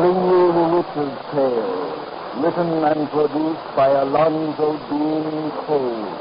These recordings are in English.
bring you the Witch's Tale, written and produced by Alonzo Deen Cole.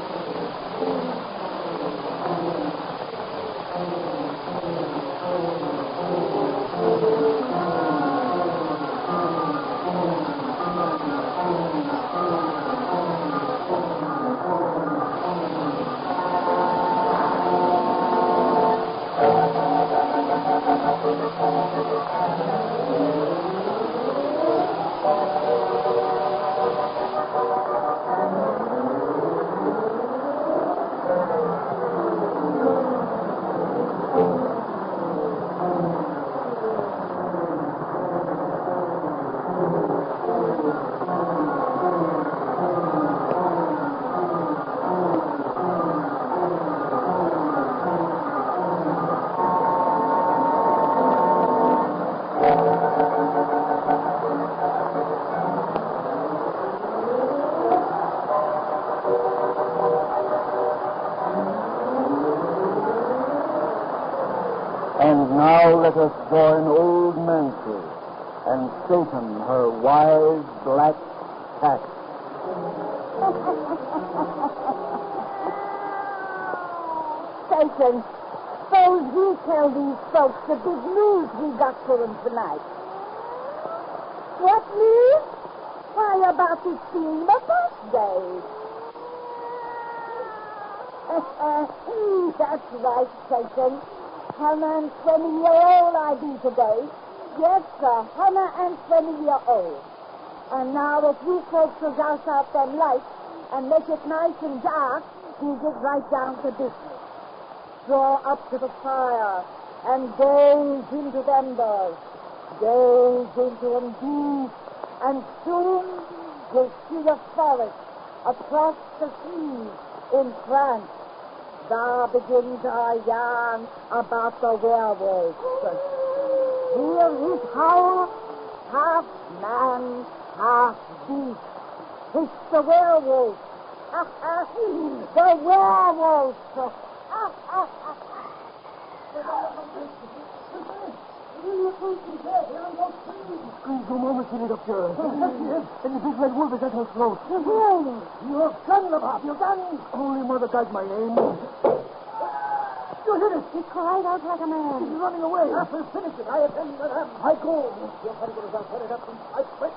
And now let us join old Nancy and Satan, her wise black cat. Satan, suppose we tell these folks the big news we got for them tonight. What news? Why, about it being my birthday. That's right, Satan. 120-year-old I be today. Yes, sir, 120-year-old. And now that you folks will douse out them lights and make it nice and dark, we'll get right down to business. Draw up to the fire and gaze into the embers. Gaze into them deep, and soon you'll see the forest across the sea in France. There begins our yarn about the werewolf. Here is howl, half man, half beast. It's the werewolf. The werewolf. Squeeze a moment till it up here. And the big red wolf is at her throat. Your gun, Bob, your gun. Holy Mother, guide my aim. You hit it. He cried out like a man. He's running away. We'll finish it. I attend to him. I go. Your fingers are set it up and I quit.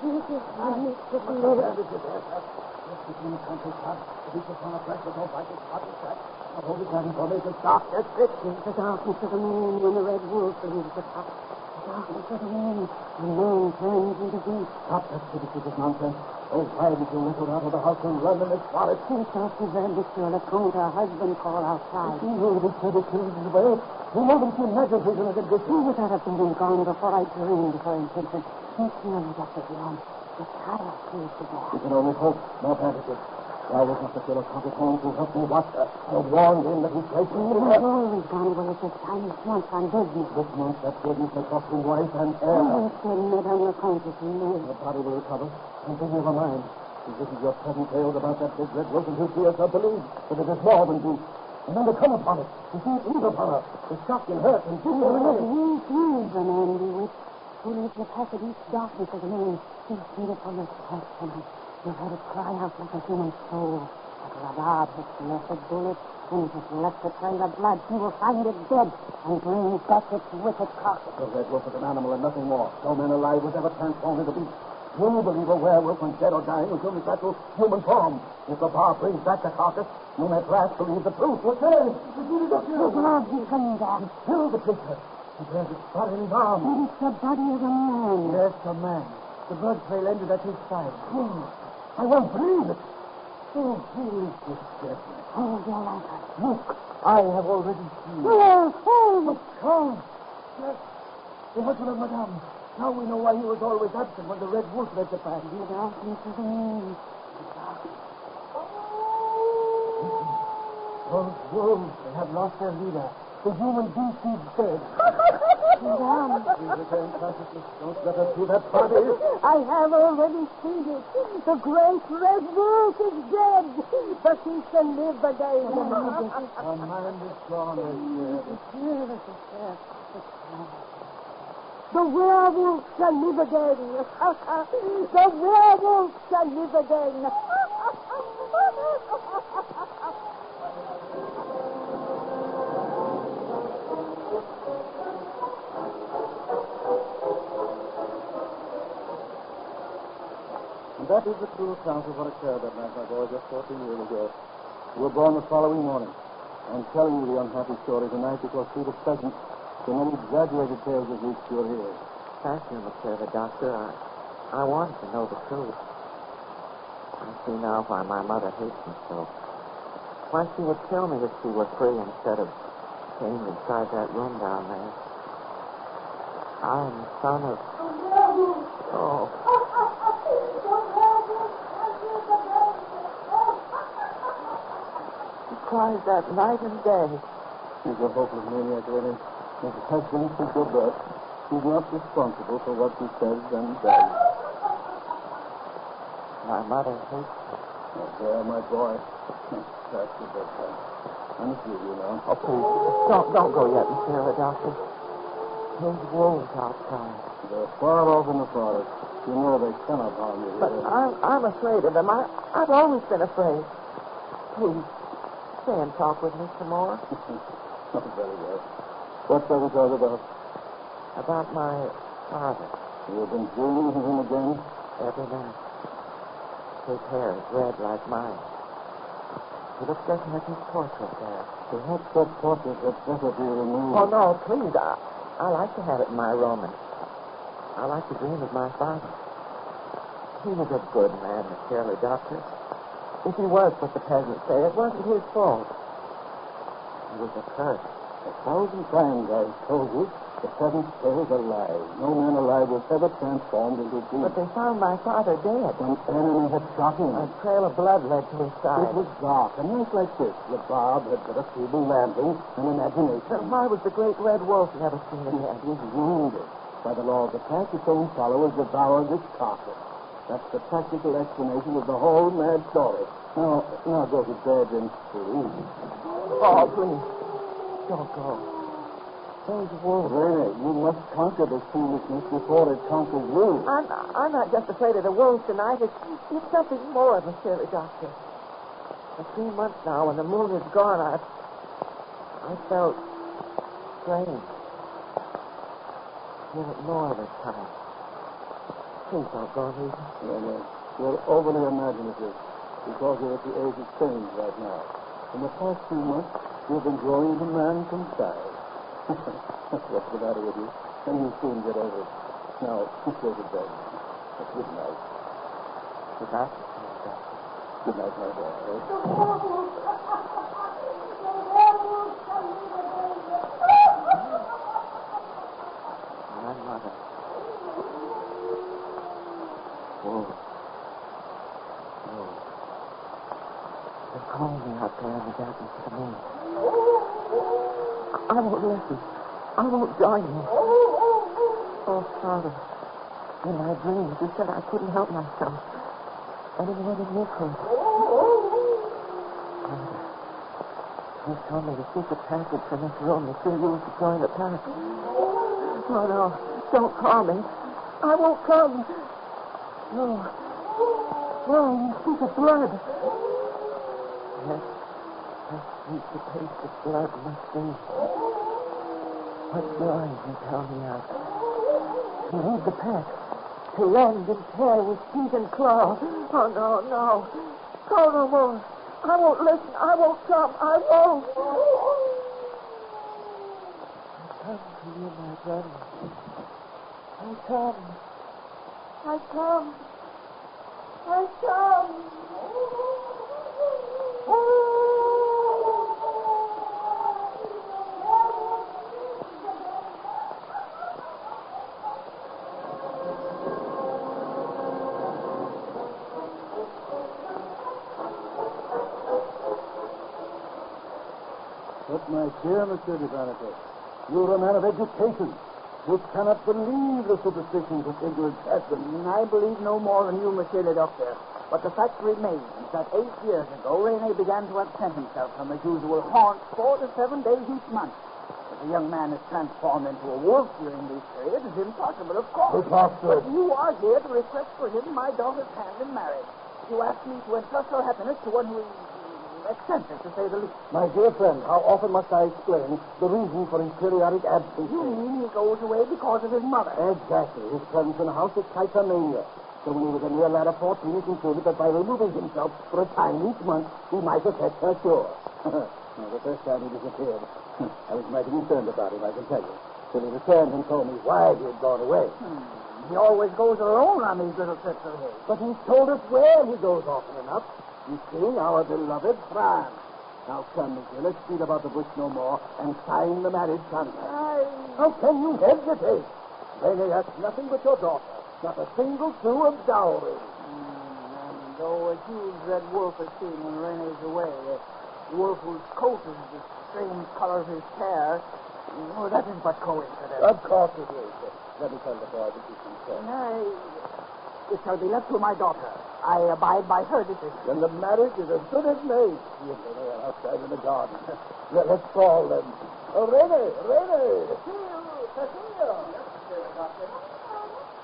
Between the country top, the beach upon a fresh, but don't fight it, hot and track. I'll hold it down for me to stop. That's it. The darkness of the moon when the red wolf leaves the top. The darkness of the moon when the moon turns into beast. Stop that ridiculous nonsense. Oh, why did you let her out of the house and run in this forest? It's after that, Monsieur Lecomte, her husband called outside. You know this baby killed his way. You know that she imagined he's going to get this. He would not have been gone before I dreamed of her intention. It's nearly got the ground. The shadow appears to there. You can only hope. No bandages. Why was Mr. Philip home to help me watch her? I warned him that he's placing me He's there. always gone away at this time. He's once on business. This month, that business has cost him wife and heir. Oh, it's been Madame Lecomte, if you know. The body will recover. And then never mind. If this is your present tales about that big red wolf, and he'll see us, I believe that it is more than due. And then to come upon it, to see it leave upon her, to shock and hurt and do it away. He's the man bewitched, who lives the path of each darkness of the moon. He's beautiful as touch tonight. You've heard it cry out like a human soul. But Ravard has left a bullet and has left a trail of blood. He will find it dead and bring back its wicked carcass. The red wolf is an animal and nothing more. No man alive was ever transformed into beast. You believe a werewolf when dead or dying will soon return to human form. If the bar brings back the carcass, you may at last believe the truth. What's there? The blood is coming down. He killed the creature. He bears its body in his arm. And it's the body of a man. Yes, a man. The blood trail ended at his side. I won't believe it. Oh, who is this dead man? Hold your lantern. Look, I have already seen. Oh, Charles. Yes, the husband of Madame. Now we know why he was always absent when the red wolf led the pack. the darkness of the moon. Those wolves, they have lost their leader. The human beast is dead. Madame, Please return consciousness. Don't let us see that body. I have already seen it. The great red wolf is dead, but he shall live again. Our mind is gone, Here is the The werewolf shall live again. The werewolf shall live again. And that is the true account of what occurred that night, my boy, just 14 years ago. You were born the following morning. I'm telling you the unhappy story tonight because through the present, the many exaggerated tales have reached your ears. Thank you, Mr. Doctor. I wanted to know the truth. I see now why my mother hates me so. Why she would kill me if she were free instead of chained inside that room down there. I am the son of... Oh. She cries that night and day. She's a hopeless maniac, really. If it has been since your birth, she's not responsible for what she says and does. My mother hates me. Oh, there, my boy. That's the best thing. I'm with you now. Oh, please, don't go yet, Mr. Doctor. There's wolves outside. They're far off in the forest. You know they cannot harm you. But I'm afraid of them. I've always been afraid. Please, stay and talk with me some more. Oh, very well. What shall we talk about? About my father. You've been dreaming of him again? Every night. His hair is red like mine. He looks just like his portrait there. Perhaps that portrait had better be removed. Oh, no, please. I like to have it in my room, and I like to dream of my father. He was a good man, the Shirley Doctor. If he was what the peasants say, it wasn't his fault. He was a curse. 1,000 times I've told you, the present tale is a lie. No man alive was ever transformed into a demon. But they found my father dead. An enemy had shot him. A trail of blood led to his side. It was dark, a night like this. The barb had but a feeble lantern and imagination. Then why was the great red wolf never seen again? He was wounded. By the law of the pack, his own followers devoured his carcass. That's the practical explanation of the whole mad story. Now go to bed and sleep. Oh, please. Don't go. Those wolves. Rainer, you must conquer this foolishness before it conquers you. I'm not just afraid of the wolves tonight. It's something more, Mr. Doctor. For 3 months now, when the moon is gone, I felt strange. Feel it more this time. Please don't go, Lisa. No. You're overly imaginative because you're at the age of change right now. In the past 2 months, you've been growing into man from size. What's the matter with you? And you'll soon get over it. Now, go to bed. Good night. Good night, Mr. Doctor. Good night, my boy. My mother. Oh. They're calling me out there in the darkness of the moon. I won't listen. I won't join you. Oh, Father, in my dreams, you said I couldn't help myself any more than you could. Father, you told me the secret passage from this room that you used to join the pack. Oh, no, don't call me. I won't come. No, you speak of blood. Yes, how sweet the taste of blood must be. What joy you tell me of. To lead the pack, to rend and tear with teeth and claw. Oh, no. Go no more. I won't listen. I won't come. I won't. I come to you, my brother. I come. But, my dear Monsieur de Vanetas, you're a man of education. You cannot believe the superstitions of ignorant peasants. I believe no more than you, Monsieur le Docteur. But the fact remains that 8 years ago, Rene began to absent himself from his usual haunts 4 to 7 days each month. The a young man is transformed into a wolf during this period is impossible, of course. Preposterous. But you are here to request for him my daughter's hand in marriage. You ask me to entrust her happiness to one who is eccentric, to say the least. My dear friend, how often must I explain the reason for his periodic absence? You mean he goes away because of his mother? Exactly. His presence in the house excites a mania. So when he was a mere lad of 14, he concluded that by removing himself for a time each month, he might effect her cure. Now, the first time he disappeared, I was mighty concerned about him, I can tell you. Till he returned and told me why he had gone away. He always goes alone on these little trips of his. But he's told us where he goes often enough. You see, our beloved France. Now come, monsieur, let's beat about the bush no more and sign the marriage contract. How can you hesitate? Rene asks nothing but your daughter. Not a single sou of dowry. And though a huge red wolf is seen when Rene's away, a wolf whose coat is the same color of his hair, that is but coincidence. Of course it is. Let me tell the boy that you can say. It shall be left to my daughter. I abide by her decision. Then the marriage is as good as made. Yes, they are outside in the garden. Let's call them. Oh, Rene! Cecile!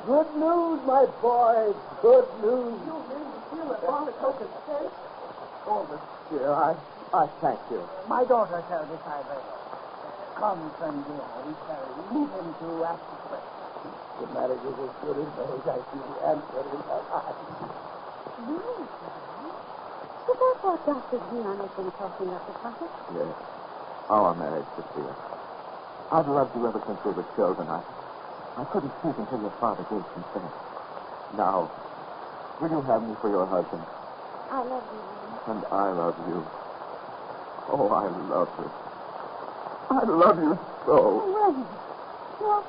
Good news, my boy. Good news. You mean to feel that Father took his case? Oh, monsieur, I thank you. My daughter shall decide later. Come, friend dear, we shall leave him to ask the question. The marriage is as good as made. I see the answer in her eyes. Really? Is that what Dr. Dion has been talking about, Papa? Yes. Our marriage, Sophia. I've loved you ever since we were children. I couldn't speak until your father gave consent. Now, will you have me for your husband? I love you, Rene. And I love you. Oh, I love you. I love you so. Oh, Rene, you're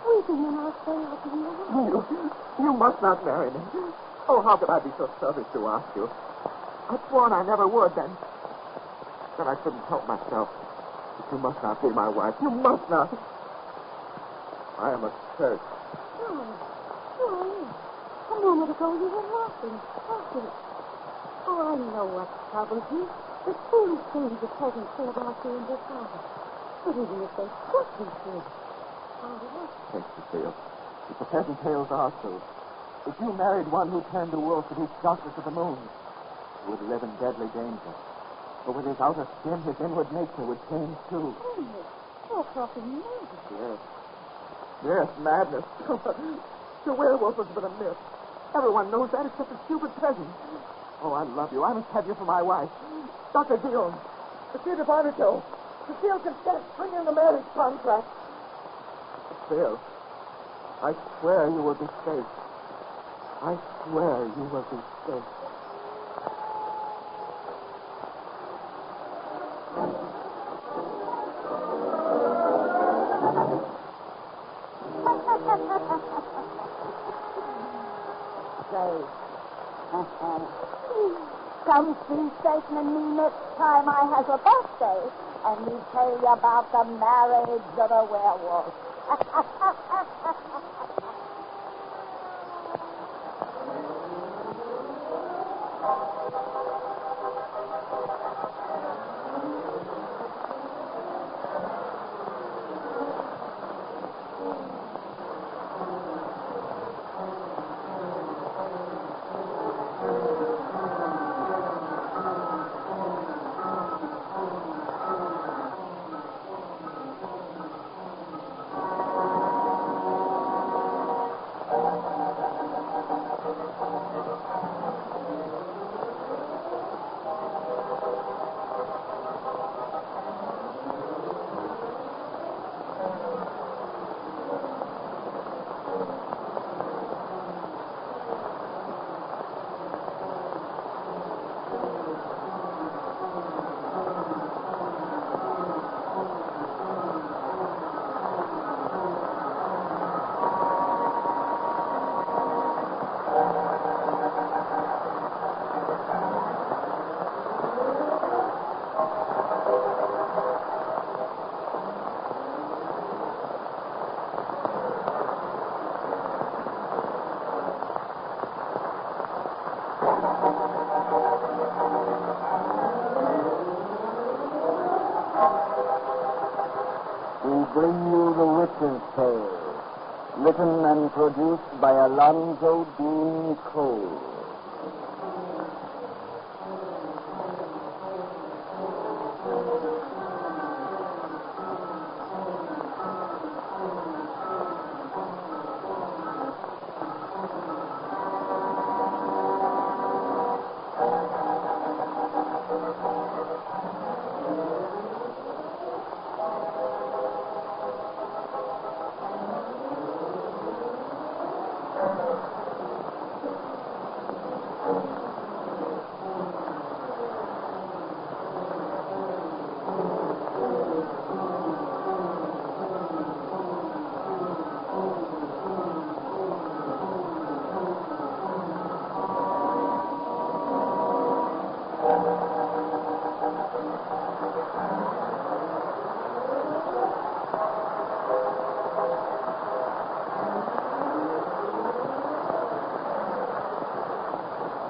weeping when I say out to you. You must not marry me. Oh, how could I be so selfish to ask you? I'd sworn I never would, then I couldn't help myself. But you must not be my wife. You must not. I am a curse. No. A moment ago you were laughing. Oh, I know what troubles you. The foolish things the peasants say about you and your father. But even if they could be true. Yes, Cecile. If the peasant tales are true, if you married one who turned the wolf with his darkness of the moon, he would live in deadly danger. For with his outer skin, his inward nature would change too. Oh, you're talking madness. Yes, madness. The werewolf was but a myth. Everyone knows that except the stupid peasant. Oh, I love you. I must have you for my wife. Dr. Dion, Monsieur de Barnacle, Cecile consent. Bring in the marriage contract. Cecile, I swear you will be safe. I swear you will be safe. Come see Satan and me next time I has a birthday, and we tell you about the marriage of a werewolf. bring you The Witch's Tale, written and produced by Alonzo Deen Cole.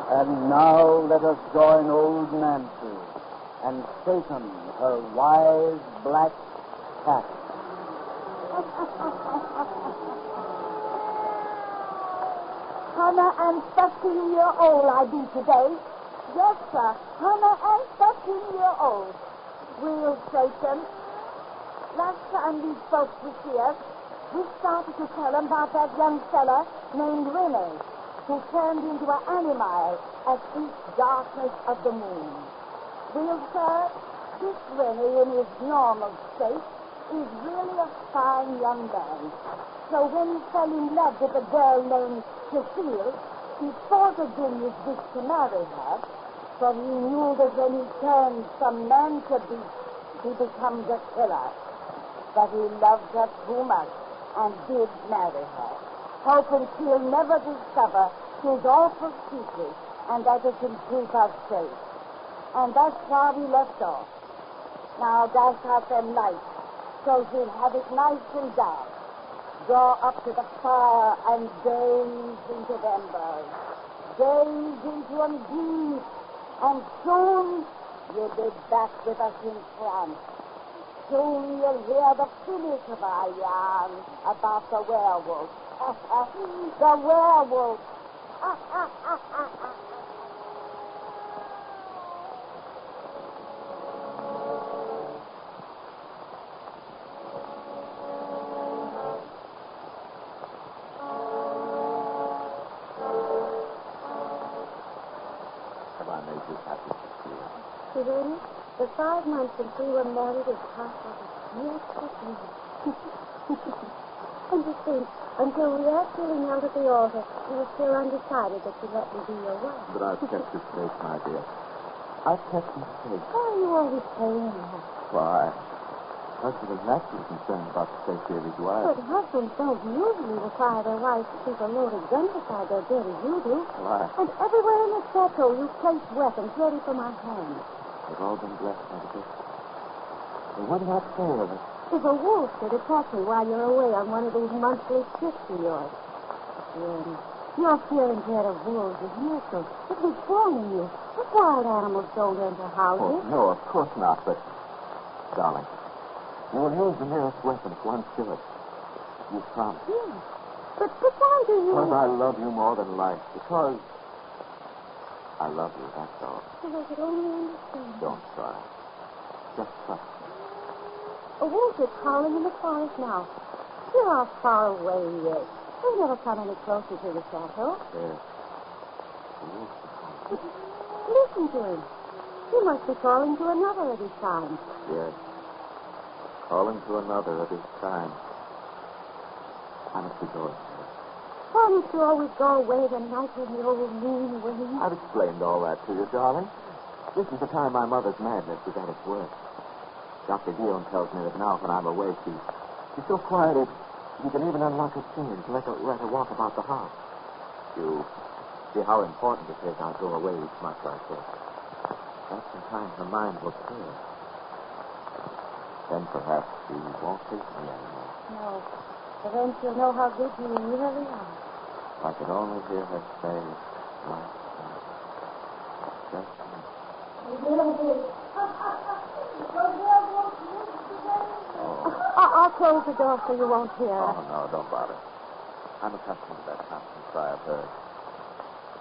And now let us join old Nancy and Satan, her wise black cat. Hannah and 13-year-old I be today. Yes, sir. Hannah and 13-year-old. Real Satan. Last time these folks was here, we started to tell them about that young fella named Rene, who turned into an animal at each darkness of the moon. Well, sir, this Rene in his normal state is really a fine young man. So when he fell in love with a girl named Cecile, he forced his wish to marry her, for he knew that when he turns from man to beast, he becomes a killer. But he loved her too much and did marry her, hoping she'll never discover his awful secret and that it can keep us safe. And that's why we left off. Now dash out them lights so she'll have it nice and dark. Draw up to the fire and gaze into the embers. Gaze into them deep, and soon you'll be back with us in France. Soon you'll hear the finish of our yarn about the werewolf. The werewolf. Have I made you happy, Cecile? Serena, the 5 months since we were married is passed like a year. And you think, until we are feeling out at the altar, you were still undecided that you'd let me be your wife. But I've kept you safe, my dear. I've kept you safe. Why are you always saying that? Why? Husband is naturally concerned about the safety of his wife. But husbands don't usually require their wives to keep a loaded gun beside their bed as you do. Why? And everywhere in the chateau you place weapons ready for my hand. They've all been blessed by the good. They would not fail us. If a wolf should attack me while you're away on one of these monthly trips of yours, then your feeling dread of wolves is natural. It was born in you. But wild animals don't enter houses. Oh, no, of course not, but... Darling, you will use the nearest weapon if one kills. You promise. Yes. But why do you... Because I love you more than life. Because I love you, that's all. If I could only understand. Don't try. Just trust me. A wolf is howling in the forest now. You're how far away he is. He'll never come any closer to the chateau. Yes. The wolf is calling. But listen to him. He must be calling to another of his kind. Yes. Calling to another at his time. I must be going. Why don't you always go away the night when the old moon wanes? I've explained all that to you, darling. This is the time my mother's madness is at its worst. Dr. Guillaume tells me that now when I'm away, she's so quiet he can even unlock her chains and let her walk about the house. You see how important it is I go away each month like this. That's the time her mind will clear. Then perhaps she won't hate me anymore. No. But then she'll know how good you really are. If I could only hear her say, right, just You really did. oh. I'll close the door so you won't hear. Oh, no, don't bother. I'm accustomed to that constant cry of hers.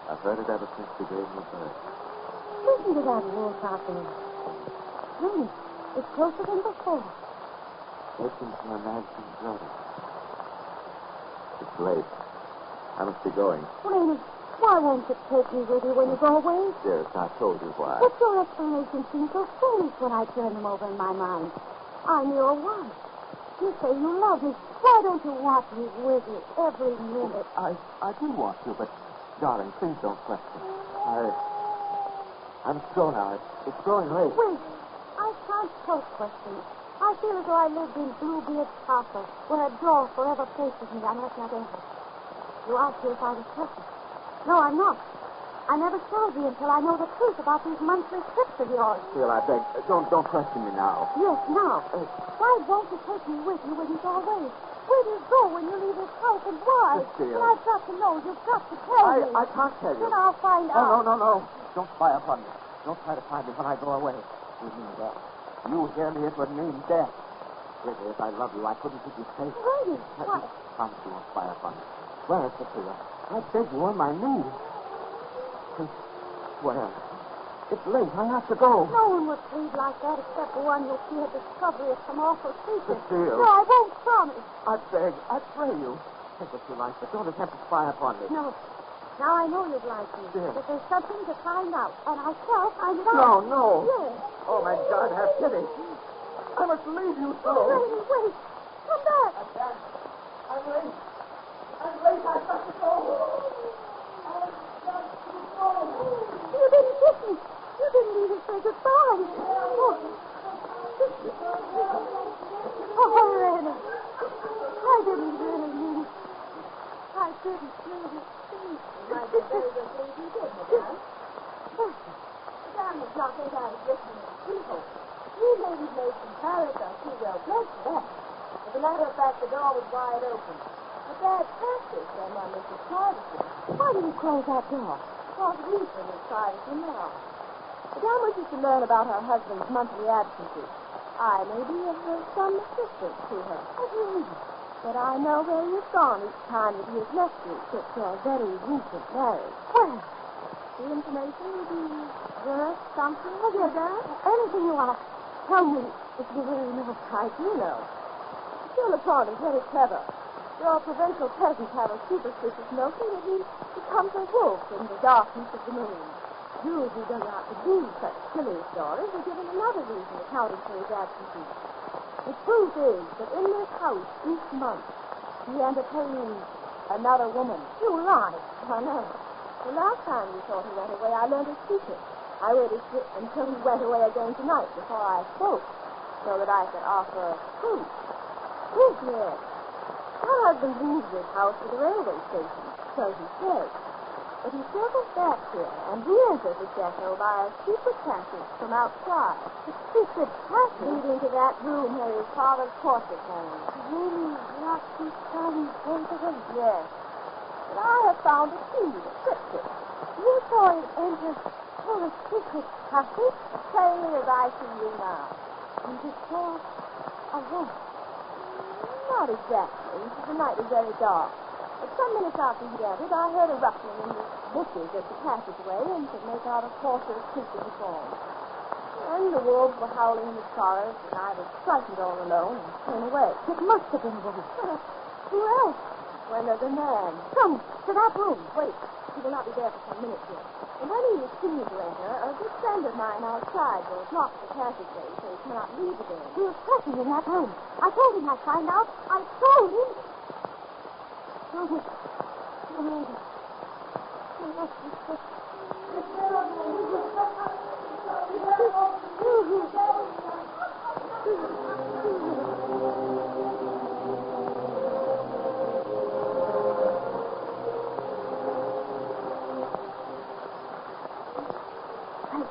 I've heard it ever since she gave me birth. Listen to that wolf out there. Really, it's closer than before. Listen to her nagging brother. It's late. I must be going. Raymond, why won't you take me with you when you go away? Dearest, I told you why. But your explanations seem so foolish when I turn them over in my mind. I'm your wife. You say you love me. Why don't you want me with you every minute? I do want you, but, darling, please don't question. I'm slow now. It's growing late. Wait. I can't help questioning. I feel as though I lived in Bluebeard's castle, where a door forever faces me unless I enter. You asked me if I was perfect. No, I'm not. I never shall be until I know the truth about these monthly trips of yours. Phil, I beg, don't question me now. Yes, now. Why won't you take me with you when you go away? Where do you go when you leave this house, and why? Cecile. And I've got to know. You've got to tell me. I can't tell you. Then I'll find out. No. Don't spy upon me. Don't try to find me when I go away. It would mean death. You hear me, it would mean death. Really, if I love you, I couldn't keep you safe. Really? Why? Promise you won't spy upon me. Swear, Cecilia. I beg you on my knees. Swear. It's late. I have to go. No one would plead like that except the one who'll see a discovery of some awful secret. Cecile. No, I won't promise. I beg. I pray you. Take what you like, but don't attempt to spy upon me. No. Now I know you'd like me. Yes. But there's something to find out, and I shall find it out. No. Yes. Oh, my God, have pity. I must leave you so. Wait. Come back. I'm late. I've got to go. You didn't kiss me. You didn't even say goodbye. Oh, Randy. I didn't really mean it. I didn't really think. Might be very good things you did, madame. Madame was not as I was listening to people. You ladies made some Paris are too well bred for that. As a matter of fact, the door was wide open. A bad practice on my Mrs. Carterson. Why did you close that door? Because Reason is Carterson now. Madame wishes to learn about her husband's monthly absences. I may be of some assistance to her. What do you mean? But I know where he's gone each time that he has left you since your very recent marriage. Where? The information will be worth something, Madame, anything you want. Tell me if you really know. I do know. Monsieur Lepont is very clever. Your provincial peasants have a superstitious notion that he becomes a wolf in the darkness of the moon. You who do not believe such silly stories are given another reason accounting for his absences. The truth is that in this house each month he entertains another woman. You lie. I know. The last time you thought he went away, I learned his secret. I waited until he went away again tonight before I spoke, so that I could offer proof. Proof, yes. My husband leaves this house for the railway station, so he says. But he circles back here and re-enters the ghetto by a secret passage from outside. A secret passage? Leading to that room where his father's portrait hangs. Really? Not this time away? Yes. But I have found a key to fix it. You saw it enter through a secret passage? Plain as I see you now. And you saw a wolf. Not exactly. The night was very dark. But some minutes after he entered, I heard a rustling in the bushes of the passageway and could make out a coarser creeping form. And the wolves were howling in the forest, and I was frightened all alone and came away. It must have been a wolf. Who else? When there's a man. Come to that room. Wait. He will not be there for some minutes yet. And when he was seen to enter, a good friend of mine outside will lock the passageway so he cannot leave again. He was pressing in that room. I told him I'd find out. I told him. I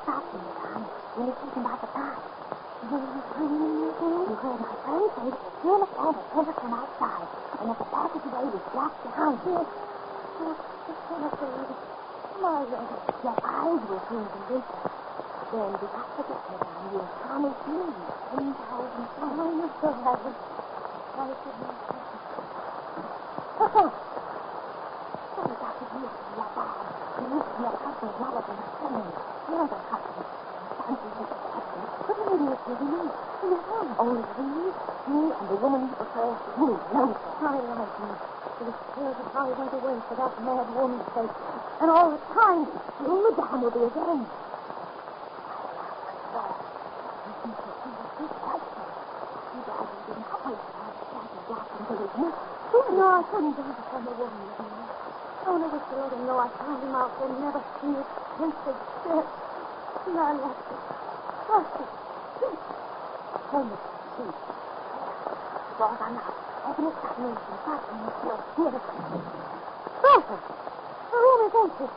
stopped him, Tom, when he was talking about the past. You heard my friend say that the fearless man had entered from outside, and that the passageway was locked behind him. My Lord. Your eyes were seeing convincing. Then, do not forget, madame, you have promised me 10,000 francs. You still haven't. What's that? Somebody got to hear from your dad. You live in your cousin's relatives and friends. You're the cousin. Fancy you the cousin. But maybe it's really nice. In the home. Only me and the woman who prefers you. No, sorry, like me. It was scared of how he went away for that mad woman's sake. And all the time, the only down will be again. No, I couldn't do it from the woman. I only wish to let him know I found him out there, never seen his twisted spirit. And I left it. Hold it, see. The door's unlocked. Open it suddenly and fasten the door. Here it is. Bertha! The room is empty.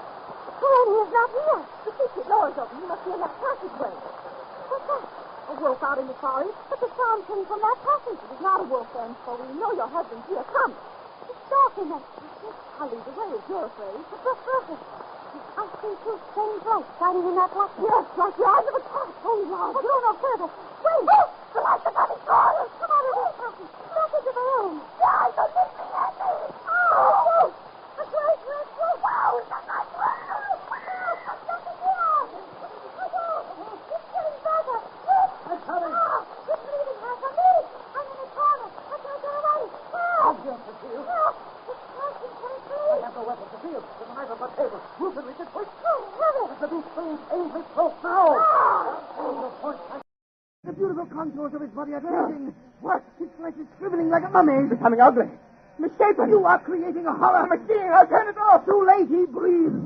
Granny is not here. The kitchen door is open. He must be in that passageway. What's that? A wolf out in the forest, but the sound came from that passage. It is not a wolf, then, so we know your husband's here. Come. It's dark in there. I'll lead the way if you're afraid. But that's perfect. I see two strange lights shining in that black. Yes, like the eyes of a cat. Oh, Lord. But go no further. Wait. Oh, the lights are coming forward. Come out of this passage. Back into the room. The eyes are looking at me. Oh, a great red wolf. Wow, it's a nice one. Nothing here. It's getting better. I'm coming. It's leading her from me. I'm in the corner. I can't get away. I'll jump the field. It's crashing from the tree. I have no weapons to field. There's a knife on my table. Move it, Richard, quick. Oh, hurry. The beast swings aimlessly close now. The point. The beautiful contours of his body are changing. What? His flesh is shriveling like a mummy. Becoming ugly. Misshapen. You are creating a horror. Machine, I'll turn it off. Too late, he breathes.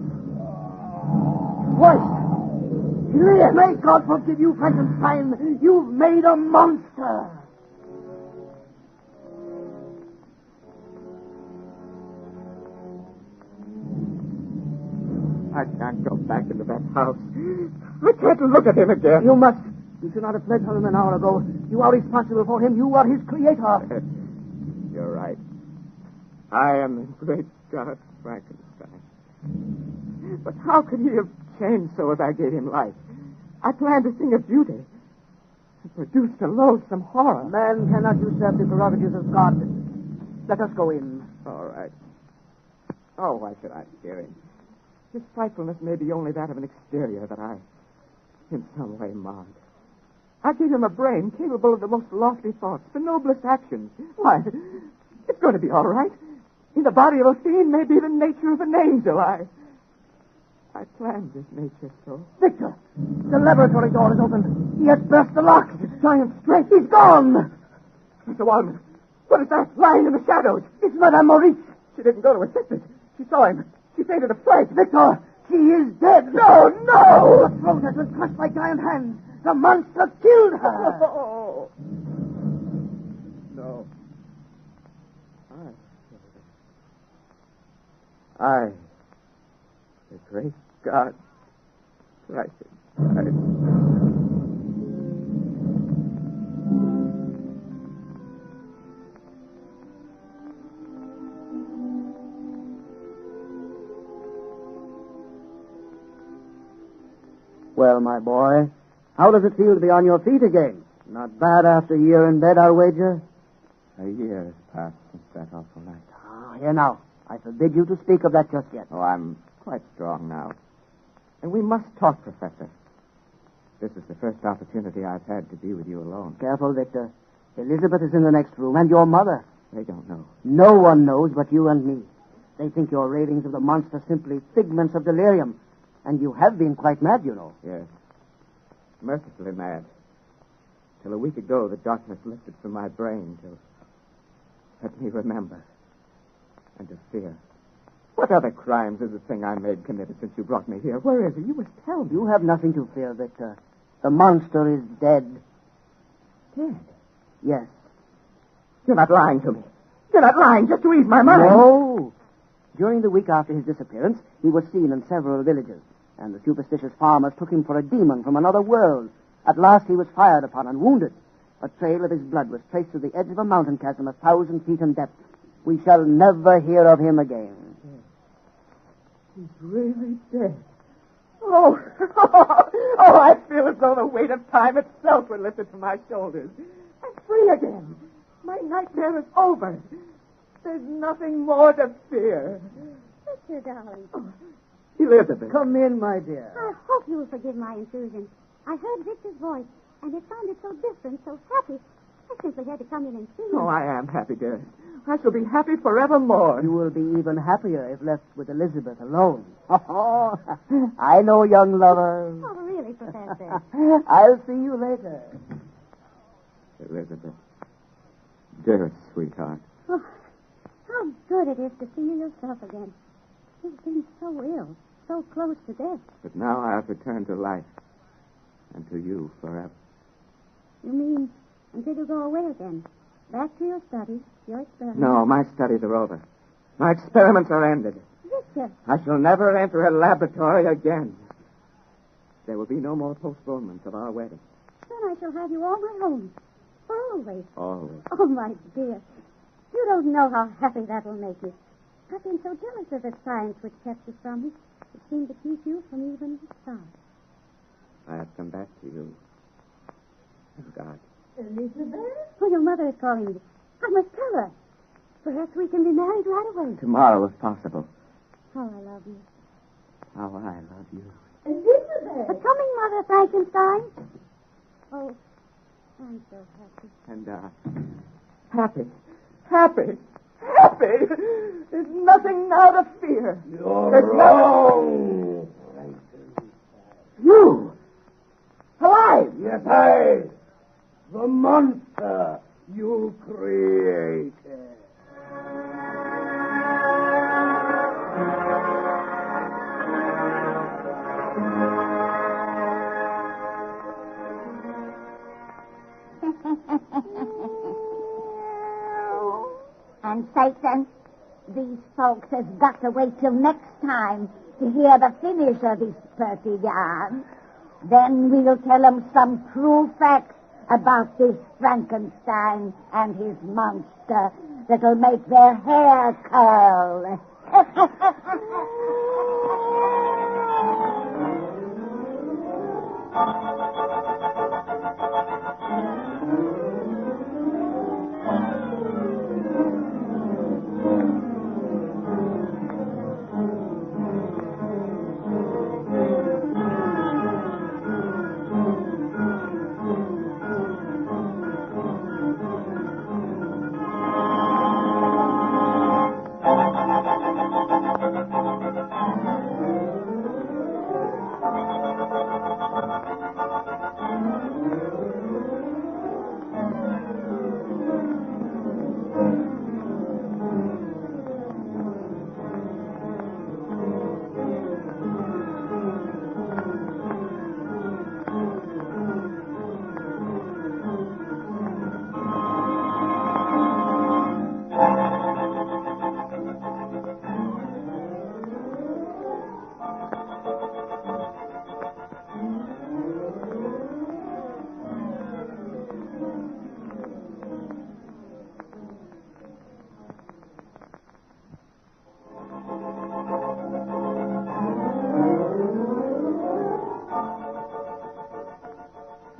Voice. May God forgive you, Frankenstein. You've made a monster. I can't go back into that house. I can't look at him again. You must. You should not have fled from him an hour ago. You are responsible for him. You are his creator. You're right. I am the great God Frankenstein. But how could he have changed so as I gave him life? I planned a thing of beauty. It produced a loathsome horror. Man cannot usurp the prerogatives of God. Let us go in. All right. Oh, why should I fear him? His frightfulness may be only that of an exterior that I, in some way, marred. I gave him a brain capable of the most lofty thoughts, the noblest actions. Why, it's going to be all right. In the body of a fiend may be the nature of an angel. I planned this nature so. Victor, the laboratory door is open. He has burst the lock. His giant strength. He's gone. Mr. Waldman, what is that lying in the shadows? It's Madame Maurice. She didn't go to assist us. She saw him. She fainted of fright. Victor, she is dead. No, no! Her throat has been crushed by giant hands. The monster killed her. Oh. No. I, the great God, Frankenstein. Well, my boy, how does it feel to be on your feet again? Not bad after a year in bed, I'll wager. A year has passed since that awful night. Ah, here now. I forbid you to speak of that just yet. Oh, I'm quite strong now. And we must talk, Professor. This is the first opportunity I've had to be with you alone. Careful, Victor. Elizabeth is in the next room, and your mother. They don't know. No one knows but you and me. They think your ravings of the monster simply figments of delirium. And you have been quite mad, you know. Yes. Mercifully mad. Till a week ago, the darkness lifted from my brain to let me remember. And to fear. What other crimes is the thing I made committed since you brought me here? Where is he? You must tell me. You have nothing to fear, Victor. The monster is dead. Dead? Yes. You're not lying to me. You're not lying just to ease my mind. No. During the week after his disappearance, he was seen in several villages, and the superstitious farmers took him for a demon from another world. At last he was fired upon and wounded. A trail of his blood was traced to the edge of a mountain chasm 1,000 feet in depth. We shall never hear of him again. He's really dead. Oh, oh, I feel as though the weight of time itself were lifted from my shoulders. I'm free again. My nightmare is over. There's nothing more to fear. Richard, darling. Oh, Elizabeth. Come in, my dear. I hope you will forgive my intrusion. I heard Victor's voice, and it sounded so different, so happy. I simply had to come in and see you. Oh, I am happy, dearest. I shall be happy forevermore. You will be even happier if left with Elizabeth alone. Oh, I know, young lover. Oh, really, Professor? I'll see you later. Elizabeth. Dearest sweetheart. Oh, how good it is to see you yourself again. You've been so ill, so close to death. But now I have returned to life. And to you forever. You mean until you go away again? Back to your studies, your experiments? No, my studies are over. My experiments are ended. Victor. I shall never enter a laboratory again. There will be no more postponements of our wedding. Then I shall have you all my own. For always. Always. Oh, my dear. You don't know how happy that will make me. I've been so jealous of the science which kept you from me. It seemed to keep you from even the stars. I have come back to you. Thank God. Elizabeth? Oh, your mother is calling you. I must tell her. Perhaps we can be married right away. Tomorrow, if possible. How I love you. How I love you. Elizabeth! Coming, Mother Frankenstein. Oh, I'm so happy. And, happy. Happy. Happy. There's nothing now to fear. You're wrong. You! Alive! Yes, I. The monster you created. And Satan, these folks has got to wait till next time to hear the finish of this pretty yarn. Then we'll tell them some true facts about this Frankenstein and his monster that'll make their hair curl.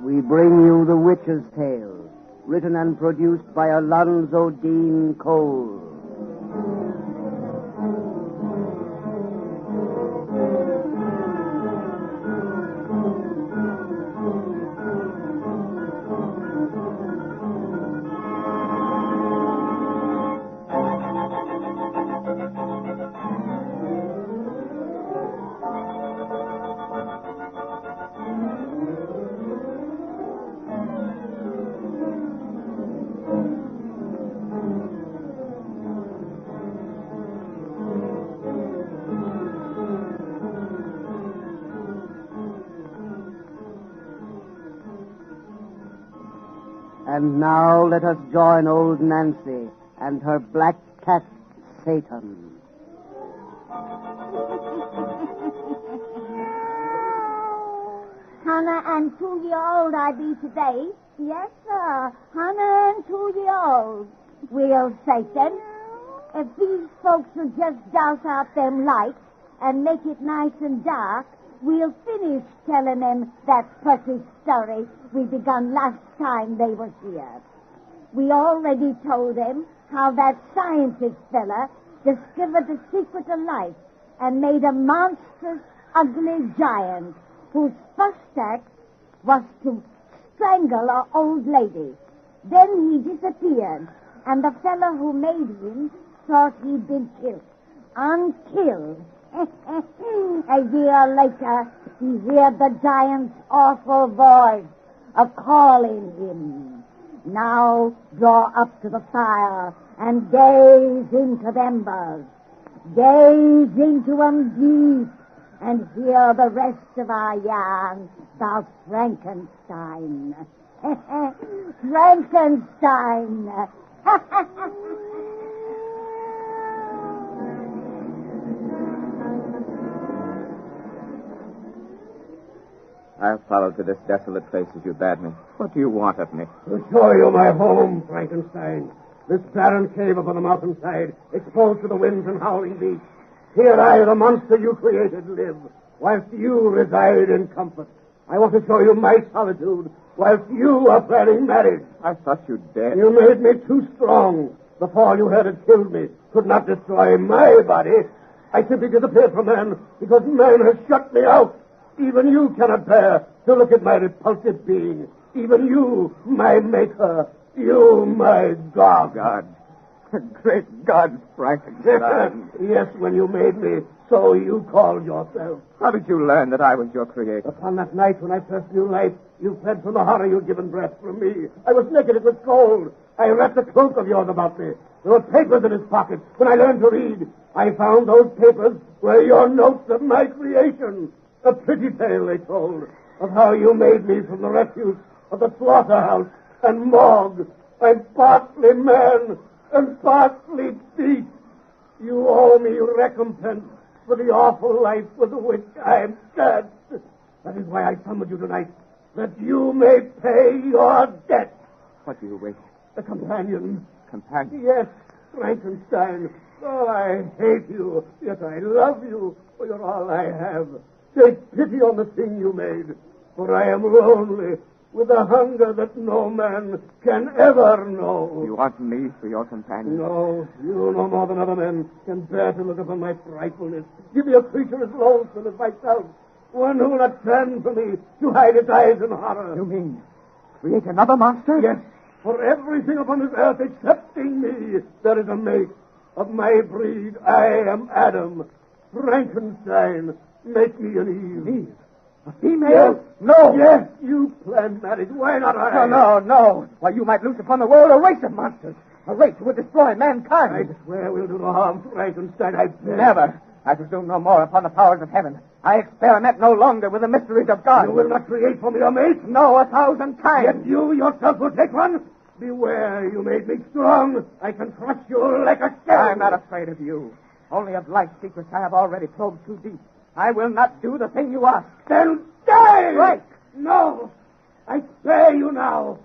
We bring you The Witch's Tale, written and produced by Alonzo Deen Cole. And now let us join old Nancy and her black cat, Satan. Hannah and 2-year-old I be today. Yes, sir. Hannah and 2-year-old. Well, Satan, if these folks will just douse out them lights and make it nice and dark, we'll finish telling them that pretty story we begun last time they was here. We already told them how that scientist fella discovered the secret of life and made a monstrous, ugly giant whose first act was to strangle our old lady. Then he disappeared, and the fellow who made him thought he'd been killed. Unkilled. A year later, he heard the giant's awful voice of calling him. Now draw up to the fire and gaze into the embers. Gaze into them deep and hear the rest of our yarn about Frankenstein. Frankenstein! I'll follow to this desolate place as you bade me. What do you want of me? To show you my home, Frankenstein. This barren cave up on the mountainside, exposed to the winds and howling beasts. Here I, the monster you created, live, whilst you reside in comfort. I want to show you my solitude, whilst you are planning marriage. I thought you dead. You made me too strong. The fall you had had killed me could not destroy my body. I simply disappeared from man because man has shut me out. Even you cannot bear to look at my repulsive being. Even you, my maker. You, my God. God. Great God, Frankenstein. Yes, when you made me, so you called yourself. How did you learn that I was your creator? Upon that night when I first knew life, you fled from the horror you'd given breath from me. I was naked, it was cold. I wrapped a cloak of yours about me. There were papers in his pocket. When I learned to read, I found those papers were your notes of my creation. A pretty tale they told of how you made me from the refuse of the slaughterhouse and morgue. I'm partly man and partly beast. You owe me recompense for the awful life with which I am cursed. That is why I summoned you tonight, that you may pay your debt. What do you wish? A companion. Companion? Yes, Frankenstein. Oh, I hate you, yet I love you, for you're all I have. Take pity on the thing you made, for I am lonely, with a hunger that no man can ever know. You want me for your companion? No, you no more than other men can bear to look upon my frightfulness. Give me a creature as loathsome as myself, one who will not turn from me to hide its eyes in horror. You mean create another monster? Yes, for everything upon this earth excepting me, there is a mate. Of my breed, I am Adam. Frankenstein, make me an Eve. Eve? A female? Yes. No. Yes, you planned marriage. Why not I? No. Why, you might loose upon the world a race of monsters. A race who would destroy mankind. I swear we'll do no harm, Frankenstein. I beg. Never. I presume no more upon the powers of heaven. I experiment no longer with the mysteries of God. You will not create for me a mate? No, 1,000 times. Yet you yourself will take one? Beware, you made me strong. I can crush you like a shell. I'm not afraid of you. Only of life's secrets I have already probed too deep. I will not do the thing you ask. Then die! Strike! No! I spare you now.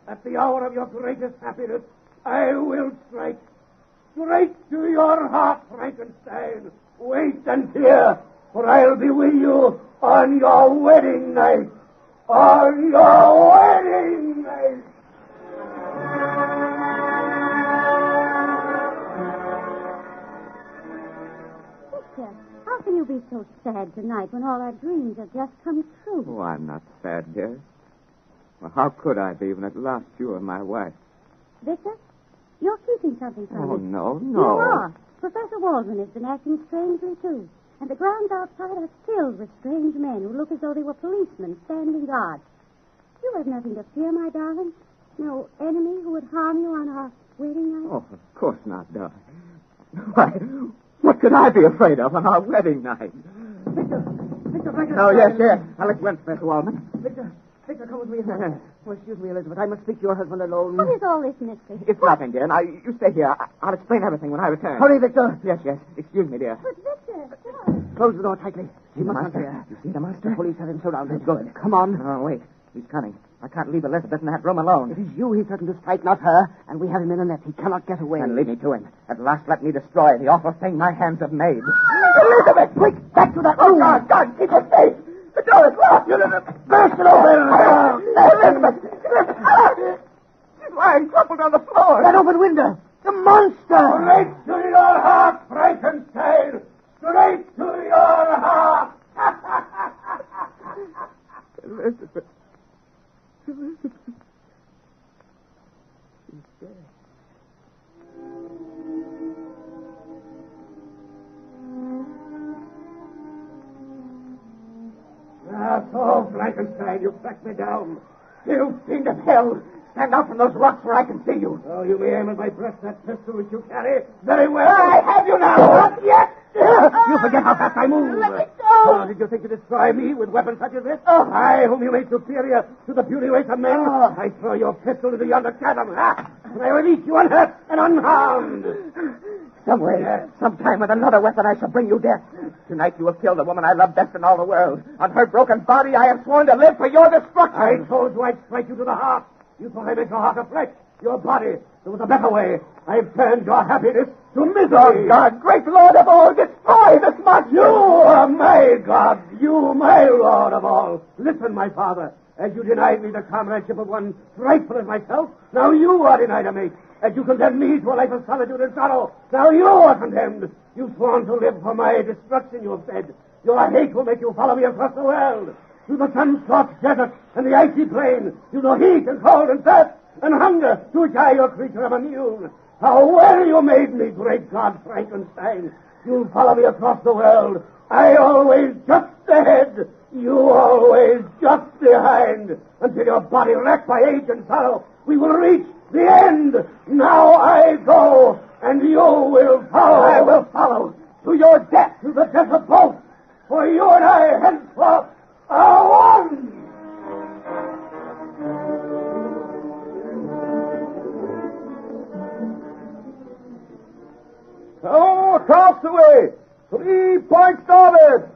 At the hour of your greatest happiness, I will strike. Straight to your heart, Frankenstein. Wait and hear, for I'll be with you on your wedding night. On your wedding night. How can you be so sad tonight when all our dreams have just come true? Oh, I'm not sad, dear. Well, how could I be when at last you are my wife? Victor, you're keeping something from me. Oh, no. You are. Professor Waldron has been acting strangely, too. And the grounds outside are filled with strange men who look as though they were policemen standing guard. You have nothing to fear, my darling. No enemy who would harm you on our wedding night? Oh, of course not, darling. Why, what could I be afraid of on our wedding night? Victor, Frankenstein. Oh, yes. I'll let you in, Professor Waldman. Victor, come with me. Oh, excuse me, Elizabeth. I must speak to your husband alone. What is all this mystery? It's nothing, dear. Now, you stay here. I'll explain everything when I return. Hurry, Victor. Yes. Excuse me, dear. But, Victor, stop. Close the door tightly. See the monster? You see the monster? The police have him surrounded. Good. Come on. Oh, wait. He's coming. I can't leave Elizabeth in that room alone. It is you he threatened to strike, not her. And we have him in a net. He cannot get away. Then leave me to him. At last, let me destroy the awful thing my hands have made. Elizabeth, quick! Back to that room! Oh, God, keep her safe! The door is locked! Elizabeth, burst it open! Elizabeth! lying crumpled on the floor. That open window. The monster. Straight to your heart, Frankenstein. Straight to your heart. Elizabeth. Elizabeth. She's dead. So, Frankenstein, you tracked me down. You fiend of hell. Stand out from those rocks where I can see you. Oh, you may aim at my breast that pistol which you carry. Very well. I have you now. Not yet. You forget how fast I move. Let me go. Oh, did you think to destroy me with weapons such as this? I, whom you made superior to the puny race of men. I throw your pistol into yonder chasm. And I release you unhurt and unharmed. Some way, sometime with another weapon, I shall bring you death. Tonight you have killed the woman I love best in all the world. On her broken body, I have sworn to live for your destruction. I told you I'd strike you to the heart. You thought I made your heart of flesh, your body. There was a better way. I've turned your happiness to misery. Oh, God, great Lord of all, destroy this monster. You are my God. You, my Lord of all. Listen, my father. As you denied me the comradeship of one frightful as myself, now you are denied a mate. As you condemned me to a life of solitude and sorrow, now you are condemned. You've sworn to live for my destruction, you have said. Your hate will make you follow me across the world. Through the sun-scorched desert and the icy plain, you know heat and cold and thirst and hunger, to which I, your creature, am immune. How well you made me, great God Frankenstein. You'll follow me across the world. I always just ahead, you always just behind, until your body wrecked by age and sorrow. We will reach the end. Now I go, and you will follow. I will follow to your death. To the death of both. For you and I, henceforth, are one. So, cast away. 3 points starboard.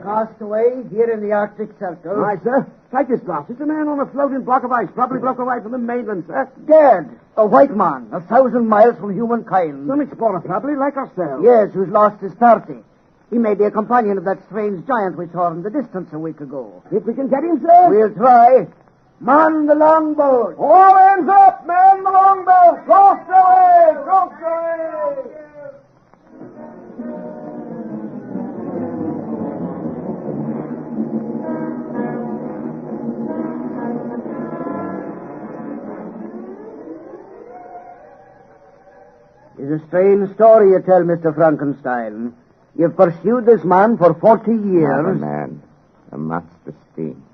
Castaway here in the Arctic Circle. Right, sir. Take this glass. It's a man on a floating block of ice, probably broke away from the mainland, sir. Dead. A white man, 1,000 miles from humankind. Some explorer, probably, like ourselves. Yes, who's lost his party. He may be a companion of that strange giant we saw in the distance a week ago. If we can get him, sir? We'll try. Man the longboat. All hands up, man the longboat. Cast away. Cast away. It's a strange story you tell, Mr. Frankenstein. You've pursued this man for 40 years. Not a man, a monster steam.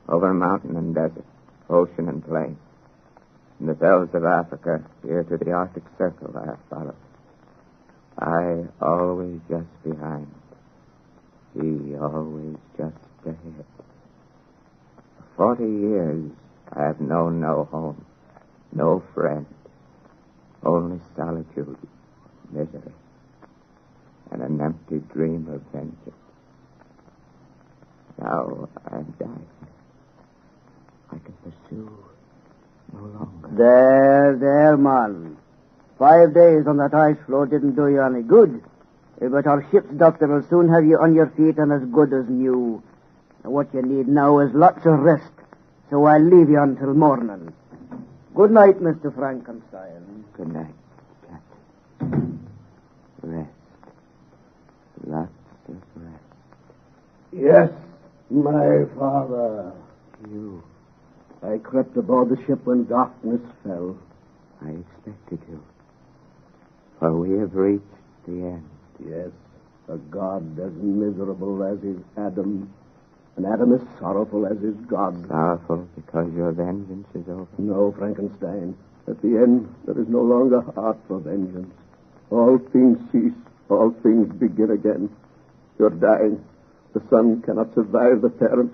Over mountain and desert, ocean and plain. From the bells of Africa, here to the Arctic Circle I have followed. I always just behind. He always just ahead. For 40 years, I have known no home, no friend. Only solitude, misery, and an empty dream of vengeance. Now I'm dying. I can pursue no longer. There, man. 5 days on that ice floe didn't do you any good. But our ship's doctor will soon have you on your feet and as good as new. What you need now is lots of rest, so I'll leave you until morning. Good night, Mr. Frankenstein. Good night, Captain. Rest. Lots of rest. Yes, my father. You. I crept aboard the ship when darkness fell. I expected you. For we have reached the end. Yes, a God as miserable as is Adam, and Adam is sorrowful as is God. Sorrowful because your vengeance is over. No, Frankenstein. At the end, there is no longer heart for vengeance. All things cease. All things begin again. You're dying. The son cannot survive the parent.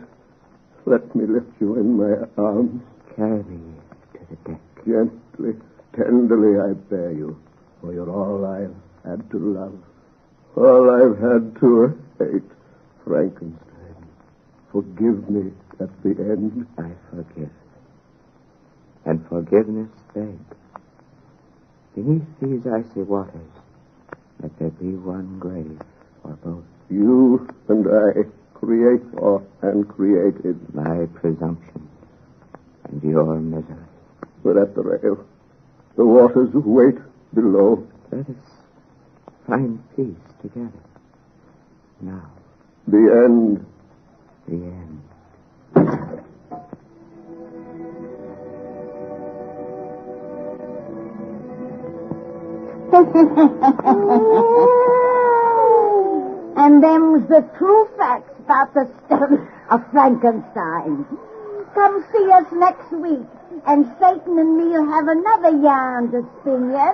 Let me lift you in my arms. Carry me to the deck. Gently, tenderly I bear you. For you're all I've had to love. All I've had to hate. Frankenstein, forgive me at the end. I forgive. And forgiveness beg. Beneath these icy waters, let there be one grave for both. You and I, creator and created. My presumption and your misery. We're at the rail. The waters wait below. Let us find peace together. Now. The end. The end. And them's the true facts about the stone of Frankenstein. Come see us next week, and Satan and me'll have another yarn to spin you.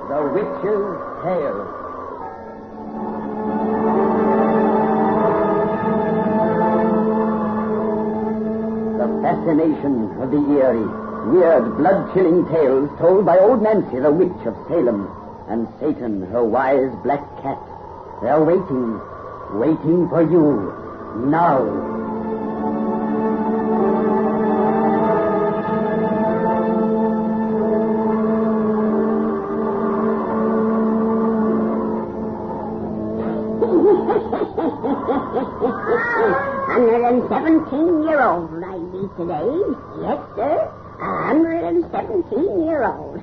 The Witch's Tale. The fascination of the eerie, weird, blood-chilling tales told by old Nancy, the Witch of Salem, and Satan, her wise black cat. They're waiting for you, now. $117-year-old I be today. Yes, sir. 117-year-old.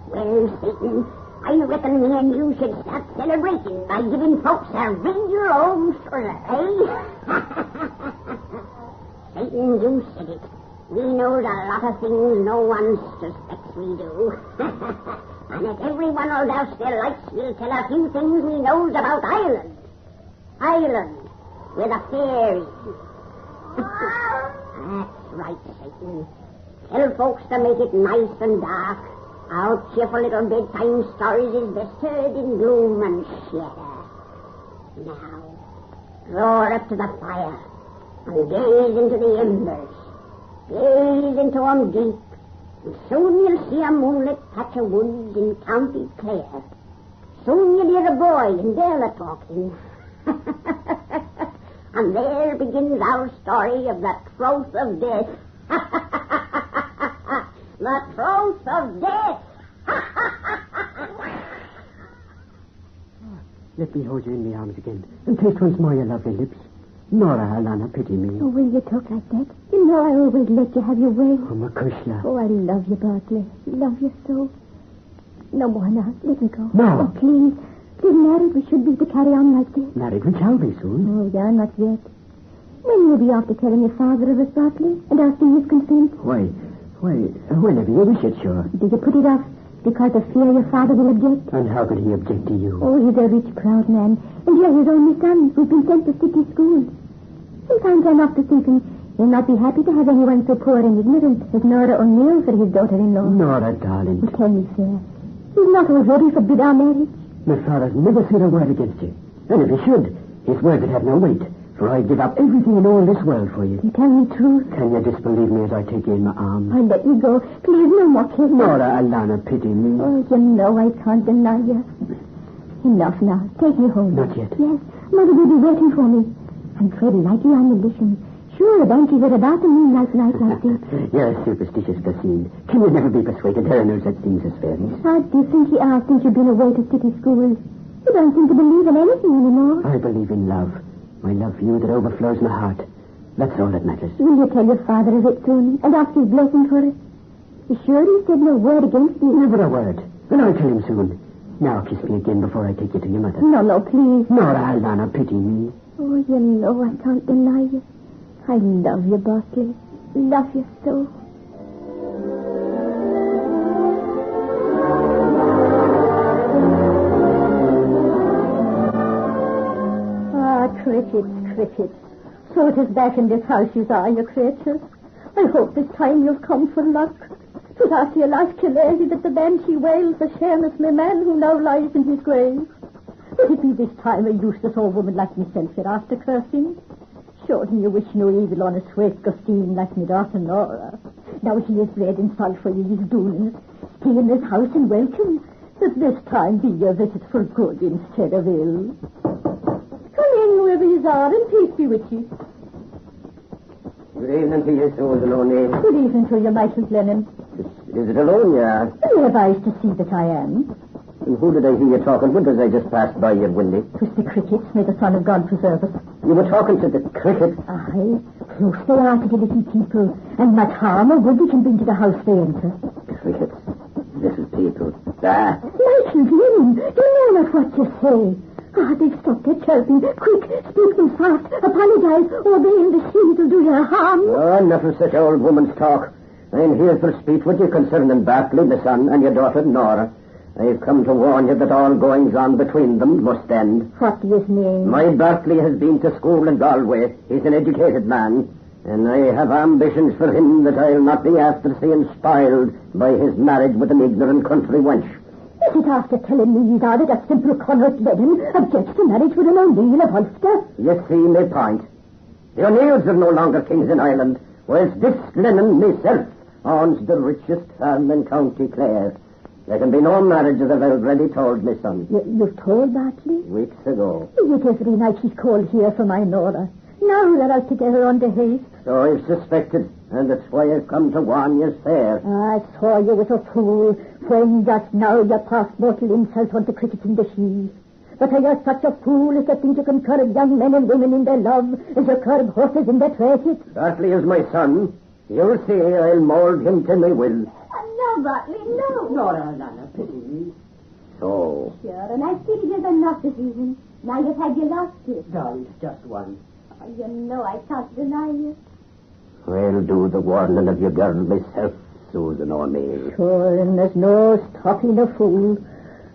Well, Satan, I reckon me and you should start celebrating by giving folks a ring-year-old fuller, eh? Satan, you said it. We knows a lot of things no one suspects we do. And if everyone will douse their lights, we'll tell a few things we knows about Ireland. Ireland, with a fairy. That's right, Satan. Tell folks to make it nice and dark. Our cheerful little bedtime stories is best heard in gloom and shadow. Now, roar up to the fire and gaze into the embers. Gaze into 'em deep, and soon you'll see a moonlit patch of woods in County Clare. Soon you'll hear a boy and girl a-talking. And there begins our story of the troth of death. The troth of death. Let me hold you in my arms again and taste once more your lovely lips. Nora, Alana, pity me. Oh, will you talk like that? You know I always let you have your way. Oh, Makushla. Oh, I love you, Bartley. Love you so. No more now. Let me go. No. Oh, please. If married, we should be to carry on like this. Married, we shall be soon. Oh, yeah, not yet. When will be after telling your father of us, Bartley, and asking his consent? Why, whenever you wish it, sure. Did you put it off because of fear your father will object? And how could he object to you? Oh, he's a rich, proud man, and you're his only son who's been sent to city school. Sometimes I'm often thinking he'll not be happy to have anyone so poor and ignorant as Nora O'Neill for his daughter-in-law. Nora, darling. Well, tell me, sir, he's not already forbid our marriage? My father's never said a word against you. And if he should, his word would have no weight. For for I'd give up everything in all this world for you. You tell me truth. Can you disbelieve me as I take you in my arms? I'll let you go. Please, no more kisses. Nora, Alana, pity me. Oh, you know I can't deny you. Enough now. Take me home. Not yet. Yes, Mother will be waiting for me. And tread lightly on the listen. Sure, don't you get about the moonlight night like this? You're a superstitious Basine. Can you never be persuaded there are no such things as fairies? How differently are since you've been away to city schools. You don't seem to believe in anything anymore. I believe in love. My love for you that overflows my heart. That's all that matters. Will you tell your father of it soon and ask his blessing for it? You sure he said no word against me? Never a word. And I'll tell him soon. Now kiss me again before I take you to your mother. No, please. Nora, Alana, pity me. Oh, you know I can't deny you. I love you, Bartley. Love you so. Crickets. So it is back in this house you are, you creatures. I hope this time you'll come for luck. 'Twas after your last Killarney that the banshee wails the Seamus, my man who now lies in his grave. Would it be this time a useless old woman like myself you're after cursing? Surely you wish no evil on a sweet Gustine like my daughter Nora. Now he is bread and salt for you, his doings. Stay in this house and welcome. That this time be your visit for good instead of ill. Come in, whoever you are, and peace be with you. Good evening to you, Susan O'Neill. Good evening to you, Michael Glennon. Is it alone, yeah? You have eyes to see that I am. And who did I hear you talking with as I just passed by you, Windy? It was the crickets, may the Son of God preserve us. You were talking to the cricket? Aye, close they are to the little people, and much harm or good we can bring to the house they enter. Crickets, little people. Ah. Michael Glennon, you know not what you say. They've stopped their chirping. Quick, speak them fast. Apologize, or they in the sheet will do you harm. Oh, enough of such old woman's talk. I'm here for speech with you concerning Bartley, the son, and your daughter, Nora. I've come to warn you that all goings-on between them must end. What is his name? My Bartley has been to school in Galway. He's an educated man, and I have ambitions for him that I'll not be after seeing spoiled by his marriage with an ignorant country wench. Is it after telling me that a simple Connaught Ledden objects to marriage with an O'Neill of Ulster? You see my point. The O'Neills are no longer kings in Ireland, whilst this Glennon myself owns the richest farm in County Clare. There can be no marriage, as I've already told my son. You've told Bartley? Weeks ago. Is it every night he's called here for my Nora? Now they're out together under haste. So I've suspected, and that's why I've come to warn you fair. I saw you was a fool when just now you passed mortal insult on the crickets in the sheath. But are you such a fool as to think you can curb young men and women in their love as you curb horses in their traffic? Bartley is my son. You'll see I'll mould him to my will. No, Bartley, no. Nora, Alana, pity me. So? Sure, and I've pitied you enough this evening. Now you've had your last kiss. No, it's just one. Oh, you know I can't deny you. I'll do the warning of your girl myself, Susan O'Neill. Sure, and there's no stopping a fool.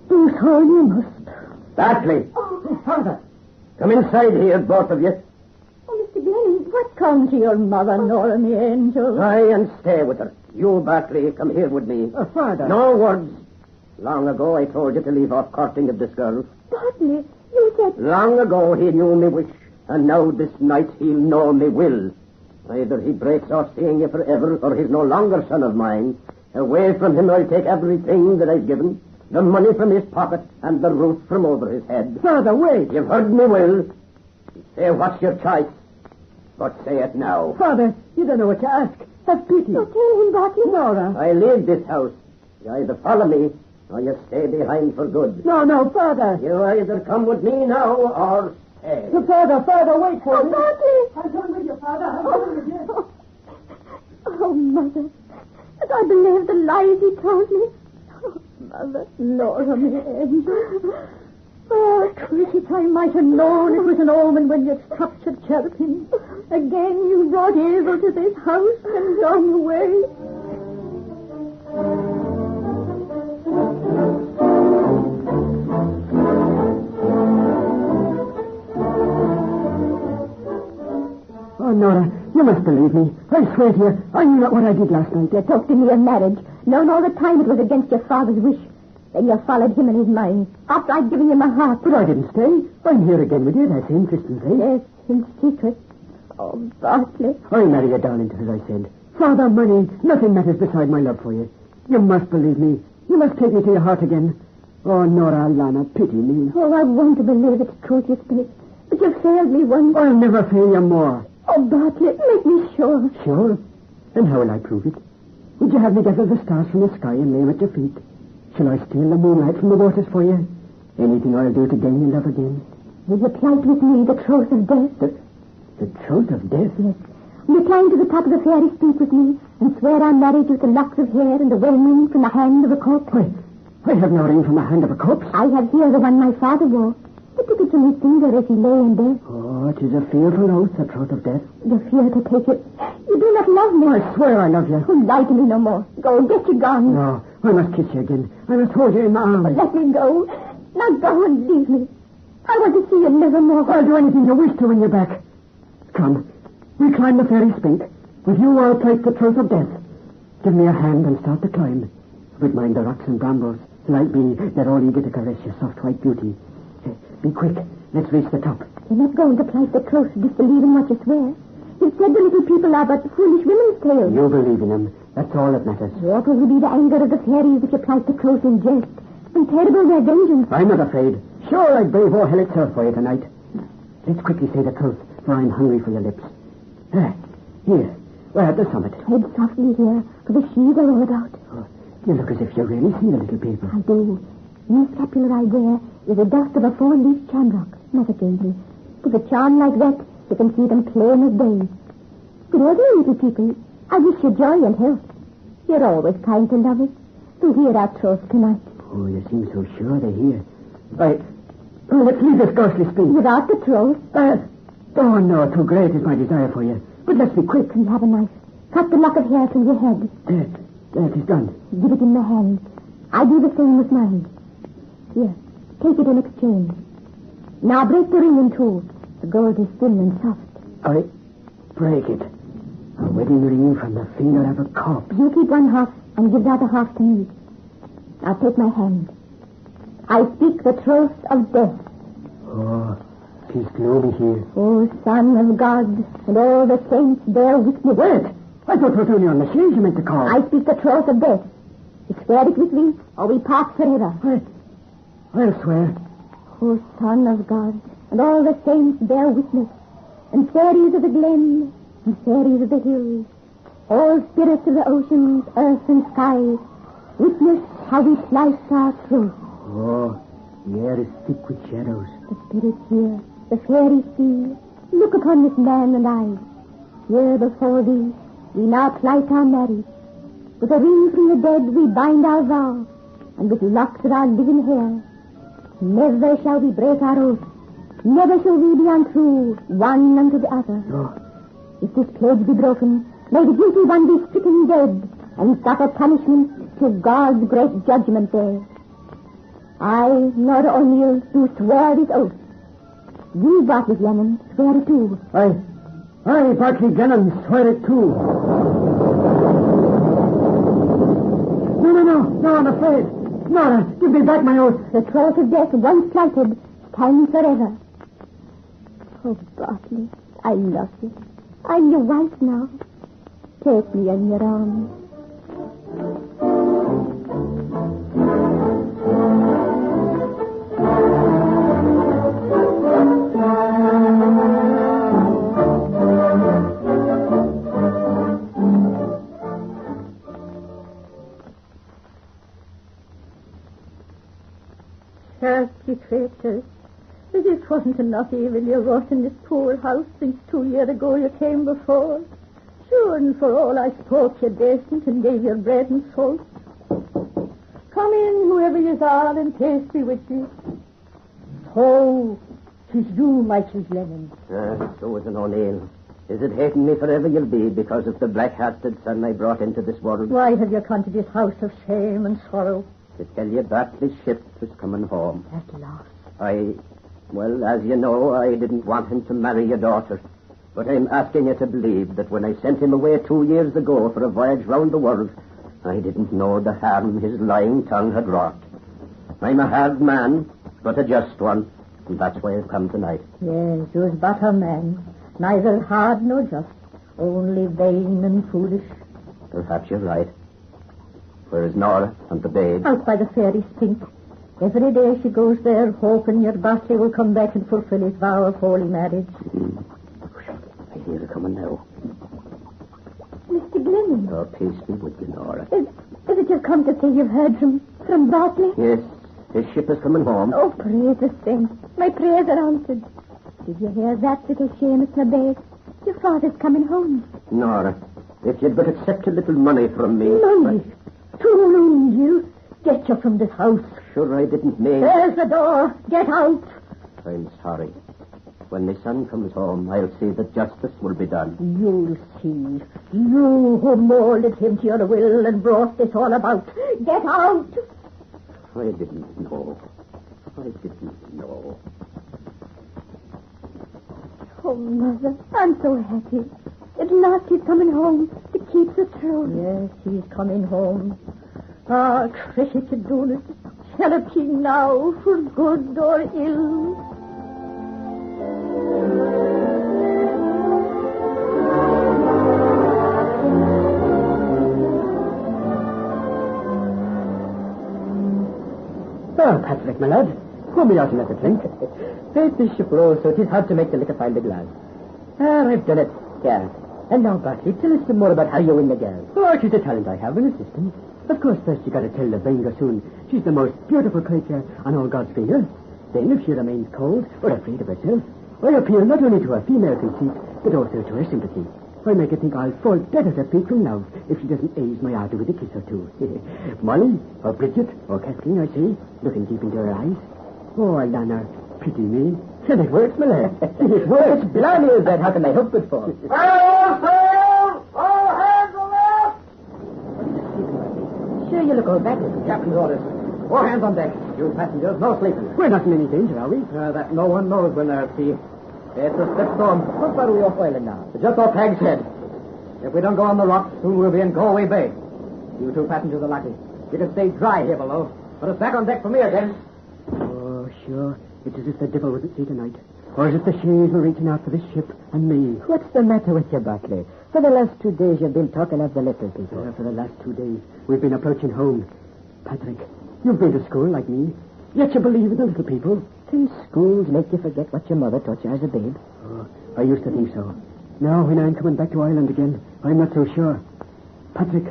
Do so you must. Bartley! Oh, Father! Come inside here, both of you. Oh, Mr. Glennon, what comes to your mother, Nora, me angel? Try and stay with her. You, Bartley, come here with me. Father. No words. Long ago I told you to leave off courting of this girl. Bartley, you said... Long ago he knew me wish, and now this night he'll know me will. Either he breaks off seeing you forever, or he's no longer son of mine. Away from him I'll take everything that I've given, the money from his pocket, and the roof from over his head. Father, wait. You've heard me well. Say what's your choice, but say it now. Father, you don't know what to ask. Have pity. Oh, tell him, Bartley. Nora. I leave this house. You either follow me, or you stay behind for good. No, Father. You either come with me now, or stay. Father, wait for me. Bartley! I'll come with you, Father. I'll come with you. Oh, Mother. But I believed the lies he told me. Oh, Mother, Nora, me angel. Oh, cricket, I might have known it was an omen when you stopped your chirping. Again you brought evil to this house and gone away. Oh, Nora, you must believe me. I swear to you, I knew not what I did last night. You talked to me of marriage, knowing all the time it was against your father's wish. Then you followed him in his mind, after I'd given you my heart. But I didn't stay. I'm here again with you. That's interesting, see? Yes, In secret. Oh, Bartley. I'll marry you, darling, as I said. Father, money, nothing matters beside my love for you. You must believe me. You must take me to your heart again. Oh, Nora, Lana, pity me. Oh, I want to believe it's truth, you speak. But you failed me once. I'll never fail you more. Oh, Bartley, make me sure. Sure? And how will I prove it? Would you have me gather the stars from the sky and lay them at your feet? Shall I steal the moonlight from the waters for you? Anything I'll do to gain your love again. Will you plight with me the troth of death? The troth of death? Yes. Will you climb to the top of the fairy steep with me and swear I'm married with the locks of hair and the wedding ring from the hand of a corpse? I have no ring from the hand of a corpse. I have here the one my father wore. He took it from his finger as he lay in bed. Oh, it is a fearful oath, the troth of death. You fear to take it. You do not love me. I swear I love you. Oh, lie to me no more. Go, get you gone. No, I must kiss you again. I must hold you in my arms. Let me go. Now go and leave me. I want to see you never more. I'll do anything you wish to when you're back. Come, we climb the fairy spink. With you, I'll place the troth of death. Give me a hand and start the climb. But mind the rocks and brambles. Like me, they're all eager to caress your soft white beauty. Be quick. Let's reach the top. You're not going to plight the troth, disbelieving what you swear. You said the little people are but foolish women's tales. You believe in them. That's all that matters. What will be the anger of the fairies if you plight the troth in jest? And terrible their vengeance. I'm not afraid. Sure, I'd brave all hell itself for you tonight. Let's quickly say the truth, for I'm hungry for your lips. Here, we're at the summit. Tread softly here, for the sheaves are all about. Oh, you look as if you really see the little people. I do. The scapular I wear is the dust of a four-leaf shamrock. Mother gave me. With a charm like that, you can see them plain as day. Good evening, little people. I wish you joy and health. You're always kind to lovers. To hear our troth tonight. Oh, you seem so sure they're here. Right. Oh, let's leave this ghostly speak. Without the troth? Oh, no, too great is my desire for you. But let's be quick. And have a knife. Cut the lock of hair from your head. That is done. Give it in my hand. I do the same with mine. Here, take it in exchange. Now break the ring in two. The gold is thin and soft. I break it. A wedding ring from the finger of a corpse. You keep one half and give the other half to me. Now take my hand. I speak the troth of death. Oh, 'tis gloomy here. O Son of God, and all the saints bear witness. Wait! I thought it was only on the stage you meant to call. I speak the troth of death. You swear it with me, or we part forever. I'll swear. O Son of God, and all the saints bear witness, and fairies of the glen, and fairies of the hills, all spirits of the oceans, earth, and sky, witness how we slice our truth. Oh, the air is thick with shadows. The spirits here, the fairies see. Look upon this man and I. Here before thee, we now plight our marriage. With a ring from the dead we bind our vow, and with locks of our living hair. Never shall we break our oath. Never shall we be untrue, one unto the other. No. If this pledge be broken, may the guilty one be stricken dead, and suffer punishment till God's great judgment day. I, Nora O'Neill, do swear this oath. You, Bartley Glennon, swear it too. I, Bartley Glennon, swear it too. No, I'm afraid. Nora, give me back my oath. The troth of death, once plighted, stands forever. Oh, Bartley, I love you. I'm your wife now. Take me in your arms. Dirty creatures. As if 'twasn't enough evil you wrought in this poor house since 2 years ago you came before. Sure, and for all I spoke you decent and gave your bread and salt. Come in, whoever yous are, and taste me with you. So, 'tis you, Michael Glennon. Susan O'Neill. Is it hating me forever you'll be because of the black-hearted son I brought into this world? Why have you come to this house of shame and sorrow? To tell you Bartley's ship was coming home. At last. Well, as you know, I didn't want him to marry your daughter. But I'm asking you to believe that when I sent him away 2 years ago for a voyage round the world, I didn't know the harm his lying tongue had wrought. I'm a hard man, but a just one. And that's why I've come tonight. Yes, you's but a man. Neither hard nor just. Only vain and foolish. Perhaps you're right. Where is Nora and the babe? Out by the fairy spink. Every day she goes there, hoping your Bartley will come back and fulfill his vow of holy marriage. I hear her coming now. Mr. Glenn. Oh, peace be with you, Nora. Is it you've come to say you've heard from Bartley? Yes, his ship is coming home. Oh, praise the saints. My prayers are answered. Did you hear that, little Seamus, my babe? Your father's coming home. Nora, if you'd but accept a little money from me... Money? To you. Get you from this house. Sure I didn't mean... There's the door. Get out. I'm sorry. When my son comes home, I'll see that justice will be done. You'll see. You who molded him to your will and brought this all about. Get out. I didn't know. Oh, Mother, I'm so happy. At last he's coming home to keep the throne. Yes, he's coming home. Ah, Cricket, Donis, shall it be now for good or ill? Oh, Patrick, my lad. Pour me out another drink. Faith, this ship rolls, so it is hard to make the liquor find the glass. I've done it. Yeah. And now, Bartley, tell us some more about how you win the girl. Oh, she's a talent I have, an assistant. Of course, first you got to tell the vain gossoon she's the most beautiful creature on all God's fingers. Then, if she remains cold or afraid of herself, I appeal not only to her female conceit, but also to her sympathy. I make her think I'll fall dead at her feet from love if she doesn't ease my ardor with a kiss or two. Molly, or Bridget, or Kathleen, I say, looking deep into her eyes. Oh, Alana, pity me. And it works, my lad. It works. Blimey, is that? How can I help it for? All sail! All hands aloft! Sure, you look all battered. Captain's orders. All hands on deck. You passengers, no sleeping. We're not in any danger, are we? That no one knows when they're at sea. It's a stiff storm. How far are we off Island now? Just off Hag's Head. If we don't go on the rocks, soon we'll be in Galway Bay. You two passengers are lucky. You can stay dry here below. Put us back on deck for me again. Oh, sure. It's as if the devil was at sea tonight. Or as if the Shees were reaching out for this ship and me. What's the matter with you, Bartley? For the last 2 days you've been talking of the little people. For the last 2 days, we've been approaching home. Patrick, you've been to school like me. Yet you believe in the little people. Can schools make you forget what your mother taught you as a babe? Oh, I used to think so. Now, when I'm coming back to Ireland again, I'm not so sure. Patrick,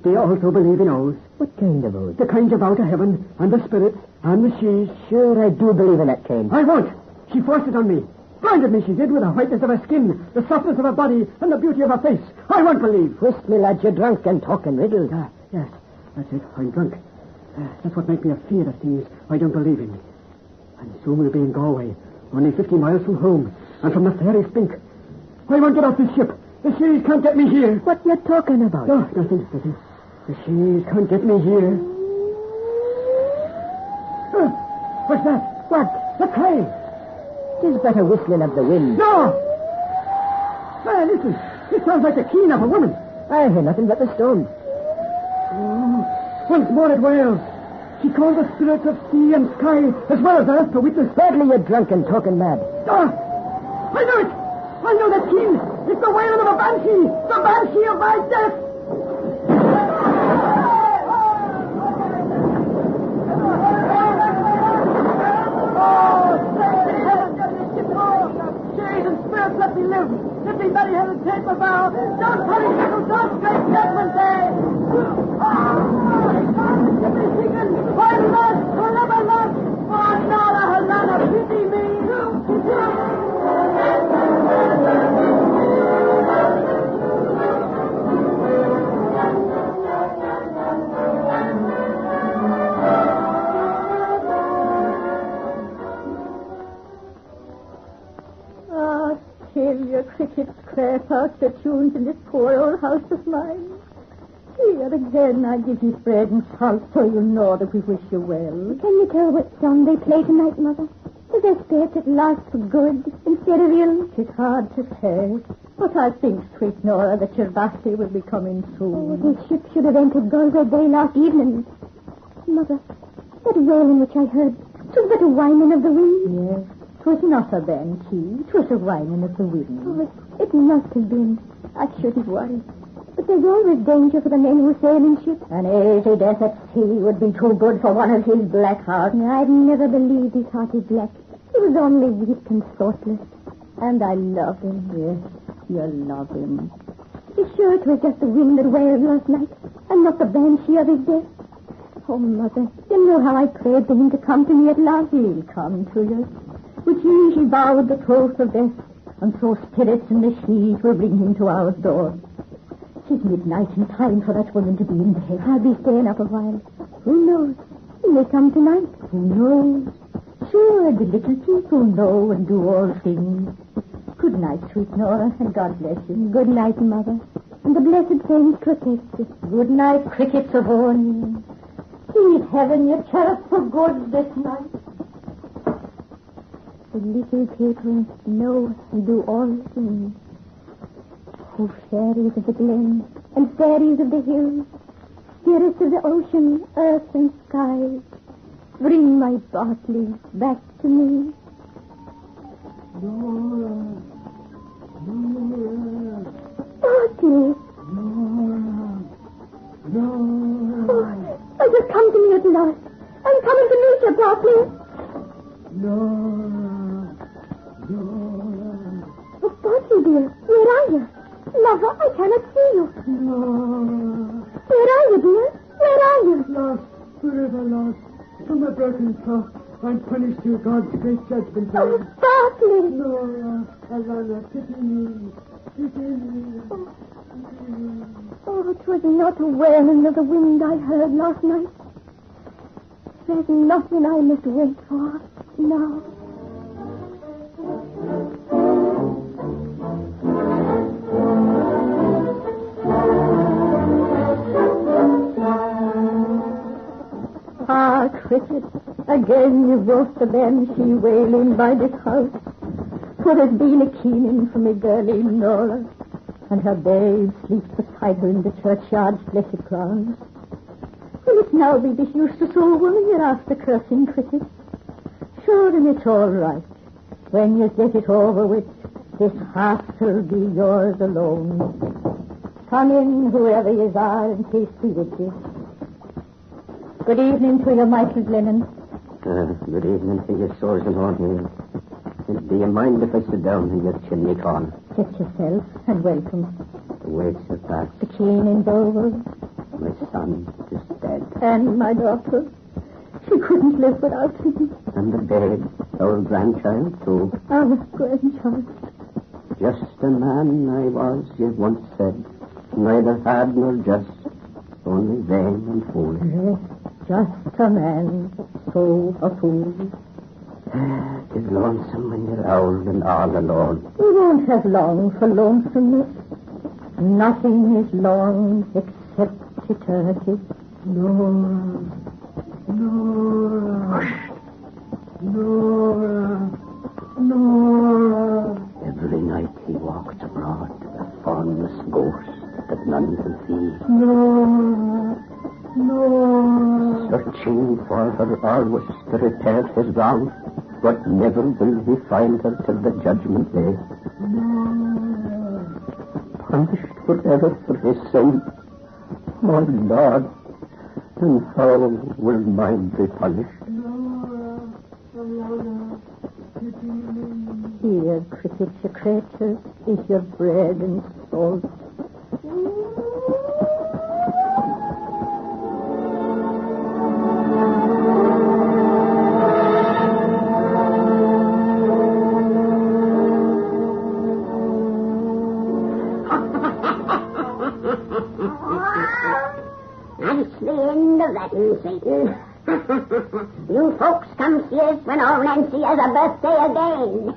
do you also believe in oaths? What kind of oaths? The kinds of out of heaven, and the spirits, and the she's. Sure, I do believe in that kind. I won't. She forced it on me. Blinded me, she did, with the whiteness of her skin, the softness of her body, and the beauty of her face. I won't believe. Whist, me lad, you're drunk and talking riddles. Yes, that's it. I'm drunk. That's what makes me afraid of things I don't believe in. And soon we'll be in Galway, only 50 miles from home, and from the fairy spink. I won't get off this ship. The Shees can't get me here. What you talking about? No, nothing. The Shees can't get me here. What's that? What? The play. Tis but a whistling of the wind. No! Listen. It sounds like the keen of a woman. I hear nothing but the storm. Oh, once more it wails. She called the spirits of sea and sky, as well as earth, to witness. Sadly, you're drunk and talking mad. I know it! I know that keen! It's the wailing of a banshee! The banshee of my death! Let me live. If anybody has a take my vow, don't punish me, don't make judgment day. Let me sing it. I'm lost, forever lost. Oh, Nora, Helena, pity me. Your crickets scrap out the tunes in this poor old house of mine. Here again, I give you bread and salt so you know that we wish you well. Can you tell what song they play tonight, Mother? Is their spirits at last for good instead of ill? It's hard to say, but I think, sweet Nora, that your Basti will be coming soon. Oh, this ship should have entered Galway Bay last evening. Mother, that wailing which I heard, was but a whining of the wind. Yes, 'Twas not a banshee. 'Twas a whining of the wind. Oh, it must have been. I shouldn't worry. But there's always danger for the men who sail in ships. An easy death at sea would be too good for one of his black hearts. I've never believed his heart is black. He was only weak and thoughtless. And I love him. Yes, you love him. Be sure it was just the wind that wailed last night, and not the banshee of his death. Oh, Mother, you know how I prayed for him to come to me at last. He'll come to you. With ye she vowed the troth of death, and so spirits in the sheet will bring him to our door. 'Tis midnight and time for that woman to be in bed. I'll be staying up a while. Who knows? He may come tonight. Who knows? Sure, the little people know and do all things. Good night, sweet Nora, and God bless you. Good night, Mother. And the blessed saints protect you. Good night, crickets of Owen. Please heaven you chirp for good this night. The little people know and do all things. Oh, fairies of the glen and fairies of the hills, spirits of the ocean, earth and sky, bring my Bartley back to me. Nora. Bartley! Nora. Oh, you've come to me at last. I'm coming to meet you, Bartley. Nora. Oh, Bartley, dear, where are you? Lover, I cannot see you. Nora. Where are you, dear? Where are you? Lost, forever lost. From a broken trough, I'm punished to God's great judgment. Oh, Bartley! Nora, Alana, pity me. Pity me. Oh, it was not a wailing of the wind I heard last night. There's nothing I must wait for now. Ah, cricket, again you brought the banshee wailing by this house. For there's been a keening for me girlie Nora, and her babe sleeps beside her in the churchyard's blessed grounds. Will it now be this useless old woman you're after cursing, cricket? Sure, then it's all right. When you get it over with, this heart will be yours alone. Come in, whoever you are, and peace be with you. Good evening to you, Michael Glennon. Good evening to you, Swords and Hornhill. Do you mind if I sit down in your chimney corner? Sit yourself, and welcome. The weights have passed. The keening's over. My son is dead. And my daughter. She couldn't live without him. And the babe, our grandchild, too. Our grandchild. Just a man I was, you once said. Neither had nor just, only vain and foolish. Yes, just a man, so a fool. Tis lonesome when you're old and all alone. We won't have long for lonesomeness. Nothing is long except eternity. Nora. Every night he walked abroad, a formless ghost that none can see. Nora. Searching for her always to repair his wrong, but never will he find her till the judgment day. Punished forever for his sin. My Lord, and how will mine be punished? Here, cricket, your creatures, is your bread and salt. That's the end of that, Satan. You folks come see us when old Nancy has a birthday again.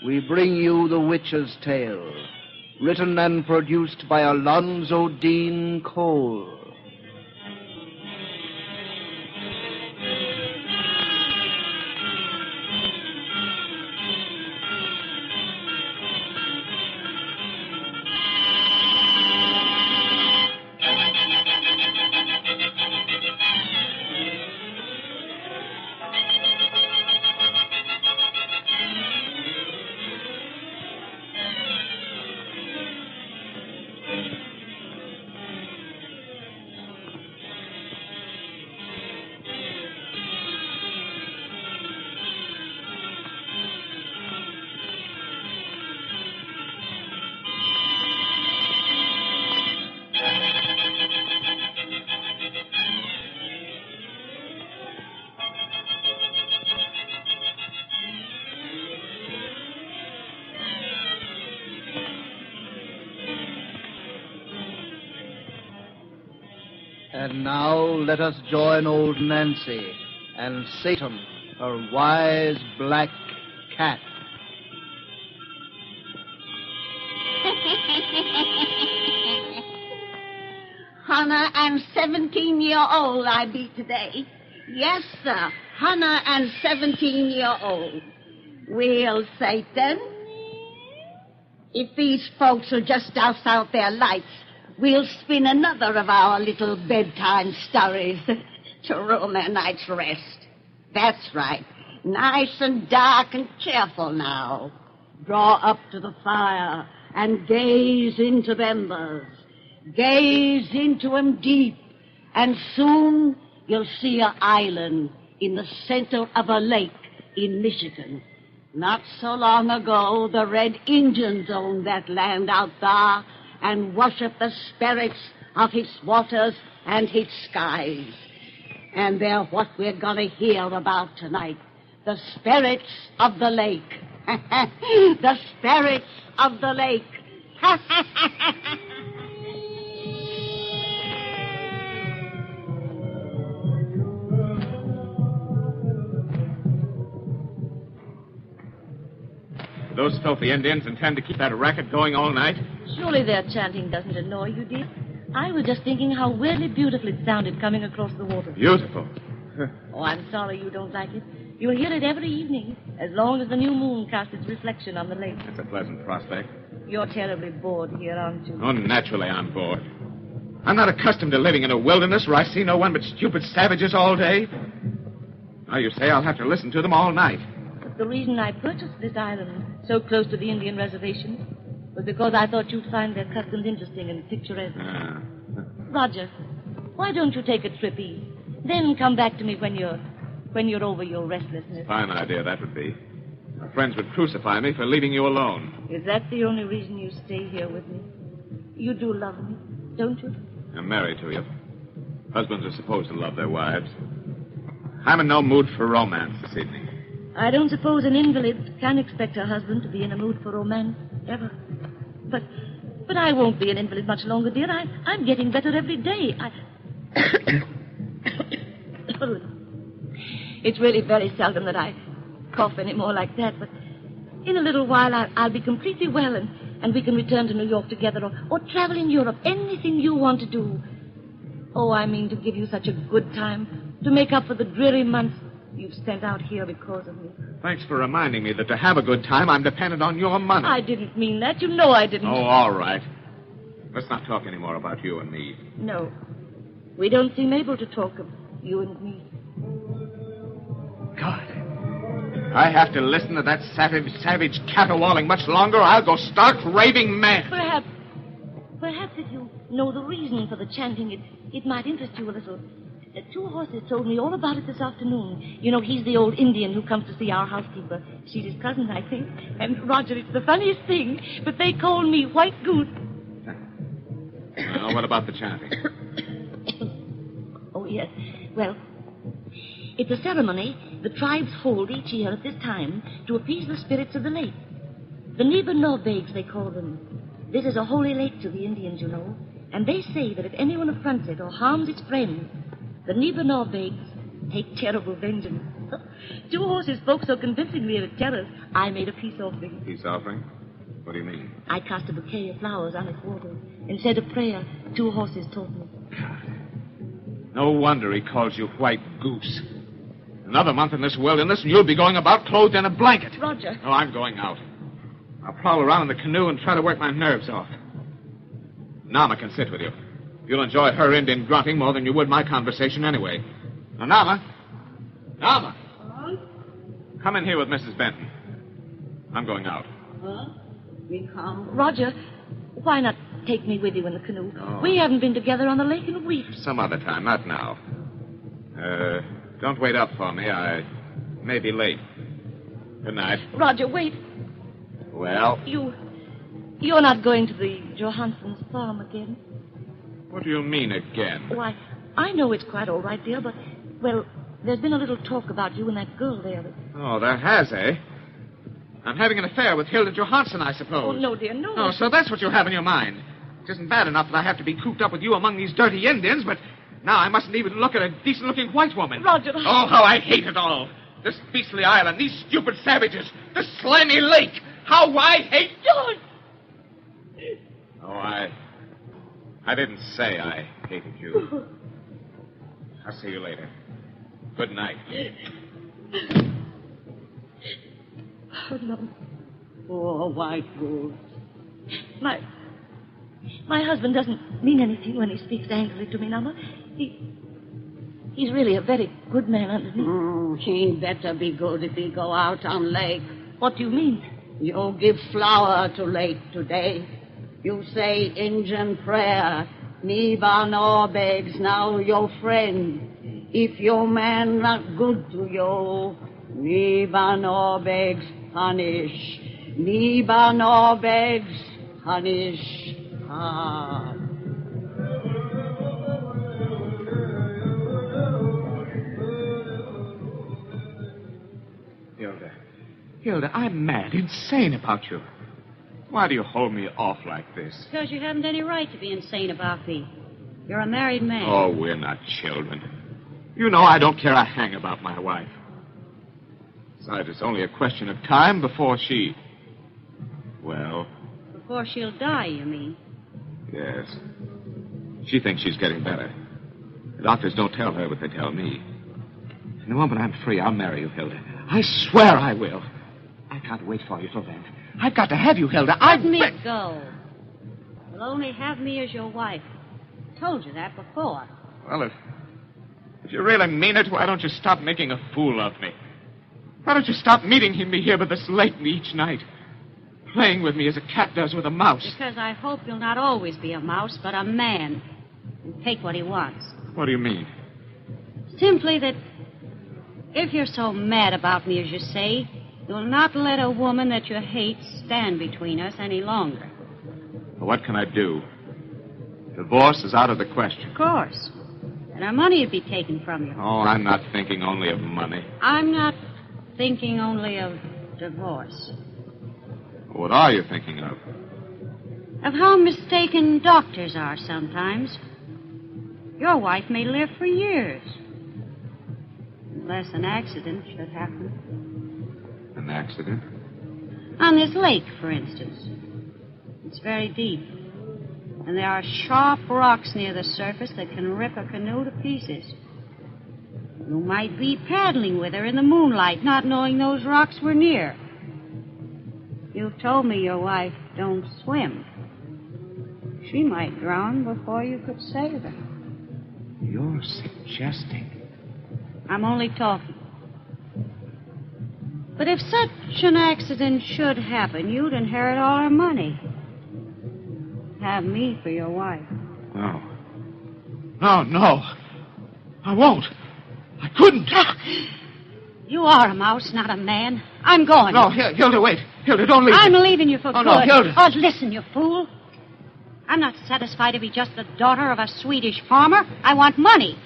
We bring you The Witch's Tale, written and produced by Alonzo Deen Cole. And now let us join old Nancy and Satan, her wise black cat. Hannah and 17-year-old I be today. Yes, sir, Hannah and 17-year-old. Well, Satan, if these folks will just douse out their lights, we'll spin another of our little bedtime stories to ruin their night's rest. That's right. Nice and dark and cheerful now. Draw up to the fire and gaze into the embers. Gaze into 'em deep, and soon you'll see an island in the center of a lake in Michigan. Not so long ago, the Red Indians owned that land out there and worship the spirits of its waters and its skies. And they're what we're going to hear about tonight. The spirits of the lake. The spirits of the lake. Those filthy Indians intend to keep that racket going all night? Surely their chanting doesn't annoy you, Dick. I was just thinking how weirdly beautiful it sounded coming across the water. Beautiful. Oh, I'm sorry you don't like it. You'll hear it every evening, as long as the new moon casts its reflection on the lake. That's a pleasant prospect. You're terribly bored here, aren't you? Oh, naturally I'm bored. I'm not accustomed to living in a wilderness where I see no one but stupid savages all day. Now you say I'll have to listen to them all night. But the reason I purchased this island so close to the Indian reservations was because I thought you'd find their customs interesting and picturesque. Roger, why don't you take a trip east? Then come back to me when you're over your restlessness. Fine idea that would be. My friends would crucify me for leaving you alone. Is that the only reason you stay here with me? You do love me, don't you? I'm married to you. Husbands are supposed to love their wives. I'm in no mood for romance this evening. I don't suppose an invalid can expect her husband to be in a mood for romance, ever. But I won't be an invalid much longer, dear. I'm getting better every day. It's really very seldom that I cough anymore like that, but in a little while I'll be completely well, and we can return to New York together or travel in Europe, anything you want to do. Oh, I mean to give you such a good time, to make up for the dreary months you've spent out here because of me. Thanks for reminding me that to have a good time, I'm dependent on your money. I didn't mean that. You know I didn't. Oh, all right. Let's not talk any more about you and me. No. We don't seem able to talk of you and me. God. I have to listen to that savage caterwauling much longer, or I'll go stark raving mad. Perhaps if you know the reason for the chanting, it might interest you a little. Two horses told me all about it this afternoon. You know, he's the old Indian who comes to see our housekeeper. She's his cousin, I think. And, Roger, it's the funniest thing, but they call me White Goose. Well, what about the chanting? Oh, yes. Well, it's a ceremony the tribes hold each year at this time to appease the spirits of the lake. The Nibbanobegs, they call them. This is a holy lake to the Indians, you know. And they say that if anyone affronts it or harms its friends, the Nibbanobegs take terrible vengeance. Two horses spoke so convincingly of its terrors, I made a peace offering. Peace offering? What do you mean? I cast a bouquet of flowers on its water and said a prayer two horses taught me. No wonder he calls you White Goose. Another month in this wilderness, and you'll be going about clothed in a blanket. Roger. No, I'm going out. I'll prowl around in the canoe and try to work my nerves off. Nama can sit with you. You'll enjoy her Indian grunting more than you would my conversation anyway. Now, Nama! Huh? Come in here with Mrs. Benton. I'm going out. Huh? We come. Roger, why not take me with you in the canoe? Oh. We haven't been together on the lake in weeks. Some other time, not now. Don't wait up for me. I may be late. Good night. Roger, wait. Well? You're not going to the Johansson's farm again? What do you mean again? Why, I know it's quite all right, dear, but, well, there's been a little talk about you and that girl there. Oh, there has, eh? I'm having an affair with Hilda Johansson, I suppose. Oh, no, dear, no. Oh, so that's what you have in your mind. It isn't bad enough that I have to be cooped up with you among these dirty Indians, but now I mustn't even look at a decent-looking white woman. Roger. Oh, how I hate it all. This beastly island, these stupid savages, this slimy lake. How I hate... George! Oh, I didn't say I hated you. I'll see you later. Good night. Oh, no. Poor White Goose. My husband doesn't mean anything when he speaks angrily to me, Nama. He's really a very good man underneath. He better be good if he go out on lake. What do you mean? You give flower to lake today. You say Injun prayer. Me no begs now your friend. If your man not good to you, me no begs punish. Me no begs punish hard. Hilda, I'm mad, insane about you. Why do you hold me off like this? Because you haven't any right to be insane about me. You're a married man. Oh, we're not children. You know I don't care a hang about my wife. Besides, it's only a question of time before she... Well... Before she'll die, you mean? Yes. She thinks she's getting better. The doctors don't tell her what they tell me. And the moment I'm free, I'll marry you, Hilda. I swear I will. I can't wait for you till then. I've got to have you, Hilda. Let me go. You'll only have me as your wife. I told you that before. Well, if you really mean it, why don't you stop making a fool of me? Why don't you stop meeting me here by this lake each night? Playing with me as a cat does with a mouse. Because I hope you'll not always be a mouse, but a man. And take what he wants. What do you mean? Simply that if you're so mad about me as you say, you'll not let a woman that you hate stand between us any longer. Well, what can I do? Divorce is out of the question. Of course. And our money would be taken from you. Oh, I'm not thinking only of money. I'm not thinking only of divorce. What are you thinking of? Of how mistaken doctors are sometimes. Your wife may live for years. Unless an accident should happen. An accident? On this lake, for instance. It's very deep. And there are sharp rocks near the surface that can rip a canoe to pieces. You might be paddling with her in the moonlight, not knowing those rocks were near. You told me your wife don't swim. She might drown before you could save her. You're suggesting... I'm only talking. But if such an accident should happen, you'd inherit all her money. Have me for your wife. No. No. I won't. I couldn't. You are a mouse, not a man. I'm going. No, Hilda, wait. Hilda, don't leave I'm me. leaving you for good. No, Hilda. Oh, listen, you fool. I'm not satisfied to be just the daughter of a Swedish farmer. I want money.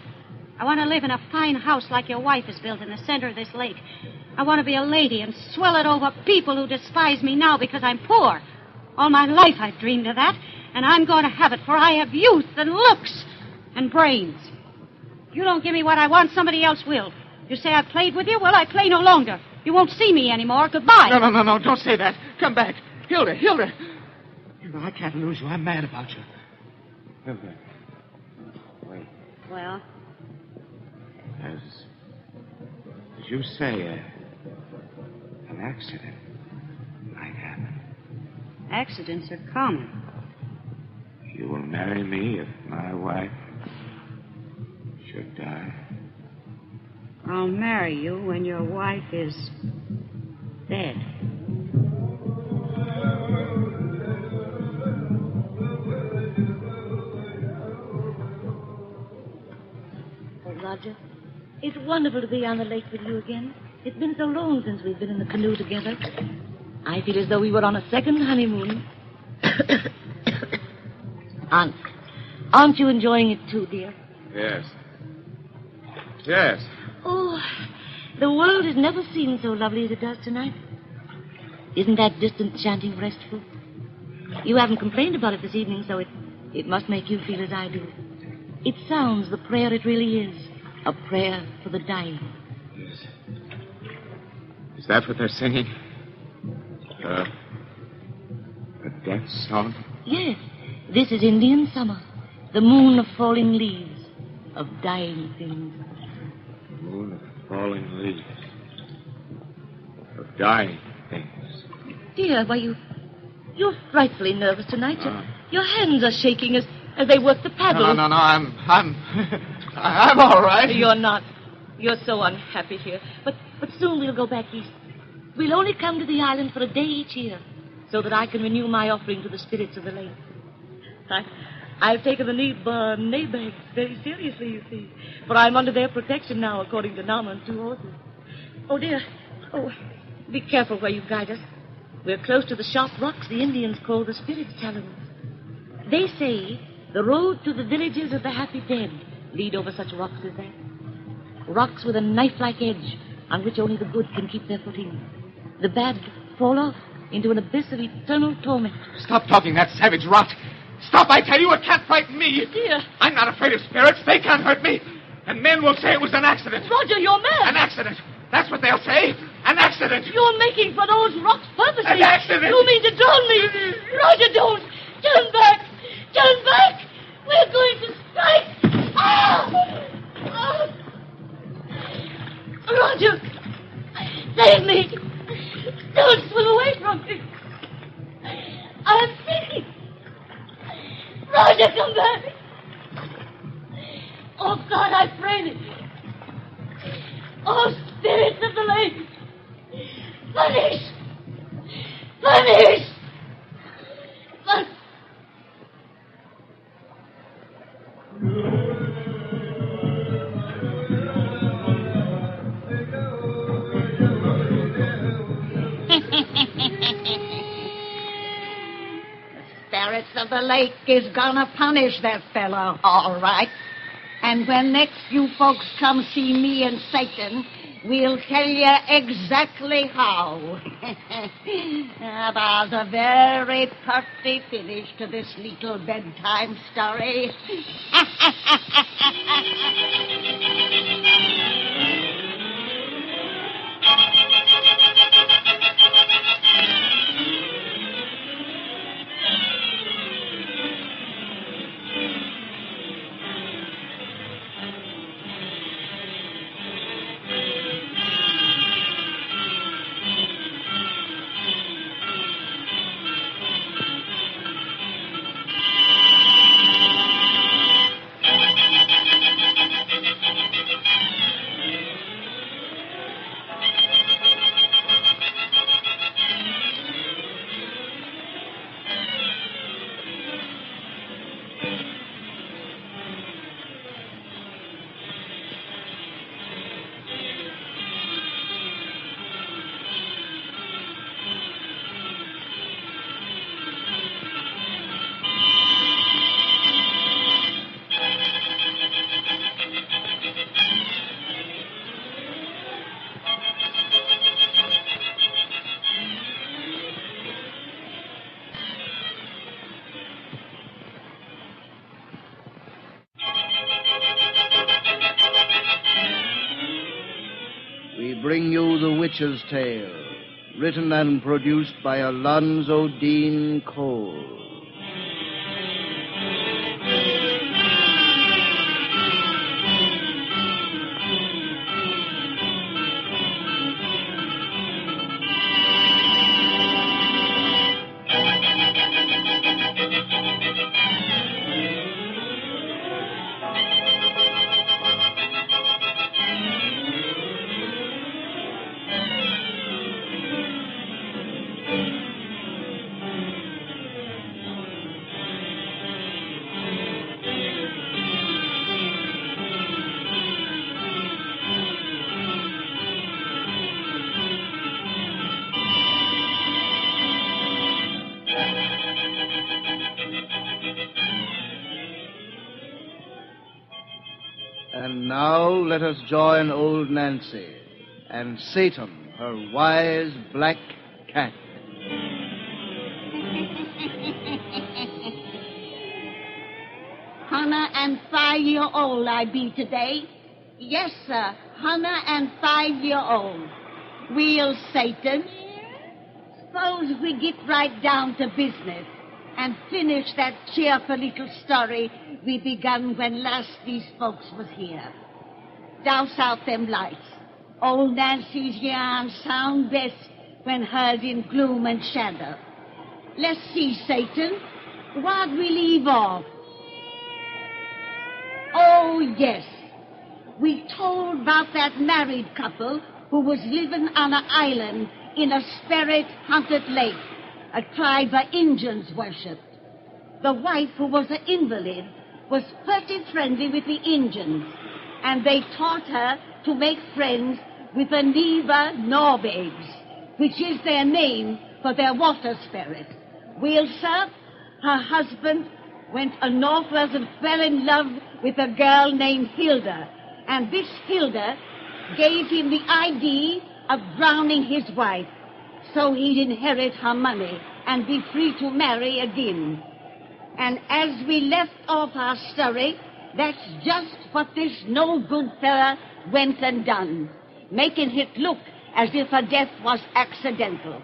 I want to live in a fine house like your wife has built in the center of this lake. I want to be a lady and swell it over people who despise me now because I'm poor. All my life I've dreamed of that, and I'm going to have it, for I have youth and looks and brains. If you don't give me what I want, somebody else will. You say I played with you? Well, I play no longer. You won't see me anymore. Goodbye. No. Don't say that. Come back. Hilda. Hilda, I can't lose you. I'm mad about you. Hilda. Wait. Well? As you say, an accident might happen. Accidents are common. You will marry me if my wife should die. I'll marry you when your wife is dead. Oh, Roger, it's wonderful to be on the lake with you again. It's been so long since we've been in the canoe together. I feel as though we were on a second honeymoon. Aren't you enjoying it too, dear? Yes. Yes. Oh, the world has never seemed so lovely as it does tonight. Isn't that distant chanting restful? You haven't complained about it this evening, so it must make you feel as I do. It sounds the prayer it really is. A prayer for the dying. Yes. Is that what they're singing? A death song? Yes. This is Indian summer. The moon of falling leaves. Of dying things. Moon of falling leaves. Of dying things. Dear, why, you're frightfully nervous tonight. Your hands are shaking as they work the paddle. No, I'm all right. You're not. You're so unhappy here. But soon we'll go back east. We'll only come to the island for a day each year, so that I can renew my offering to the spirits of the lake. I've taken the Nabag very seriously, you see. For I'm under their protection now, according to Nama and 2 horses. Oh, dear. Oh, be careful where you guide us. We're close to the sharp rocks the Indians call the Spirit's Talons. They say the road to the villages of the happy dead lead over such rocks as that. Rocks with a knife-like edge on which only the good can keep their footing. The bad fall off into an abyss of eternal torment. Stop talking that savage rot. Stop, I tell you. It can't frighten me. Dear. I'm not afraid of spirits. They can't hurt me. And men will say it was an accident. Roger, you're mad. An accident. That's what they'll say. An accident. You're making for those rocks purposely. An accident. You mean to drown me. Roger, don't. Turn back. Turn back. We're going to strike. Ah! Roger, save me. Don't swim away from me. I'm sinking. Roger, come back. Oh, God, I pray thee. Oh, spirits of the lake. Punish. Punish. Spirits of the lake is gonna punish that fellow, all right. And when next you folks come see me and Satan, we'll tell you exactly how. There's a very pretty finish to this little bedtime story. bring you The Witch's Tale, written and produced by Alonzo Deen Cole. And now let us join old Nancy and Satan, her wise black cat. Hannah and 5-year-old I be today. Yes, sir, Hannah and 5-year-old. Well, Satan, suppose we get right down to business and finish that cheerful little story we begun when last these folks was here. Douse out them lights. Old Nancy's yarn sound best when heard in gloom and shadow. Let's see, Satan, what'd we leave off? Oh, yes. We told about that married couple who was living on an island in a spirit-haunted lake, a tribe of Indians worshipped. The wife, who was an invalid, was pretty friendly with the Indians, and they taught her to make friends with the Neva Norbegs, which is their name for their water spirit. Well, sir, her husband went northwards and fell in love with a girl named Hilda, and this Hilda gave him the idea of drowning his wife so he'd inherit her money and be free to marry again. And as we left off our story, that's just what this no-good fella went and done, making it look as if her death was accidental.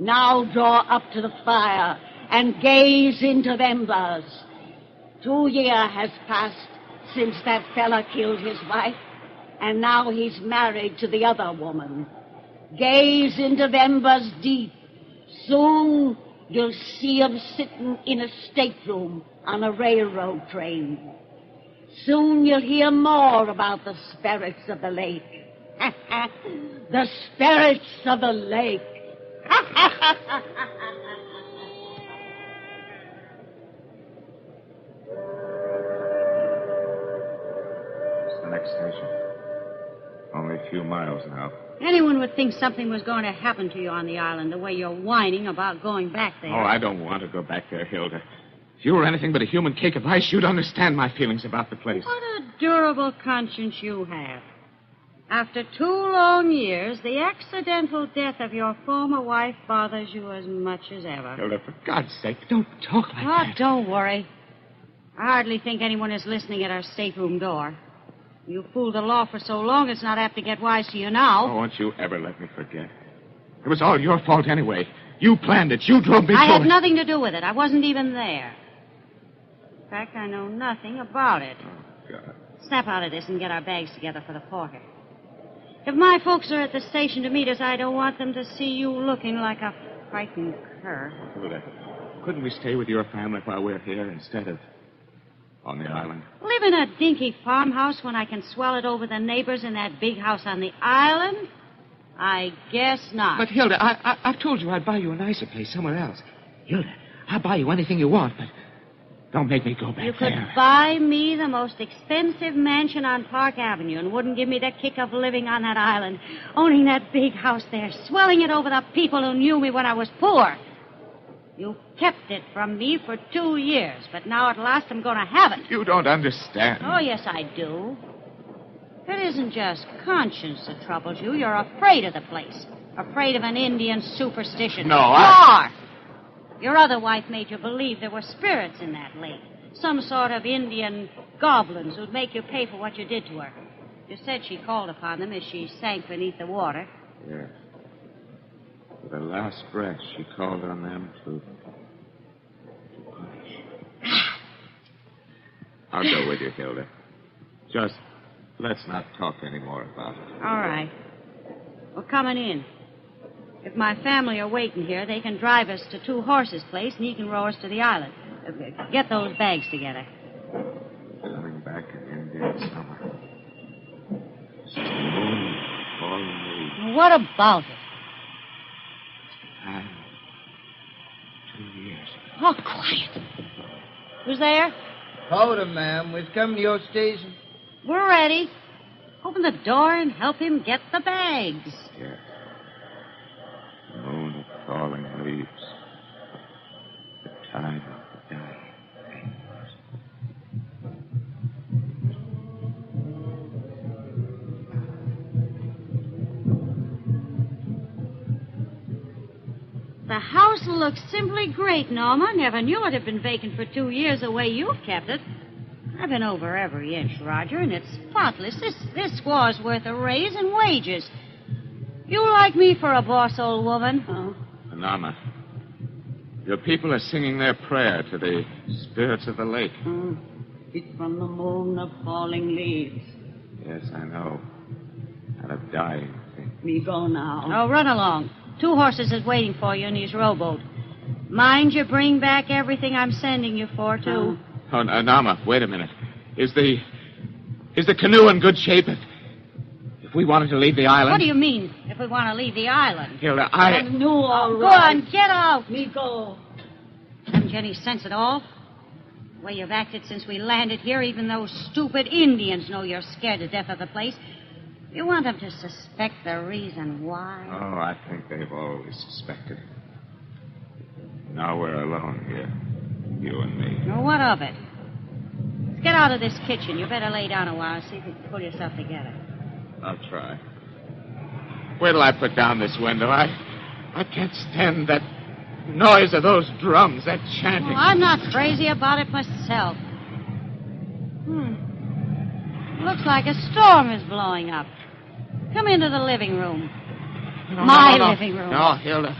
Now draw up to the fire and gaze into the embers. 2 years has passed since that fella killed his wife, and now he's married to the other woman. Gaze into the embers deep. Soon you'll see him sitting in a stateroom on a railroad train. Soon you'll hear more about the spirits of the lake. The spirits of the lake. It's the next station. Only a few miles now. Anyone would think something was going to happen to you on the island, the way you're whining about going back there. Oh, I don't want to go back there, Hilda. If you were anything but a human cake of ice, you'd understand my feelings about the place. What a durable conscience you have. After 2 long years, the accidental death of your former wife bothers you as much as ever. Hilda, for God's sake, don't talk like that. Don't worry. I hardly think anyone is listening at our stateroom door. You fooled the law for so long, it's not apt to get wise to you now. Oh, won't you ever let me forget? It was all your fault anyway. You planned it. You drove me to I had it. nothing to do with it. I wasn't even there. In fact, I know nothing about it. Oh, God. Snap out of this and get our bags together for the porter. If my folks are at the station to meet us, I don't want them to see you looking like a frightened cur. Hilda, couldn't we stay with your family while we're here instead of on the island? Live in a dinky farmhouse when I can swell it over the neighbors in that big house on the island? I guess not. But, Hilda, I've told you I'd buy you a nicer place somewhere else. Hilda, I'll buy you anything you want, but don't make me go back You could there. buy me the most expensive mansion on Park Avenue and wouldn't give me the kick of living on that island, owning that big house there, swelling it over the people who knew me when I was poor. You kept it from me for 2 years, but now at last I'm going to have it. You don't understand. Oh, yes, I do. It isn't just conscience that troubles you. You're afraid of the place. Afraid of an Indian superstition. No, You are. Your other wife made you believe there were spirits in that lake. Some sort of Indian goblins who'd make you pay for what you did to her. You said she called upon them as she sank beneath the water. Yes. With her last breath, she called on them to punish. I'll go with you, Hilda. Just let's not talk any more about it. All right. We're coming in. If my family are waiting here, they can drive us to Two Horses' place, and he can row us to the island. Get those bags together. Coming back in Indian summer. It's the moon falling leaves. What about it? Time. 2 years. Oh, quiet. Who's there? Hold him, ma'am. We've come to your station. We're ready. Open the door and help him get the bags. Yes. The moon of falling leaves. The time of the dying. The house looks simply great, Norma. Never knew it had been vacant for 2 years the way you've kept it. I've been over every inch, Roger, and it's spotless. This squaw's worth a raise in wages. You like me for a boss, old woman? Oh. Norma, your people are singing their prayer to the spirits of the lake. It's from the moon of falling leaves. Yes, I know. And of dying things. We go now. Oh, run along. Two Horses is waiting for you in his rowboat. Mind you bring back everything I'm sending you for, too. Oh, Norma, wait a minute. Is the canoe in good shape? If we wanted to leave the island... What do you mean, if we want to leave the island? Hilda, No, all Go right. on, get out. Me go. Haven't you any sense at all? The way you've acted since we landed here, even those stupid Indians know you're scared to death of the place. You want them to suspect the reason why? Oh, I think they've always suspected. Now we're alone here. You and me. Well, what of it? Let's get out of this kitchen. You better lay down a while and see if you can pull yourself together. I'll try. Where till I put down this window? I can't stand that noise of those drums, that chanting. Well, I'm not crazy about it myself. Looks like a storm is blowing up. Come into the living room. My living room. No, Hilda.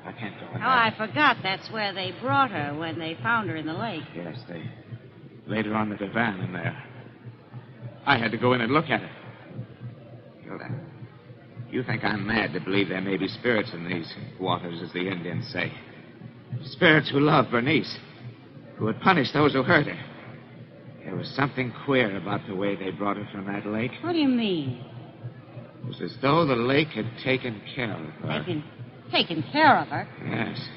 I can't go in there. Oh, I forgot that's where they brought her when they found her in the lake. Yes, they laid her on the divan in there. I had to go in and look at it. Hilda, you think I'm mad to believe there may be spirits in these waters, as the Indians say. Spirits who love Bernice, who would punish those who hurt her. There was something queer about the way they brought her from that lake. What do you mean? It was as though the lake had taken care of her. Taken care of her? Yes.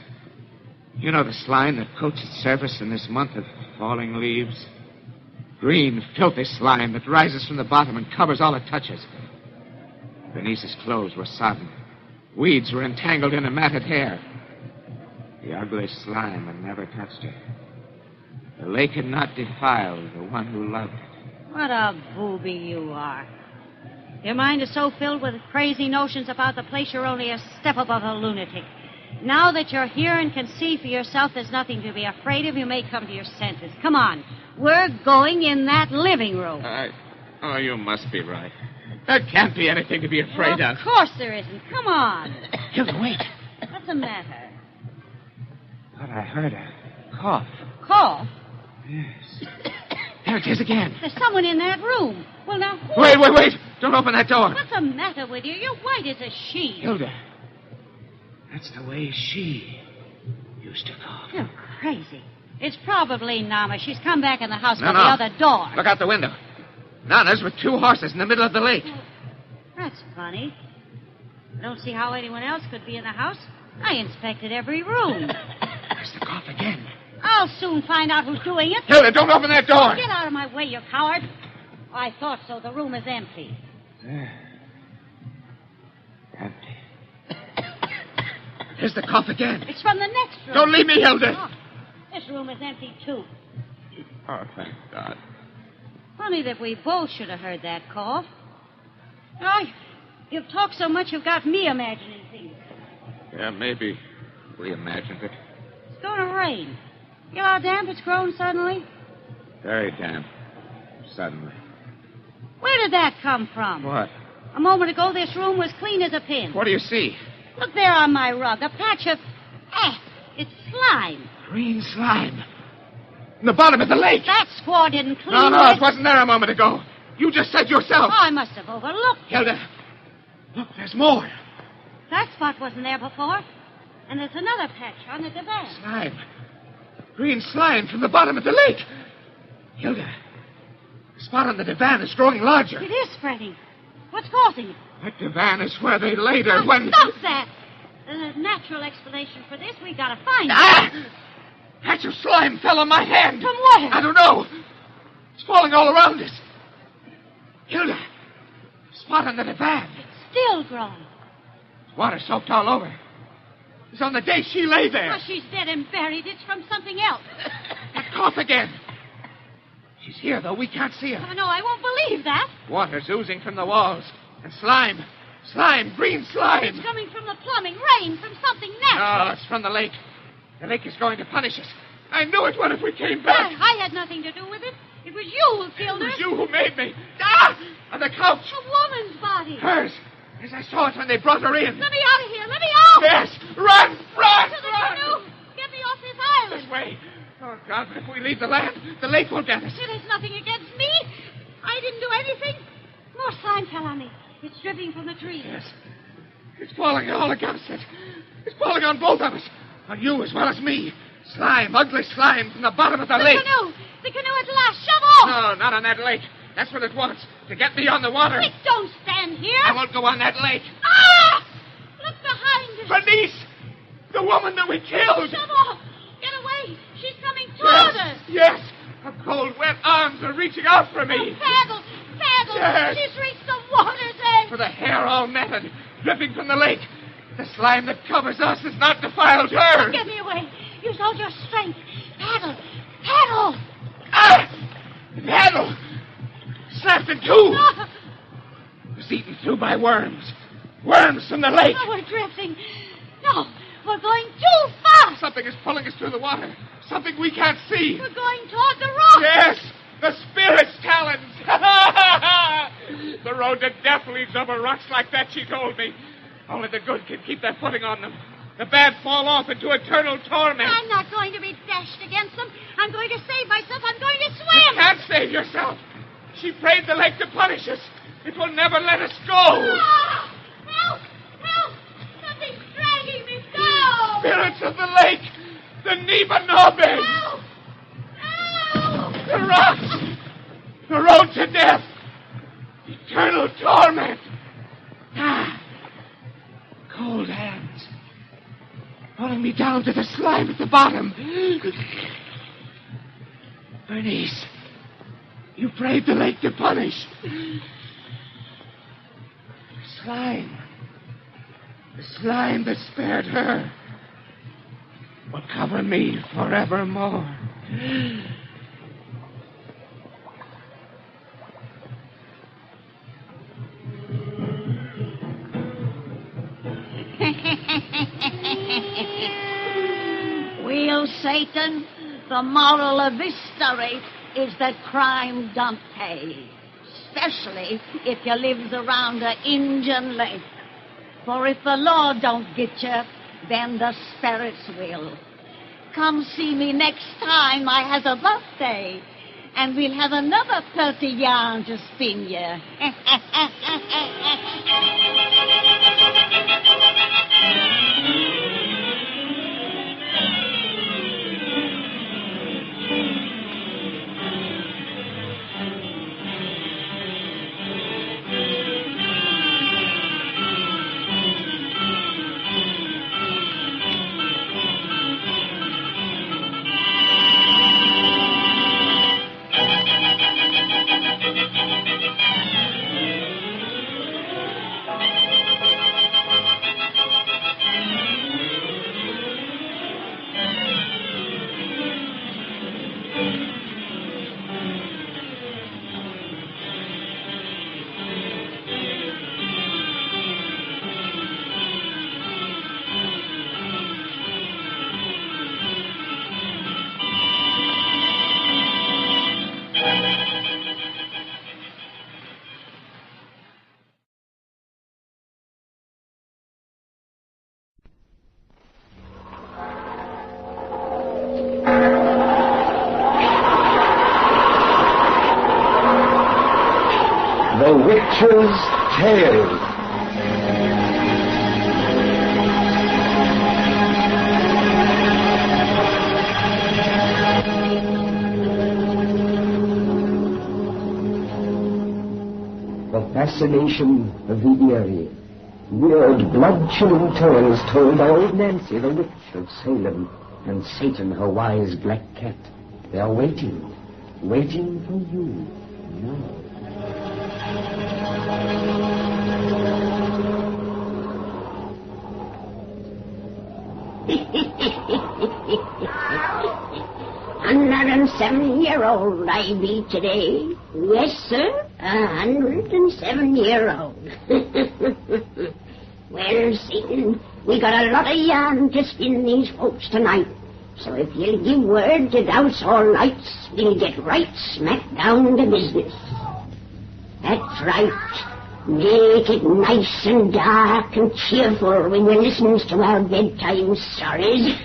You know the slime that coats its surface in this month of falling leaves? Green, filthy slime that rises from the bottom and covers all it touches. Bernice's clothes were sodden. Weeds were entangled in her matted hair. The ugly slime had never touched her. The lake had not defiled the one who loved it. What a booby you are. Your mind is so filled with crazy notions about the place you're only a step above a lunatic. Now that you're here and can see for yourself there's nothing to be afraid of, you may come to your senses. Come on. We're going in that living room. Oh, you must be right. There can't be anything to be afraid of. Of course there isn't. Come on. Hilda, wait. What's the matter? Thought I heard a cough. Cough? Yes. There it is again. There's someone in that room. Well, now... Wait. Don't open that door. What's the matter with you? You're white as a sheet. Hilda, that's the way she used to cough. You're crazy. It's probably Nama. She's come back in the house from No. the other door. Look out the window. Nana's with 2 horses in the middle of the lake. That's funny. I don't see how anyone else could be in the house. I inspected every room. There's the cough again. I'll soon find out who's doing it. Hilda, don't open that door. Get out of my way, you coward. I thought so. The room is empty. There. Empty. Here's the cough again. It's from the next room. Don't leave me, Hilda. Oh, this room is empty, too. Oh, thank God. Funny that we both should have heard that cough. Oh, you've talked so much you've got me imagining things. Yeah, maybe we imagined it. It's going to rain. You know how damp it's grown suddenly? Very damp. Suddenly. Where did that come from? What? A moment ago, this room was clean as a pin. What do you see? Look there on my rug, a patch of... it's slime. Green slime. In the bottom of the lake. That squaw didn't clean No, it wasn't there a moment ago. You just said yourself. Oh, I must have overlooked it. Hilda, look, there's more. That spot wasn't there before. And there's another patch on the divan. Slime. Green slime from the bottom of the lake. Hilda, the spot on the divan is growing larger. It is spreading. What's causing it? That divan is where they laid her when... Stop that! There's a natural explanation for this. We gotta find it. Patch of slime fell on my hand. From where? I don't know. It's falling all around us. Hilda, spot on the divan. It's still growing. Water soaked all over. It's on the day she lay there. Well, she's dead and buried. It's from something else. That cough again. She's here, though. We can't see her. Oh, no, I won't believe that. Water's oozing from the walls. And slime. Slime. Green slime. It's coming from the plumbing. Rain from something natural. No, it's from the lake. The lake is going to punish us. I knew it would if we came back. I had nothing to do with it. It was you who killed her. It was you who made me. On the couch. A woman's body. Hers. As I saw it when they brought her in. Let me out of here. Let me out. Yes. Run. Run. To the canoe. Get me off this island. This way. Oh, God, but if we leave the land, the lake won't get us. It is nothing against me. I didn't do anything. More slime fell on me. It's dripping from the trees. Yes. It's falling all against it. It's falling on both of us. On you as well as me. Slime, ugly slime from the bottom of the lake. The canoe at last. Shove off. No, not on that lake. That's what it wants. To get me on the water. Quick, don't stand here. I won't go on that lake. Look behind us. Bernice! The woman that we killed. Shove off. Get away. She's coming toward us. Yes. Her cold, wet arms are reaching out for me. Oh, paddle. Yes. She's reached the water's edge. For the hair all matted, dripping from the lake. The slime that covers us has not defiled her. Get me away. Use all your strength. Paddle. Paddle. Snapped in two. No. Was eaten through by worms. Worms from the lake. No, we're drifting. No, we're going too fast. Something is pulling us through the water. Something we can't see. We're going toward the rock. Yes, the spirit's talons. The road to death leads over rocks like that, she told me. Only the good can keep their footing on them. The bad fall off into eternal torment. I'm not going to be dashed against them. I'm going to save myself. I'm going to swim. You can't save yourself. She prayed the lake to punish us. It will never let us go. Help! Something's dragging me down. Spirits of the lake. The Nibanobe. Help! The rocks. The road to death. Eternal torment. Cold hands. Pulling me down to the slime at the bottom. Bernice, you prayed the lake to punish. The slime that spared her, will cover me forevermore. Well, Satan, the moral of this story is that crime don't pay, especially if you lives around an Injun lake. For if the law don't get you, then the spirits will. Come see me next time I has a birthday, and we'll have another 30 yarn to spin you. The Witch's Tale. The fascination of the eerie. Weird, blood-chilling tales told by old Nancy, the Witch of Salem, and Satan, her wise black cat. They are waiting for you now. Hundred and 7-year-old I be today. Yes, sir, 107-year-old. Well, Satan, we got a lot of yarn to spin these folks tonight. So if you'll give word to douse all lights, we'll get right smack down to business. That's right. Make it nice and dark and cheerful when you listens to our bedtime stories.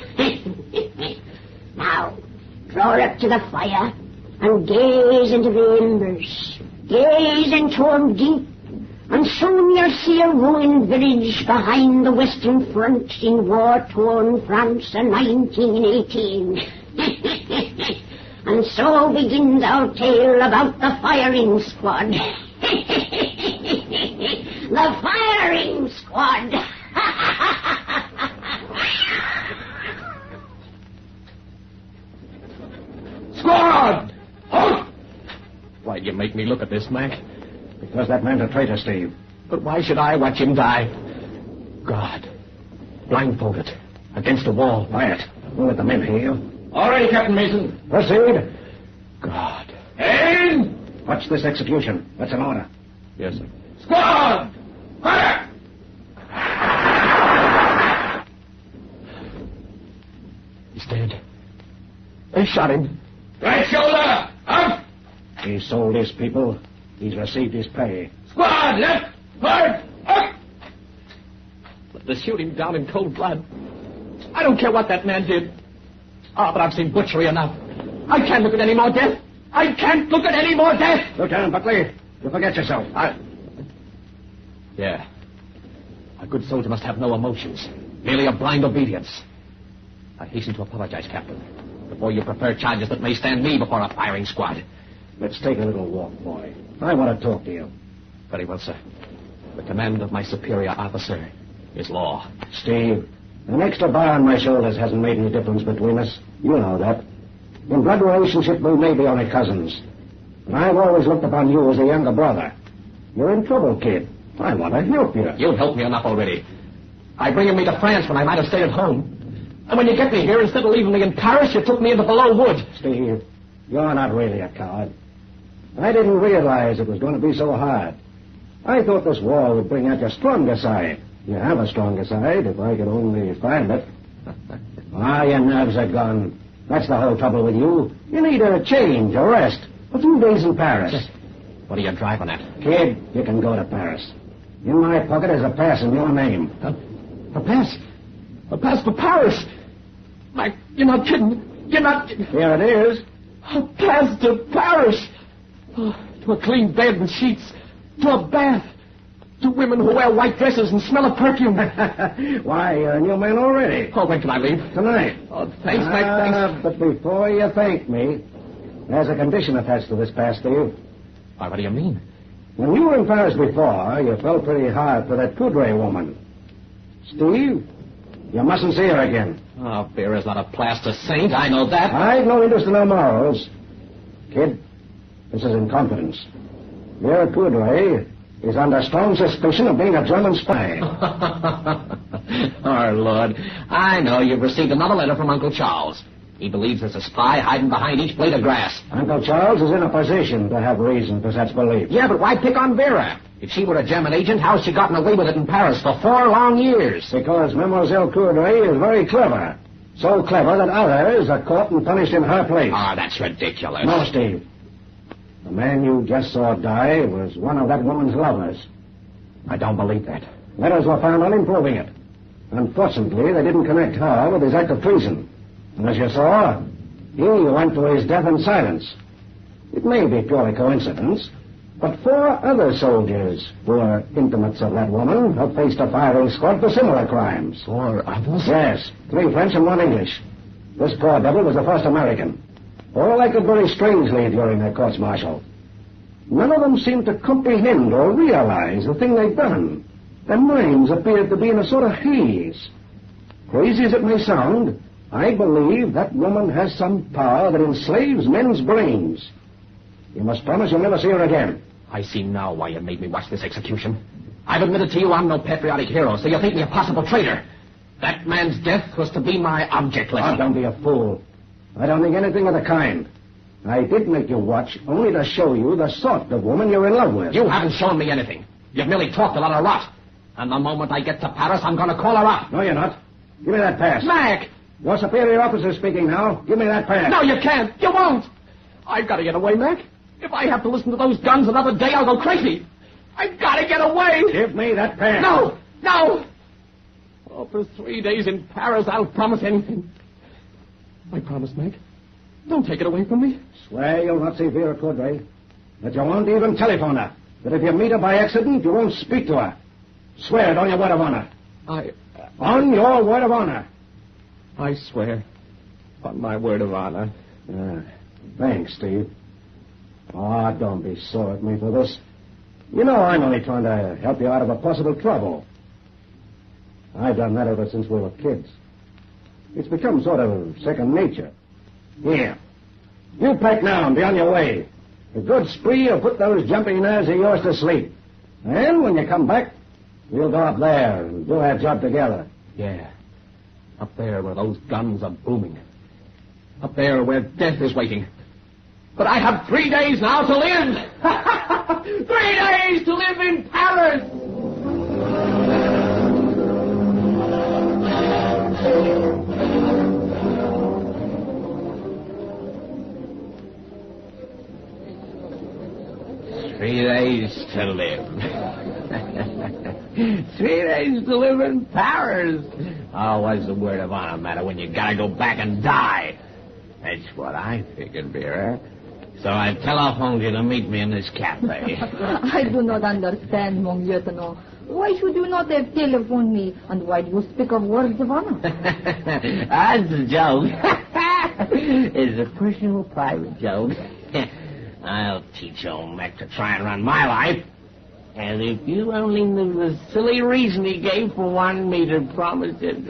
Now, draw up to the fire and gaze into the embers. Gaze into 'em deep, and soon you'll see a ruined village behind the Western Front in war-torn France of 1918. And so begins our tale about the firing squad. The firing squad. Squad! Halt! Why'd you make me look at this, Mac? Because that man's a traitor, Steve. But why should I watch him die? God. Blindfolded. Against a wall. Quiet. We'll let the men hear you. All right, Captain Mason. Proceed. God. Aim! Watch this execution. That's an order. Yes, sir. Squad! Fire! He's dead. They shot him. Right shoulder! Up! He sold his people. He's received his pay. Squad! Left! Forward! Up! Let us shoot him down in cold blood. I don't care what that man did. But I've seen butchery enough. I can't look at any more death. I can't look at any more death! Lieutenant Buckley, you forget yourself. Yeah. A good soldier must have no emotions. Merely a blind obedience. I hasten to apologize, Captain, before you prefer charges that may stand me before a firing squad. Let's take a little walk, boy. I want to talk to you. Very well, sir. The command of my superior officer is law. Steve, an extra bar on my shoulders hasn't made any difference between us. You know that. In blood relationship, we may be only cousins. But I've always looked upon you as a younger brother. You're in trouble, kid. I want to help you. You've helped me enough already. By bringing me to France when I might have stayed at home. And when you get me here, instead of leaving me in Paris, you took me into Below Wood. Steve, you're not really a coward. I didn't realize it was going to be so hard. I thought this war would bring out your stronger side. You have a stronger side, if I could only find it. Your nerves are gone. That's the whole trouble with you. You need a change, a rest. A few days in Paris. What are you driving at? Kid, you can go to Paris. In my pocket is a pass in your name. A pass? A pass for Paris? Mike, you're not kidding. You're not... Here it is. A pass to Paris. Oh, to a clean bed and sheets. To a bath. To women who wear white dresses and smell of perfume. Why, you're a new man already. Oh, when can I leave? Tonight. Oh, thanks, Mike, thanks. But before you thank me, there's a condition attached to this pass, Steve. Why, what do you mean? When you were in Paris before, you fell pretty hard for that Coudray woman. Steve, you mustn't see her again. Oh, Vera's not a plaster saint, I know that. I've no interest in her morals. Kid, this is in confidence. Vera Coudray is under strong suspicion of being a German spy. Our Lord, I know you've received another letter from Uncle Charles. He believes there's a spy hiding behind each blade of grass. Uncle Charles is in a position to have reason for such belief. Yeah, but why pick on Vera? If she were a German agent, how's she gotten away with it in Paris for 4 long years? Because Mademoiselle Coudray is very clever. So clever that others are caught and punished in her place. That's ridiculous. No, Steve. The man you just saw die was one of that woman's lovers. I don't believe that. Letters were found on him proving it. Unfortunately, they didn't connect her with his act of treason. And as you saw, he went to his death in silence. It may be purely coincidence, But 4 other soldiers who were intimates of that woman have faced a firing squad for similar crimes. 4 others? Yes, 3 French and 1 English. This poor devil was the first American. All acted very strangely during their courts-martial. None of them seemed to comprehend or realize the thing they'd done. Their minds appeared to be in a sort of haze. Crazy as it may sound, I believe that woman has some power that enslaves men's brains. You must promise you'll never see her again. I see now why you made me watch this execution. I've admitted to you I'm no patriotic hero, so you think me a possible traitor. That man's death was to be my object lesson. Oh, don't be a fool. I don't think anything of the kind. I did make you watch only to show you the sort of woman you're in love with. You haven't shown me anything. You've merely talked a lot of rot. And the moment I get to Paris, I'm going to call her up. No, you're not. Give me that pass. Mac! Your superior officer speaking now. Give me that pass. No, you can't. You won't. I've got to get away, Mac. If I have to listen to those guns another day, I'll go crazy. I've got to get away. Give me that pass. No, no. Oh, for 3 days in Paris, I'll promise anything. I promise, Mac. Don't take it away from me. Swear you'll not see Vera Cordray. That you won't even telephone her. That if you meet her by accident, you won't speak to her. Swear it on your word of honor. On your word of honor. I swear. On my word of honor. Thanks, Steve. Oh, don't be sore at me for this. You know I'm only trying to help you out of a possible trouble. I've done that ever since we were kids. It's become sort of second nature. Here. You pack now and be on your way. A good spree will put those jumping nerves of yours to sleep. And when you come back, we'll go up there and do our job together. Yeah. Up there where those guns are booming. Up there where death is waiting. But I have 3 days now to live. 3 days to live in Paris. Three days to live. 3 days to live in Paris. Oh, what's the word of honor matter when you gotta go back and die? That's what I figured, Vera. So I telephoned you to meet me in this cafe. I do not understand, mon lieutenant. Why should you not have telephoned me? And why do you speak of words of honor? That's a joke. It's a personal, private joke. I'll teach old Mac to try and run my life. And if you only knew the silly reason he gave for wanting me to promise it.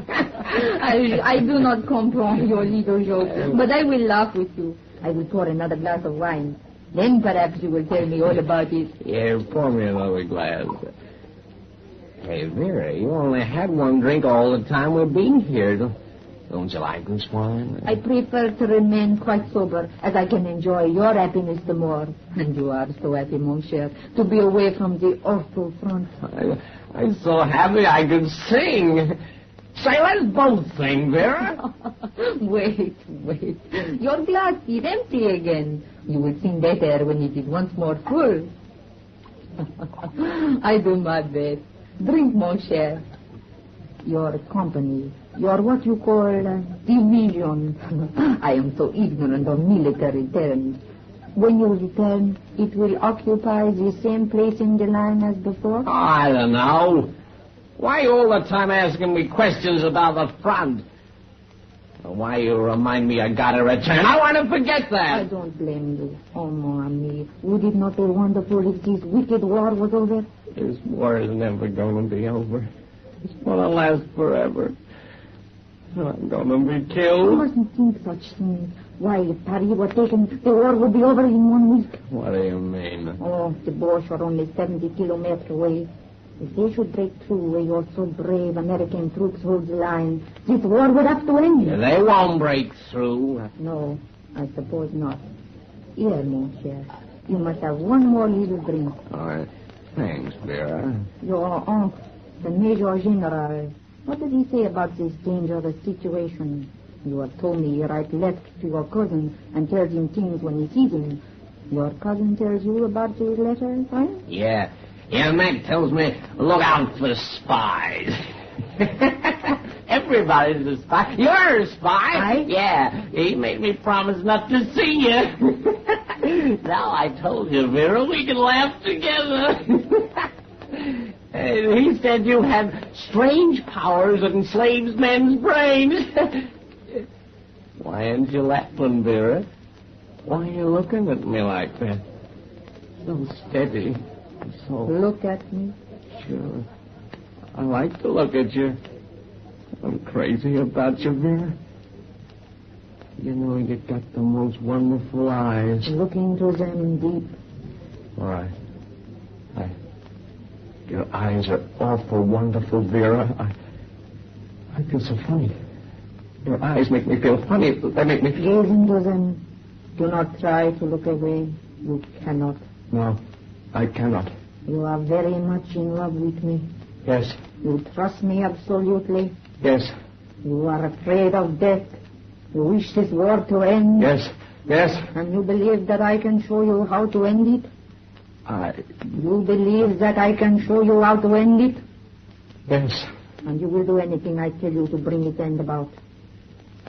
I do not comprehend your little joke, but I will laugh with you. I will pour another glass of wine. Then perhaps you will tell me all about it. Yeah, pour me another glass. Hey, Vera, you only had one drink all the time we've been here. Don't you like this wine? I prefer to remain quite sober, as I can enjoy your happiness the more. And you are so happy, mon cher, to be away from the awful front. I'm so happy I could sing. Say, let's both sing, Vera. Wait. Your glass is empty again. You will sing better when it is once more full. I do my best. Drink, mon cher. Your company, your what you call division. I am so ignorant of military terms. When you return, it will occupy the same place in the line as before? I don't know. Why you all the time asking me questions about the front? Why you remind me I gotta return? I want to forget that. I don't blame you. Oh, mon ami. Would it not be wonderful if this wicked war was over? This war is never going to be over. It's going to last forever. I'm going to be killed. You mustn't think such things. Why, if Paris were taken, the war would be over in 1 week. What do you mean? Oh, the Boers are only 70 kilometers away. If they should break through where your so brave American troops hold the line, this war would have to end. Yeah, they won't break through. No, I suppose not. Here, mon cher, you must have one more little drink. All right. Thanks, Vera. Your uncle, the Major General, what did he say about this dangerous situation? You have told me you write left to your cousin and tells him things when he sees him. Your cousin tells you about his letters, huh? Yeah, Mac tells me, look out for spies. Everybody's a spy. You're a spy. I? Yeah, he made me promise not to see you. Now I told you, Vera, we can laugh together. He said you had strange powers that enslaves men's brains. Why aren't you laughing, Vera? Why are you looking at me like that? So steady. So... Look at me. Sure. I like to look at you. I'm crazy about you, Vera. You know, you got the most wonderful eyes. Look into them deep. All right. Your eyes are awful wonderful, Vera. I feel so funny. Your eyes make me feel funny. They make me feel... Gaze into them. Do not try to look away. You cannot. No, I cannot. You are very much in love with me. Yes. You trust me absolutely. Yes. You are afraid of death. You wish this war to end. Yes. Yes. And you believe that I can show you how to end it? You believe that I can show you how to end it? Yes. And you will do anything I tell you to bring it end about.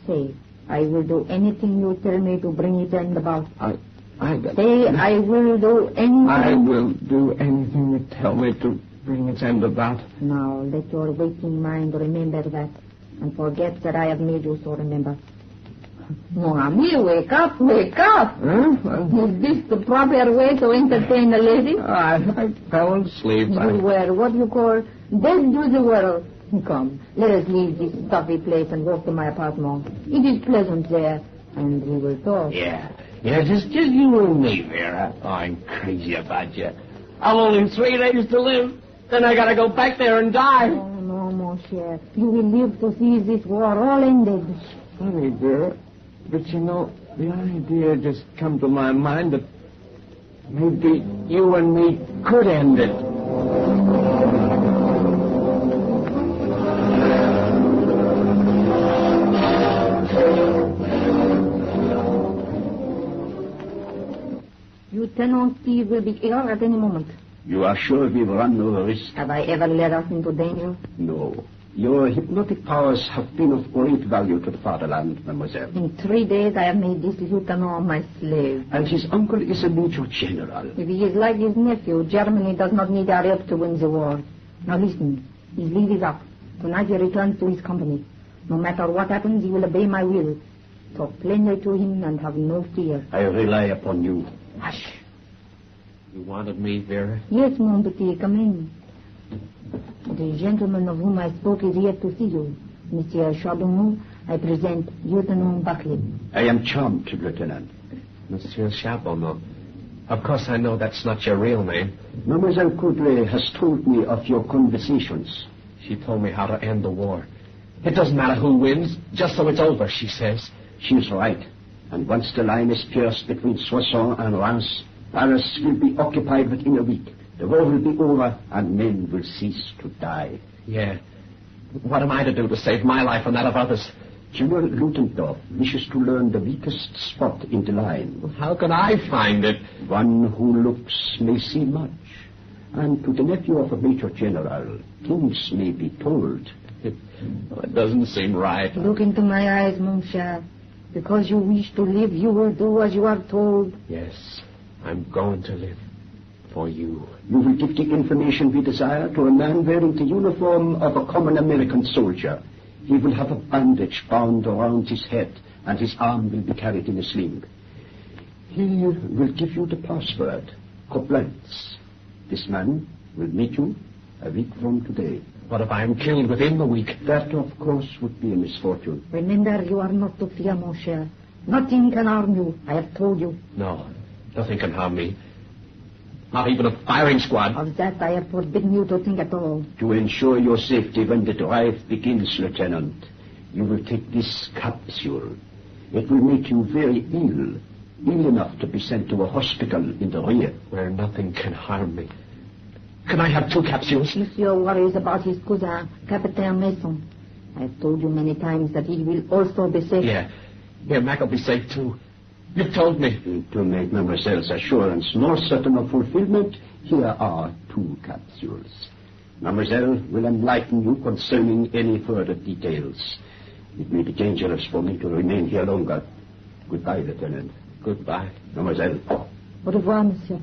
Say, I will do anything you tell me to bring it end about. Say, I will do anything. I will do anything you tell me to bring its end about. Now, let your waking mind remember that, and forget that I have made you so remember. Mon ami, wake up, wake up. Huh? Is this the proper way to entertain a lady? I fell asleep. You were what you call dead to the world. Come, let us leave this stuffy place and walk to my apartment. It is pleasant there, and we will talk. Yeah, just you and me, Vera. Oh, I'm crazy about you. I've only 3 days to live. Then I gotta go back there and die. Oh, no, mon cher. You will live to see this war all ended. Funny, Vera. But you know, the idea just come to my mind that maybe you and me could end it. Lieutenant Steve will be here at any moment. You are sure we've run no risk? Have I ever led us into danger? No. Your hypnotic powers have been of great value to the fatherland, mademoiselle. In 3 days I have made this lieutenant my slave. And his uncle is a major general. If he is like his nephew, Germany does not need our help to win the war. Now listen, his leave is up. Tonight he returns to his company. No matter what happens, he will obey my will. Talk plainly to him and have no fear. I rely upon you. Hush. You wanted me, Vera? Yes, mon petit, come in. The gentleman of whom I spoke is here to see you. Monsieur Charbonneau, I present Lieutenant Buckley. I am charmed, Lieutenant. Monsieur Charbonneau. Of course I know that's not your real name. Mademoiselle Coudray has told me of your conversations. She told me how to end the war. It doesn't matter who wins, just so it's over, she says. She's right. And once the line is pierced between Soissons and Reims, Paris will be occupied within a week. The war will be over, and men will cease to die. Yeah. What am I to do to save my life and that of others? General Ludendorff wishes to learn the weakest spot in the line. Well, how can I find it? One who looks may see much. And to the nephew of a major general, things may be told. It doesn't seem right. Look into my eyes, mon cher. Because you wish to live, you will do as you are told. Yes, I'm going to live. For you. You will give the information we desire to a man wearing the uniform of a common American soldier. He will have a bandage bound around his head, and his arm will be carried in a sling. He will give you the password, Koblenz. This man will meet you a week from today. What if I am killed within the week? That, of course, would be a misfortune. Remember, you are not to fear, mon cher. Nothing can harm you, I have told you. No, nothing can harm me. Not even a firing squad. Of that I have forbidden you to think at all. To ensure your safety when the drive begins, Lieutenant, you will take this capsule. It will make you very ill enough to be sent to a hospital in the rear. Where nothing can harm me. Can I have 2 capsules? Monsieur worries about his cousin, Capitaine Mason. I have told you many times that he will also be safe. Yeah, Mac will be safe too. You've told me. To make Mademoiselle's assurance more certain of fulfillment, here are 2 capsules. Mademoiselle will enlighten you concerning any further details. It may be dangerous for me to remain here longer. Goodbye, Lieutenant. Goodbye. Mademoiselle, Au revoir, monsieur.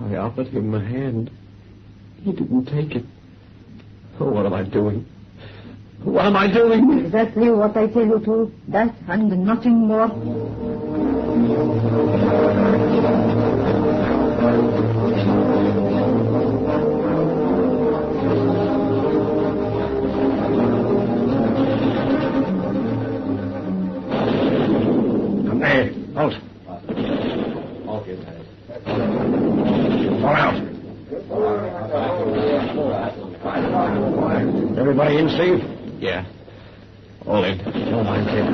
I offered him my hand. He didn't take it. Oh, what am I doing? What am I doing? Exactly what I tell you to. That and nothing more. Come there. Halt. Okay, Fall out. Everybody in, Steve? Yeah. All in. Don't mind, kid.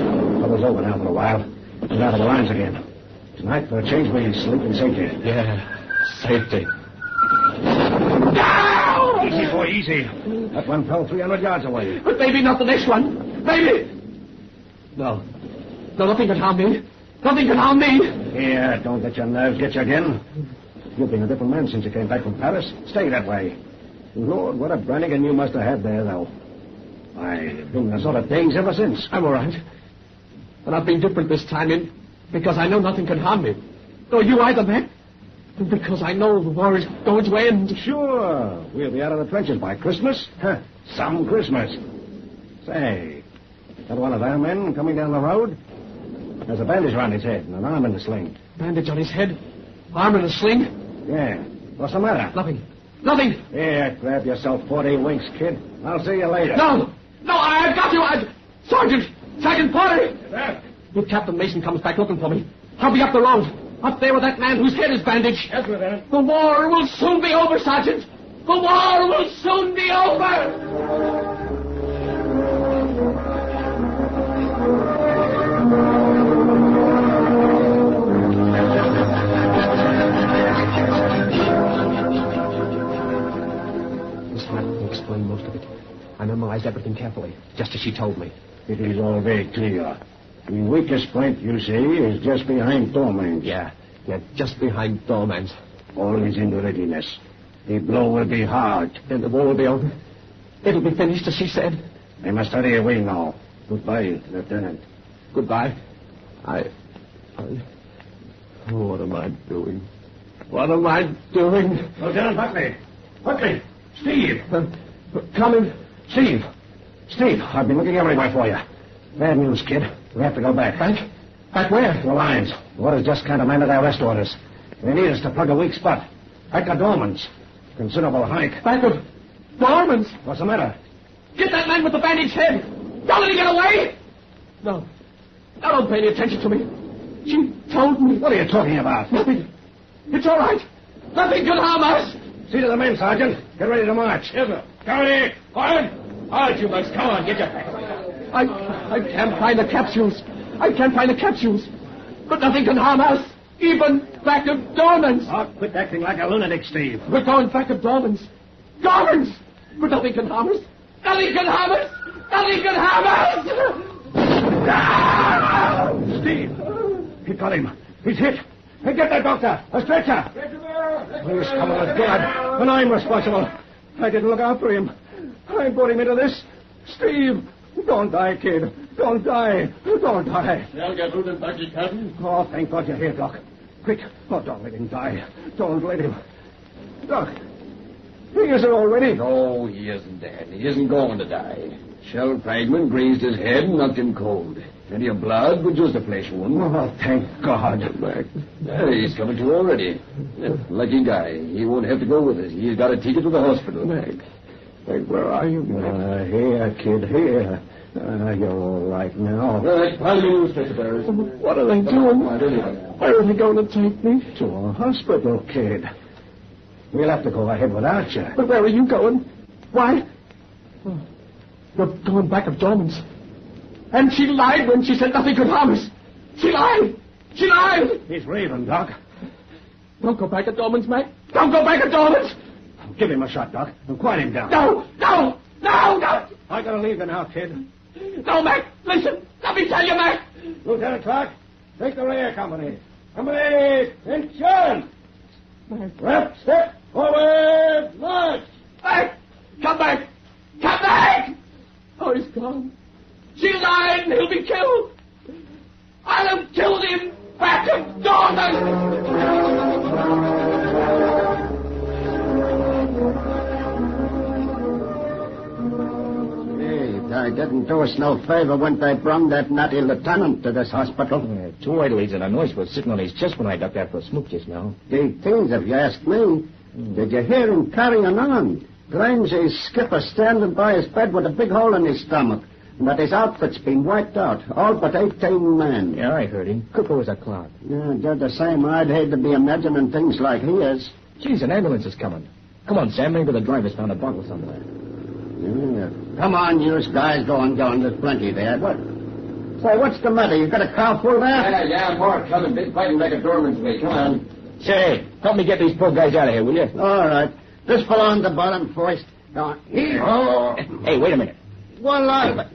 Cover's over now for a while. Get out of the lines again. Tonight, for a change, we sleep in safety. Yeah, safety. Easy, boy, easy. That one fell 300 yards away. But maybe not the next one. Maybe. No. No, nothing can harm me. Nothing can harm me. Here, don't let your nerves get you again. You've been a different man since you came back from Paris. Stay that way. Lord, what a Brannigan you must have had there, though. I've been the sort of days ever since. I'm all right. And I've been different this time because I know nothing can harm me. Nor you either, Mac. And because I know the war is going to end. Sure. We'll be out of the trenches by Christmas. Huh. Some Christmas. Say, that one of our men coming down the road? There's a bandage around his head and an arm in a sling. Bandage on his head? Arm in a sling? Yeah. What's the matter? Nothing. Nothing. Here, grab yourself 40 winks, kid. I'll see you later. No! No, I've got you! Sergeant Porter! If Captain Mason comes back looking for me, I'll be up the road. Up there with that man whose head is bandaged. Yes, Lieutenant. The war will soon be over, Sergeant. The war will soon be over. Most of it. I memorized everything carefully, just as she told me. It is all very clear. The weakest point, you say, is just behind Dormans. Yeah, just behind Dormans. All is in readiness. The blow will be hard. Then the war will be over. It'll be finished, as she said. I must hurry away now. Goodbye, Lieutenant. Goodbye. What am I doing? What am I doing? Lieutenant Buckley! Buckley! Steve! Coming. Steve! I've been looking everywhere for you. Bad news, kid. We have to go back. Back? Back where? To the lines. The water's just countermanded our arrest orders. They need us to plug a weak spot. Back of Dormans. Considerable hike. Back of Dormans? What's the matter? Get that man with the bandaged head. Don't let him get away! No. Now don't pay any attention to me. She told me. What are you talking about? Nothing. It's all right. Nothing can harm us. See to the men, Sergeant. Get ready to march. Yes, sir. County! On! Hard, you must. Come on, get your packs. I can't find the capsules. But nothing can harm us. Even back of Dormans. Oh, quit acting like a lunatic, Steve. We're going back of Dormans. Dormans! But nothing can harm us. Nothing can harm us. Nothing can harm us. Steve! He got him. He's hit. Hey, get that doctor. A stretcher. Please, come on, God. And I'm responsible. I didn't look out for him. I brought him into this. Steve, don't die, kid. Don't die. Don't die. They'll get rid of Bucky, Captain. Oh, thank God you're here, Doc. Quick. Oh, don't let him die. Don't let him. Doc, he isn't already. No, he isn't dead. He isn't going to die. Shell fragment grazed his head and knocked him cold. Plenty of blood, but just a flesh wound. Oh, thank God. Back. He's coming to already. Lucky guy. He won't have to go with us. He's got a ticket to the hospital. Meg, where are you, Meg? Here, kid, here. You're all right now. Pile you, Mr. Barris. What are they doing? Where are they going to take me? To a hospital, kid. We'll have to go ahead without you. But where are you going? Why? Oh, you're going back of Dormans. And she lied when she said nothing could harm us. She lied! He's raving, Doc. Don't go back at Dormans, Mac. Don't go back at Dormans! Give him a shot, Doc, and quiet him down. No! I gotta leave you now, kid. No, Mac! Listen! Let me tell you, Mac! Lieutenant Clark, take the rear company. Company, attention! Left step, forward, march! Mac! Come back! Come back! Oh, he's gone. She lied and he'll be killed. I'll have killed him. Didn't do us no favor when they brung that nutty lieutenant to this hospital. Yeah, 2 idlers and a nurse was sitting on his chest when I ducked out for a smoke just now. Big things, if you ask me. Did you hear him carrying on? Claims his skipper standing by his bed with a big hole in his stomach, and that his outfit's been wiped out, all but 18 men. Yeah, I heard him. Cooper was a clown. Yeah, they're the same. I'd hate to be imagining things like he is. Geez, an ambulance is coming. Come on, Sam. Maybe the driver's found a bottle somewhere. Yeah. Come on, you guys. Go on. There's plenty there. What? Say, what's the matter? You got a car full there? Yeah, more coming. Big fighting like a doorman's way. Come on. Say, help me get these poor guys out of here, will you? All right. This fellow on the bottom first. Go on. Here. Oh. Hey, wait a minute. Well,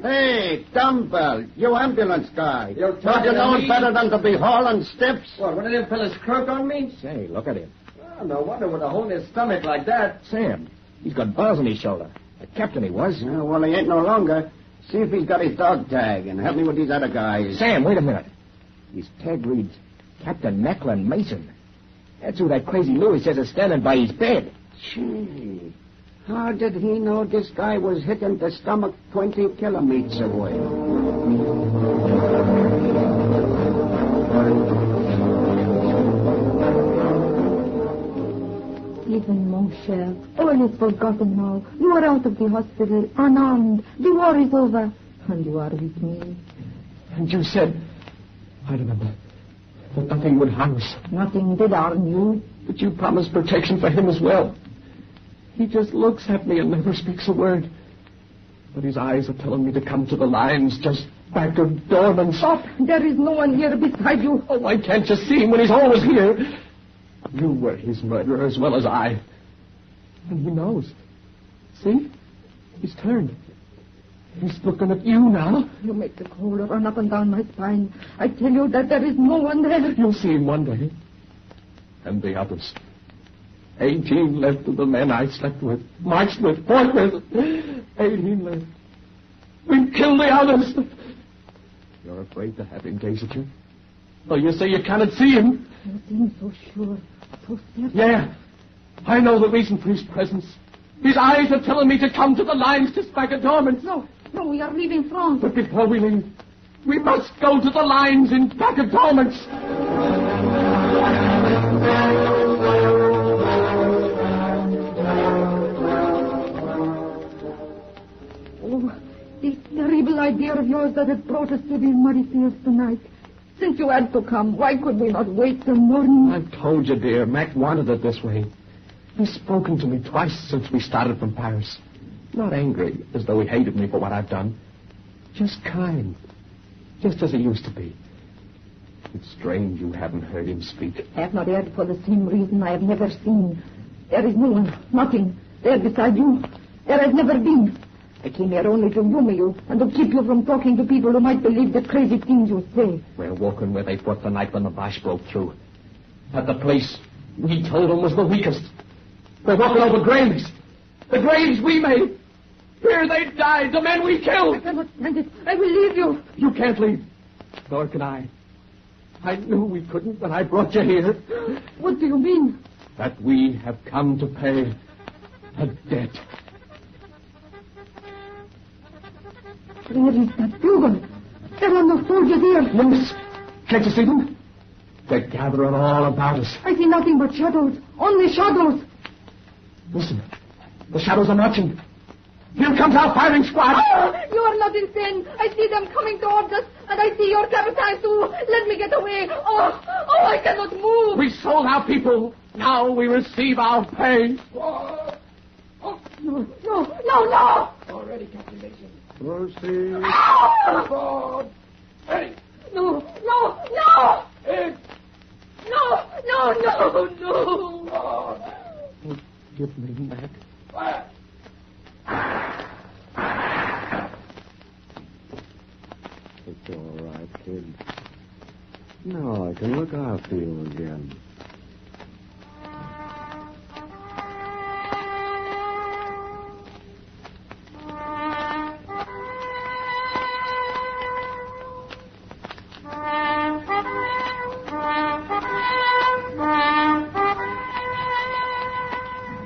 hey, Dumbbell, you ambulance guy. Don't you know better than to be hauling steps? What, one of them fellas croaked on me? Say, look at him. Oh, no wonder with a hole in his stomach like that. Sam, he's got bars on his shoulder. A captain he was. Yeah, well, he ain't no longer. See if he's got his dog tag and help me with these other guys. Sam, wait a minute. His tag reads Captain Macklin Mason. That's who that crazy Louis says is standing by his bed. Gee, how did he know this guy was hitting the stomach 20 kilometers away? Listen, mon cher, all is forgotten now. You are out of the hospital, unarmed. The war is over, and you are with me. And you said, I remember, that nothing would harm us. Nothing did harm you. But you promised protection for him as well. He just looks at me and never speaks a word. But his eyes are telling me to come to the lines just back of Dorman. Stop! There is no one here beside you. Oh, why can't you see him when he's always here? You were his murderer as well as I. And he knows. See? He's turned. He's looking at you now. You make the cold run up and down my spine. I tell you that there is no one there. You'll see him one day. And the others. 18 left of the men I slept with, marched with, fought with. 18 left. We've killed the others. You're afraid to have him gaze at you? Oh, you say you cannot see him? You seem so sure, so certain. Yeah. I know the reason for his presence. His eyes are telling me to come to the lines to spike a dormant. No, we are leaving France. But before we leave, we must go to the lines in back of dormants. Oh, this terrible idea of yours that has brought us to these muddy fields tonight. Since you had to come, why could we not wait till morning? I've told you, dear. Mac wanted it this way. He's spoken to me twice since we started from Paris. Not angry, as though he hated me for what I've done. Just kind. Just as he used to be. It's strange you haven't heard him speak. I have not heard for the same reason I have never seen. There is no one, nothing, there beside you. There has never been. I came here only to humor you and to keep you from talking to people who might believe the crazy things you say. We're walking where they fought the night when the Boche broke through. At the place we told them was the weakest. We're walking over graves. The graves we made. Here they died, the men we killed. I cannot stand it. I will leave you. You can't leave. Nor can I. I knew we couldn't when I brought you here. What do you mean? That we have come to pay a debt. Where is that bugle? There are no soldiers here. Miss, can't you see them? They're gathering all about us. I see nothing but shadows. Only shadows. Listen, the shadows are marching. Here comes our firing squad. Oh, you are not insane. I see them coming towards us, and I see your captain too. Let me get away. Oh, I cannot move. We sold our people. Now we receive our pay. No. Already, Captain Mason. Proceed. Bob. Hey. No. Hey. No. Give me back. What? It's all right, kid. Now I can look after you again.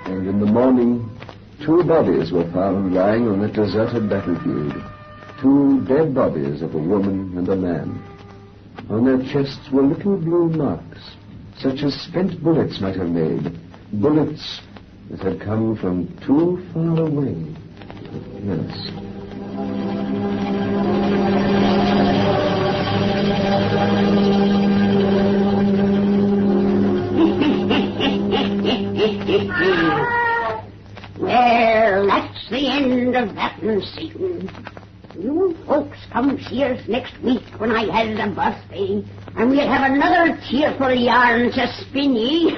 And in the morning, 2 bodies were found lying on a deserted battlefield. 2 dead bodies of a woman and a man. On their chests were little blue marks, such as spent bullets might have made. Bullets that had come from too far away. Yes. Well, that's the end of that one, Satan. You folks come see us next week when I has a birthday, and we'll have another cheerful yarn to spin ye.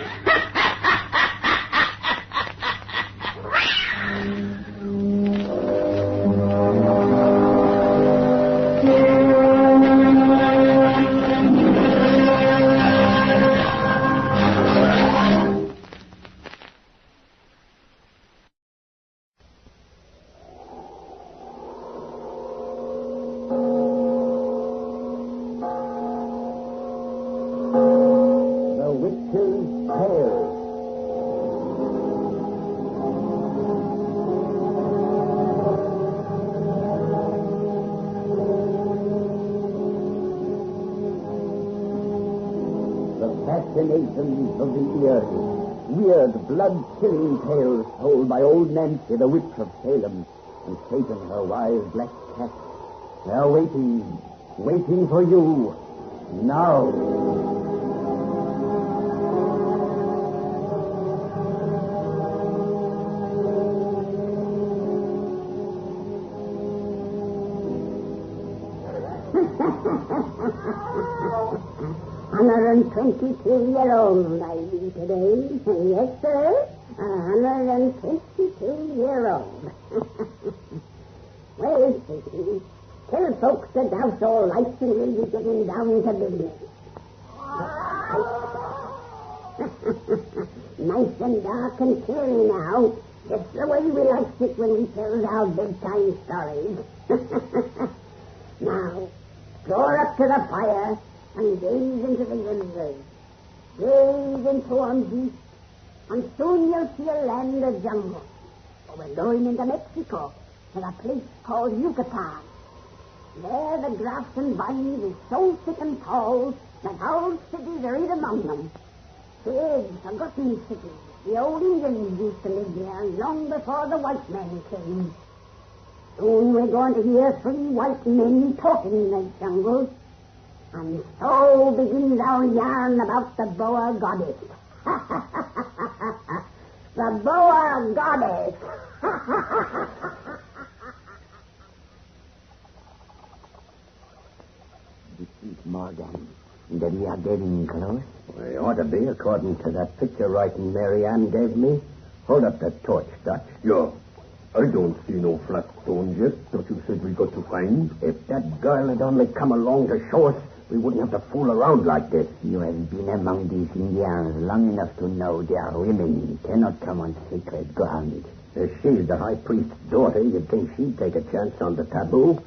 Fascinations of the eerie, weird, blood-chilling tales told by old Nancy, the Witch of Salem, and Satan, her wise black cat. They're waiting for you, now. $122-year-old I be today. Yes, sir. 122-year-old. Well, Satan, tell folks the douse all lights and we'll be getting down to business. Nice and dark and cheery now. Just the way we like it when we tell our bedtime stories. Now, draw up to the fire and gaze into the universe. Gaze into them deep, and soon you'll see a land of jungle. For we're going into Mexico, to a place called Yucatan. There the grass and vines is so thick and tall that old cities are right among them. Big, forgotten cities. The old Indians used to live there long before the white men came. Soon we're going to hear 3 white men talking in the jungle. And so begins our yarn about the Boa Goddess. The Boa Goddess. This is Morgan. That we are getting close? We ought to be, according to that picture writing Mary Ann gave me. Hold up that torch, Dutch. Yeah. I don't see no flat stones yet that you said we got to find. If that girl had only come along to show us, we wouldn't have to fool around like this. You have been among these Indians long enough to know they are women cannot come on sacred ground. If she's the high priest's daughter, you'd think she'd take a chance on the taboo.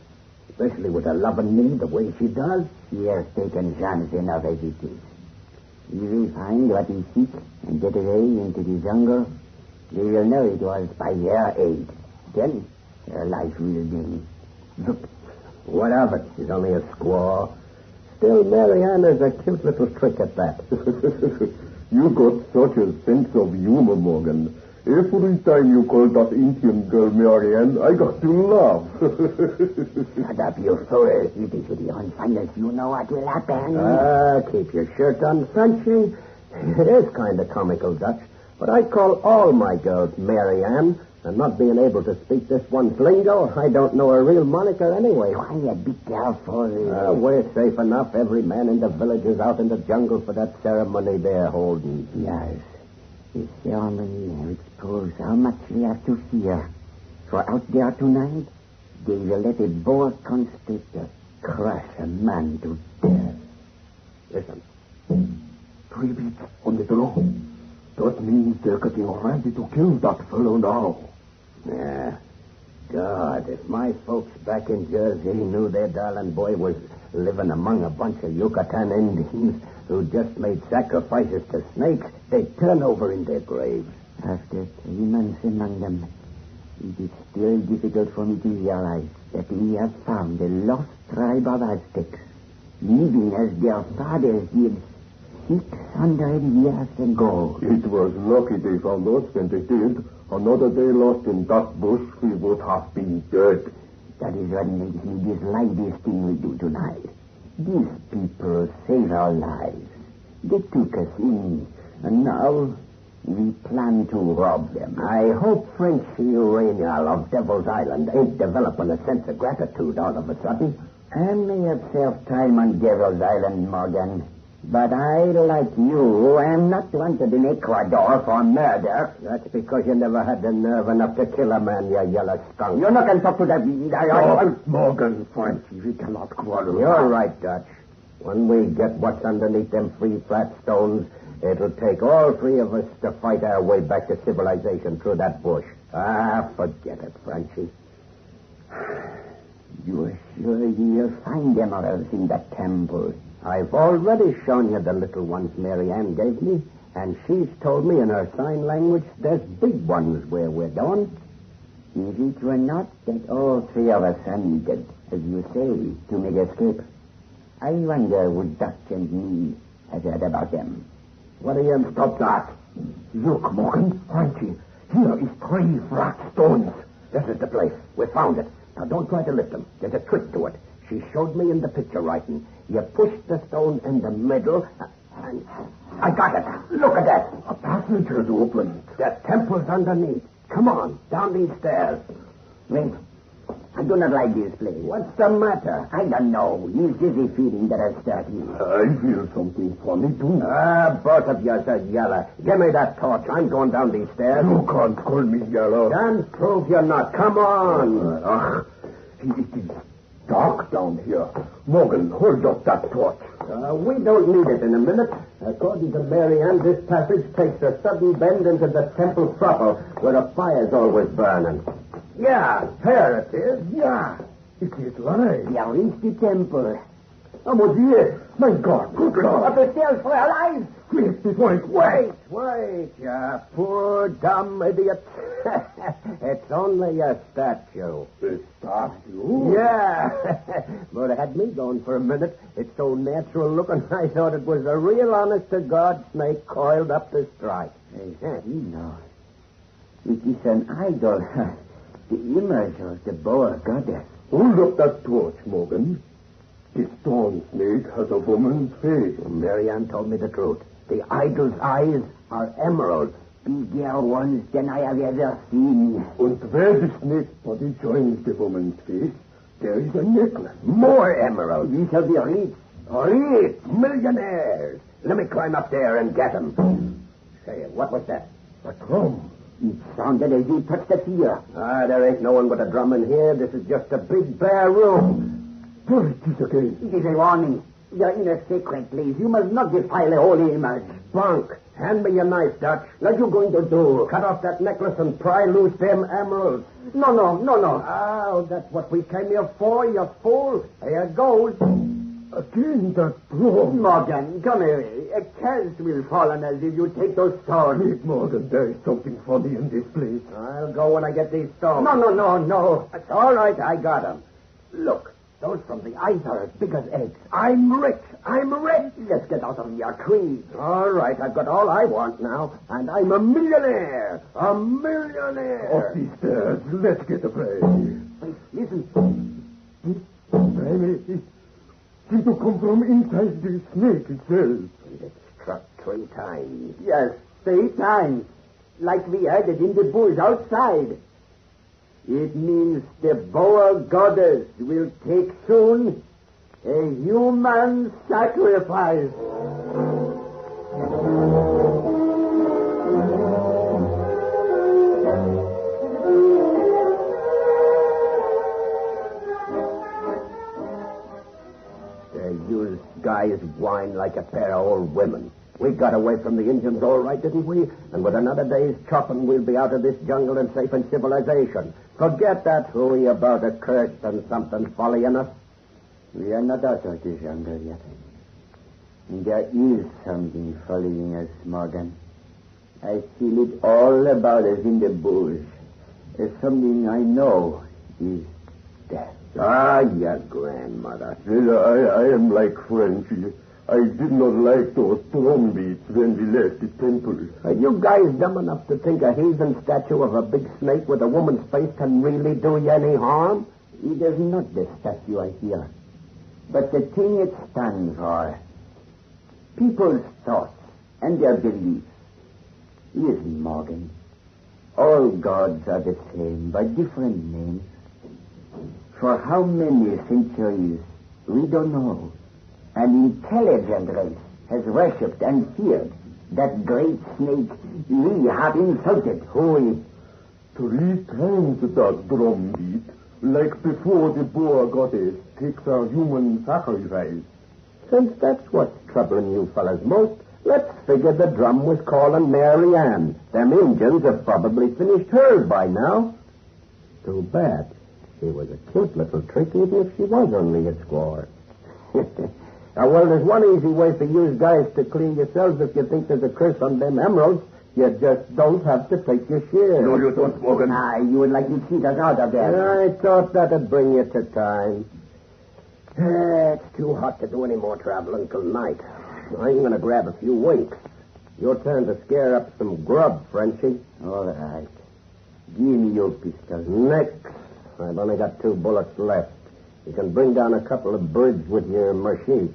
Especially with her loving me the way she does. She has taken chance enough as it is. He will find what he seeks and get away into the jungle. They will know it was by your aid. Then her life will be. Look, what of it? She's only a squaw. Still, Mary Ann is a cute little trick at that. You got such a sense of humor, Morgan. Every time you call that Indian girl Mary Ann, I got to laugh. Shut up, you fool. It is the unfinest. You know what will happen. Keep your shirt on, Frenchy. It is kind of comical, Dutch. But I call all my girls Mary Ann. And not being able to speak this one's lingo, I don't know her real moniker anyway. Quiet, be careful. We're safe enough. Every man in the village is out in the jungle for that ceremony they're holding. Yes. The ceremony which proves how much we have to fear. For out there tonight, they will let a boa constrictor crush a man to death. Listen. 3 weeks on the draw. That means they're getting ready to kill that fellow now. Yeah. God, if my folks back in Jersey knew their darling boy was living among a bunch of Yucatan Indians who just made sacrifices to snakes, they'd turn over in their graves. After 3 months among them, it is still difficult for me to realize that we have found a lost tribe of Aztecs, living as their fathers did 600 years ago. It was lucky they found us when they did. Another day lost in that bush, we would have been dead. That is what makes me dislike this thing we do tonight. These people saved our lives. They took us in, and now we plan to rob them. I hope French Uranial of Devil's Island ain't developing a sense of gratitude all of a sudden. I may have served time on Devil's Island, Morgan. But I, like you, am not wanted in Ecuador for murder. That's because you never had the nerve enough to kill a man, you yellow skunk. You're not going to talk to that... Morgan, Frenchy, we cannot quarrel. You're right, Dutch. When we get what's underneath them 3 flat stones, it'll take all 3 of us to fight our way back to civilization through that bush. Forget it, Frenchy. You're sure you'll find emeralds in that temple? I've already shown you the little ones Mary Ann gave me, and she's told me in her sign language there's big ones where we're going. If it were not that all 3 of us are needed, as you say, to make escape, I wonder would Dutch and me have heard about them. What do you stop that? Look, Morgan, Frenchy, here is 3 flat stones. This is the place. We found it. Now, don't try to lift them. There's a trick to it. She showed me in the picture writing. You push the stone in the middle, and I got it. Look at that. A passage has opened. The temple's underneath. Come on, down these stairs. Wait. I do not like this place. What's the matter? I don't know. It's dizzy feeling that has started me. I feel something funny, too. Both of you are yellow. Give me that torch. I'm going down these stairs. You can't call me yellow. Then prove you're not. Come on. It is dark down here. Morgan, hold up that torch. We don't need it in a minute. According to Mary Ann, this passage takes a sudden bend into the temple proper, where a fire's always burning. Yeah, there it is. Yeah, it is right. There is the temple. Oh, mon Dieu. My God, good Lord. Up the stairs for our lives. Wait. You poor dumb idiot. It's only a statue. A statue? Yeah. But it had me going for a minute. It's so natural looking, I thought it was a real honest-to-God snake coiled up to strike. No. It is an idol. The image of the boa goddess. Hold up that torch, Morgan. The stone snake has a woman's face. Mary Ann told me the truth. The idol's eyes are emeralds. Bigger ones than I have ever seen. And where the snake's body joins the woman's face, there is a necklace. More emeralds. We shall be rich. Rich millionaires. Let me climb up there and get them. Say, what was that? A drum. It sounded as you touched the ear. There ain't no one but a drum in here. This is just a big bare room. There it is again. It is a warning. You're in a sacred place. You must not defile a holy image. Bunk, hand me your knife, Dutch. What you going to do? Cut off that necklace and pry loose them emeralds. No. Oh, that's what we came here for, you fool. Here goes. Again, that drum. Morgan, come here. A curse will fall on us if you take those stones. Wait, Morgan, there is something funny in this place. I'll go when I get these stones. No. It's all right, I got them. Look. Those from the eyes are as big as eggs. I'm rich. Let's get out of your creed. All right, I've got all I want now, and I'm a millionaire. Up these stairs. Let's get away. Wait, listen. It seems to come from inside the snake itself. It struck 3 times. Yes, 3 times. Like we heard it in the bush outside. It means the boa goddess will take soon a human sacrifice. You guys whine like a pair of old women. We got away from the Indians all right, didn't we? And with another day's chopping, we'll be out of this jungle and safe in civilization. Forget that hooey about a curse and something following us. We are not out of the jungle yet. There is something following us, Morgan. I feel it all about us in the bush. There's something I know is death. Ah, your grandmother. Well, I am like Frenchy. I did not like those drum beats when we left the temple. Are you guys dumb enough to think a heathen statue of a big snake with a woman's face can really do you any harm? It is not the statue I fear, but the thing it stands for. People's thoughts and their beliefs. Listen, Morgan. All gods are the same, by different names. For how many centuries, we don't know. An intelligent race has worshipped and feared that great snake we have insulted. Who? 3 times that drum beat, like before the boar goddess takes our human sacrifice. Since that's what's troubling you fellas most, let's figure the drum was calling Mary Ann. Them Indians have probably finished hers by now. Too bad. She was a cute little trick, even if she was only a squaw. Well, there's one easy way for you guys to clean yourselves if you think there's a curse on them emeralds. You just don't have to take your share. No, you don't, Morgan. You would like to cheat us out of there. I thought that'd bring you to time. It's too hot to do any more traveling till night. I'm going to grab a few winks. Your turn to scare up some grub, Frenchie. All right. Give me your pistol. Next. I've only got 2 bullets left. You can bring down a couple of birds with your machine.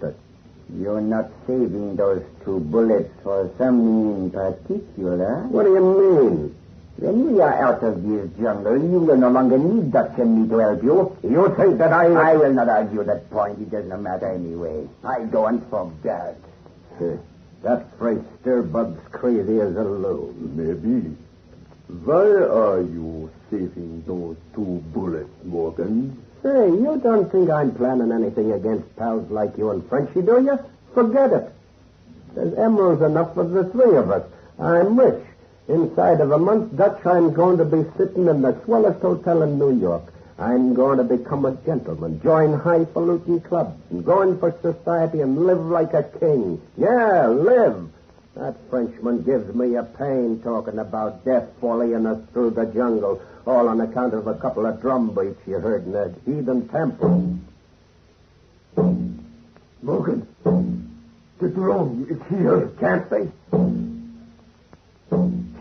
You're not saving those 2 bullets for something in particular? What do you mean? When we are out of this jungle, you will no longer need Dutch and me to help you. You think that I will not argue that point. It doesn't matter anyway. I go on for God. That French stir-bug's crazy as a loon. Maybe. Why are you saving those 2 bullets, Morgan? Say, you don't think I'm planning anything against pals like you and Frenchie, do you? Forget it. There's emeralds enough for the 3 of us. I'm rich. Inside of a month, Dutch, I'm going to be sitting in the swellest hotel in New York. I'm going to become a gentleman, join highfalutin clubs, and go in for society and live like a king. Yeah, live. That Frenchman gives me a pain talking about death following us through the jungle, all on account of a couple of drum beats you heard in that heathen temple. Morgan, the drum is here. Can't be.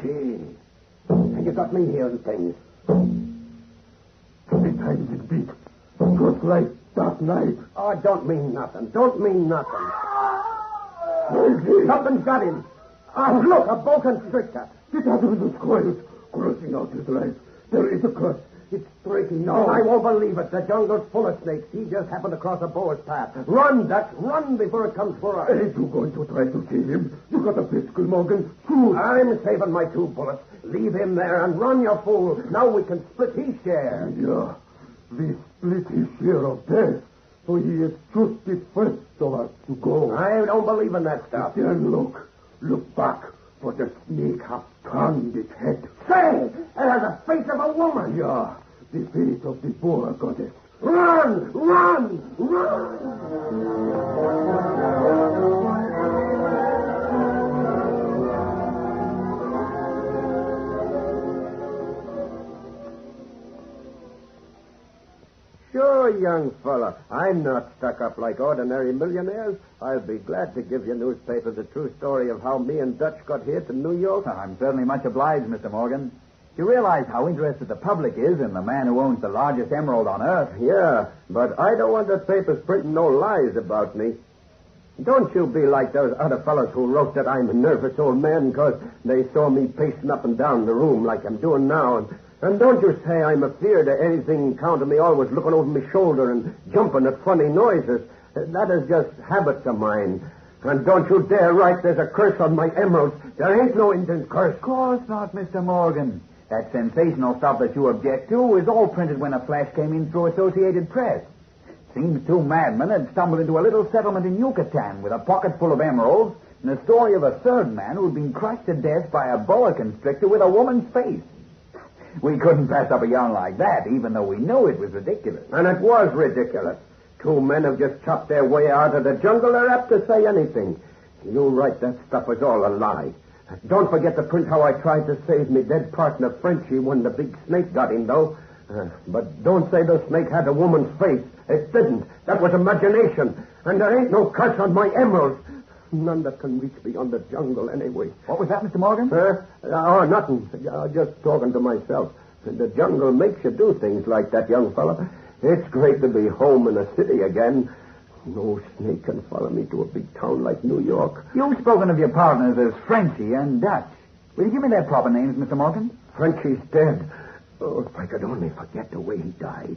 Gee, you got me hearing things. 3 times it beat, just like that night. Oh, don't mean nothing. Don't mean nothing. Something's got him. Oh, look, a boa constrictor. Get out of the squares, crossing out his life. There is a curse. It's breaking now. No, I won't believe it. The jungle's full of snakes. He just happened to cross a boa's path. Run, Dutch. Run before it comes for us. Ain't you going to try to kill him? You got a pistol, Morgan. Shoot. I'm saving my 2 bullets. Leave him there and run, you fool. Now we can split his share. Yeah, we split his share of death. So he is just the first of us to go. I don't believe in that stuff. Then look back, for the snake has turned its head. Say, it has the face of a woman. Yeah, the face of the boar goddess. Run, run, run! Sure, young fella. I'm not stuck up like ordinary millionaires. I'll be glad to give your newspaper the true story of how me and Dutch got here to New York. I'm certainly much obliged, Mr. Morgan. You realize how interested the public is in the man who owns the largest emerald on Earth. Yeah, but I don't want the papers printing no lies about me. Don't you be like those other fellows who wrote that I'm a nervous old man because they saw me pacing up and down the room like I'm doing now. And don't you say I'm afeard of anything counting me always looking over my shoulder and jumping at funny noises. That is just habits of mine. And don't you dare write there's a curse on my emeralds. There ain't no Indian curse. Of course not, Mr. Morgan. That sensational stuff that you object to is all printed when a flash came in through Associated Press. Seems 2 madmen had stumbled into a little settlement in Yucatan with a pocket full of emeralds and a story of a 3rd man who'd been crushed to death by a boa constrictor with a woman's face. We couldn't pass up a yarn like that, even though we knew it was ridiculous. And it was ridiculous. 2 men have just chopped their way out of the jungle. They're apt to say anything. You write that stuff was all a lie. Don't forget to print how I tried to save me dead partner, Frenchie, when the big snake got him, though. But don't say the snake had a woman's face. It didn't. That was imagination. And there ain't no curse on my emeralds. None that can reach beyond the jungle anyway. What was that, Mr. Morgan? Nothing. Just talking to myself. The jungle makes you do things like that, young fella. It's great to be home in a city again. No snake can follow me to a big town like New York. You've spoken of your partners as Frenchie and Dutch. Will you give me their proper names, Mr. Morgan? Frenchie's dead. Oh, if I could only forget the way he died.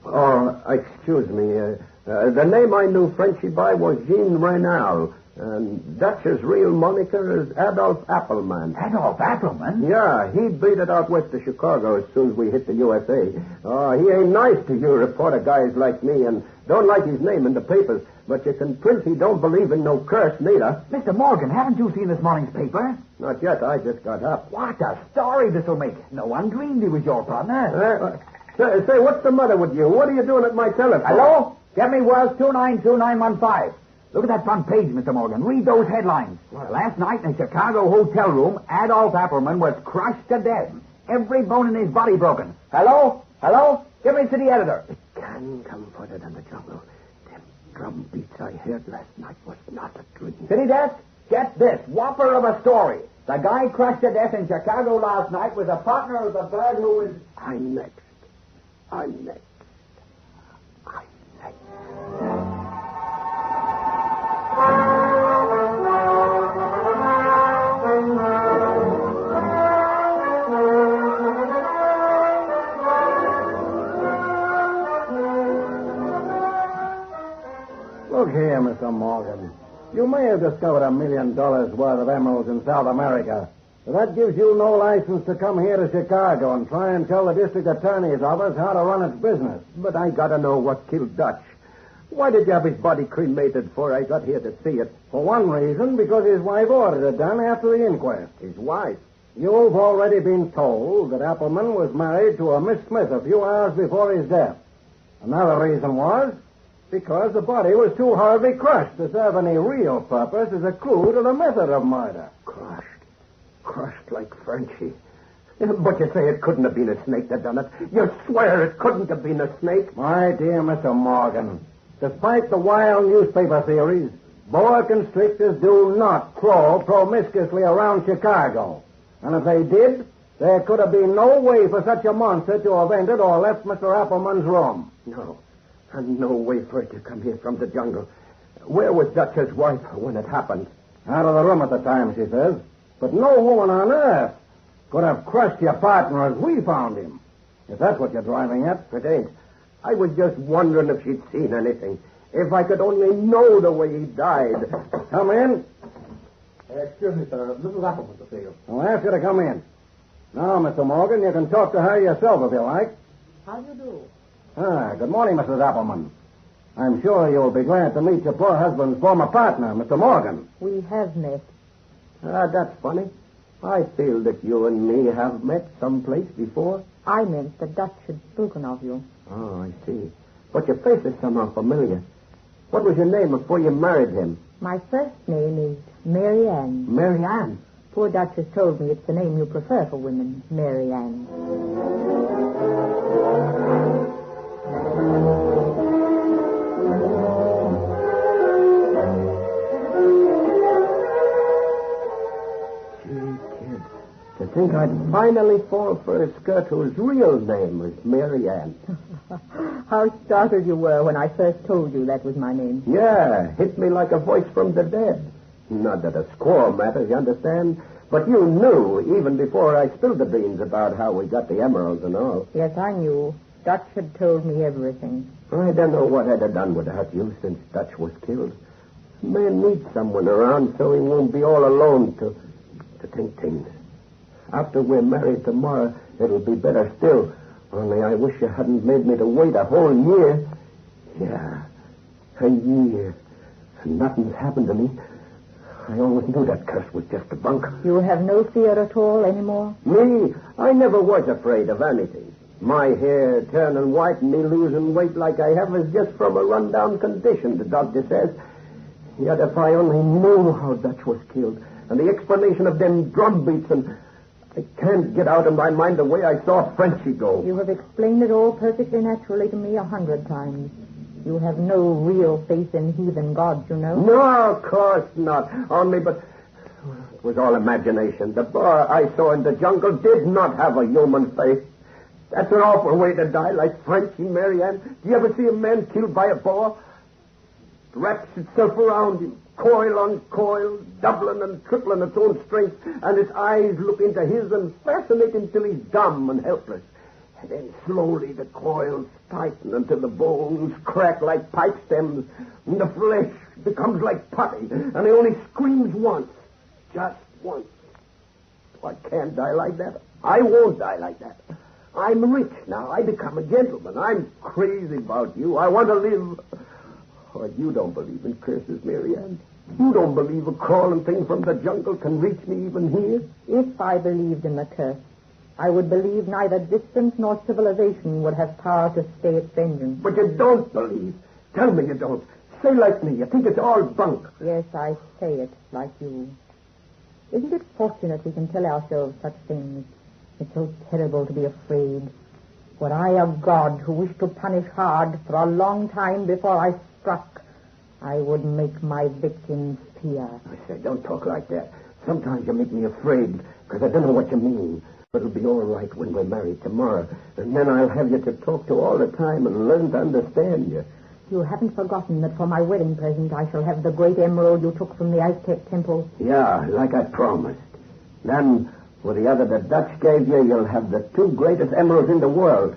Oh, excuse me. The name I knew Frenchie by was Jean Renal. And Dutch's real moniker is Adolf Appleman. Adolf Appleman? Yeah, he beat it out west of Chicago as soon as we hit the USA. Oh, he ain't nice to you reporter guys like me and don't like his name in the papers. But you can print he don't believe in no curse, neither. Mr. Morgan, haven't you seen this morning's paper? Not yet. I just got up. What a story this'll make. No one dreamed he was your partner. Say, what's the matter with you? What are you doing at my telephone? Hello? Get me Wells 292-915. Look at that front page, Mr. Morgan. Read those headlines. Last night in a Chicago hotel room, Adolf Appleman was crushed to death. Every bone in his body broken. Hello? Hello? Give me to the editor. It can come further than the jungle. Them drum beats I heard last night was not a dream. City desk? Get this. Whopper of a story. The guy crushed to death in Chicago last night was a partner of the bird who was... I'm next. Look here, Mr. Morgan. You may have discovered $1 million worth of emeralds in South America, but that gives you no license to come here to Chicago and try and tell the district attorney's office how to run its business. But I gotta know what killed Dutch. Why did you have his body cremated before I got here to see it? For one reason, because his wife ordered it done after the inquest. His wife? You've already been told that Appleman was married to a Miss Smith a few hours before his death. Another reason was because the body was too horribly crushed to serve any real purpose as a clue to the method of murder. Crushed like Frenchie. But you say it couldn't have been a snake that done it. You swear it couldn't have been a snake? My dear Mr. Morgan, despite the wild newspaper theories, boa constrictors do not crawl promiscuously around Chicago. And if they did, there could have been no way for such a monster to have entered or left Mr. Appleman's room. No. And no way for it to come here from the jungle. Where was Dutch's wife when it happened? Out of the room at the time, she says. But no woman on earth could have crushed your partner as we found him. If that's what you're driving at. It ain't. I was just wondering if she'd seen anything. If I could only know the way he died. Come in. Excuse me, sir. Mrs. Appleman to see you. I'll ask you to come in. Now, Mr. Morgan, you can talk to her yourself if you like. How do you do? Good morning, Mrs. Appleman. I'm sure you'll be glad to meet your poor husband's former partner, Mr. Morgan. We have met. That's funny. I feel that you and me have met someplace before. I meant that Dutch had spoken of you. Oh, I see. But your face is somehow familiar. What was your name before you married him? My first name is Mary Ann. Mary Ann? Poor Dutch has told me it's the name you prefer for women, Mary Ann. To think I'd finally fall for a skirt whose real name was Mary Ann. How startled you were when I first told you that was my name. Yeah, hit me like a voice from the dead. Not that a squaw matters, you understand? But you knew, even before I spilled the beans about how we got the emeralds and all. Yes, I knew. Dutch had told me everything. I don't know what I'd have done without you since Dutch was killed. Man needs someone around so he won't be all alone to think things. After we're married tomorrow, it'll be better still. Only I wish you hadn't made me to wait a whole year. Yeah, a year. And nothing's happened to me. I always knew that curse was just a bunk. You have no fear at all anymore? Me? I never was afraid of anything. My hair turning white and me losing weight like I have is just from a run-down condition, the doctor says. Yet if I only knew how Dutch was killed and the explanation of them drum beats and... I can't get out of my mind the way I saw Frenchie go. You have explained it all perfectly naturally to me 100 times. You have no real faith in heathen gods, you know. No, of course not. Only, but it was all imagination. The boar I saw in the jungle did not have a human face. That's an awful way to die, like Frenchie, Marianne. Do you ever see a man killed by a boar? It wraps itself around him, coil on coil, doubling and tripling its own strength, and its eyes look into his and fascinate him till he's dumb and helpless. And then slowly the coils tighten until the bones crack like pipe stems, and the flesh becomes like putty, and he only screams once, just once. So I can't die like that. I won't die like that. I'm rich now. I become a gentleman. I'm crazy about you. I want to live. Oh, you don't believe in curses, Marianne. You don't believe a crawling thing from the jungle can reach me even here? If I believed in the curse, I would believe neither distance nor civilization would have power to stay its vengeance. But you don't believe. Tell me you don't. Say like me. You think it's all bunk. Yes, I say it like you. Isn't it fortunate we can tell ourselves such things? It's so terrible to be afraid. Were I a god who wished to punish hard for a long time before I struck, I would make my victims fear. I say, don't talk like that. Sometimes you make me afraid because I don't know what you mean. It'll be all right when we're married tomorrow, and then I'll have you to talk to all the time and learn to understand you. You haven't forgotten that for my wedding present I shall have the great emerald you took from the Aztec temple? Yeah, like I promised. Then, with the other the Dutch gave you, you'll have the 2 greatest emeralds in the world.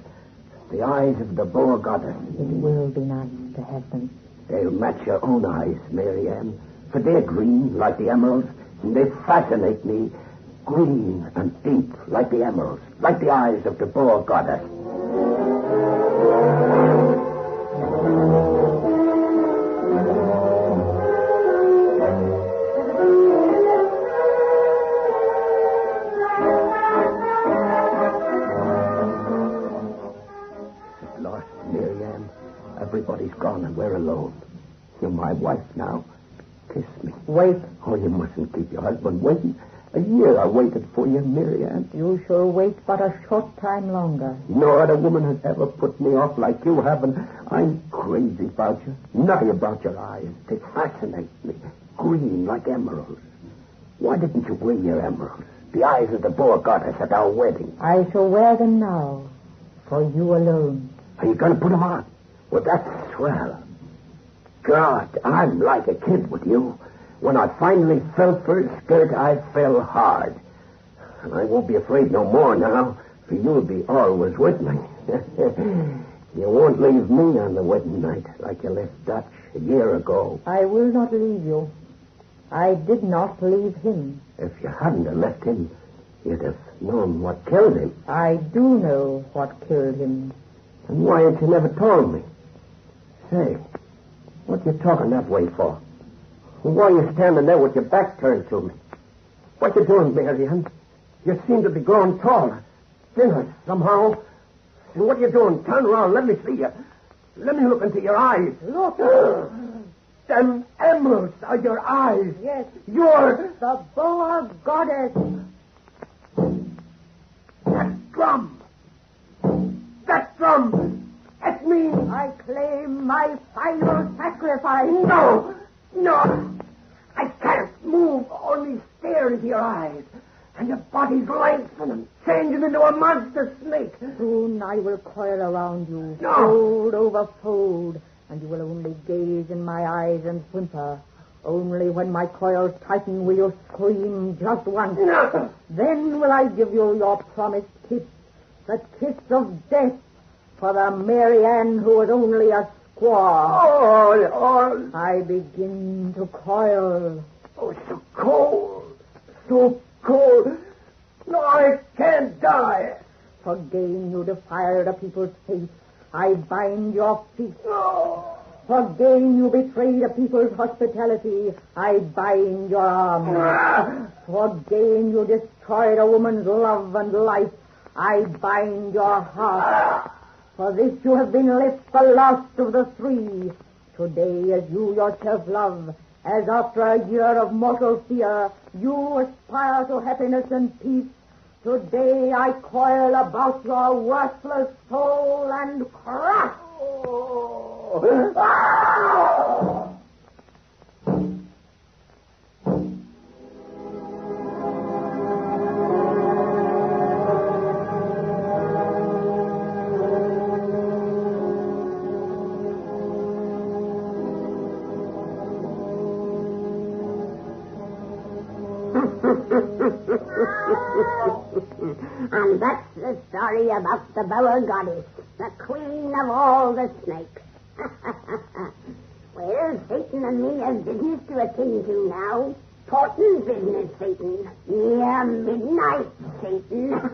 The eyes of the boar goddess. It will be nice to have them. They'll match your own eyes, Marianne. For they're green, like the emeralds, and they fascinate me. Green and deep, like the emeralds, like the eyes of the boar goddess. Lost, Marianne. Everybody's gone and we're alone. You're my wife now. Kiss me. Wait. Oh, you mustn't keep your husband waiting. A year I waited for you, Marianne. You shall wait but a short time longer. No other woman has ever put me off like you have, and I'm crazy about you. Nothing about your eyes. They fascinate me. Green like emeralds. Why didn't you wear your emeralds? The eyes of the boar goddess at our wedding. I shall wear them now. For you alone. Are you going to put them on? Well, that's swell. God, I'm like a kid with you. When I finally fell for his skirt, I fell hard. And I won't be afraid no more now, for you'll be always with me. You won't leave me on the wedding night like you left Dutch a year ago. I will not leave you. I did not leave him. If you hadn't have left him, you'd have known what killed him. I do know what killed him. And why ain't you never told me? Say, what you talking that way for? Why are you standing there with your back turned to me? What you doing, Marianne? You seem to be growing taller, thinner somehow. And what are you doing? Turn around. Let me see you. Let me look into your eyes. Look. Them emeralds are your eyes. Yes. You're the boar goddess. That drum. That drum. It means I claim my final sacrifice. No. No. I can't move. Only stare into your eyes. And your body's lengthening, changing into a monster snake. Soon I will coil around you, No. fold over fold, and you will only gaze in my eyes and whimper. Only when my coils tighten will you scream just once. No. Then will I give you your promised kiss, the kiss of death, for the Marianne who was only a squaw. Oh. I begin to coil. Oh, so cold. So cold. No, I can't die. For gain you defile the people's faith. I bind your feet. No. For gain you betray the people's hospitality. I bind your arms. For gain you destroy a woman's love and life. I bind your heart. For this you have been left the last of the 3. Today, as you yourself love, as after a year of mortal fear, you aspire to happiness and peace, Today I coil about your worthless soul and crush. And that's the story about the Bower Goddess, the queen of all the snakes. Well, Satan and me have business to attend to now. Important business, Satan. Near midnight, Satan.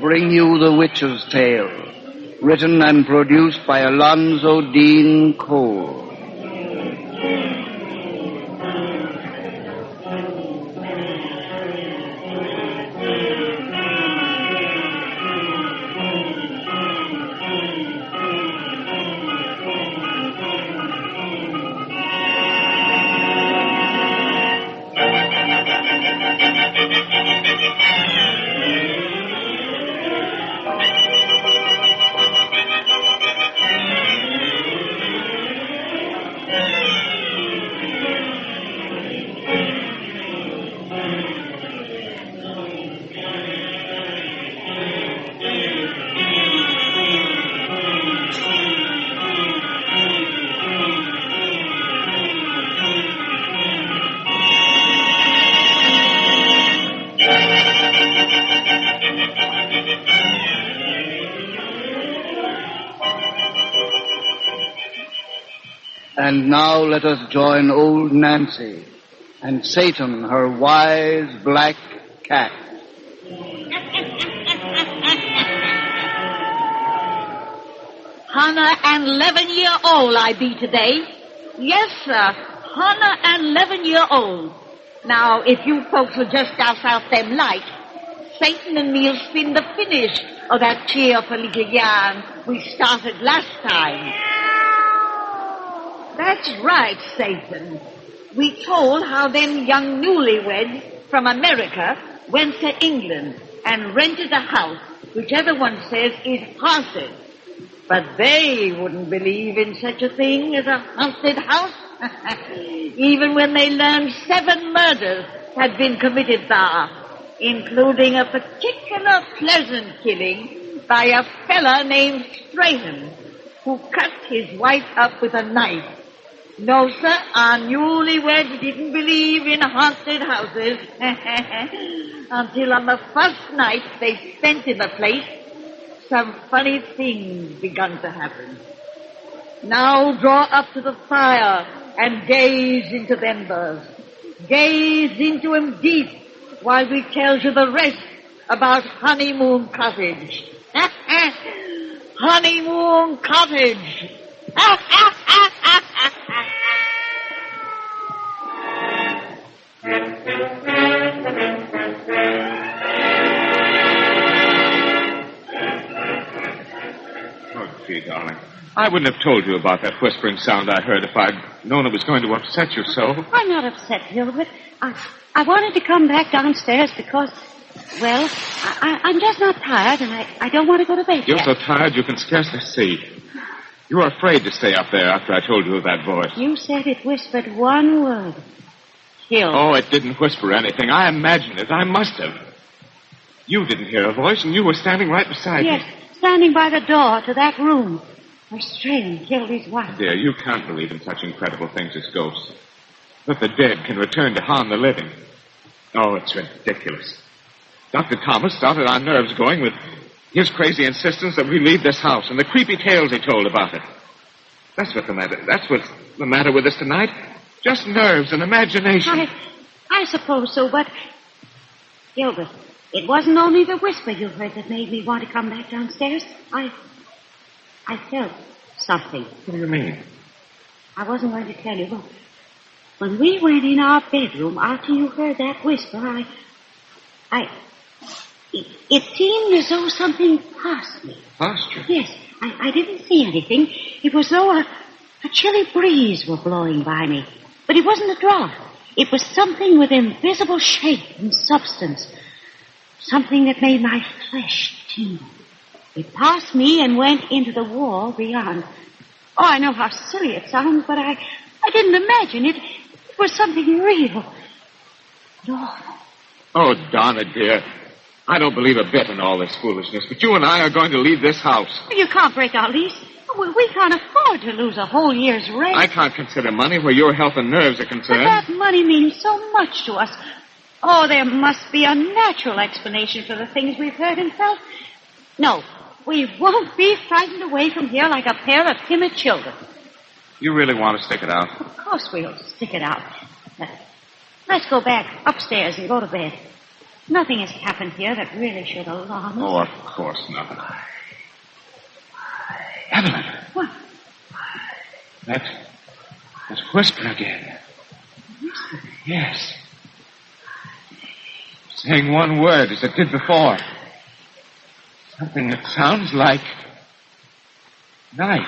Bring you The Witch's Tale, written and produced by Alonzo Deen Cole. And now let us join old Nancy and Satan, her wise black cat. 111-year-old I be today. Yes, sir, 111-year-old. Now, if you folks will just douse out them lights, Satan and me'll spin the finish of that cheerful little yarn we started last time. That's right, Satan. We told how them young newlyweds from America went to England and rented a house, which everyone says is haunted. But they wouldn't believe in such a thing as a haunted house, even when they learned 7 murders had been committed there, including a particular pleasant killing by a fella named Strahan, who cut his wife up with a knife. No, sir, our newlyweds didn't believe in haunted houses until on the first night they spent in the place, some funny things begun to happen. Now draw up to the fire and gaze into the embers. Gaze into them deep while we tell you the rest about Honeymoon Cottage. Honeymoon Cottage. Oh, gee, darling. I wouldn't have told you about that whispering sound I heard if I'd known it was going to upset you so. I'm not upset, Gilbert. I wanted to come back downstairs because, well, I'm just not tired, and I don't want to go to bed You're yet. so tired you can scarcely see. You were afraid to stay up there after I told you of that voice. You said it whispered one word. Kill. Oh, it didn't whisper anything. I imagined it. I must have. You didn't hear a voice, and you were standing right beside me. Yes, standing by the door to that room where Strahan killed his wife. Dear, you can't believe in such incredible things as ghosts. That the dead can return to harm the living. Oh, it's ridiculous. Dr. Thomas started our nerves going with his crazy insistence that we leave this house and the creepy tales he told about it. That's what's the matter with us tonight. Just nerves and imagination. I suppose so, but... Gilbert, it wasn't only the whisper you heard that made me want to come back downstairs. I felt something. What do you mean? I wasn't going to tell you, but when we went in our bedroom after you heard that whisper, it seemed as though something passed me. Passed you? Yes, I didn't see anything. It was though a chilly breeze were blowing by me. But it wasn't a draught. It was something with invisible shape and substance. Something that made my flesh tingle. It passed me and went into the wall beyond. Oh, I know how silly it sounds, but I didn't imagine it. It was something real. Awful. Oh, Donna, dear. I don't believe a bit in all this foolishness, but you and I are going to leave this house. You can't break our lease. We can't afford to lose a whole year's rent. I can't consider money where your health and nerves are concerned. But that money means so much to us. Oh, there must be a natural explanation for the things we've heard and felt. No, we won't be frightened away from here like a pair of timid children. You really want to stick it out? Of course we'll stick it out. Let's go back upstairs and go to bed. Nothing has happened here that really should alarm us. Oh, of course not. Evelyn. What? That whisper again. Whisper? Yes. Saying one word as it did before. Something that sounds like... knife.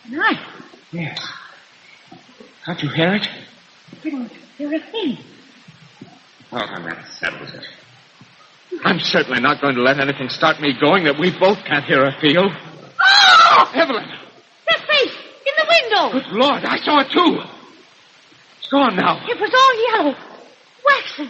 Knife? Yes. Can't you hear it? I don't hear a thing. Well, then that settles it. I'm certainly not going to let anything start me going that we both can't hear or feel. Oh! Evelyn! That face! In the window! Good Lord, I saw it too. It's gone now. It was all yellow. Waxen.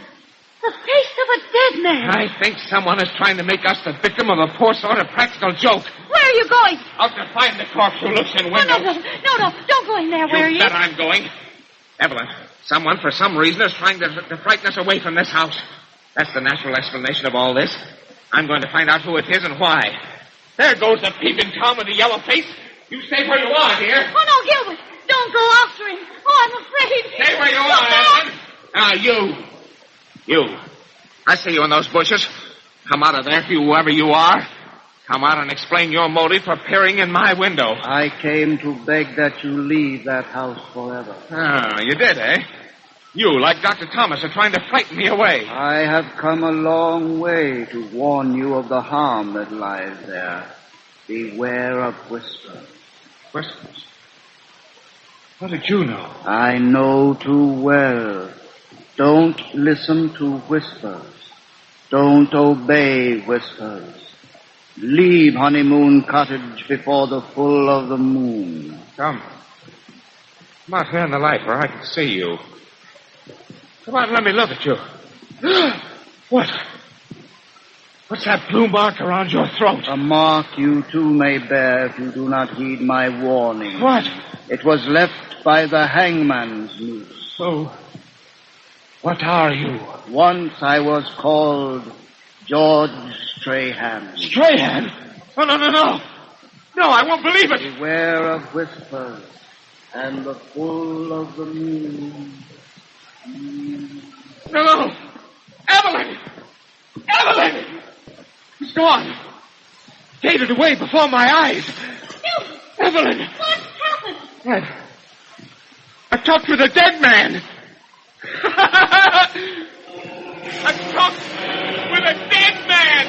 The face of a dead man. I think someone is trying to make us the victim of a poor sort of practical joke. Where are you going? Out to find the corpse who looks in windows. No, don't go in there. Where are you? You bet I'm going. Evelyn, someone for some reason is trying to frighten us away from this house. That's the natural explanation of all this. I'm going to find out who it is and why. There goes the peeping Tom with the yellow face. You stay where you are, dear. Oh, no, Gilbert. Don't go after him. Oh, I'm afraid. Stay where you are, Evelyn. Now, you. I see you in those bushes. Come out of there, whoever you are. Come out and explain your motive for peering in my window. I came to beg that you leave that house forever. Ah, you did, eh? You, like Dr. Thomas, are trying to frighten me away. I have come a long way to warn you of the harm that lies there. Beware of whispers. Whispers? What did you know? I know too well. Don't listen to whispers. Don't obey whispers. Leave Honeymoon Cottage before the full of the moon. Come out here in the light where I can see you. Come on, let me look at you. What? What's that blue mark around your throat? A mark you too may bear if you do not heed my warning. What? It was left by the hangman's noose. Oh. What are you? Once I was called George Strahan. Strahan? Oh, no. No, I won't believe it. Beware of whispers and the full of the moon. No. Evelyn! He's gone. Faded away before my eyes. Evelyn! What happened? I talked with a dead man. I talked with a dead man.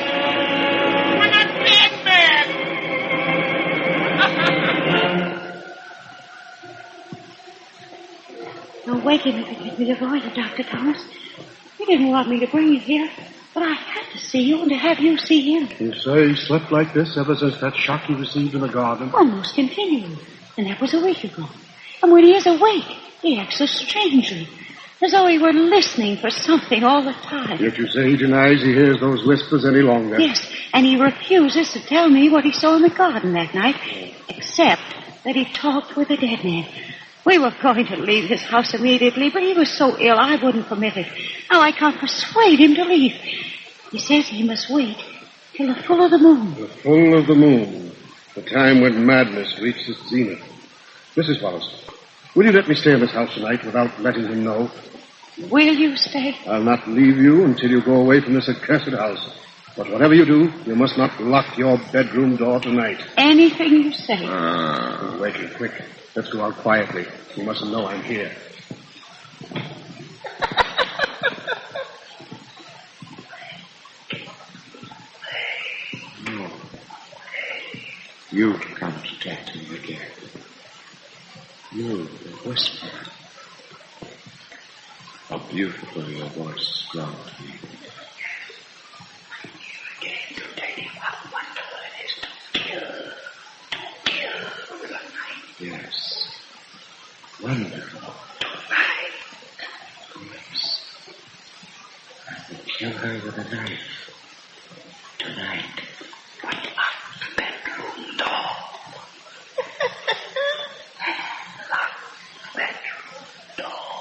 Don't wake him if you get me to avoid it, Dr. Thomas. You didn't want me to bring you here, but I had to see you and to have you see him. You say he slept like this ever since that shock he received in the garden? Almost continually. And that was a week ago. And when he is awake, he acts so strangely, as though he were listening for something all the time. Yet you say he denies he hears those whispers any longer. Yes, and he refuses to tell me what he saw in the garden that night, except that he talked with a dead man. We were going to leave his house immediately, but he was so ill I wouldn't permit it. Now I can't persuade him to leave. He says he must wait till the full of the moon. The full of the moon. The time when madness reaches its zenith. Mrs. Wallace, will you let me stay in this house tonight without letting him know? Will you stay? I'll not leave you until you go away from this accursed house. But whatever you do, you must not lock your bedroom door tonight. Anything you say. He's waking. Quick. Let's go out quietly. He mustn't know I'm here. No. You've come to talk to me again. You, the whisper. How beautiful your voice has grown to me. Again today, how wonderful it is to kill. To kill with a knife. Yes. Wonderful. Tonight. Yes. I will kill her with a knife. Tonight. But lock the bedroom door. Lock the bedroom door.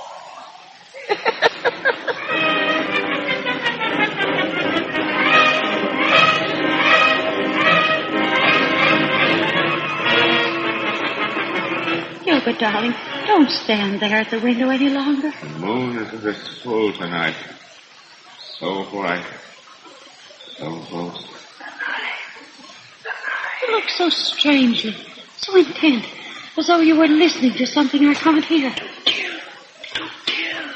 Gilbert, darling, don't stand there at the window any longer. The moon is a bit full tonight. So bright. So close. You look so strangely, so intent, as though you were listening to something I can't hear.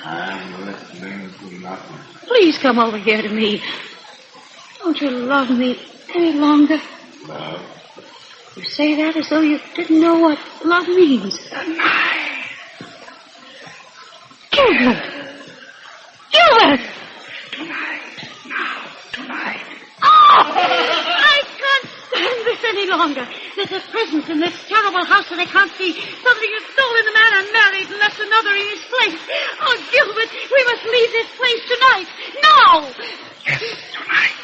I'm listening to nothing. Please come over here to me. Don't you love me any longer? Love. You say that as though you didn't know what love means. Gilbert! Gilbert! Tonight. Oh! I can't stand this any longer. There's a presence in this terrible house that I can't see. Something has stolen the man I married and left another in his place. Oh, Gilbert, we must leave this place tonight. Now! Yes, tonight.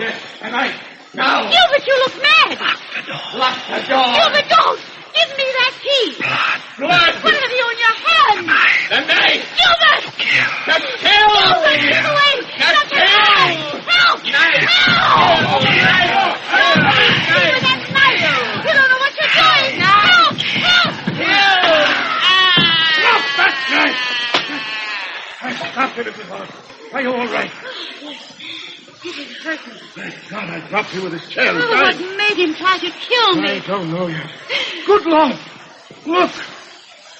Yes, tonight. Now. Gilbert, you look mad. Lock the door. Lock the door. Gilbert, don't. Give me that key. Blood. What have you in your hand? The knife. Gilbert! To kill. Gilbert, get away. To kill. Help! Knife. Help! Knife. Give me that knife. You don't know what you're doing. Help! Help! Drop that knife. I stopped it, Mrs. Hollis. Are you all right? He didn't hurt me. Thank God I dropped you with his chair. Oh, what made him try to kill me? I don't know yet. Good Lord! Look!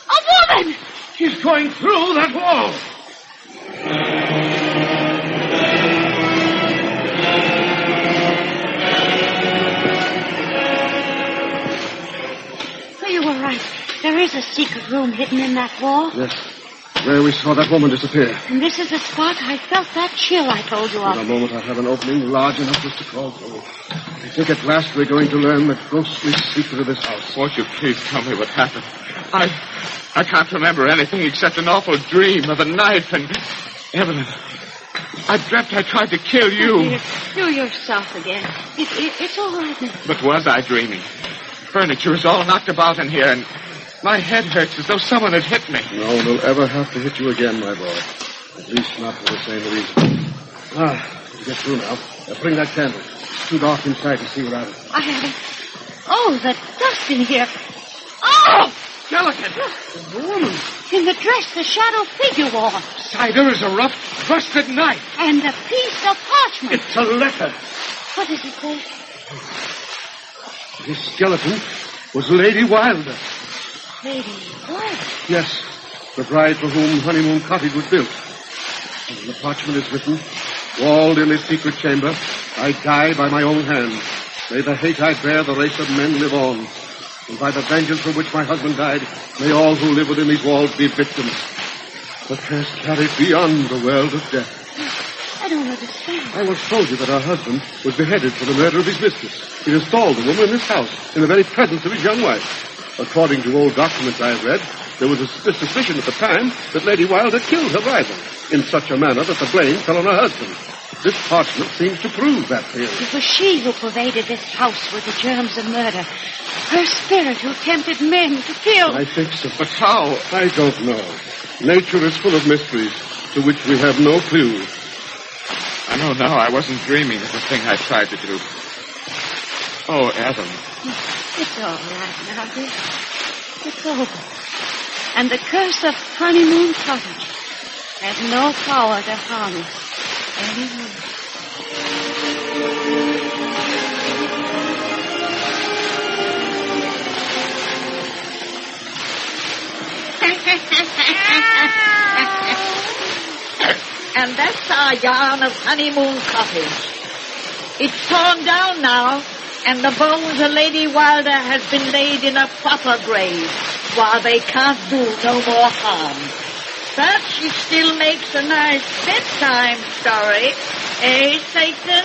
A woman! She's going through that wall. So you were right. There is a secret room hidden in that wall. Yes. Where we saw that woman disappear. And this is the spot I felt that chill I told you In a of. moment I have an opening large enough for us to crawl through. I think at last we're going to learn the ghostly secret of this house. Won't you please tell me what happened? I can't remember anything except an awful dream of a knife and... Evelyn, I dreamt I tried to kill you. You're yourself again. It's all right now. But was I dreaming? Furniture is all knocked about in here, and my head hurts as though someone had hit me. No one will ever have to hit you again, my boy. At least not for the same reason. We'll get through now. Bring that candle. It's too dark inside to see without it. I have it. Oh, the dust in here. Oh! Skeleton! The woman! In the dress the shadow figure wore. Cider is a rough, rusted knife. And a piece of parchment. It's a letter. What does it say? This skeleton was Lady Wilder. Lady Wilder? Yes, the bride for whom Honeymoon Cottage was built. And in the parchment is written, walled in this secret chamber, I die by my own hand. May the hate I bear the race of men live on. And by the vengeance for which my husband died, may all who live within these walls be victims. The curse carried beyond the world of death. I don't understand. I once told you that her husband was beheaded for the murder of his mistress. He installed the woman in his house, in the very presence of his young wife. According to old documents I have read, there was a suspicion at the time that Lady Wilder killed her rival in such a manner that the blame fell on her husband. This parchment seems to prove that theory. It was she who pervaded this house with the germs of murder. Her spirit who tempted men to kill. I think so. But how? I don't know. Nature is full of mysteries to which we have no clue. I know now I wasn't dreaming of the thing I tried to do. Oh, Evan. It's all right now, dear. It's over. And the curse of Honeymoon Cottage has no power to harm us anymore. And that's our yarn of Honeymoon Cottage. It's torn down now, and the bones of Lady Wilder has been laid in a proper grave, while they can't do no more harm. But she still makes a nice bedtime story, eh, Satan?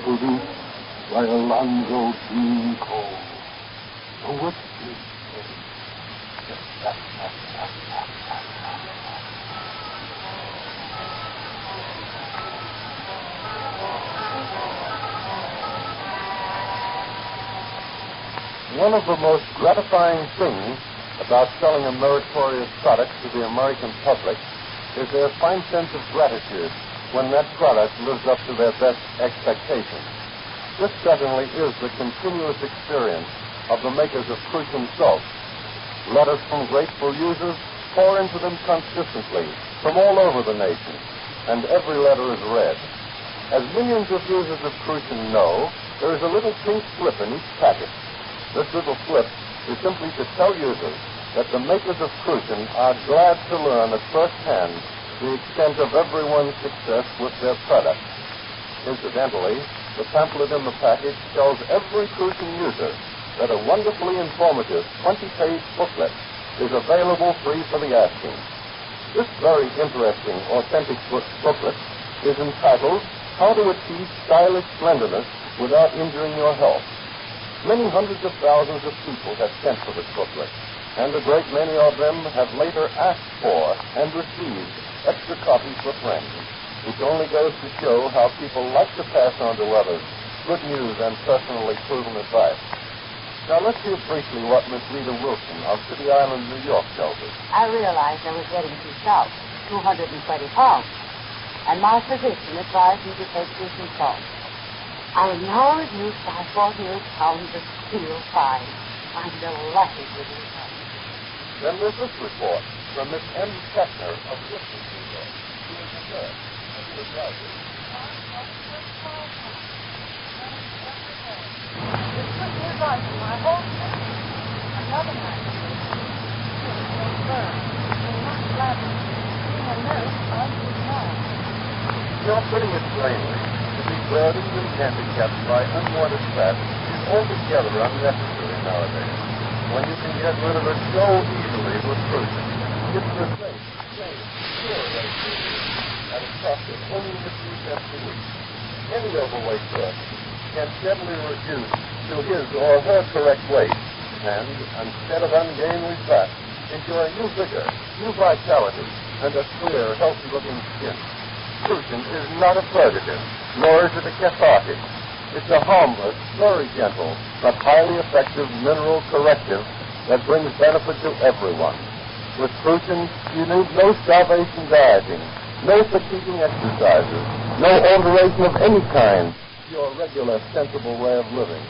Produced by Alonzo Deen Cole. The Witch of One of the most gratifying things about selling a meritorious product to the American public is their fine sense of gratitude when that product lives up to their best expectations. This certainly is the continuous experience of the makers of Crucian salt. Letters from grateful users pour into them consistently from all over the nation, and every letter is read. As millions of users of Crucian know, there is a little pink slip in each packet. This little slip is simply to tell users that the makers of Crucian are glad to learn at first hand the extent of everyone's success with their product. Incidentally, the pamphlet in the package tells every Crucian user that a wonderfully informative 20-page booklet is available free for the asking. This very interesting, authentic booklet is entitled How to Achieve Stylish Slenderness Without Injuring Your Health. Many hundreds of thousands of people have sent for this booklet, and a great many of them have later asked for and received extra copies for friends, which only goes to show how people like to pass on to others good news and personally proven advice. Now let's hear briefly what Miss Rita Wilson of City Island, New York tells us. I realized I was getting too stout, 220 pounds, and my physician advised me to take Crucian salt. I have now reduced by 48 pounds of steel fine. I'm delighted with the result. Then there's this report from Miss M. Kettner of Clifton, New York. She is a nurse and she is writing. It's good news on my whole family. Another man. I'm not glad to being a nurse on his mind. You're putting it plainly. To be burdened and handicapped by unwanted fat is altogether unnecessary nowadays, when you can get rid of it so easily with Crucian. It's the safe, pure way at a cost of only a few cents a week. Any overweight person can steadily reduce to his or her correct weight, and instead of ungainly fat, enjoy new vigor, new vitality, and a clear, healthy-looking skin. Crucian is not a purgative, nor is it a cathartic. It's a harmless, very gentle, but highly effective mineral corrective that brings benefit to everyone. With Crucian, you need no starvation dieting, no fatiguing exercises, no alteration of any kind to your regular, sensible way of living.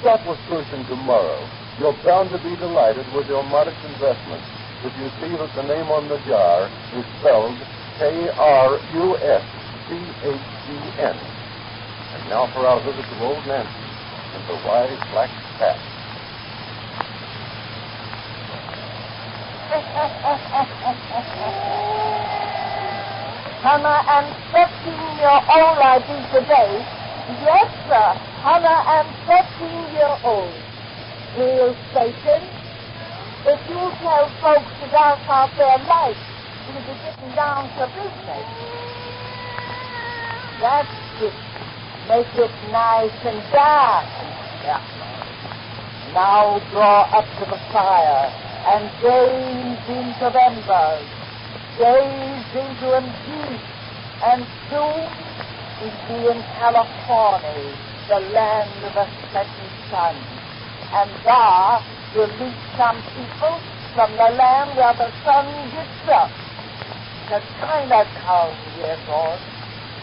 Start with Crucian tomorrow. You're bound to be delighted with your modest investment if you see that the name on the jar is spelled Krus, CHEN. And now for our visit to Old Nancy and the wise black cat. Hannah and 13-year-old I be today. Yes, sir. Hannah and 13-year-old. Hail Satan. If you tell folks to dance out their life, we'll be getting down to business. That's it. Make it nice and dark. Yeah. Now draw up to the fire and gaze into embers. Gaze into them deep, and soon we'll be in California, the land of the setting sun. And there you'll meet some people from the land where the sun gets up. To Chinatown, dear boy.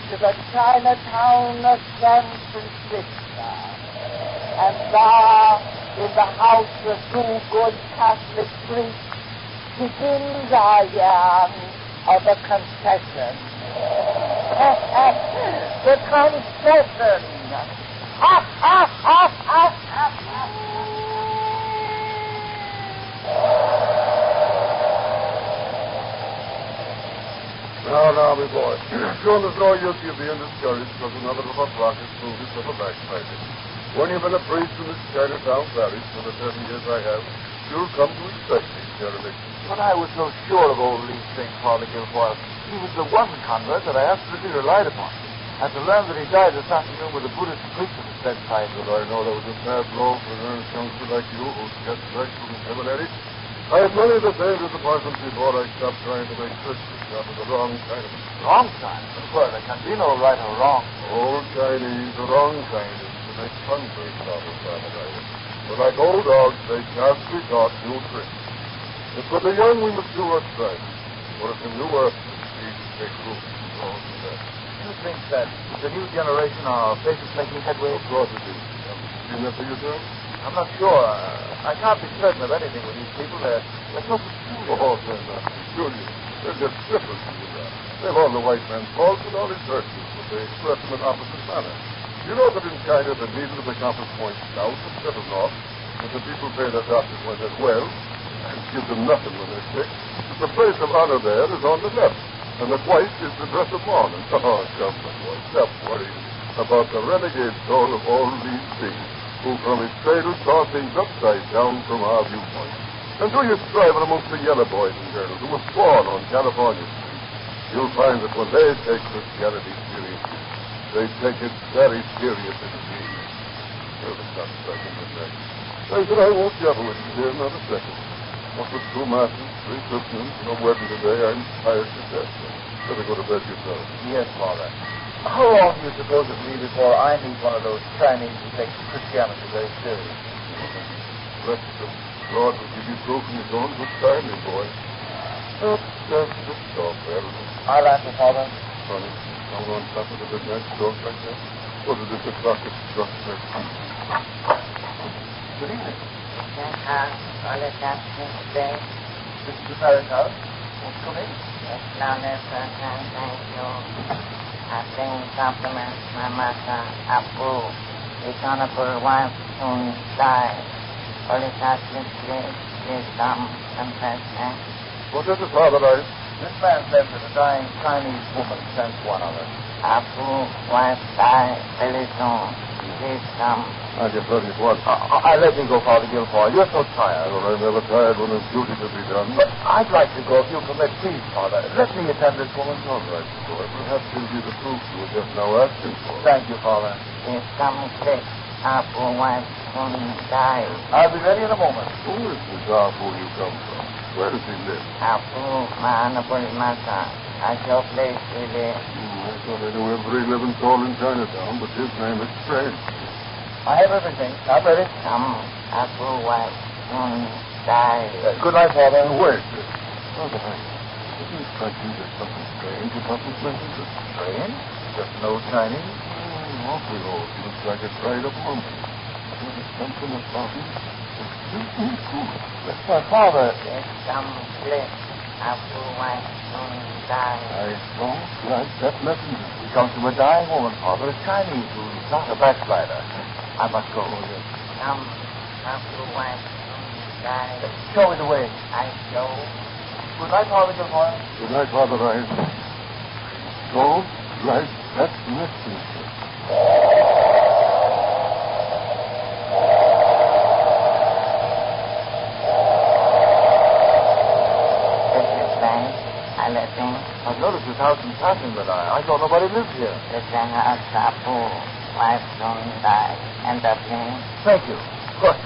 To the Chinatown of San Francisco. And there, in the house of two good Catholic priests, begins our yarn of the confession. The confession. Now, my boy. Sure, there's no use you being discouraged because another of our rockets moved us up a backsliding. When you've been a priest in this Chinatown parish for the 7 years I have, you'll come to expect these derelictions. But I was so sure of old Lee's thing, Father Guilfoyle. He was the one convert that I absolutely relied upon. And to learn that he died this afternoon with a Buddhist priest at his bedside. But I know that was a sad blow for an earnest youngster like you who's just back from the seminary. I had many the same disappointments before I stopped trying to make Christians out of the wrong kind of it. Wrong kind? Well, there can be no right or wrong. Old Chinese, the wrong kind is to make converts out of paradise. But like old dogs, they can't be taught new tricks. If for the young we must do what's right. For if the newer, we take root and grow to that. You think that the new generation are faces making headway? Of course it is. Seen that for yourself? I'm not sure. I can't be certain of anything with these people. They're so peculiar. Oh, they're not peculiar. They're just different from that. They've all the white man's faults and all his virtues, but they express them in opposite manner. You know that in China the needle of the compass points south instead of north, but the people say their doctors when they're well, and give them nothing when they're sick. The place of honor there is on the left, and the white is the dress of mourning. Oh, come, my boy, stop worrying about the renegade soul of all these things, who from his cradle saw things upside down from our viewpoint. And do you strive amongst the yellow boys and girls who were born on California Street, you'll find that when they take Christianity seriously, they take it very serious indeed. Well, it's not second in that. I said I won't jabber with you here another second. What with 2 masses, 3 christenings, and a wedding today, I'm tired to death. Better go to bed yourself. Yes, Father. How long do you suppose it will be before I meet one of those Chinese who take Christianity very seriously? Bless them. Lord will give you proof in his own good time, my boy. Oh, just talk there. I'll answer, Father. Funny. I'm on top of the midnight stroke like that. What is this o'clock at struck their feet? Good evening. That house, all it up today. This is the parish house. Won't come in? It's not a person, thank you. I bring compliments, my master, Abu. His honorable wife soon died. Holy Catholic please come confess. What is it, Father? This man says that a dying Chinese woman sent one of us. Abu, wife died very soon. Please come. I just heard it once. I'll let you go, Father Guilfoyle. You're so tired. Well, I'm never tired when there's duty to be done. But I'd like to go if you'll permit. Please, Father. Let me attend this woman. All right, boy. Perhaps you'll be the proof you were just now asking for. Thank you, Father. Please come quick. Abu, wife soon died. I'll be ready in a moment. Who is this Abu you come from? Where does he live? Abu, my honorable master. At your place he lives. I thought I knew every living soul in Chinatown, but his name is strange. I have everything. I'm ready. Come, Abu, wife soon died. Good night, Father. Wait. Father, doesn't it strike you there's something strange about this messenger? Strange? Just an old Chinese? Awfully old. He looks like a dried-up mummy. There's something about him. That's my father. Yes, some place. Abu, wife soon dying. I don't like that messenger. He comes from a dying woman, Father, a Chinese who's not a backslider. I must go. Come to wife. Dying. Show me the way. I show. Good night, Father Gilfoyle. Good night, Father Ryan. Don't like that messenger. I've noticed this house in passing, but I thought nobody lived here. The General Sapu, wife soon died, and the king. Thank you. What?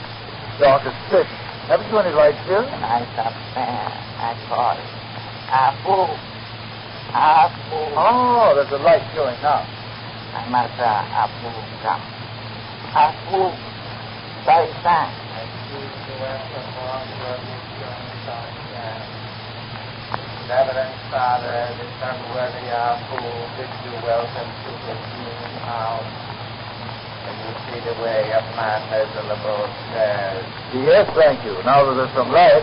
Dark as pitch. Haven't you any lights here? Lights up there. I call it. Apu. Apu. Oh, there's a light showing now. I must Apu come. Apu. Baisan. I see the welcome on your mission. Reverend Father, this unworthy Apu bids you welcome to his meeting house. And you see the way up my miserable stairs. Yes, thank you. Now that there's some light.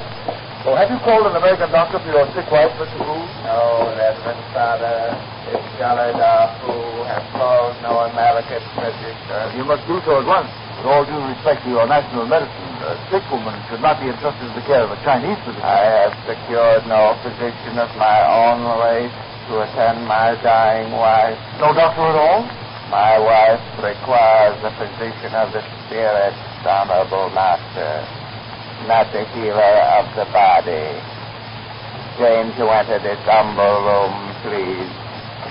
Oh, have you called an American doctor for your sick wife, Mr. Booth? No, Reverend Father. This colored Apu has called no American physician. You must do so at once. With all due respect to your national medicine, a sick woman should not be entrusted to the care of a Chinese physician. I have secured no physician of my own race to attend my dying wife. No doctor at all? My wife requires the physician of the spirit, honorable master, not the healer of the body. Deign to enter this humble room, please.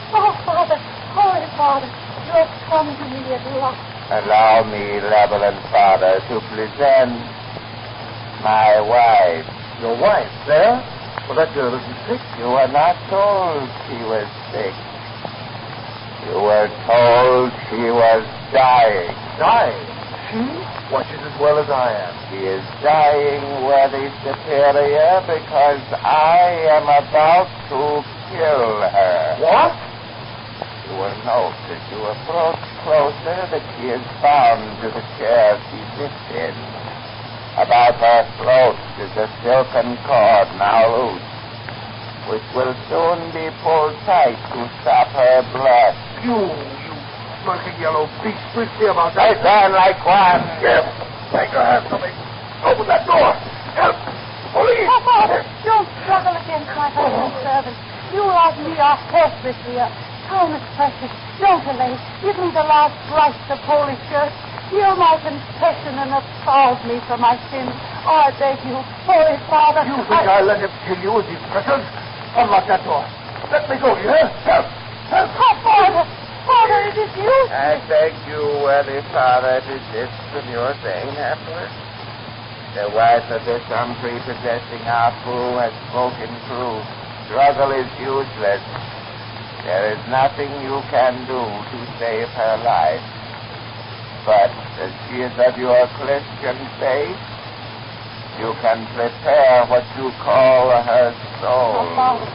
Oh, Father, Holy Father, you have come to me at last. Allow me, Reverend Father, to present my wife. Your wife, there? Well, that girl isn't sick. You were not told she was sick. You were told she was dying. Dying? She? Why, she's as well as I am. She is dying, worthy superior, because I am about to kill her. What? You will note as you approach closer that she is bound to the chair she sits in. About her throat is a silken cord now loose, which will soon be pulled tight to stop her blood. You smirking yellow beast, please see about that. I sound like one. Yes, make her have something. Open that door. Help! Police! Oh, Father, don't struggle against my husband's servant. You like me are helpless here. Time is precious. Don't delay. Give me the last rites of Holy Church. Hear my confession and absolve me from my sins. Oh, I beg you, Holy Father. You think I'll let him kill you as he pressures? Unlock that door. Let me go, you hear? Help! Help! Oh, Father! Father, it is you. I beg you, worthy Father, desist from your vain effort. The wife of this unprepossessing Apu has spoken true. Struggle is useless. There is nothing you can do to save her life. But as she is of your Christian faith, you can prepare what you call her soul. Oh, Father,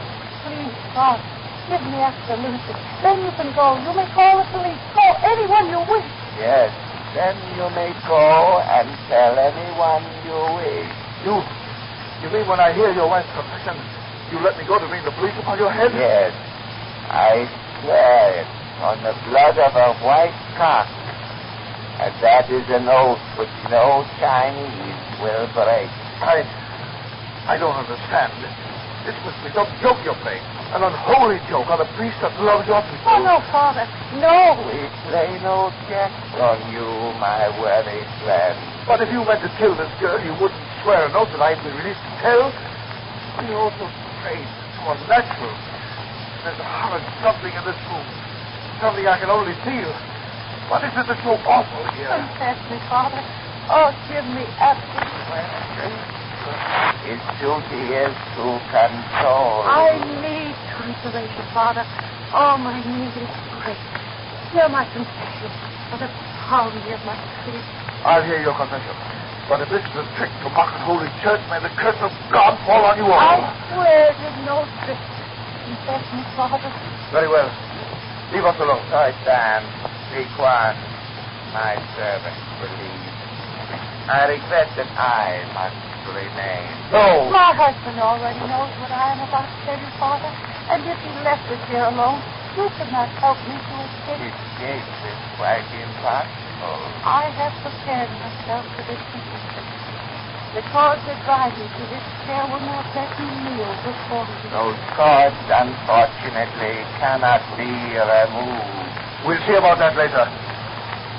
please, God, give me absolution. Then you can go. You may call the police. Call anyone you wish. Yes, then you may go and tell anyone you wish. You mean when I hear your wife's confession, you let me go to bring the police upon your head? Yes. I swear it on the blood of a white cock. And that is an oath which no Chinese will break. I don't understand. This must be some joke you're playing. An unholy joke on a priest that loves your people. Oh, no, Father. No. We play no checks on you, my worthy friend. But if you meant to kill this girl, you wouldn't swear an oath that I'd be released to tell. You're all so strange, so unnatural. There's a horrid something in this room. Something I can only feel. What is it that's so awful here? Confess me, Father. Oh, give me absolution. His duty is to console. I need consolation, Father. Oh, my need is great. Hear my confession for the pounding of my feet. I'll hear your confession. But if this is a trick to mock at Holy Church, may the curse of God fall on you all. I swear it is no trick. Confess me, Father. Very well. Leave us alone. I stand. Be quiet. My servant believes. I regret that I must remain. No. My husband already knows what I am about to tell you, Father. And if he left us here alone, you could not help me to escape. Escape is quite impossible. I have prepared myself for this position. The cords that drive me to this chair will not let me kneel before you. Those cords, unfortunately, cannot be removed. We'll see about that later.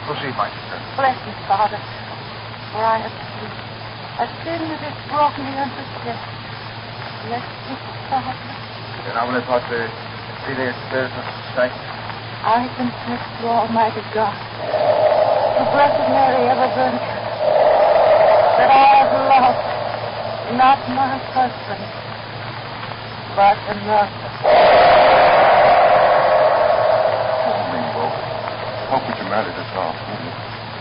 Proceed, my sister. Bless me, Father, for I have sinned. A sin that has brought me unto death. Let me, Father. Then I will impart the Fide Spiritus Sanctus. I confess to Almighty God, to Blessed Mary, ever Virgin, that I have loved not my husband, but another. Mingo, how could you marry this old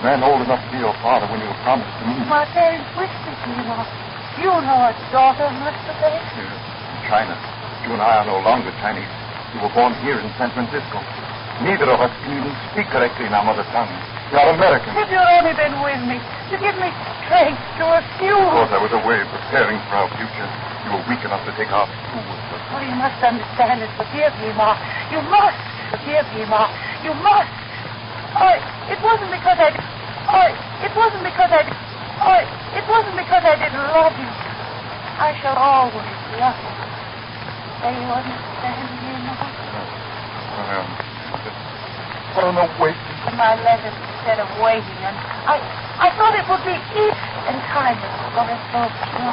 man old enough to be your father when you were promised to me? My parents wished it, you know a daughter must obey. Here, in China. You and I are no longer Chinese. You were born here in San Francisco. Neither of us can even speak correctly in our mother tongue. We are Americans. If you'd only been with me, to give me strength to refuse. Of course, I was away preparing for our future. You were weak enough to take our school. Oh, you must understand and forgive me, Ma. You must forgive me, Ma. You must. It wasn't because I didn't love you. I shall always love you. Do you understand me, Ma? I don't know, wait. My letters instead of waiting, and I thought it would be easy and kindness, but I thought no.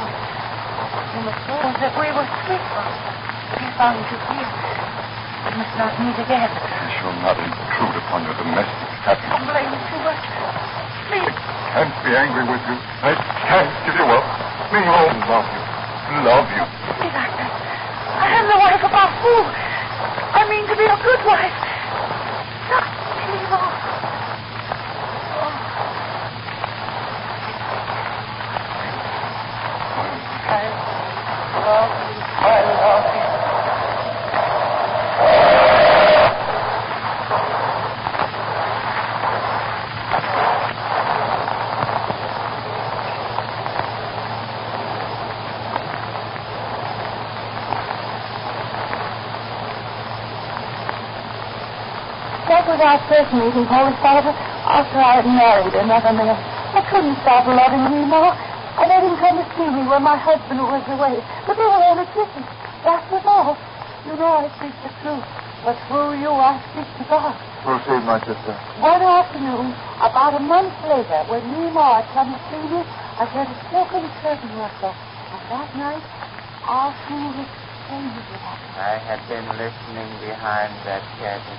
You must know that we were sweet brothers. We found you here. We must not meet again. I shall not intrude upon your domestic happiness. Don't blame me too much. Please. I can't be angry with you. I can't give you up. Mingo, love you. Love you. Please, I am the wife of our fool. I mean to be a good wife. That was our first meeting, Holy Father, after I had married another man. I couldn't stop loving him anymore. I let him come to see me when my husband was away. But they were only kisses. That was all. You know I speak the truth. But through you, I speak to God. Proceed, my sister. One afternoon, about a month later, when Nemo had come to see me, I heard a silken curtain rustle. And that night, our fool exchanged with us. I had been listening behind that curtain.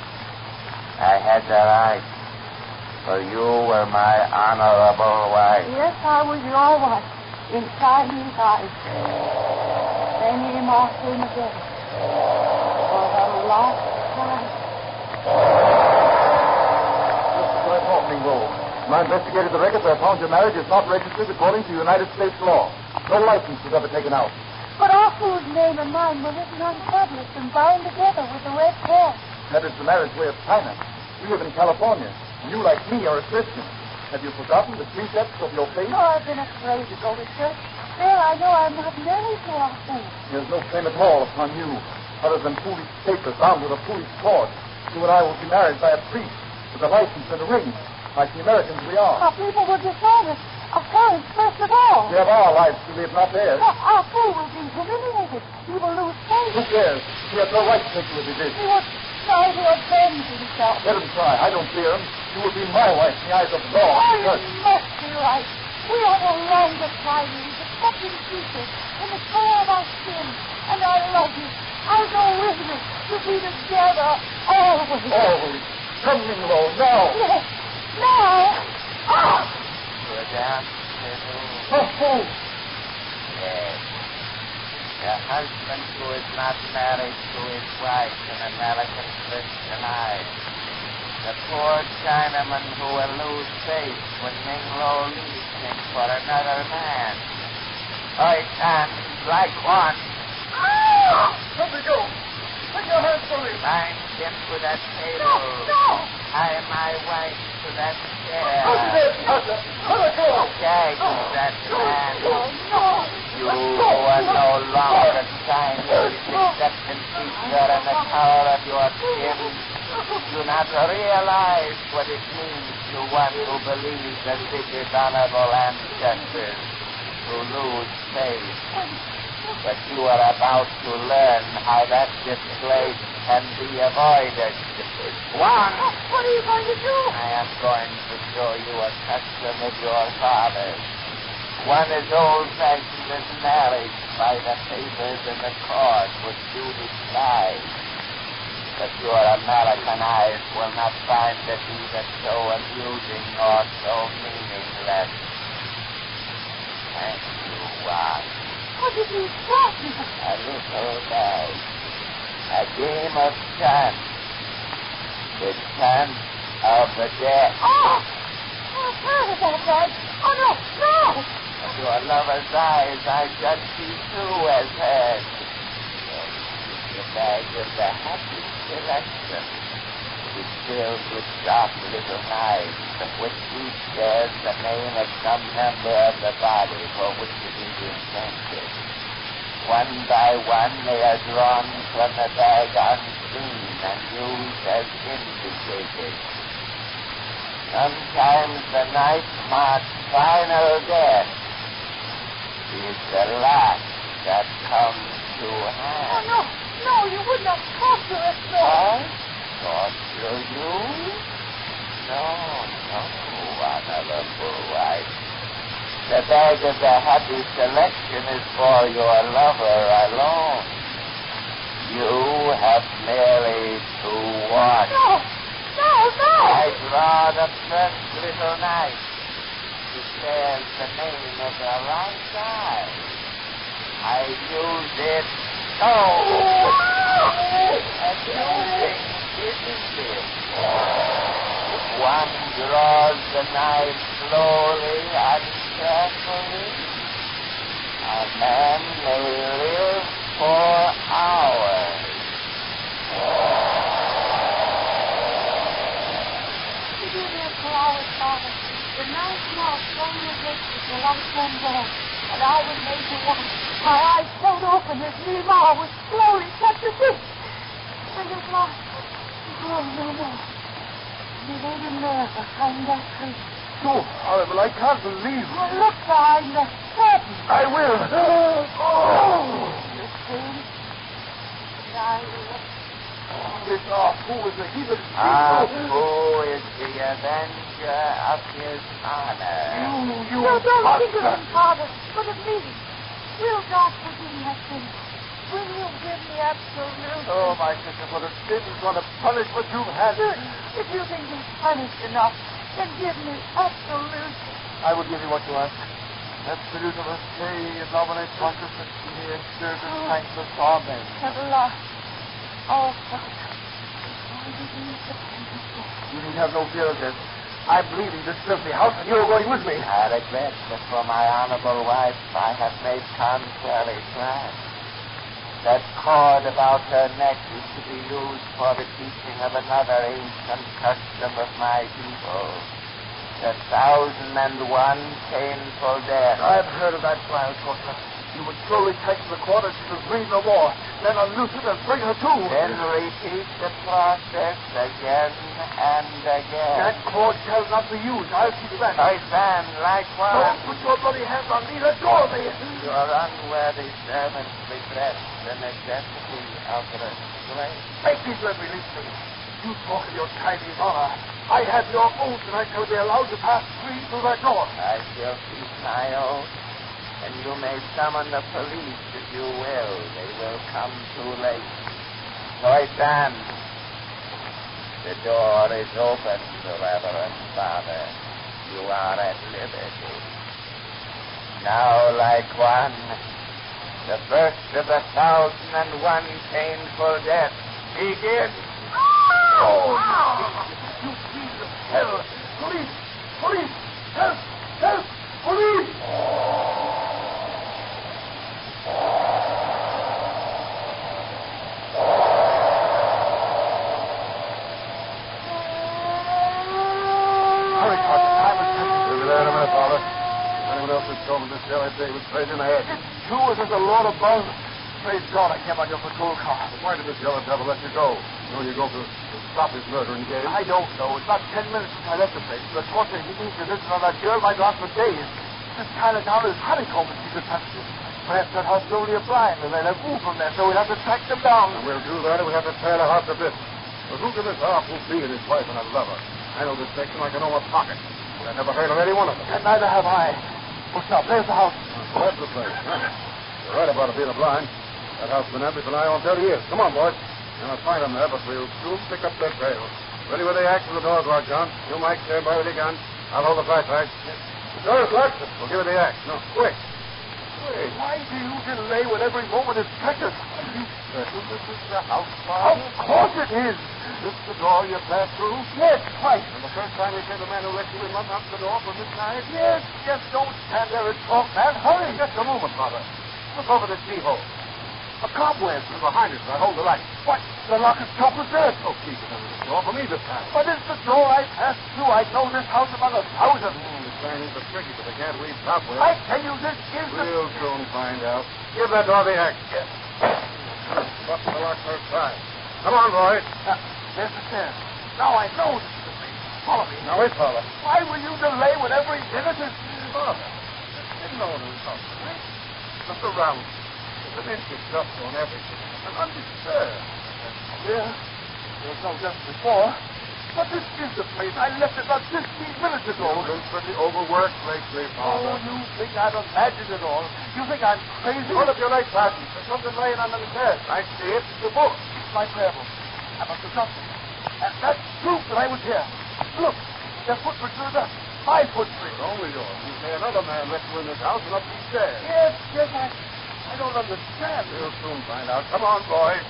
I had the right, for you were my honorable wife. Yes, I was your wife, in Chinese eyes. Then Nemo came again, for the last time. Just as I thought, Mingo. When I investigated the records, I found your marriage is not registered according to United States law. No license was ever taken out. But our fool's name and mine were written on tablets and bound together with a red cord. That is the marriage way of China. We live in California. You, like me, are a Christian. Have you forgotten the precepts of your faith? No, I've been afraid to go to church. There, I know I'm not married to our fool. There's no claim at all upon you, other than foolish papers bound with a foolish cord. You and I will be married by a priest with a license and a ring, like the Americans we are. Our people will disown us. Our parents first of all. We have our lives to live, not theirs. Our fool will be humiliated. He will lose faith. Who cares? He has no right to take you as he did. He will try to avenge himself. Let him try. I don't fear him. You will be my wife in the eyes of law. Oh, you must be right. We are no longer Chinese, except in pieces, in the square of our skin. And I love you. I'll go with you to be together always. Always. Come, Mingo, now. Yes, now. Oh! Good afternoon. Oh. Yes. The husband who is not married to his wife in American Christian eyes. The poor Chinaman who will lose faith when Minglo leaves him for another man. I can't like one. Let me go. Take your hands from me. Bind him to that table. No. Tie my wife to that chair. Let me go. Gag that man. No. You You who are no longer trying to accept and feature in the color of your skin do not realize what it means to one who believes that this is honorable ancestors who lose faith. But you are about to learn how that disgrace can be avoided. One. What are you going to do? I am going to show you a custom of your fathers. One as old-fashioned as marriage by the papers and the court with due disguise. But your American eyes will not find it either so amusing or so meaningless. Thank you, Juan. What did you say? A little bag. A game of chance. The chance of the dead. Oh! I've heard of that bag. Oh, no, no! In your lover's eyes, I just see through as head. The bag of the happy selection. It is filled with sharp little knives, of which each bears the name of some member of the body for which it is intended. One by one, they are drawn from the bag unseen and used as indicators. Sometimes the knife marks final death. It is the last that comes to hand. Oh, no, you would not torture us, no. What? Torture you? No, honorable wife. The bag of the happy selection is for your lover alone. You have merely to watch. No. I draw the first little knife. It bears the name of the right eye. I use it so. Amusing, isn't it? If one draws the knife slowly and carefully, a man may live for hours. You do this for hours, Father. The knife mark slowly against the light one there, and I was made to watch. My eyes held open as Nehemiah was slowly cut to bits. And at last, oh, no more. He laid him there behind that tree. So horrible, I can't believe it. Well, look behind the curtain. I will. You see? And I will. This Apu is the heathen. Apu is the avenger of his honor. You No, don't think of him, Father, but of me. Will God forgive my sins? Will you give me absolute? Oh, my sister, for the sins, for the punishment you've had. If you think he's punished enough, then give me absolute. I will give you what you ask. Absolute of a stay in nominate consciousness to me and serve and thankless. Amen. At last. Oh, Father. Why did you disappoint me so? You need have no fear of this. I'm leaving this filthy house and you're going with me. I regret that for my honorable wife I have made contrary plans. That cord about her neck is to be used for the teaching of another ancient custom of my people. The 1,001 painful death. I've heard of that trial, Torture. You would slowly tighten the cord and she would breathe no more. Then unloose it and bring her to. Then repeat the process again and again. That cord shall not be used. I'll keep that. I stand likewise. Don't put your bloody hands on me. Let go of me. Your unworthy servants regret the necessity of restraint. Make these men release me. You talk of your Chinese honor. I have your oath and I shall be allowed to pass free through that door. I shall keep my oath. And you may summon the police if you will. They will come too late. So I stand. The door is open, Reverend Father. You are at liberty. Now, like one, the first of the 1,001 painful deaths begins. Oh, you fiends of hell! Police! Police! Help! Help! Police! Hurry, Sergeant. Time is precious. We'll be there in a minute, Father. If anyone else had come in this cell, I'd say it was straight in the head. too, as there's a load of bones. Praise God, I came on your patrol car. Why did this yellow devil let you go? You know you go to stop his murdering game. I don't know. It's about 10 minutes since I left the place. The torture he thinks to listen on that girl might last for days. This Chinatown is honeycomb if he could touch it. Perhaps that house is only a blind, and they'll have moved from there, so we'll have to track them down. And we'll do that, and we'll have to tear the house to bits. But who can this awful be and his wife and a lover? I know this section like I know my pocket. But I never heard of any one of them. And neither have I. Well, stop. There's the house. Well, that's the place. Huh? You're right about it being a blind. That house has been empty for nigh on 30 years. Come on, boys. You're not find them there, but we'll soon pick up their trail. Ready with the axe and the door's locked, John. You, Mike, stand by with your gun. I'll hold the flashlight. The door's locked. We'll give it the axe. No, quick. Wait, why do you delay when every moment is precious? Are you certain this is the house, Father? Of course it is. Is this the door you passed through? Yes, twice. And the first time you said the man who let you in unlocked the door from this side? Yes, just don't stand there and talk, man. Hurry. Just a moment, Father. Look over the keyhole. A cobweb. Behind it, I hold the light. What? The lock is chopped with dirt. Oh, keep it under the door for me this time. But it's the door I passed through. I've known this house among 1,000. The Chinese are tricky, but they can't weave cobwebs. I tell you, this is We'll soon find out. Give that door the axe. Yes. Bust the lock first time. Come on, boys. There's the stairs. Now I know this is the place. Follow me. Now, wait, Father. Why will you delay when every minute is... Father, didn't know there was something, right? Look around. There's an empty stuff on everything. And undisturbed. Yeah. There's no dust before. But this is the place. I left it about 15 minutes ago. You've been pretty overworked lately, Father. Oh, you think I've imagined it all. You think I'm crazy? Hold up your light, Sergeant. There's something laying under the stairs. I see it. It's a book. It's my prayer book. I must have dropped it. And that's proof that I was here. Look, there's footprints in the dust. My footprints. Only yours. You say another man let you in this house and up these stairs. Yes, I don't understand. We'll soon find out. Come on, boys.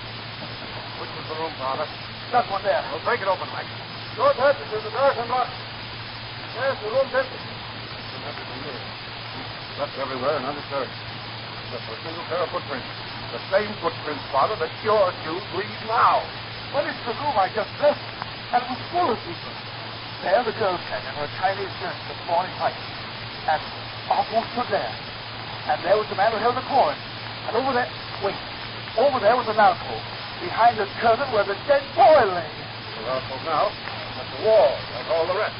Which was the room, Father? That one there. Well, break it open, Mike. Your passage is the door's unlocked. Yes, the room's empty. It's been empty for years. Left everywhere and undisturbed. Just a single pair of footprints. The same footprints, Father, that your shoes lead now. Well, it's the room I just left. And it was full of people. There the girl came in her Chinese dress with morning light. And Apu stood there. And there was the man who held the cord. And over there... Wait. Over there was an alcove. Behind the curtain where the dead boy lay. The alcove now. That's the wall, like all the rest.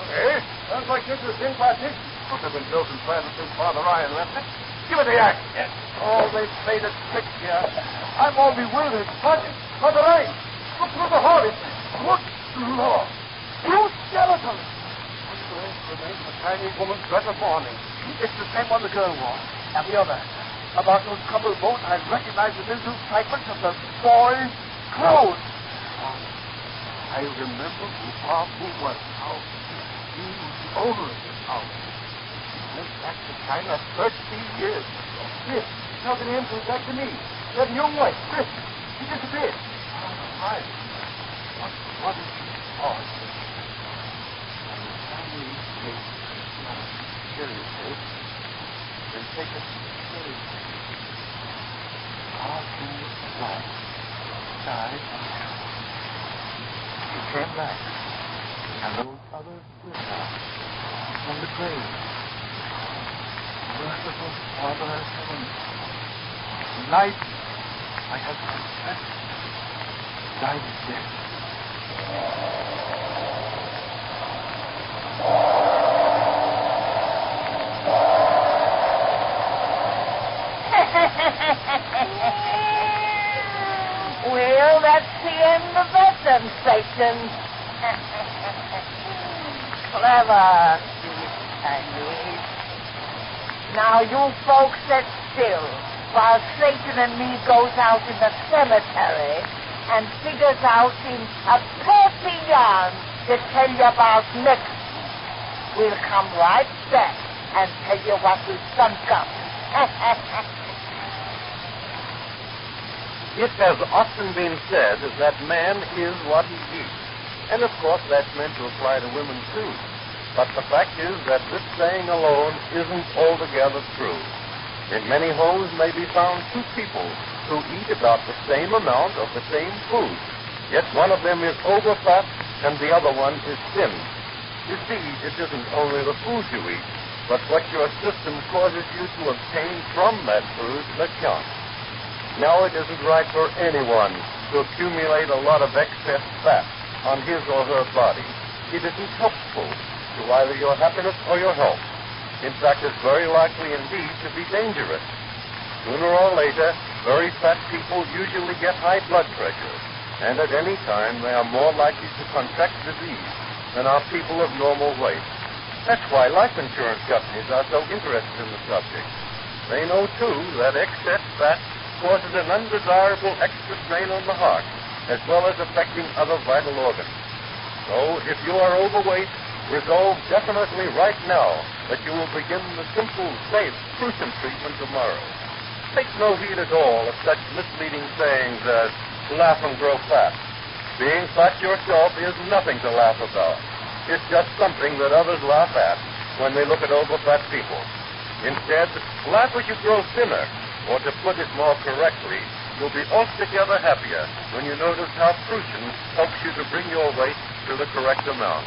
Hey, sounds like this is in passage. Must have been built and planted since Father Ryan left it. Give it the axe. Yes. Oh, they've played a trick here. I'm all bewildered. Father Ryan, look through the hole. Look, Lord. Two skeletons. Remains the Chinese woman's dress of mourning. It's the same one the girl wore. And the other. About those troubled bones, I recognize the little fragments of the boy's clothes. I remember who Apu was. How he was the owner of this house. He went back to China 30 years ago. Yes, nothing him came back to me. That young wife, Chris, he disappeared. Right. What is he called? And the Chinese case, not a serious case, they take us seriously. Apu died. He came back, and those others were now from the grave. Merciful Father in heaven, tonight I have confessed thy death. Well, that's the end of that then, Satan. Clever, Chinese. Now you folks sit still while Satan and me goes out in the cemetery and figures out in a perfect yarn to tell you about next. We'll come right back and tell you what we've sunk up. It has often been said that man is what he eats. And of course that's meant to apply to women too. But the fact is that this saying alone isn't altogether true. In many homes may be found two people who eat about the same amount of the same food. Yet one of them is overfat and the other one is thin. You see, it isn't only the food you eat, but what your system causes you to obtain from that food that counts. Now, it isn't right for anyone to accumulate a lot of excess fat on his or her body. It isn't helpful to either your happiness or your health. In fact, it's very likely indeed to be dangerous. Sooner or later, very fat people usually get high blood pressure, and at any time they are more likely to contract disease than are people of normal weight. That's why life insurance companies are so interested in the subject. They know, too, that excess fat causes an undesirable extra strain on the heart, as well as affecting other vital organs. So, if you are overweight, resolve definitely right now that you will begin the simple, safe Crucian treatment tomorrow. Take no heed at all of such misleading sayings as laugh and grow fat. Being fat yourself is nothing to laugh about. It's just something that others laugh at when they look at over-fat people. Instead, laugh as you grow thinner, or to put it more correctly, you'll be altogether happier when you notice how Crucian helps you to bring your weight to the correct amount.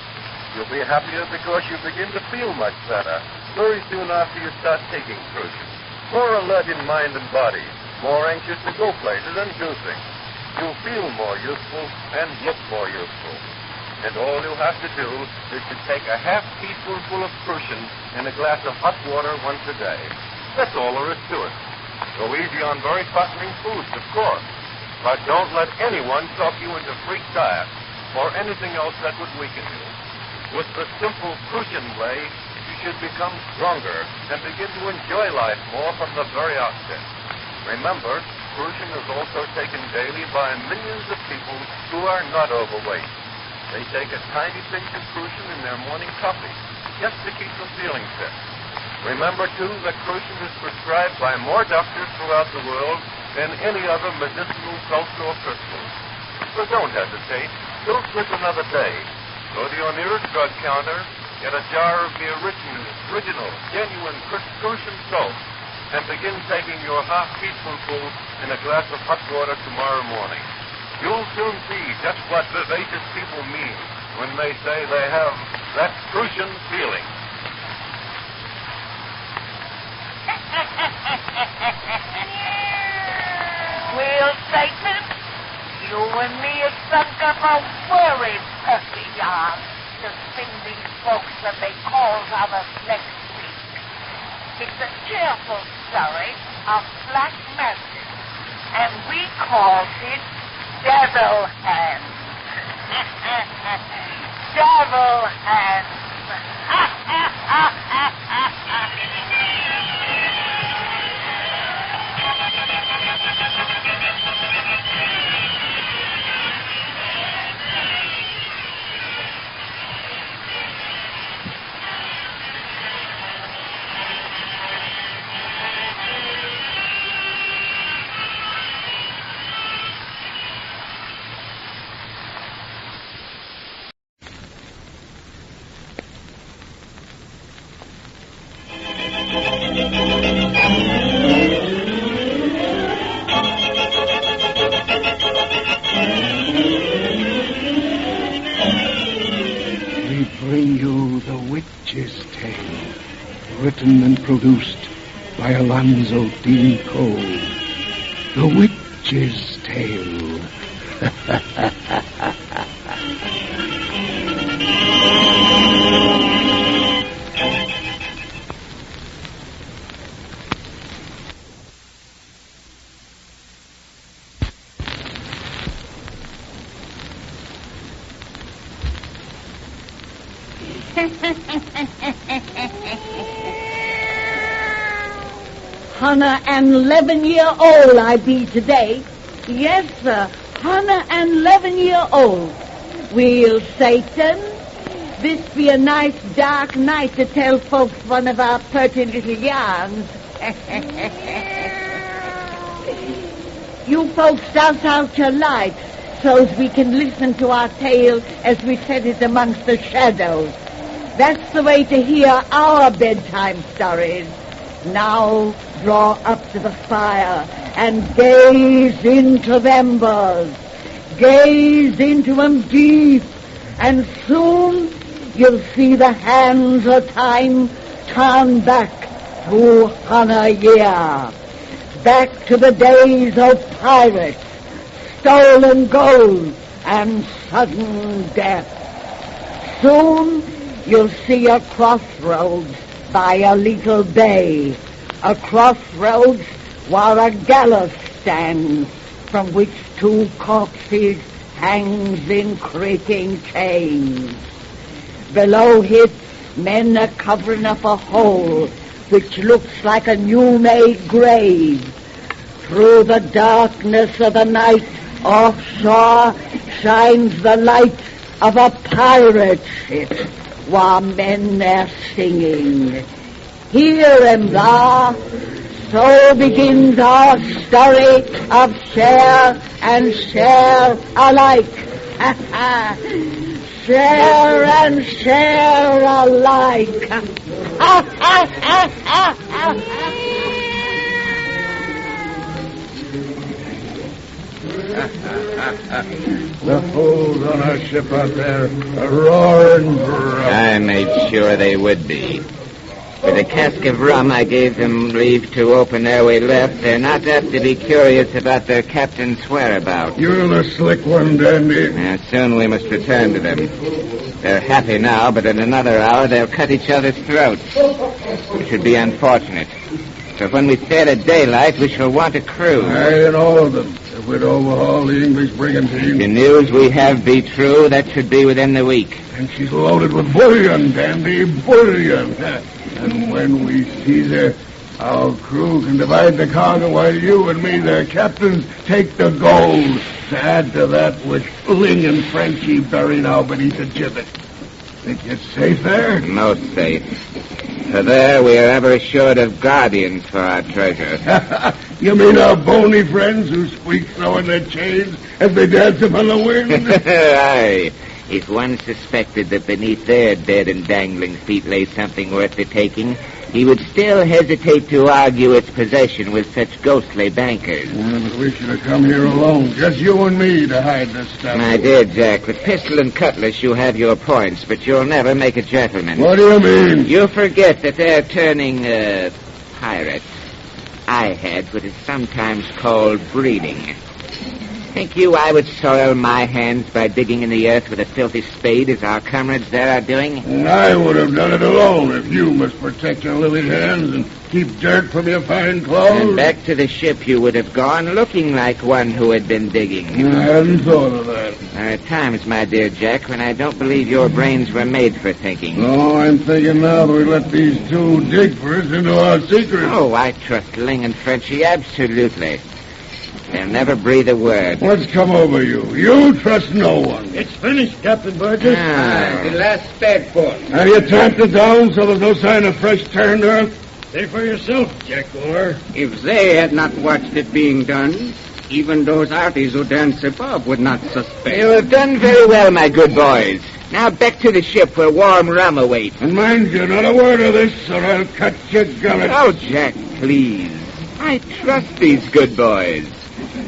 You'll be happier because you begin to feel much better very soon after you start taking Crucian. More alert in mind and body, more anxious to go places and do things. You'll feel more useful and look more useful. And all you have to do is to take a half teaspoonful of Crucian in a glass of hot water once a day. That's all there is to it. Go easy on very fattening foods, of course. But don't let anyone talk you into freak diet or anything else that would weaken you. With the simple Crucian way, you should become stronger and begin to enjoy life more from the very outset. Remember, Crucian is also taken daily by millions of people who are not overweight. They take a tiny pinch of Crucian in their morning coffee just to keep them feeling fit. Remember, too, that Crucian is prescribed by more doctors throughout the world than any other medicinal culture or crystal. So don't hesitate. Don't slip another day. Go to your nearest drug counter, get a jar of the original, genuine Crucian salt, and begin taking your half teaspoonful in a glass of hot water tomorrow morning. You'll soon see just what vivacious people mean when they say they have that Crucian feeling. Well, Satan, you and me have sunk up a very pussy yarn to sing these folks that they calls on us next week. It's a cheerful story of black magic, and we call it Devil Hands. Devil Hands. Written and produced by Alonzo Deen Cole. The Witch's Tale. Hannah and 11-year-old I be today. Yes, sir, Hannah and 11-year-old. Well, Satan, this be a nice dark night to tell folks one of our pretty little yarns. You folks douse out your lights so's we can listen to our tale as we set it amongst the shadows. That's the way to hear our bedtime stories. Now draw up to the fire and gaze into the embers. Gaze into them deep, and soon you'll see the hands of time turn back to Hunter Year, back to the days of pirates, stolen gold, and sudden death. Soon you'll see a crossroads by a little bay, a crossroads where a gallows stands, from which 2 corpses hangs in creaking chains. Below it, men are covering up a hole which looks like a new-made grave. Through the darkness of the night, offshore shines the light of a pirate ship, while men are singing. Here and there, so begins our story of share and share alike. Share and share alike. The fools on our ship out there are roaring drunk. I made sure they would be. With a cask of rum I gave them leave to open ere we left, they're not apt to be curious about their captain's whereabouts. You're the slick one, Dandy. Soon we must return to them. They're happy now, but in another hour they'll cut each other's throats, which would be unfortunate. So when we sail at daylight, we shall want a crew. Aye, and all of them. If we'd overhaul the English brigantine. The news we have be true, that should be within the week. And she's loaded with bullion, Dandy, bullion. And when we seize her, our crew can divide the cargo while you and me, their captains, take the gold to add to that which Ling and Frenchie bury now beneath the gibbet. Think it's safe there? Most safe. For there we are ever assured of guardians for our treasure. You mean our bony friends who squeak so in their chains as they dance upon the wind? Aye. If one suspected that beneath their dead and dangling feet lay something worth the taking, he would still hesitate to argue its possession with such ghostly bankers. But we should have come here alone, just you and me, to hide this stuff. My dear Jack, with pistol and cutlass you have your points, but you'll never make a gentleman. What do you mean? You forget that they're turning, pirates. I had what is sometimes called breeding. Think you I would soil my hands by digging in the earth with a filthy spade as our comrades there are doing? And I would have done it alone if you must protect your lily hands and keep dirt from your fine clothes. And back to the ship you would have gone looking like one who had been digging. I hadn't thought of that. There are times, my dear Jack, when I don't believe your brains were made for thinking. No, I'm thinking now that we let these 2 dig for us into our secret. Oh, I trust Ling and Frenchie absolutely. They'll never breathe a word. What's come over you? You trust no one. It's finished, Captain Burgess. The last bagful. Have you tamped it down so there's no sign of fresh turned earth? Say for yourself, Jack Gore. If they had not watched it being done, even those arties who dance above would not suspect. You have done very well, my good boys. Now back to the ship where warm rum awaits. And mind you, not a word of this, or I'll cut your gullet. Oh, Jack, please. I trust these good boys.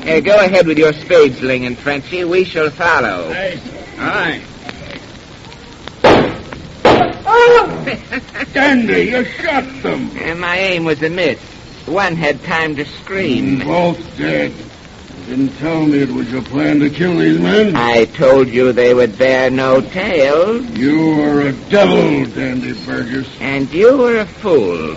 Go ahead with your spades, Ling and Frenchie. We shall follow. Aye. Dandy, you shot them. And my aim was a miss. One had time to scream. Both dead. Didn't tell me it was your plan to kill these men. I told you they would bear no tale. You were a devil, Dandy Burgess. And you were a fool.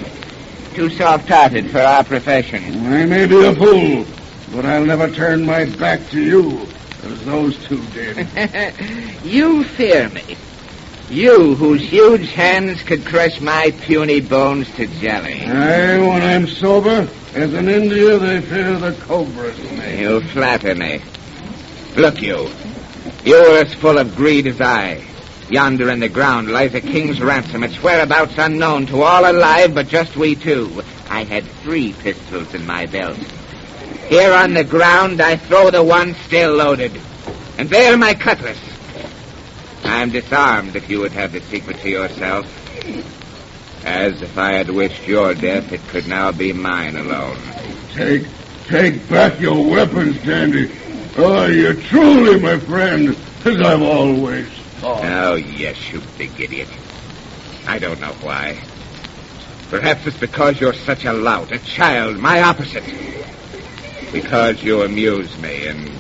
Too soft-hearted for our profession. I may be a fool, but I'll never turn my back to you, as those 2 did. You fear me. You, whose huge hands could crush my puny bones to jelly. Aye, when I'm sober, as in India, they fear the cobras. You flatter me. Look, you. You are as full of greed as I. Yonder in the ground lies a king's ransom, its whereabouts unknown to all alive but just we 2. I had 3 pistols in my belt. Here on the ground, I throw the one still loaded. And there my cutlass. I'm disarmed if you would have the secret to yourself. As if I had wished your death, it could now be mine alone. Take back your weapons, Dandy. Oh, you're truly my friend, as I've always thought. Oh, yes, you big idiot. I don't know why. Perhaps it's because you're such a lout, a child, my opposite. Because you amuse me and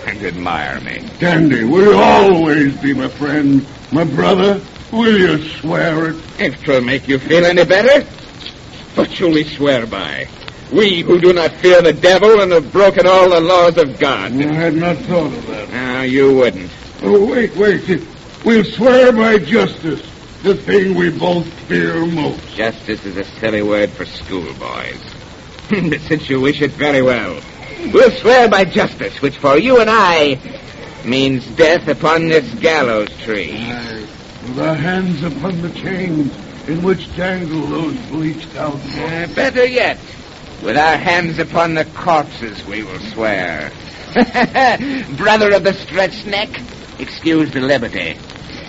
admire me. Dandy, will you always be my friend, my brother? Will you swear it? If 'twill make you feel any better. What shall we swear by? We who do not fear the devil and have broken all the laws of God. I had not thought of that. No, you wouldn't. Oh, wait. We'll swear by justice, the thing we both fear most. Justice is a silly word for schoolboys. But since you wish it very well, we'll swear by justice, which for you and I means death upon this gallows tree. Aye, with our hands upon the chains in which dangle those bleached out. Better yet, with our hands upon the corpses we will swear. Brother of the stretched neck, excuse the liberty.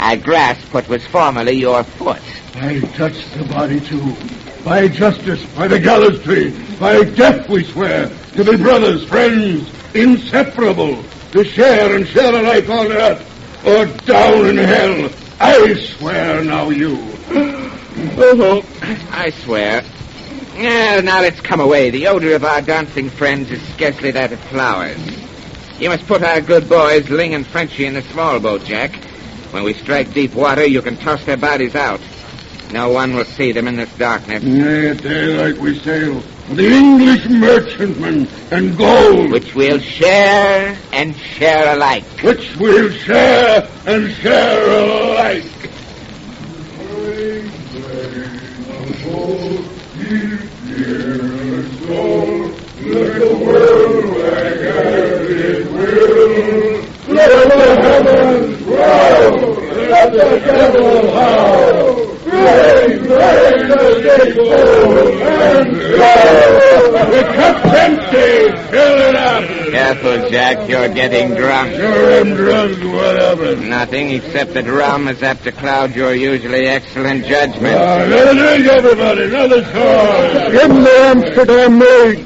I grasp what was formerly your foot. I touched the body too. By justice, by the gallows tree, by death we swear, to be brothers, friends, inseparable, to share and share alike on earth, or down in hell. I swear, now you. Oh, I swear. Now let's come away. The odor of our dancing friends is scarcely that of flowers. You must put our good boys, Ling and Frenchie, in the small boat, Jack. When we strike deep water, you can toss their bodies out. No one will see them in this darkness. At daylight we sail. The English merchantmen and gold. Which we'll share and share alike. Which we'll share and share alike. Let the world wag as it will. Let the heavens grow. Let the devil howl. Raise the gold and go. The cup's empty. Fill it up. Careful, Jack. You're getting drunk. Sure am drunk. What of it? Nothing except that rum is apt to cloud your usually excellent judgment. Another drink, everybody. Another sword. Give me the Amsterdam maid.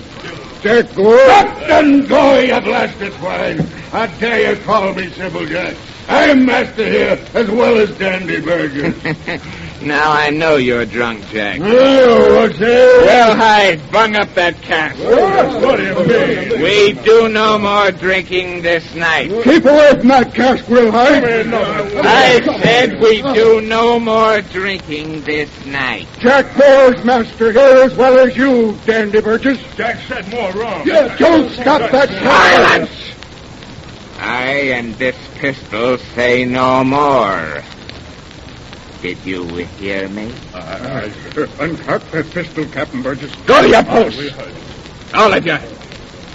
Jack Gore. Captain Gore, you blasted swine. I dare you call me Simple Jack. I'm master here as well as Dandy Burgess. Now I know you're drunk, Jack. Oh, what's that? Well, Hyde, bung up that cask. What do you mean? We do no more drinking this night. Keep away from that cask, Will Hyde. I said we do no more drinking this night. Jack Gore's master here as well as you, Dandy Burgess. Jack said more wrong. Yeah, don't stop that. Silence! I and this pistol say no more. Did you hear me? Uncock that pistol, Captain Burgess. Go to your post! All of you.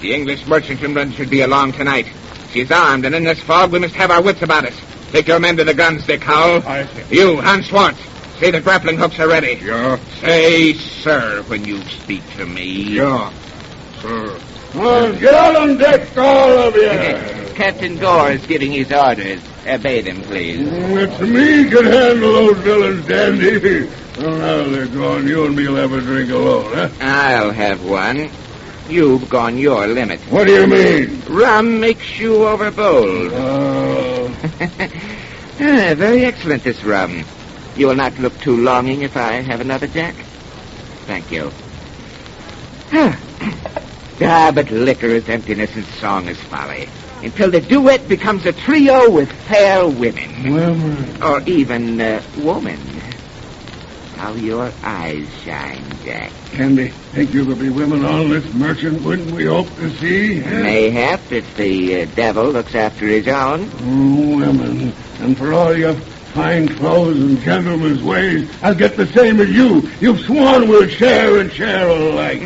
The English merchantman should be along tonight. She's armed, and in this fog we must have our wits about us. Take your men to the guns, Dick Howell. You, Hans Schwartz, see the grappling hooks are ready. Yeah. Say, sir, when you speak to me. Yeah, sir. Come on, get out on deck, all of you. Captain Gore is giving his orders. Obey them, please. It's me can handle those villains, Dandy. Well, now they're gone. You and me'll have a drink alone, huh? I'll have one. You've gone your limit. What do you mean? Rum makes you overbold. Oh. Very excellent, this rum. You will not look too longing if I have another, Jack? Thank you. But liquor is emptiness and song is folly. Until the duet becomes a trio with fair women. Women. Or even woman. How your eyes shine, Jack. Candy, think you could be women on this merchant wouldn't we hope to see? Mayhap, if the devil looks after his own. Oh, women. And for all your fine clothes and gentlemen's ways, I'll get the same as you. You've sworn we'll share and share alike.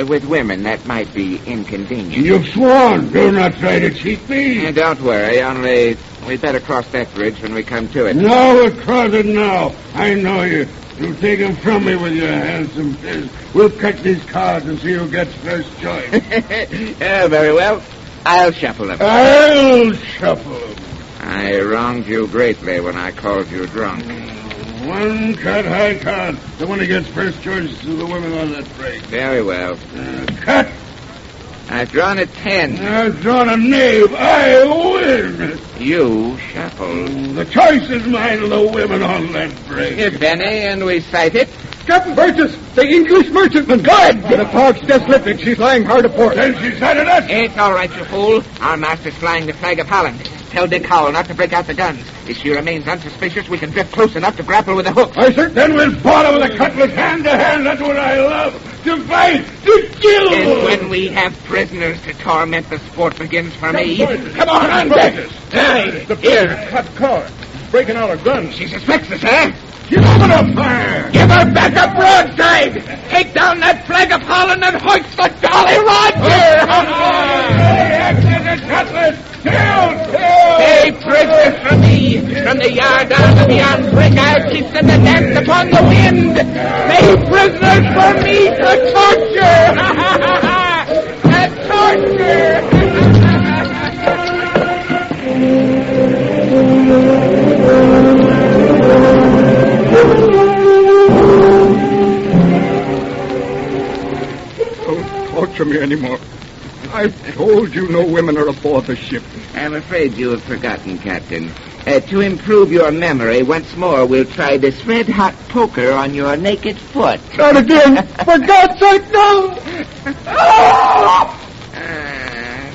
With women, that might be inconvenient. You've sworn. Do not try to cheat me. Don't worry, only we'd better cross that bridge when we come to it. No, we'll cross it now. I know you. You'll take them from me with your handsome fist. We'll cut these cards and see who gets first choice. Very well. I'll shuffle them. I'll shuffle them. I wronged you greatly when I called you drunk. One cut, high card. The one who gets first choice to the women on that break. Very well. Cut. I've drawn a 10. I've drawn a knave. I win. You shuffle. The choice is mine of the women on that break. If any, and we cite it, Captain Burgess, the English merchantman. Good! The fog's just lifted. She's lying hard aport. Then she's headed us. It's all right, you fool. Our master's flying the flag of Holland. Tell Dick Howell not to break out the guns. If she remains unsuspicious, we can drift close enough to grapple with the hook. I certainly. Then we'll ball her with a cutlass hand to hand. That's what I love. To fight, to kill. And when we have prisoners to torment, the sport begins for me. Come on deck. Hey, The here. hot car. Breaking out her guns. She suspects us, eh? Give her a fire. Give her back a broadside. Take down that flag of Holland and hoist the Jolly Roger. Stay prisoners from me. From the yard down to the outbreak, I'll teach them to dance upon the wind. Stay prisoners for me to torture. To torture. Don't torture me anymore. I've told you no women are aboard the ship. I'm afraid you have forgotten, Captain. To improve your memory, once more we'll try this red-hot poker on your naked foot. Not again! For God's sake, no!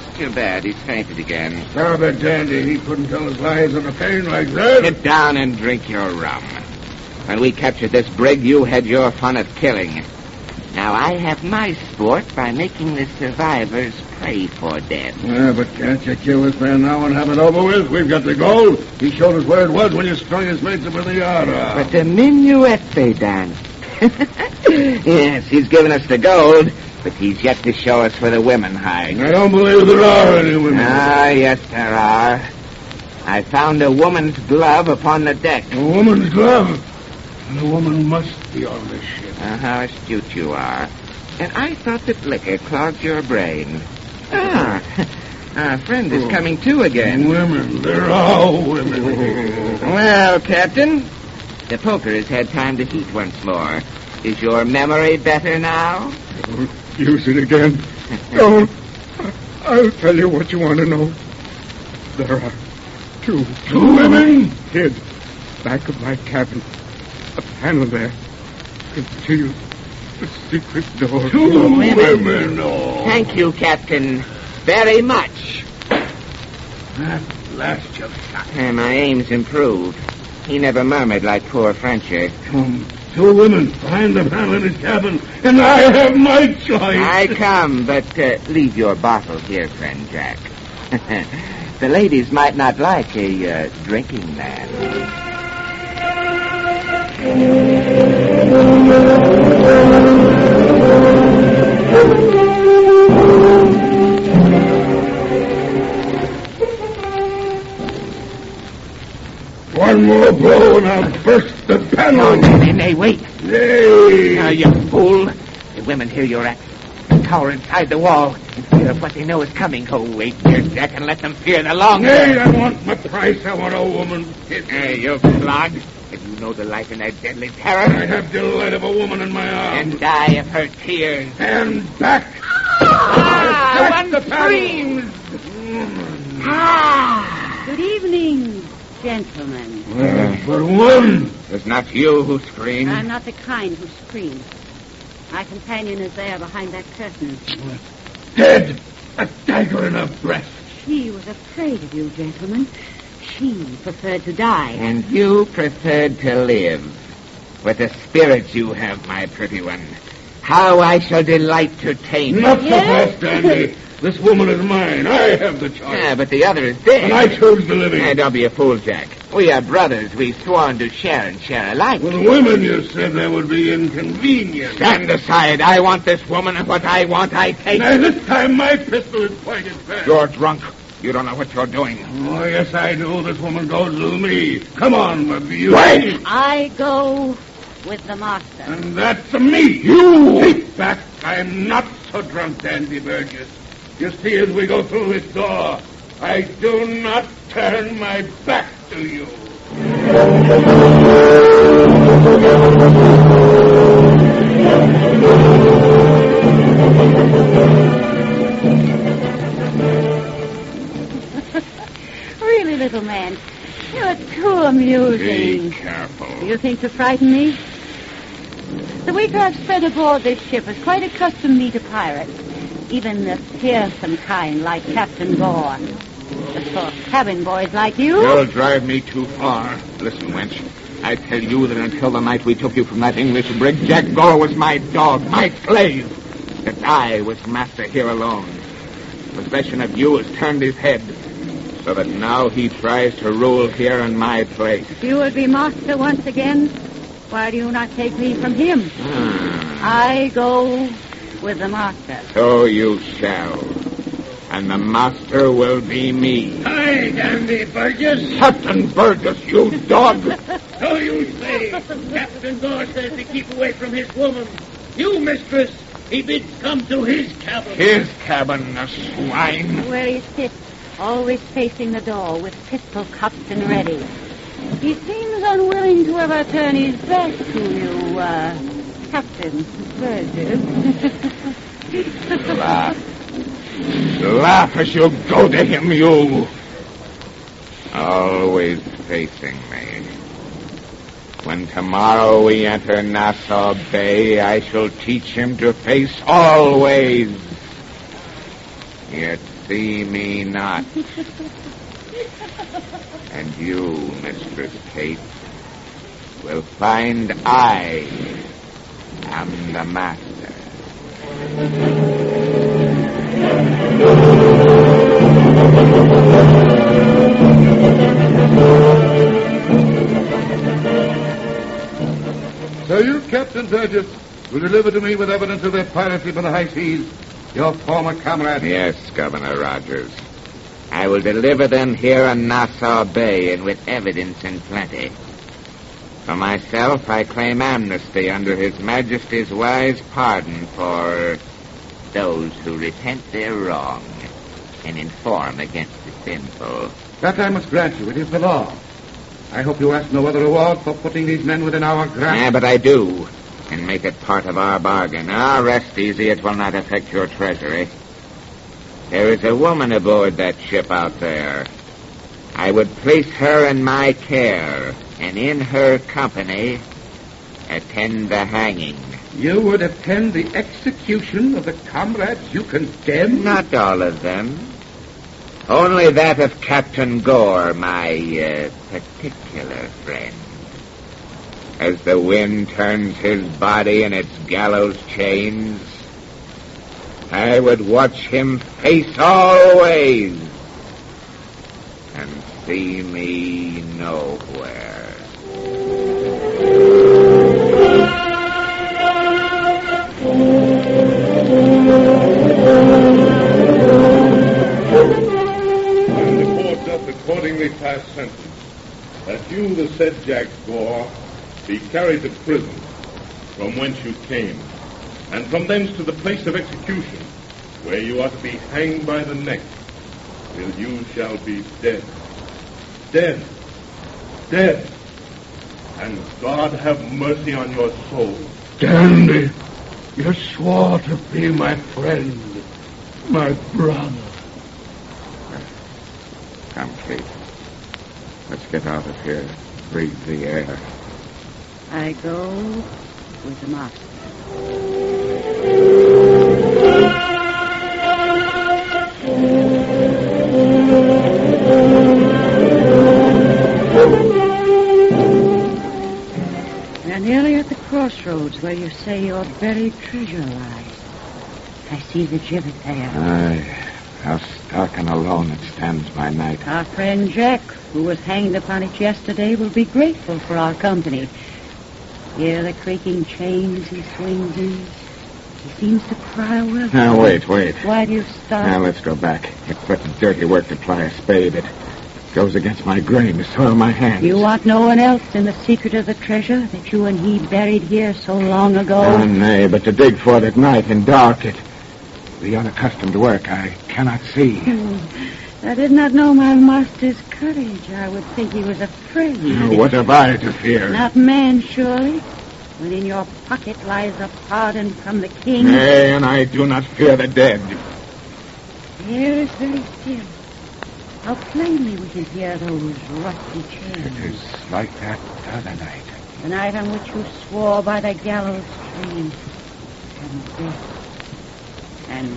It's too bad. He's fainted again. Stop it, Dandy. He couldn't tell his lies in the pain like that. Sit down and drink your rum. When we captured this brig, you had your fun of killing. Now I have my sport by making the survivors pray for death. Yeah, but can't you kill this man now and have it over with? We've got the gold. He showed us where it was when you strung his mates up in the yard. But the minuet they danced. Yes, he's given us the gold, but he's yet to show us where the women hide. I don't believe there are any women. Ah, yes, there are. I found a woman's glove upon the deck. A woman's glove? The woman must be on this ship. How astute you are. And I thought that liquor clogged your brain. Our friend is coming to again. Women. They're all women. Well, Captain, the poker has had time to heat once more. Is your memory better now? Don't use it again. Don't. I'll tell you what you want to know. There are two women? Hid back of my cabin. A panel there. Concealed the secret door. Two women. Oh. Thank you, Captain, very much. At last you've shot. My aim's improved. He never murmured like poor Frenchy. Two women behind the panel in his cabin, and I have my choice. I come, but leave your bottle here, friend Jack. The ladies might not like a drinking man. One more blow and I'll burst the panel. Nay, wait. Nay. Now, you fool. The women hear your act. Cower inside the wall in fear of what they know is coming. Oh, wait here, Jack, and let them fear the long. Nay, I want my price. I want a woman. Hey, you clod. If you know the life in that deadly terror. I have delight of a woman in my arms. And die of her tears. And back. One screams. Good evening, gentlemen. But one. It's not you who screamed. I'm not the kind who screams. My companion is there behind that curtain. Dead. A dagger in her breast. She was afraid of you, gentlemen. She preferred to die. And you preferred to live. With the spirit you have, my pretty one. How I shall delight to tame Not you. so fast, Dandy. This woman is mine. I have the choice. Yeah, but the other is dead. And I choose the living. Hey, don't be a fool, Jack. We are brothers. We've sworn to share and share alike. With women, you said there would be inconvenience. Stand aside. I want this woman, and what I want, I take. Now, this time my pistol is pointed first. You're drunk. You don't know what you're doing. Oh, yes, I do. This woman goes with me. Come on, my beauty. Wait! I go with the master. And that's me. You! Take back. I'm not so drunk, Dandy Burgess. You see, as we go through this door, I do not turn my back to you. Really, little man, you're too amusing. Be careful. Do you think to frighten me? The week I've spent aboard this ship has quite accustomed me to pirates, even the fearsome kind like Captain Gore. Of course, cabin boys like you... You'll drive me too far. Listen, wench. I tell you that until the night we took you from that English brig, Jack Gore was my dog, my slave. That I was master here alone. Possession of you has turned his head, so that now he tries to rule here in my place. If you would be master once again, why do you not take me from him? I go with the master. So you shall. And the master will be me. Hi, Dandy Burgess. Captain Burgess, you dog. So you say. Captain Gore says to keep away from his woman. You, mistress, he bids come to his cabin. His cabin, the swine. Where he sits, always facing the door with pistol cocked and ready. He seems unwilling to ever turn his back to you, Captain Burgess. Laugh. Laugh as you go to him, you. Always facing me. When tomorrow we enter Nassau Bay, I shall teach him to face always. Yet see me not. And you, Mistress Kate, will find I am the master. So you, Captain Burgess, will deliver to me with evidence of their piracy by the high seas your former comrade? Yes, Governor Rogers. I will deliver them here in Nassau Bay and with evidence in plenty. For myself, I claim amnesty under His Majesty's wise pardon for those who repent their wrong and inform against the sinful. That I must grant you. It is the law. I hope you ask no other reward for putting these men within our grasp. Yeah, but I do, and make it part of our bargain. Now, rest easy. It will not affect your treasury. There is a woman aboard that ship out there. I would place her in my care, and in her company, attend the hanging. You would attend the execution of the comrades you condemn? Not all of them. Only that of Captain Gore, my particular friend. As the wind turns his body in its gallows chains, I would watch him face always and see me nowhere. Accordingly pass sentence that you, the said Jack Gore, be carried to prison from whence you came, and from thence to the place of execution, where you are to be hanged by the neck, till you shall be dead. Dead. Dead. And God have mercy on your soul. Dandy, you swore to be my friend, my brother. Come, Kate. Let's get out of here. Breathe the air. I go with the master. We're nearly at the crossroads where you say your buried treasure lies. I see the gibbet there. Aye. How stark and alone it stands by night. Our friend Jack, who was hanged upon it yesterday, will be grateful for our company. Hear the creaking chains he swings in. He seems to cry a welcome. Now, wait. Why do you stop? Now, let's go back. It's but dirty work to ply a spade. It goes against my grain to soil my hands. You want no one else in the secret of the treasure that you and he buried here so long ago? Oh, nay, but to dig for it at night in dark, it... The unaccustomed work, I cannot see. I did not know my master's courage. I would think he was afraid. Now, what have I to fear? Not man, surely. When in your pocket lies a pardon from the king. Nay, and I do not fear the dead. The air is very still. How plainly we can hear those rusty chains. It is like that other night. The night on which you swore by the gallows tree. And death. And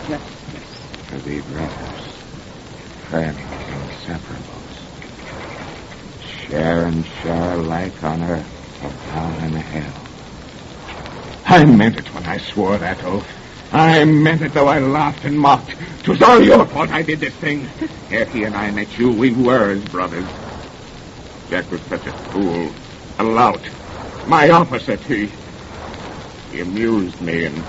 justice. To be brothers. Friends, inseparables. Share and share alike on earth, or down in hell. I meant it when I swore that oath. I meant it, though I laughed and mocked. 'Twas all your fault I did this thing. Ere he and I met you, we were as brothers. Jack was such a fool, a lout, my opposite. He amused me and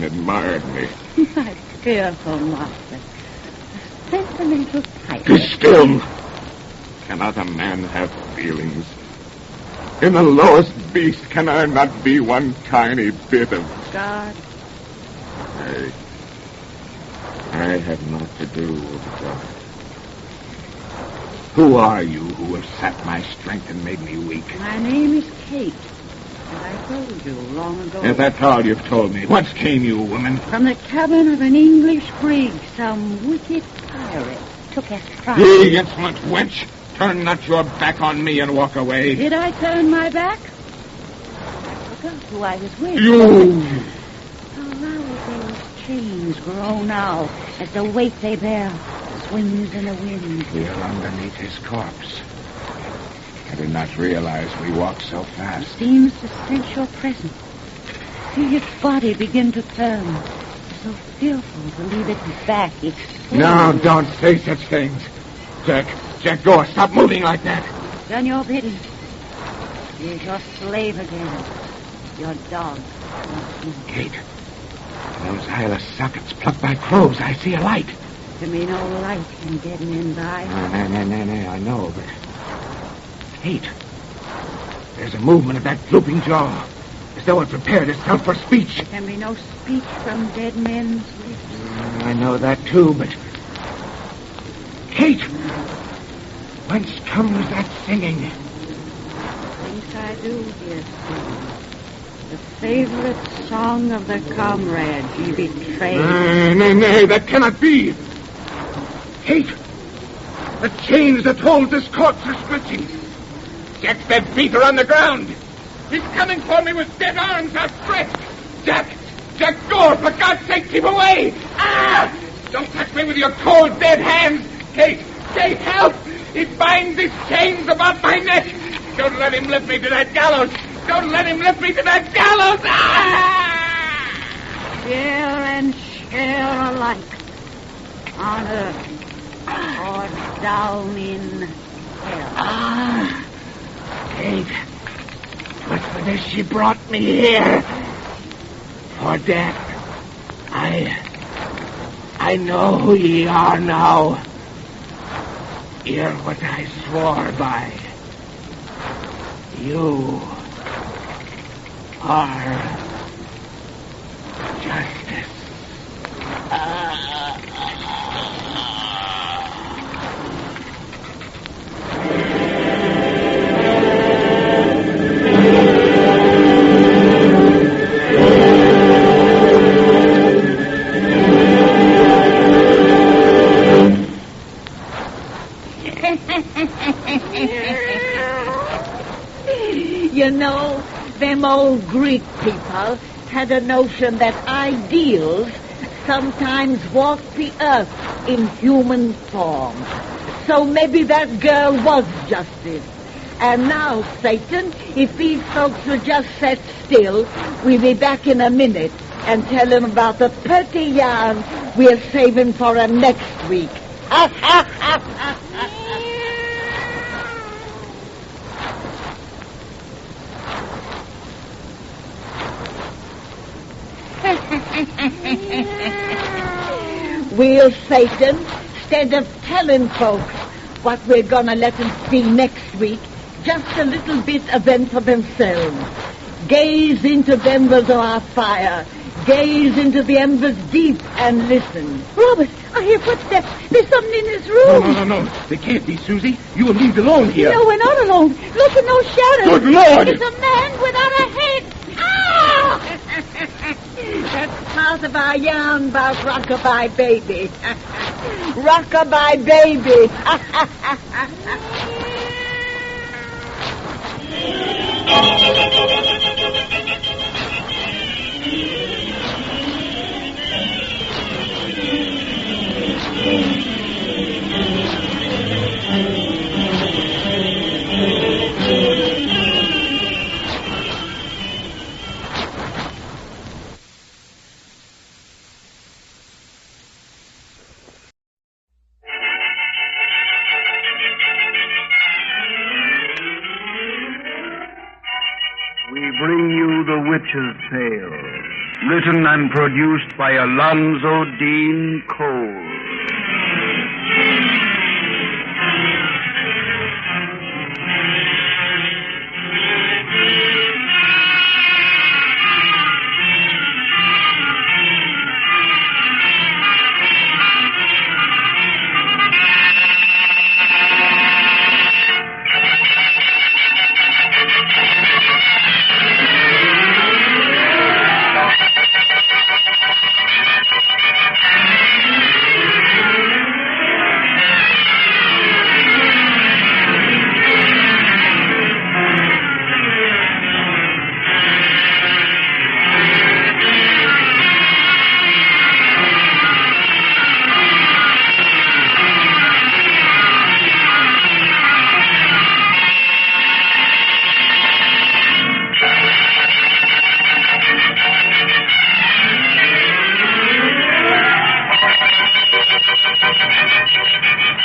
admired me. My fearful master. A sentimental type. Be still. Cannot a man have feelings? In the lowest beast, can I not be one tiny bit of... God? I have naught to do with God. Who are you who have sapped my strength and made me weak? My name is Kate. And I told you long ago. If that's all you've told me, whence came you, woman? From the cabin of an English brig, some wicked pirate took us prize. Ye insolent wench! Turn not your back on me and walk away. Did I turn my back? I forgot who I was with. You! How loud those chains grow now as the weight they bear swings in the wind. We are underneath his corpse. I did not realize we walked so fast. It seems to sense your presence. See his body begin to turn. So fearful to leave it back. It's No, don't say such things. Jack, go. Stop moving like that. Done your bidding. Here's your slave again. Your dog. Kate, those eyeless sockets plucked by crows. I see a light. There be no light in dead men's eyes. No, I know, but... Kate, there's a movement of that drooping jaw, as though it prepared itself for speech. There can be no speech from dead men's lips. I know that, too, but... Kate! Whence comes that singing? Things I do hear sing. The favorite song of the comrade he betrayed. Nay, that cannot be. Kate! The chains that hold this corpse are stretching. Jack's dead feet are on the ground. He's coming for me with dead arms outstretched. Jack, go! For God's sake, keep away! Ah! Don't touch me with your cold, dead hands. Kate, help! He binds his chains about my neck. Don't let him lift me to that gallows. Don't let him lift me to that gallows. Ah! Share and share alike. On earth or down in hell. Kate, but for this she brought me here. For death. I know who ye are now. Hear what I swore by. You are justice. You know, them old Greek people had a notion that ideals sometimes walk the earth in human form. So maybe that girl was justice. And now, Satan, if these folks will just sit still, we'll be back in a minute and tell them about the pretty yarn we're saving for them next week. Will Satan, instead of telling folks what we're going to let them see next week, just a little bit of them for themselves. Gaze into the embers of our fire. Gaze into the embers deep and listen. Robert, I hear footsteps. There's something in this room. No. They can't be, Susie. You and me alone here. No, we're not alone. Look at those shadows. Good Lord! It's a man without a head. Ah! That's part of our yarn about Rockabye Baby. Rockabye Baby. Bring you The Witch's Tale, written and produced by Alonzo Deen Cole.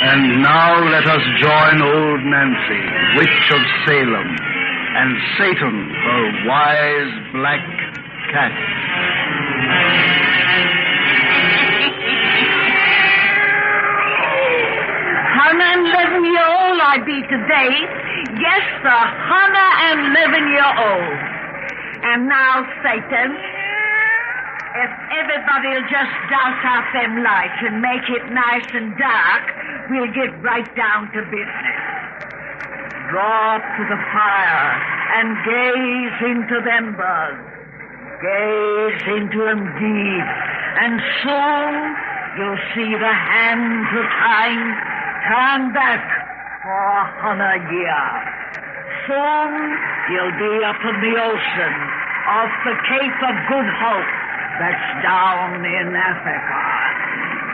And now let us join old Nancy, Witch of Salem, and Satan, her wise black cat. $111-year-old I be today. Yes, sir, 111-year-old. And now, Satan, if everybody'll just douse out them lights and make it nice and dark, we'll get right down to business. Draw up to the fire and gaze into them embers. Gaze into them deep, and soon you'll see the hands of time turn back for 100 years. Soon you'll be up in the ocean off the Cape of Good Hope that's down in Africa.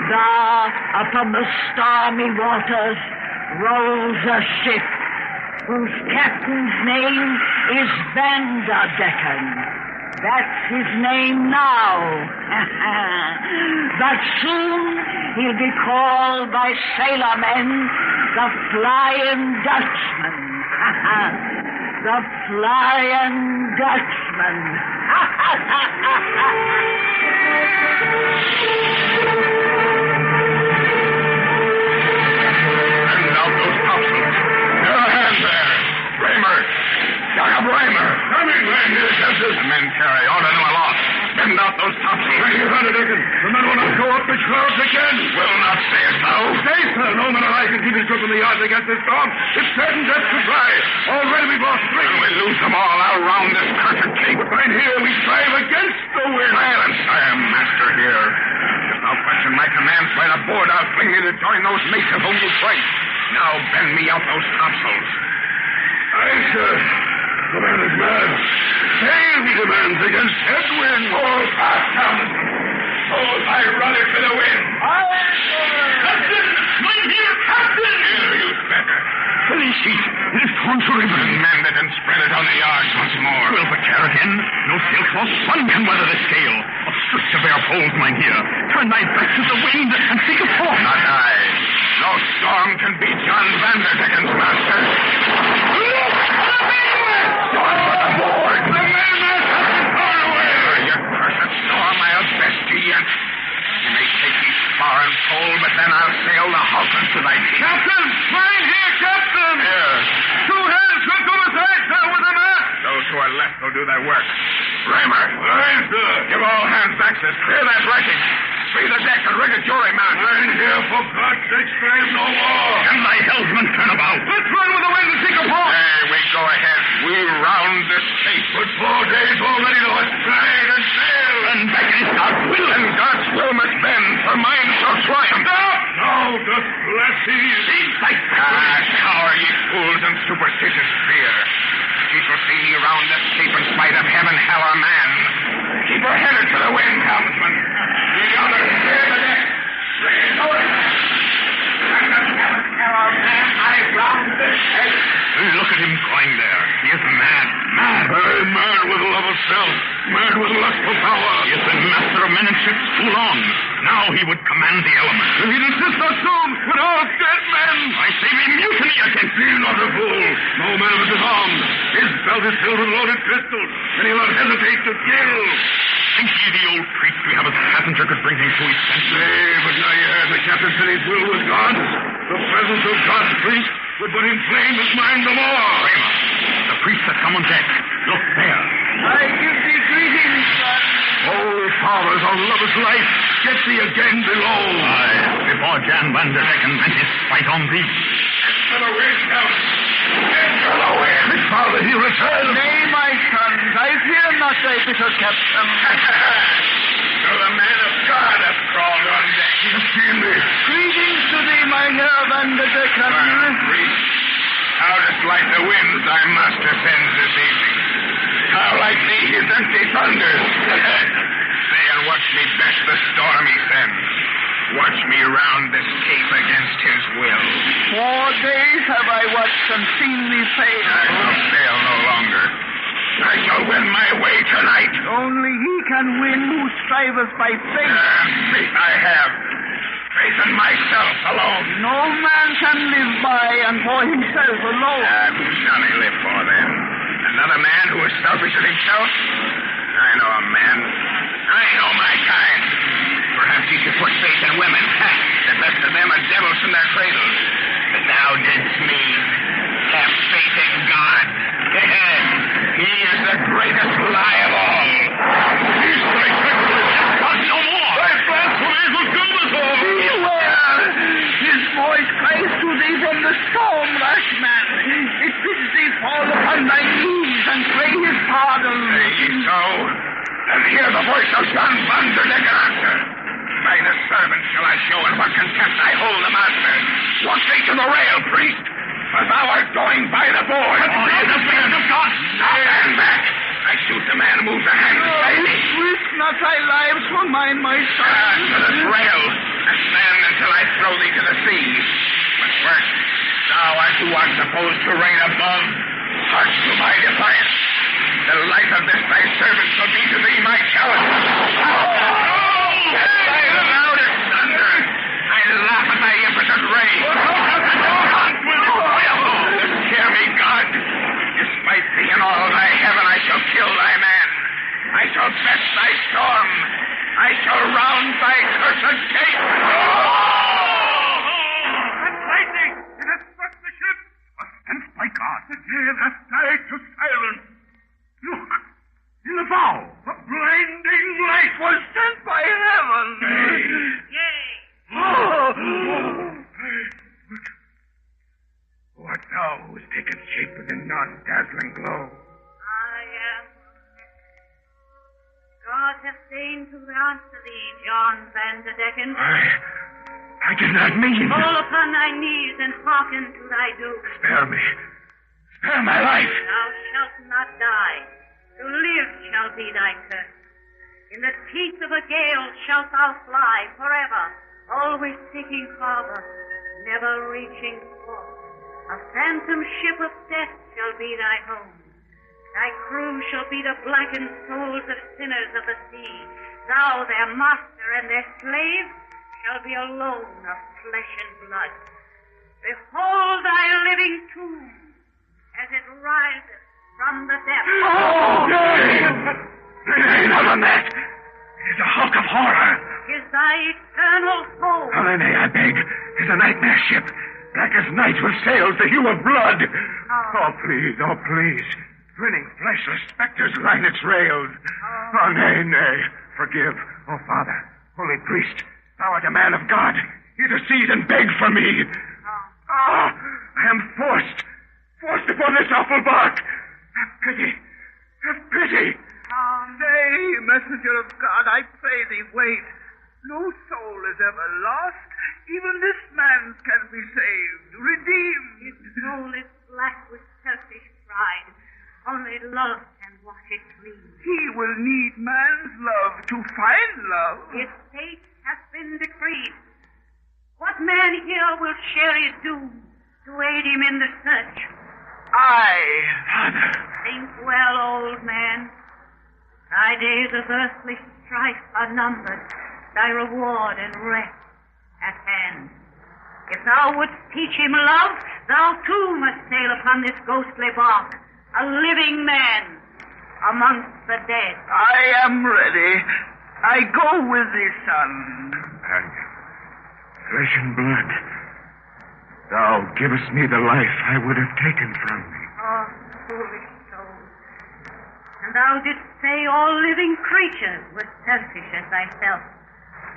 There, upon the stormy waters, rolls a ship whose captain's name is Vanderdecken. That's his name now. But soon he'll be called by sailormen the Flying Dutchman. The Flying Dutchman. Send out those topsails. Your hand there. Raymer. Jacob Raymer. Coming, land here, Captain. The men carry. Order them aloft. Send out those topsails. Right here, Vanderdecken. The men will not go up the shrouds again. Will not say so. Say, sir. No man alive can keep his grip in the yards against this storm. It's certain death to try. Already we've lost 3. And we lose them all out round this cursed cape. But right here we strive against the wind. Silence. I am master here. If thou question my commands by the board, I'll fling thee to join those mates of whom you fight. Now bend me out those topsails. Aye, sir. Command is mad. Sail, he demands, against headwind. Hold fast, Captain. Hold thy rudder to the wind. Aye, sir. Captain! Mine here, Captain! Here, you better. Fully sheet. It is torn to ribbons. Mend it and spread it on the yards once more. We'll but care again. No sailcloth sun can weather the scale. Of strict severe poles, mine here. Turn thy back to the wind and seek a port. Not I. No storm can beat John Vanderdecken's master. Look! Aboard! The mainmast has been torn away! You cursed storm, I'll best you yet. You may take me spar and pole, but then I'll sail the Hawkins to thy feet. Captain! Mine here, Captain! Here. 2 hands will go aside, sir, with the mast. Those who are left will do their work. Raymer! Aye, sir. Give all hands access. Clear that writing. Free the deck and rig a jury mast. Mine here, for God's sake, strive no more. And thy helmsman turn about. Let's run with the wind and seek a port. Hey, we go ahead. We'll round this cape. But 4 days already to us. Ride and sail. And back is God's will. And God's will must bend, for mine shall triumph. Stop! Now doth bless thee. Cease thy cower, ye fools, and superstitious fear. men and ships too long. Now he would command the elements. He'd assist us soon with all dead men. I say we mutiny against him. He's not a fool. No man of us is armed. His belt is filled with loaded pistols, and he won't hesitate to kill. Think ye the old priest we have as passenger could bring him to his senses? Nay, but now you heard the captain said his will was God's. The presence of God's priest would but inflame his mind the more. Kramer, the priest has come on deck. Look there. I give thee greetings, son. Holy fathers of lover's life, get thee again below. Aye, before Jan van der Decken and his fight on thee. Enter the wind, Count. Enter the wind. Father, he returns. Nay, my sons, I fear not thy bitter captain. So the man of God hath crawled on deck. He's seen me. Greetings to thee, my Herr van der Decken. Priest, how dost like the winds thy master sends this evening? How like thee his empty thunders? Stay and watch me best the storm he sends. Watch me round this cape against his will. 4 days have I watched and seen thee fail. I shall fail no longer. I shall win my way tonight. Only he can win who striveth by faith. Faith I have. Faith in myself alone. No man can live by and for himself alone. Who shall he live for then? Another man who is selfish as himself? I know a man. I know my kind. Perhaps he should put faith in women. The best of them are devils in their cradles. But thou didst me. Have faith in God. He is the greatest lie of all. He's thy privilege. God no more. Thy blasphemies will kill us all. Beware! His voice cries to thee from the storm, rash man. It bids thee fall upon thy knees and pray his pardon. Say ye so? Then hear the voice of John van der Decken answer. By the servants shall I show in what contempt I hold the master. Walk thee to the rail, priest, for thou art going by the board. The Spirit of God. Now stand back. I shoot the man who moves a hand to save me. Risk not thy lives for mine, my son. To this rail, and stand until I throw thee to the sea. But first, thou art who art supposed to reign above. Hark to my defiance. The life of this thy servant shall be to thee my challenge. Thy loudest thunder. I laugh at thy impotent rage. Hear me, God. Despite thee and all thy heaven, I shall kill thy man. I shall fetch thy storm. I shall round thy cursed gate. That's lightning. It has struck the ship. And by God, the gale hath died to silence. Look, in the bow, a blinding light was sent by heaven. Yea. What thou who's taken shape within yon dazzling glow? I am. God hath deigned to answer thee, John van der Decken. I did not mean. Fall upon thy knees and hearken to thy doom. Spare me. Spare my life. Thou shalt not die. To live shall be thy curse. In the teeth of a gale shalt thou fly forever, always seeking harbor, never reaching port. A phantom ship of death shall be thy home. Thy crew shall be the blackened souls of sinners of the sea. Thou, their master and their slave, shall be alone of flesh and blood. Behold thy living tomb as it rises from the depths. Oh, nay, not on that. It is a hulk of horror. Is thy eternal home. Oh, nay, I beg. It is a nightmare ship. Black as night with sails the hue of blood. Oh, please. Grinning, fleshless specters line its rails. Oh, nay. Forgive. Oh, Father, holy priest, thou art a man of God. Intercede and beg for me. I am forced upon this awful bark. Have pity. Nay, messenger of God, I pray thee, wait. No soul is ever lost. Even this man's can be saved, redeemed. His soul is black with selfish pride. Only love can wash it clean. He will need man's love to find love. His fate has been decreed. What man here will share his doom to aid him in the search? I. Think well, old man. Thy days of earthly stripes are numbered, thy reward and rest at hand. If thou wouldst teach him love, thou too must sail upon this ghostly bark, a living man amongst the dead. I am ready. I go with thee, son. And flesh and blood, thou givest me the life I would have taken from me. Oh, foolish soul. And thou didst say all living creatures were selfish as thyself.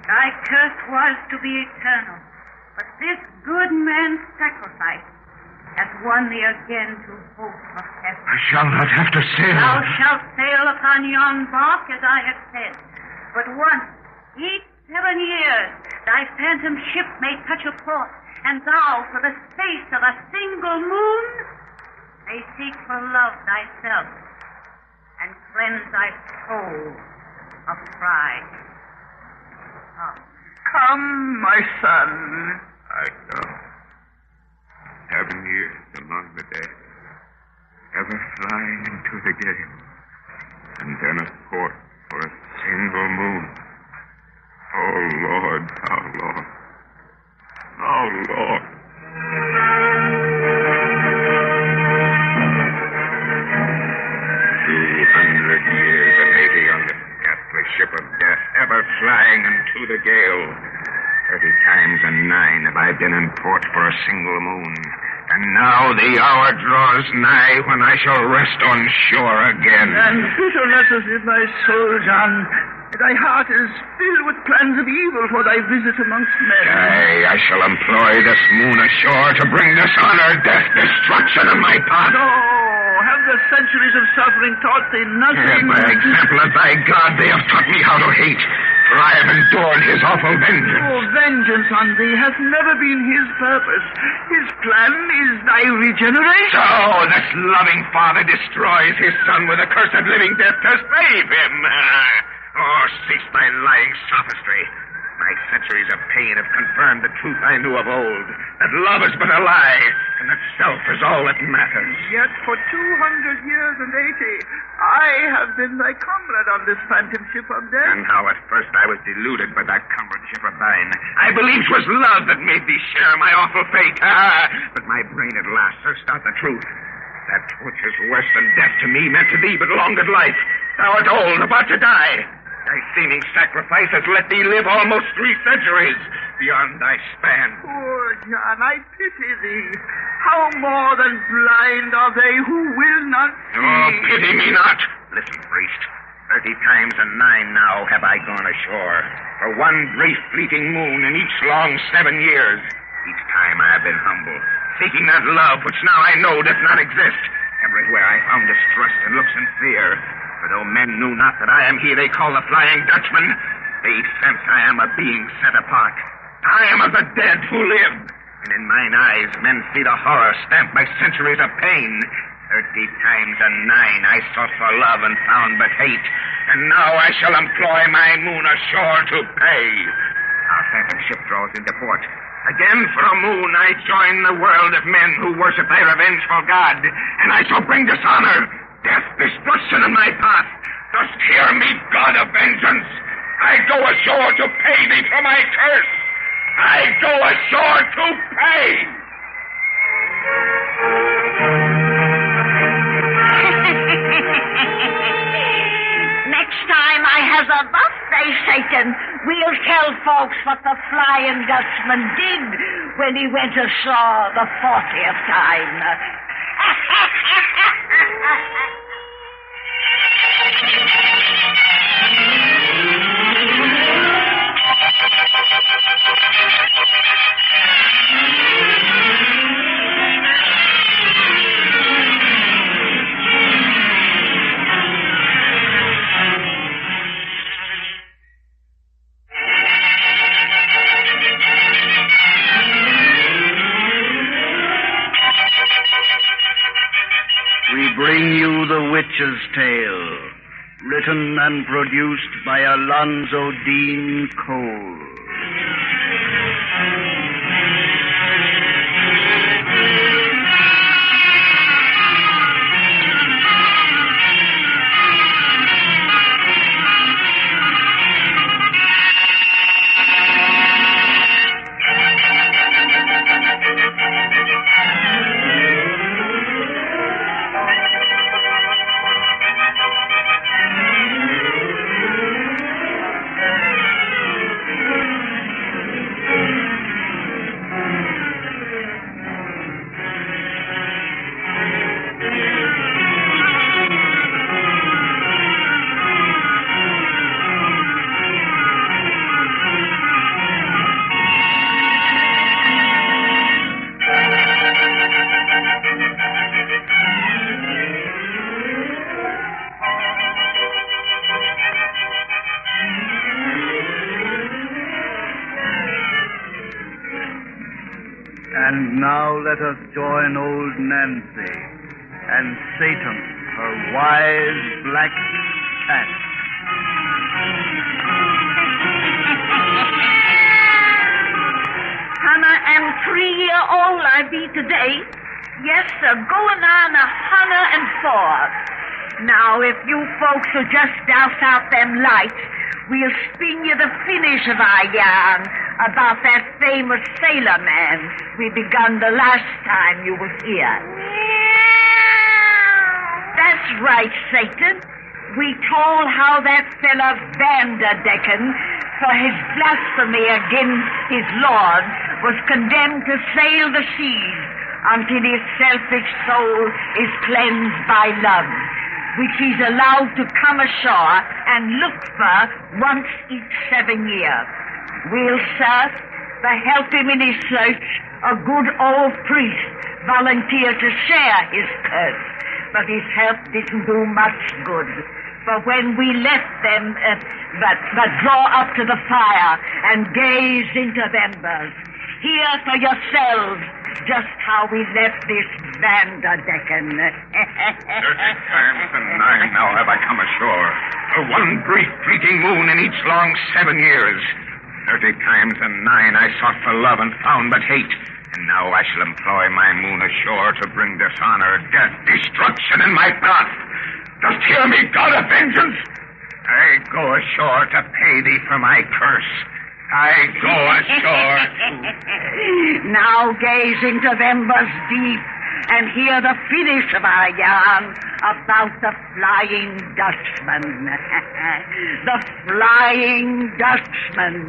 Thy curse was to be eternal. But this good man's sacrifice hath won thee again to hope of heaven. I shall not have to sail. Thou shalt sail upon yon bark, as I have said. But once, each 7 years, thy phantom ship may touch a port, and thou, for the space of a single moon, may seek for love thyself, and cleanse thy soul of pride. Come, my son. I go. 7 years among the dead, ever flying into the gale, and then a port for a single moon. Oh, Lord, oh, Lord, oh, Lord. 200 years a mating on the ghastly ship of death, ever flying into the gale. 30 times and 9 have I been in port for a single moon. And now the hour draws nigh when I shall rest on shore again. And bitterness is in thy soul, John. Thy heart is filled with plans of evil for thy visit amongst men. Aye, I shall employ this moon ashore to bring dishonor, death, destruction on my path. No, have the centuries of suffering taught thee nothing? By example of thy God, they have taught me how to hate. For I have endured his awful vengeance. Oh, vengeance on thee has never been his purpose. His plan is thy regeneration. So this loving father destroys his son with a cursed living death to save him. Oh, cease thy lying sophistry. My centuries of pain have confirmed the truth I knew of old, that love is but a lie, and that self is all that matters. Yet for 200 years and 80, I have been thy comrade on this phantom ship of death. And how at first I was deluded by that comradeship of thine. I believed 'twas love that made thee share my awful fate. But my brain at last searched out the truth. That which is worse than death to me meant to thee but longer life. Thou art old, about to die. Thy seeming sacrifice has let thee live almost 3 centuries beyond thy span. Poor John, I pity thee. How more than blind are they who will not see? Oh, pity me not. Listen, priest. 30 times and 9 now have I gone ashore, for one brief fleeting moon in each long 7 years. Each time I have been humble, seeking that love which now I know does not exist. Everywhere I found distrust and looks in fear. For though men knew not that I am he they call the Flying Dutchman, they sense I am a being set apart. I am of the dead who live. And in mine eyes men see the horror stamped by centuries of pain. 30 times and 9 I sought for love and found but hate. And now I shall employ my moon ashore to pay. Our phantom ship draws into port. Again for a moon I join the world of men who worship thy revengeful God. And I shall bring dishonor, death, destruction in my path. Dost hear me, God of vengeance? I go ashore to pay thee for my curse. I go ashore to pay. Next time I has a birthday, Satan, we'll tell folks what the Flying Dutchman did when he went ashore the 40th time. We bring you The Witch's Tale, written and produced by Alonzo Deen Cole. And now let us join old Nancy and Satan, her wise black cat. Hannah am 3-year-old I be today. Yes, sir, going on 104. Now, if you folks will just douse out them lights, we'll spin you the finish of our yarn about that famous sailor man we begun the last time you was here. That's right, Satan. We told how that fella Vanderdecken, for his blasphemy against his Lord, was condemned to sail the seas until his selfish soul is cleansed by love, which he's allowed to come ashore and look for once each 7 years. Will, sir, to help him in his search, a good old priest volunteered to share his curse, but his help didn't do much good. For when we left them, but draw up to the fire and gaze into them embers, hear for yourselves just how we left this Vanderdecken. 30 times and 9 now have I come ashore. For one brief fleeting moon in each long 7 years. 30 times and 9 I sought for love and found but hate. And now I shall employ my moon ashore to bring dishonor, death, destruction in my path. Dost hear me, God of vengeance? I go ashore to pay thee for my curse. I go ashore to... Now gaze into embers deep and hear the finish of our yarn about the Flying Dutchman. The Flying Dutchman.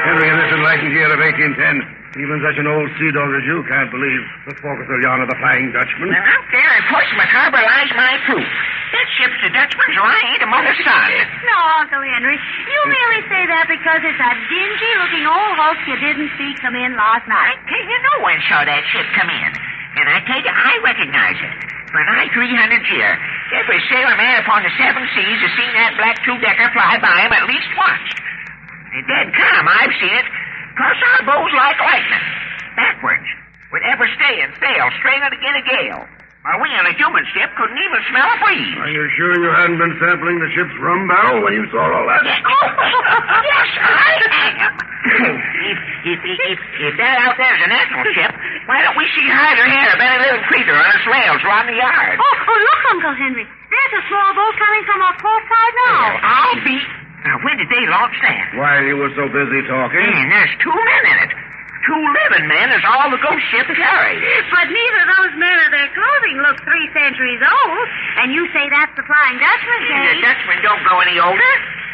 Henry, in this enlightened year of 1810, even such an old sea dog as you can't believe the forecastle yarn of the Flying Dutchman. Now, out there in Portsmouth Harbor lies my proof. That ship's the Dutchman's right among the sun. No, Uncle Henry. You merely say that because it's a dingy-looking old hulk you didn't see come in last night. I tell you, no one saw that ship come in. And I tell you, I recognize it. For nigh 300 years, every sailor man upon the 7 seas has seen that black two-decker fly by him at least once. And dead calm, I've seen it. Cross our bows like lightning. Backwards. With ever stay and sail straight out again a gale. While we on a human ship couldn't even smell a breeze. Are you sure you hadn't been sampling the ship's rum barrel when you saw all that? Yes, I am. If that out there is an actual ship, why don't we see hide or hair of any little creature on its rails around the yard? Oh, look, Uncle Henry. There's a small boat coming from our port side now. I'll be... Now, when did they launch that? While you were so busy talking. And there's 2 men in it. 2 living men is all the ghost ship carries. But neither of those men or their clothing look 3 centuries old. And you say that's the Flying Dutchman, Dave? The Dutchman don't grow any older.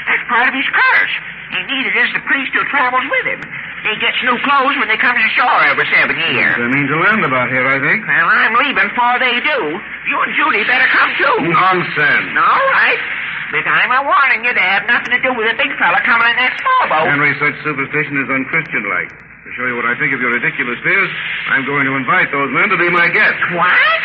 That's part of his curse. And neither does the priest who travels with him. They get new clothes when they come to shore every 7 years. They mean to land about here, I think. Well, I'm leaving before they do. You and Judy better come, too. Nonsense. All right. But I'm a warning you to have nothing to do with a big fella coming in that small boat. Henry, such superstition is unchristian-like. To show you what I think of your ridiculous fears, I'm going to invite those men to be my guests. What?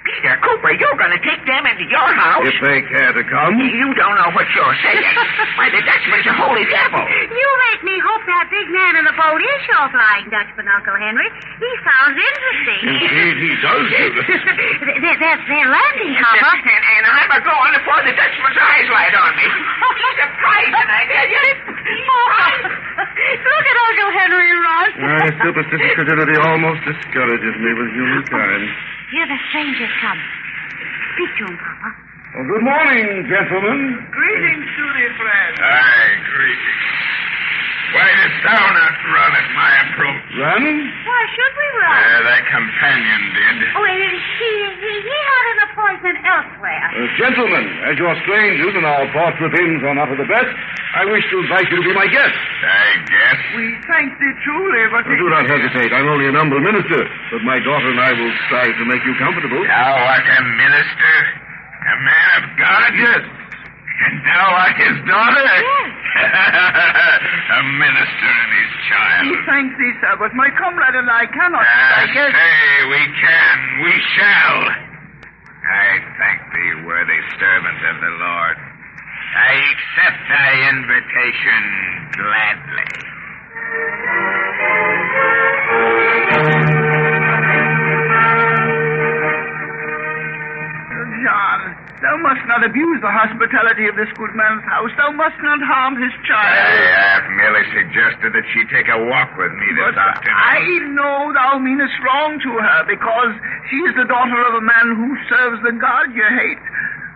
Peter Cooper, you're going to take them into your house? If they care to come. You don't know what you're saying. Why, the Dutchman's a holy devil. You make me hope that big man in the boat is your Flying Dutchman, Uncle Henry. He sounds interesting. Indeed, he does. They're landing, Papa. And I'm a-going before the Dutchman's eyes light on me. Oh, he's surprising, I tell you. Look at Uncle Henry run. My superstitious credulity almost discourages me with humankind. Here the strangers come. Speak to him, Papa. Well, good morning, gentlemen. Greetings to thee, friend. Aye, greetings. Why didst thou not run at my approach? Run? Why should we run? Thy companion did. Oh, he had an appointment elsewhere. Gentlemen, as you're strangers and our ports within are not of the best, I wish to invite you to be my guest. I guess. We thank thee truly, but... Do not hesitate. I'm only an humble minister, but my daughter and I will strive to make you comfortable. Thou art a minister? A man of God? Yes. And thou art his daughter? Yes. A minister and his child. We thank thee, sir, but my comrade and I cannot... I guess... Say we can, we shall. I thank thee, worthy servant of the Lord. I accept thy invitation gladly. John, thou must not abuse the hospitality of this good man's house. Thou must not harm his child. I have merely suggested that she take a walk with me this afternoon. I know thou meanest wrong to her, because she is the daughter of a man who serves the God you hate.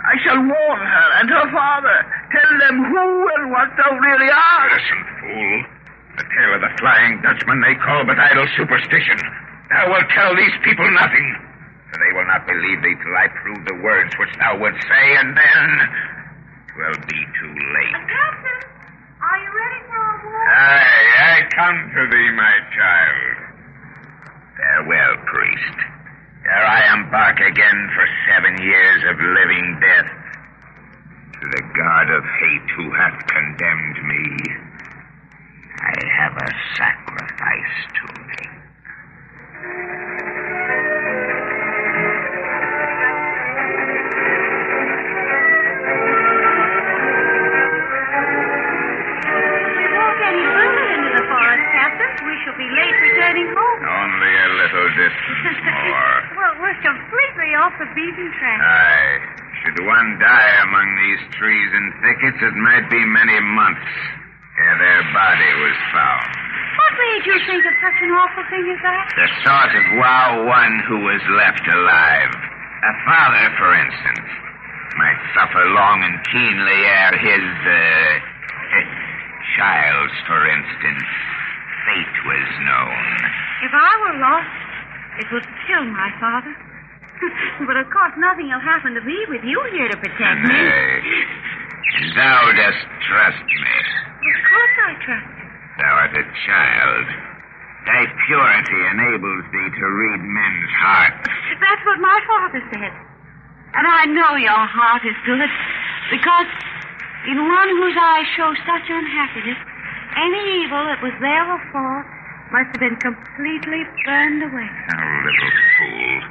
I shall warn her and her father. Tell them who and what thou really art. Listen, fool. The tale of the Flying Dutchman they call but idle superstition. Thou wilt tell these people nothing. For they will not believe thee till I prove the words which thou wouldst say, and then 'twill be too late. Captain, are you ready for a walk? I come to thee, my child. Farewell, priest. Ere I embark again for 7 years of living death, to the God of hate who hath condemned me, I have a sacrifice to make. Be late returning home. Only a little distance more. Well, we're completely off the beaten track. Aye. Should one die among these trees and thickets, it might be many months ere their body was found. What made you think of such an awful thing as that? The sort of one who was left alive. A father, for instance, might suffer long and keenly ere his, child's, for instance, fate was known. If I were lost, it would kill my father. But of course nothing will happen to me with you here to protect me. Nay. Thou dost trust me. Of course I trust you. Thou art a child. Thy purity enables thee to read men's hearts. That's what my father said. And I know your heart is good, because in one whose eyes show such unhappiness, any evil that was there before must have been completely burned away. Oh, little fool.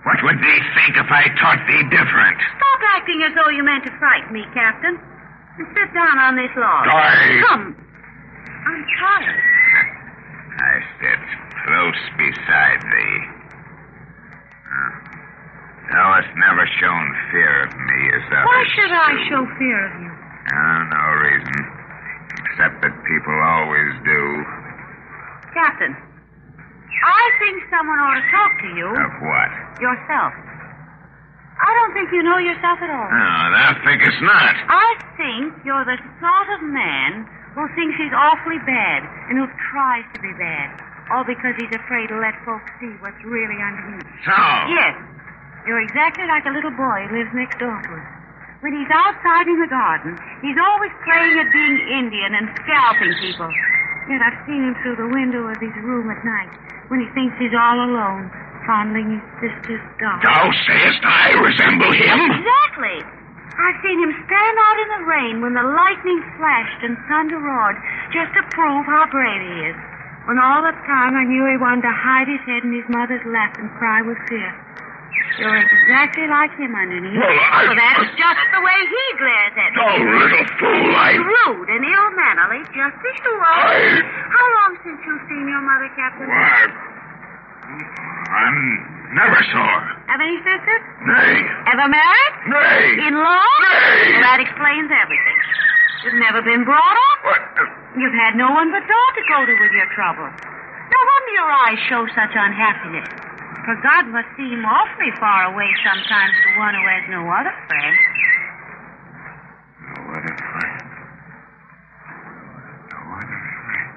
What would thee think if I taught thee different? Stop acting as though you meant to frighten me, Captain. And sit down on this log. Come. I'm tired. I sit close beside thee. Thou hast never shown fear of me as others. Why should I show fear of you? No reason. Except that people always do. Captain, I think someone ought to talk to you. Of what? Yourself. I don't think you know yourself at all. Oh, thou thinkest not. I think you're the sort of man who thinks he's awfully bad and who tries to be bad, all because he's afraid to let folks see what's really underneath. So? Yes. You're exactly like a little boy who lives next door to us. When he's outside in the garden, he's always playing at being Indian and scalping people. Yet I've seen him through the window of his room at night when he thinks he's all alone, fondling his sister's doll. Thou sayest I resemble him? Exactly. I've seen him stand out in the rain when the lightning flashed and thunder roared just to prove how brave he is. When all the time I knew he wanted to hide his head in his mother's lap and cry with fear. You're exactly like him underneath. Well, that's just the way he glares at me. Oh, little fool, Rude and ill-mannerly, just as you are. How long since you've seen your mother, Captain? Why, I'm never saw her. Have any sisters? Nay. Ever married? Nay. In-law? Nay. Well, that explains everything. You've never been brought up. What? You've had no one but God to go to with your trouble. No wonder your eyes show such unhappiness. For God must seem awfully far away sometimes to one who has no other friend. No other friend. No other friend.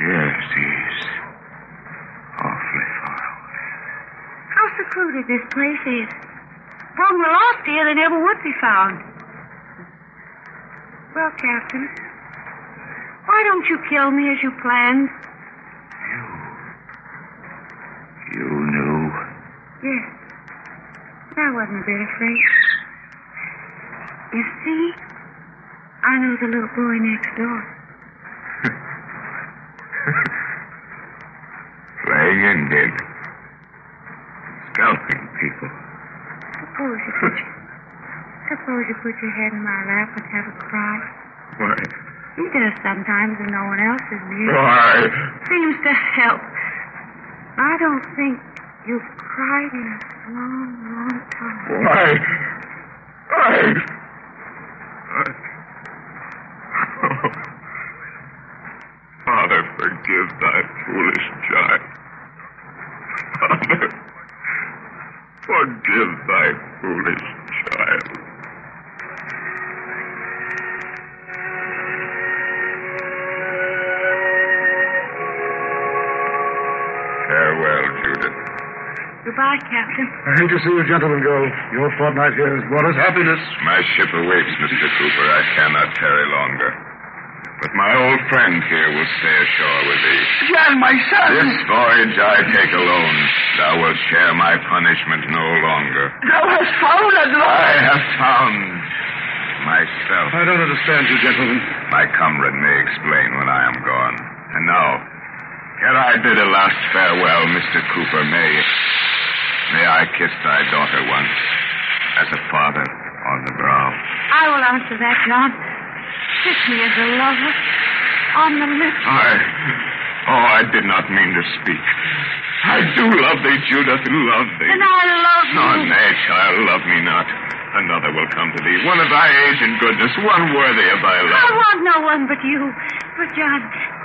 Yes, he's awfully far away. How secluded this place is. When we're lost here, they never would be found. Well, Captain, why don't you kill me as you planned? You knew? Yes. I wasn't a bit afraid. You see, I know the little boy next door. Playing Indian. Scalping people. Suppose you put your head in my lap and have a cry. Why? He does sometimes when no one else is near. Why? Seems to help. I don't think you've cried in a long, long time. Why? Father, forgive thy foolish child. Father, forgive thy foolish child. Farewell, Judith. Goodbye, Captain. I hate to see you gentlemen go. Your fortnight here has brought us happiness. My ship awaits, Mr. Cooper. I cannot tarry longer. But my old friend here will stay ashore with thee. John, my son! This voyage I take alone. Thou wilt share my punishment no longer. Thou hast found at last. I have found myself. I don't understand you, gentlemen. My comrade may explain when I am gone. And now, ere I bid a last farewell, Mr. Cooper, may I kiss thy daughter once, as a father on the brow. I will answer that, John. Kiss me as a lover on the lips. I did not mean to speak. I do love thee, Judith, love thee. And I love you. Oh, nay, child, love me not. Another will come to thee, one of thy age and goodness, one worthy of thy love. I want no one but you. But, John,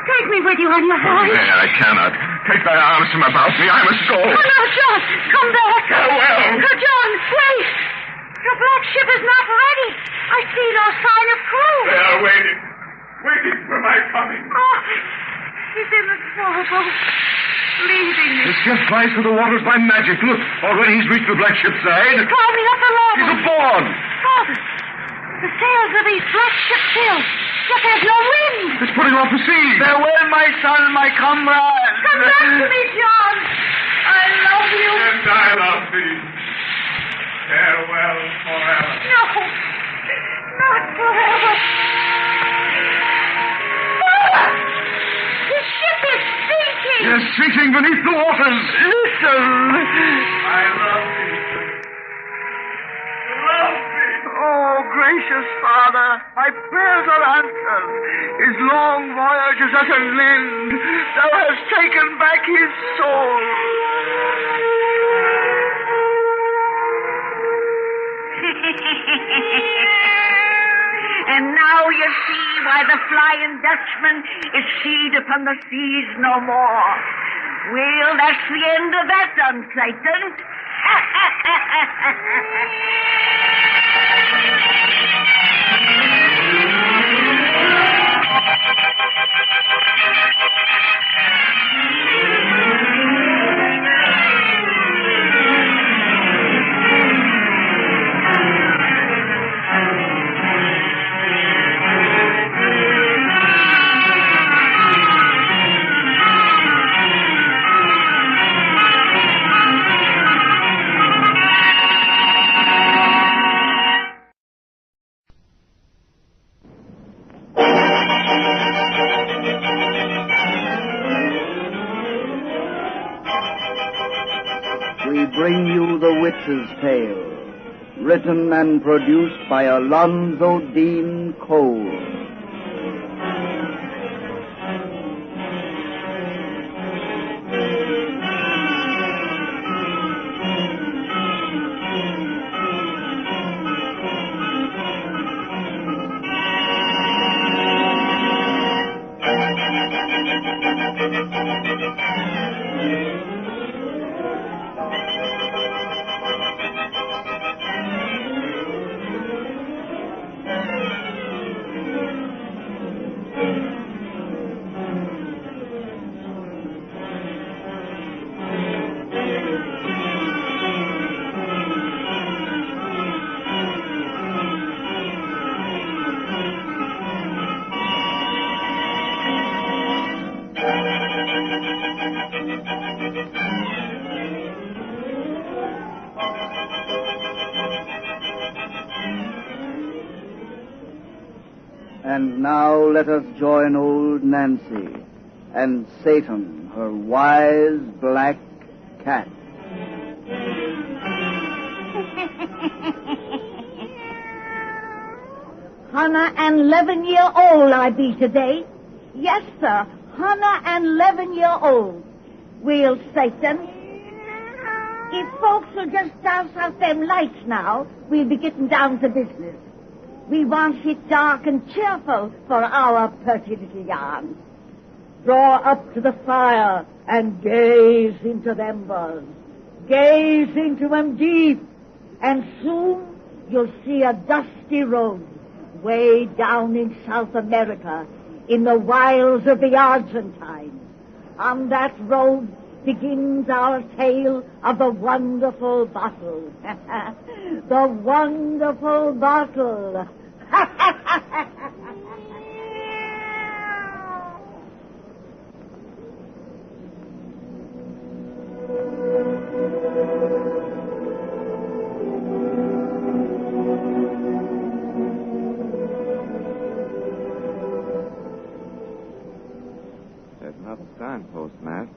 take me with you on your voyage. Nay, I cannot. Take thy arms from about me. I must go. Oh, no, John, come back. Farewell. John, wait. Your black ship is not ready. I see no sign of crew. They are waiting for my coming. Oh, he's in the sailboat, leaving me. This ship flies through the waters by magic. Look, already he's reached the black ship's side. He's climbing up the ladder. He's aboard. Father, the sails of these black ships filled, but there's no wind. It's putting off to sea. Farewell, my son, my comrade. Come back to me, John. I love you. And I love thee. Farewell forever. No, not forever. Father, the ship is sinking. Yes, sinking beneath the waters. Listen. I love thee. Love thee. Oh, gracious Father, my prayers are answered. His long voyage is at an end. Thou hast taken back his soul. And now you see why the Flying Dutchman is seed upon the seas no more. Well, that's the end of that done, Satan. We bring you The Witch's Tale, written and produced by Alonzo Deen Cole. And now let us join old Nancy and Satan, her wise black cat. 111-year-old I be today. Yes, sir, 111-year-old. Well, Satan, if folks will just douse out them lights now, we'll be getting down to business. We want it dark and cheerful for our pretty little yarn. Draw up to the fire and gaze into them embers. Gaze into them deep, and soon you'll see a dusty road way down in South America in the wilds of the Argentine. On that road begins our tale of the wonderful bottle. The wonderful bottle. There's another signpost, Matt.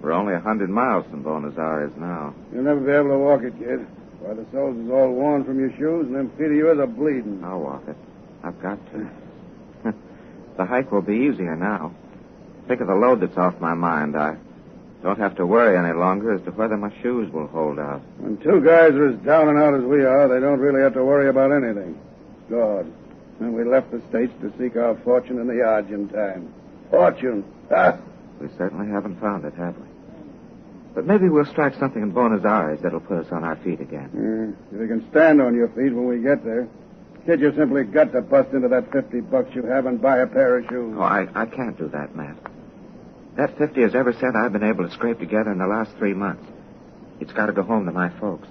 We're only 100 miles from Buenos Aires now. You'll never be able to walk it, kid. Why, the soles is all worn from your shoes, and them feet of yours are bleeding. I'll walk it. I've got to. The hike will be easier now. Think of the load that's off my mind. I don't have to worry any longer as to whether my shoes will hold out. When two guys are as down and out as we are, they don't really have to worry about anything. God. And we left the States to seek our fortune in the Argentine. Fortune. Ha! We certainly haven't found it, have we? But maybe we'll strike something in Buenos Aires that'll put us on our feet again. If you can stand on your feet when we get there. Kid, you simply got to bust into that $50 you have and buy a pair of shoes. Oh, I can't do that, Matt. That 50 is every cent I've been able to scrape together in the last 3 months. It's got to go home to my folks.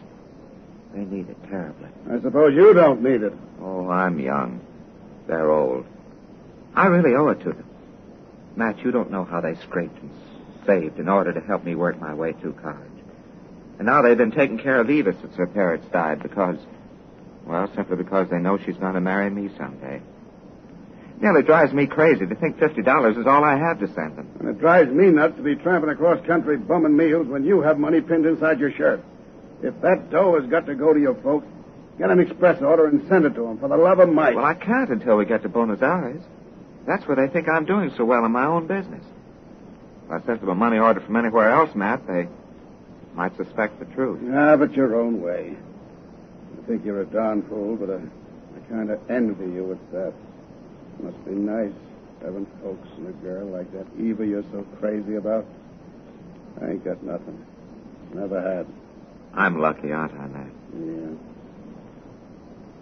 They need it terribly. I suppose you don't need it. Oh, I'm young. They're old. I really owe it to them. Matt, you don't know how they scraped and saved in order to help me work my way through college. And now they've been taking care of Eva since her parents died because, well, simply because they know she's going to marry me someday. It nearly drives me crazy to think $50 is all I have to send them. And it drives me nuts to be tramping across country bumming meals when you have money pinned inside your shirt. If that dough has got to go to your folks, get an express order and send it to them, for the love of Mike. Well, I can't until we get to Buenos Aires. That's where they think I'm doing so well in my own business. If I sent them a money order from anywhere else, Matt, they might suspect the truth. Ah, but your own way. I think you're a darn fool, but I kind of envy you at that. Must be nice having folks and a girl like that Eva you're so crazy about. I ain't got nothing. Never had. I'm lucky, aren't I, Matt? Yeah.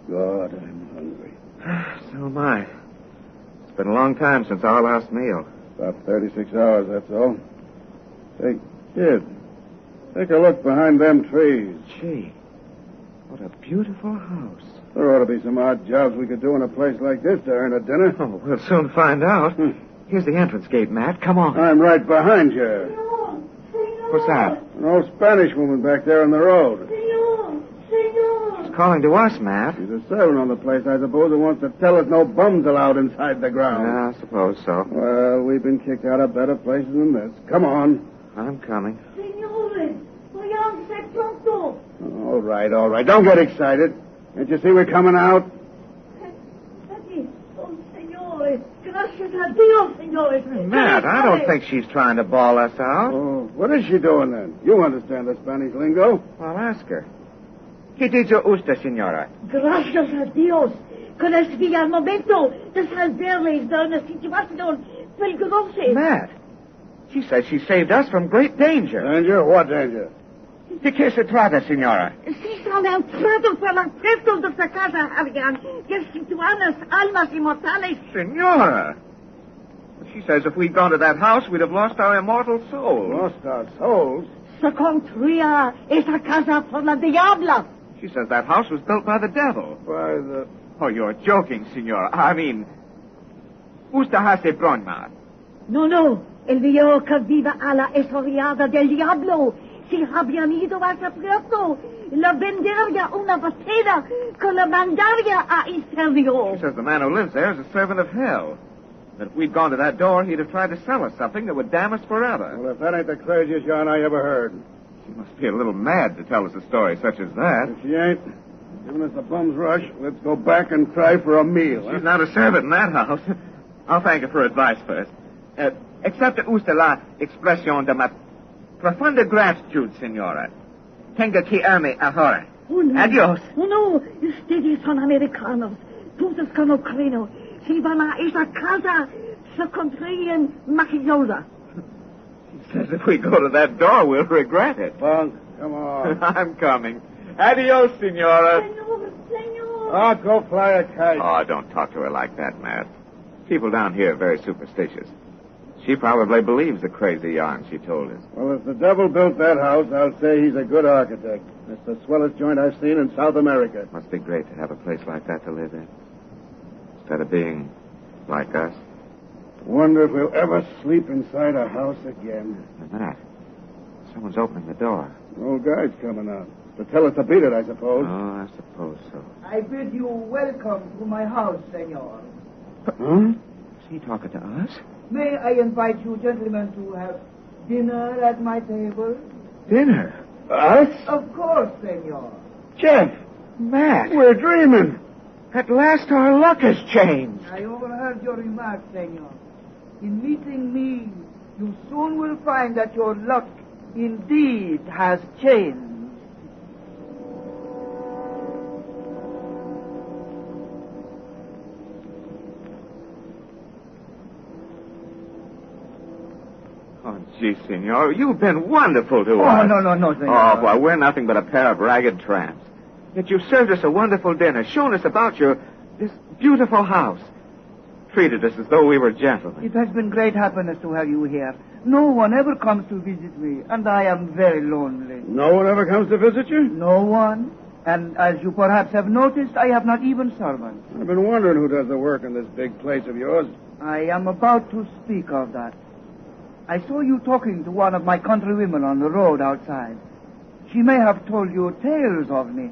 God, I'm hungry. So am I. It's been a long time since our last meal. About 36 hours, that's all. Say, kid, take a look behind them trees. Gee, what a beautiful house. There ought to be some odd jobs we could do in a place like this to earn a dinner. Oh, we'll soon find out. Here's the entrance gate, Matt. Come on. I'm right behind you. What's that? An old Spanish woman back there on the road. She's calling to us, Matt. She's a servant on the place, I suppose, who wants to tell us no bums allowed inside the ground. Yeah, I suppose so. Well, we've been kicked out of better places than this. Come on. I'm coming. All right. Don't get excited. Can't you see we're coming out? Matt, I don't think she's trying to bawl us out. Oh, what is she doing then? You understand the Spanish lingo. I'll ask her. ¿Qué dice usted, señora? Gracias a Dios. Con este al momento de salvarles de una situación peligrosa. Matt, she says she saved us from great danger. Danger? What danger? ¿De qué se trata, señora? Si son entrados por las puertas de esta casa, Adrián, que sitúan las almas inmortales. Señora! She says if we'd gone to that house, we'd have lost our immortal souls. Lost our souls? Se construía esa casa por la diabla. She says that house was built by the devil. By the... Oh, you're joking, señora. I mean, usted hace broma. No. El viejo que vive a la esoriada del diablo. Si habían ido a ese puerto, la vendería una botella que la mandaría a infierno. She says the man who lives there is a servant of hell. That if we'd gone to that door, he'd have tried to sell us something that would damn us forever. Well, if that ain't the craziest yarn I ever heard. She must be a little mad to tell us a story such as that. If she ain't, Giving us a bum's rush. Let's go back and try for a meal. She's not a servant in that house. I'll thank her for advice first. Accepte usted la expresión de ma profunda gratitud, señora. Tenga que irme ahora. Oh, no. Adiós. Oh, no. Ustedes son americanos. Todos con ucraniano. Si van a esa casa, se contraen mafiosa. She says if we go to that door, we'll regret it. Bunk, come on. I'm coming. Adios, senora. Oh, go fly a kite. Oh, don't talk to her like that, Matt. People down here are very superstitious. She probably believes the crazy yarn she told us. Well, if the devil built that house, I'll say he's a good architect. It's the swellest joint I've seen in South America. Must be great to have a place like that to live in. Instead of being like us. Wonder if we'll ever sleep inside a house again. Matt, someone's opening the door. The old guy's coming out. To tell us to beat it, I suppose. Oh, I suppose so. I bid you welcome to my house, senor. Huh? Is he talking to us? May I invite you gentlemen to have dinner at my table? Dinner? Us? Of course, senor. Jeff! Matt! We're dreaming. At last our luck has changed. I overheard your remarks, senor. In meeting me, you soon will find that your luck indeed has changed. Oh, gee, senor, you've been wonderful to Oh, us. no, senor. Oh, boy, we're nothing but a pair of ragged tramps. Yet you served us a wonderful dinner, shown us about this beautiful house. Treated us as though we were gentlemen. It has been great happiness to have you here. No one ever comes to visit me, and I am very lonely. No one ever comes to visit you? No one. And as you perhaps have noticed, I have not even servants. I've been wondering who does the work in this big place of yours. I am about to speak of that. I saw you talking to one of my countrywomen on the road outside. She may have told you tales of me.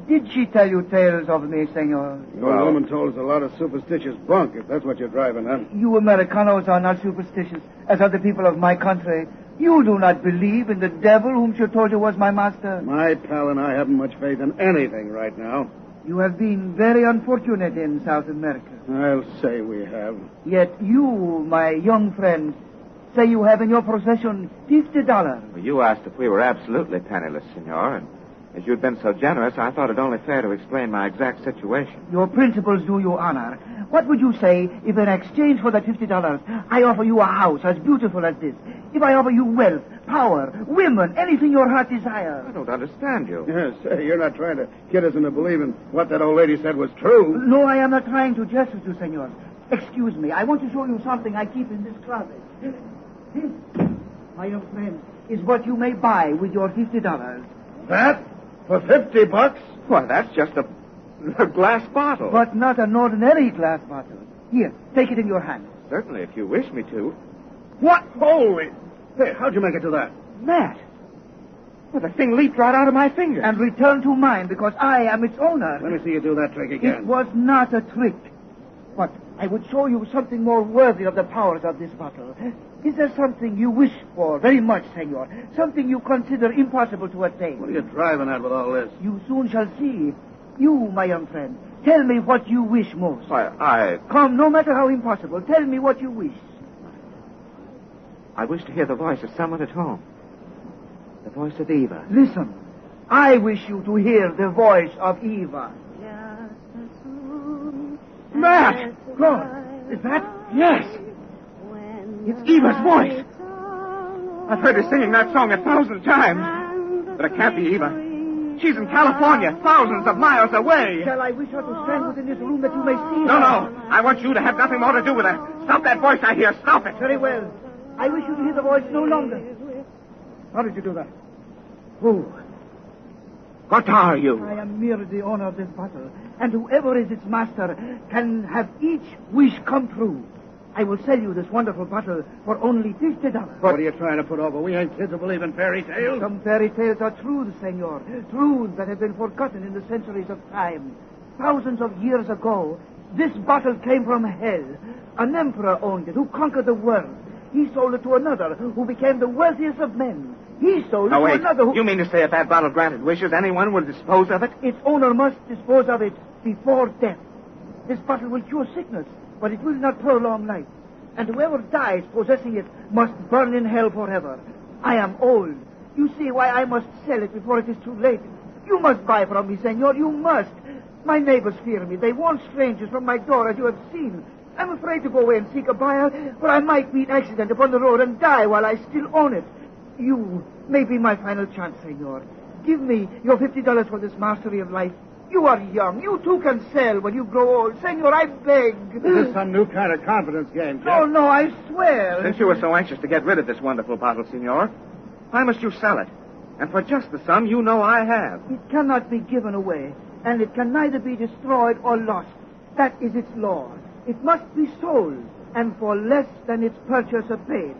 Did she tell you tales of me, senor? The old woman told us a lot of superstitious bunk, if that's what you're driving at. You Americanos are not superstitious, as are the people of my country. You do not believe in the devil whom she told you was my master. My pal and I haven't much faith in anything right now. You have been very unfortunate in South America. I'll say we have. Yet you, my young friend, say you have in your possession $50. Well, you asked if we were absolutely penniless, senor, and as you'd been so generous, I thought it only fair to explain my exact situation. Your principles do you honor. What would you say if in exchange for that $50, I offer you a house as beautiful as this? If I offer you wealth, power, women, anything your heart desires? I don't understand you. Yes, you're not trying to kid us into believing what that old lady said was true. No, I am not trying to jest with you, senor. Excuse me. I want to show you something I keep in this closet. This, my young friend, is what you may buy with your $50. That? For $50? Why, that's just a glass bottle. But not an ordinary glass bottle. Here, take it in your hand. Certainly, if you wish me to. What? Holy... Hey, how'd you make it to that? Matt. Well, the thing leaped right out of my fingers. And returned to mine because I am its owner. Let me see you do that trick again. It was not a trick. But I would show you something more worthy of the powers of this bottle. Is there something you wish for very much, senor? Something you consider impossible to attain? What are you driving at with all this? You soon shall see. You, my young friend, tell me what you wish most. I... Come, no matter how impossible, tell me what you wish. I wish to hear the voice of someone at home. The voice of Eva. Listen. I wish you to hear the voice of Eva. Matt! God, is that? Yes! It's Eva's voice! I've heard her singing that song 1,000 times. But it can't be Eva. She's in California, thousands of miles away. Shall I wish her to stand within this room that you may see her? No. I want you to have nothing more to do with her. Stop that voice I hear. Stop it. Very well. I wish you to hear the voice no longer. How did you do that? Who? What are you? I am merely the owner of this bottle, and whoever is its master can have each wish come true. I will sell you this wonderful bottle for only $50. What are you trying to put over? We ain't kids who believe in fairy tales. Some fairy tales are truths, senor. Truths that have been forgotten in the centuries of time. Thousands of years ago, this bottle came from hell. An emperor owned it who conquered the world. He sold it to another who became the wealthiest of men. He He sold it Now, to wait. another who... You mean to say if that bottle granted wishes, anyone will dispose of it? Its owner must dispose of it before death. This bottle will cure sickness, but it will not prolong life. And whoever dies possessing it must burn in hell forever. I am old. You see why I must sell it before it is too late. You must buy from me, senor. You must. My neighbors fear me. They warn strangers from my door, as you have seen. I'm afraid to go away and seek a buyer, for I might meet accident upon the road and die while I still own it. You may be my final chance, senor. Give me your $50 for this mastery of life. You are young. You too can sell when you grow old. Senor, I beg. This is some new kind of confidence game, Jeff. No, no, I swear. Since you were so anxious to get rid of this wonderful bottle, senor, why must you sell it? And for just the sum you know I have. It cannot be given away, and it can neither be destroyed or lost. That is its law. It must be sold, and for less than its purchaser paid.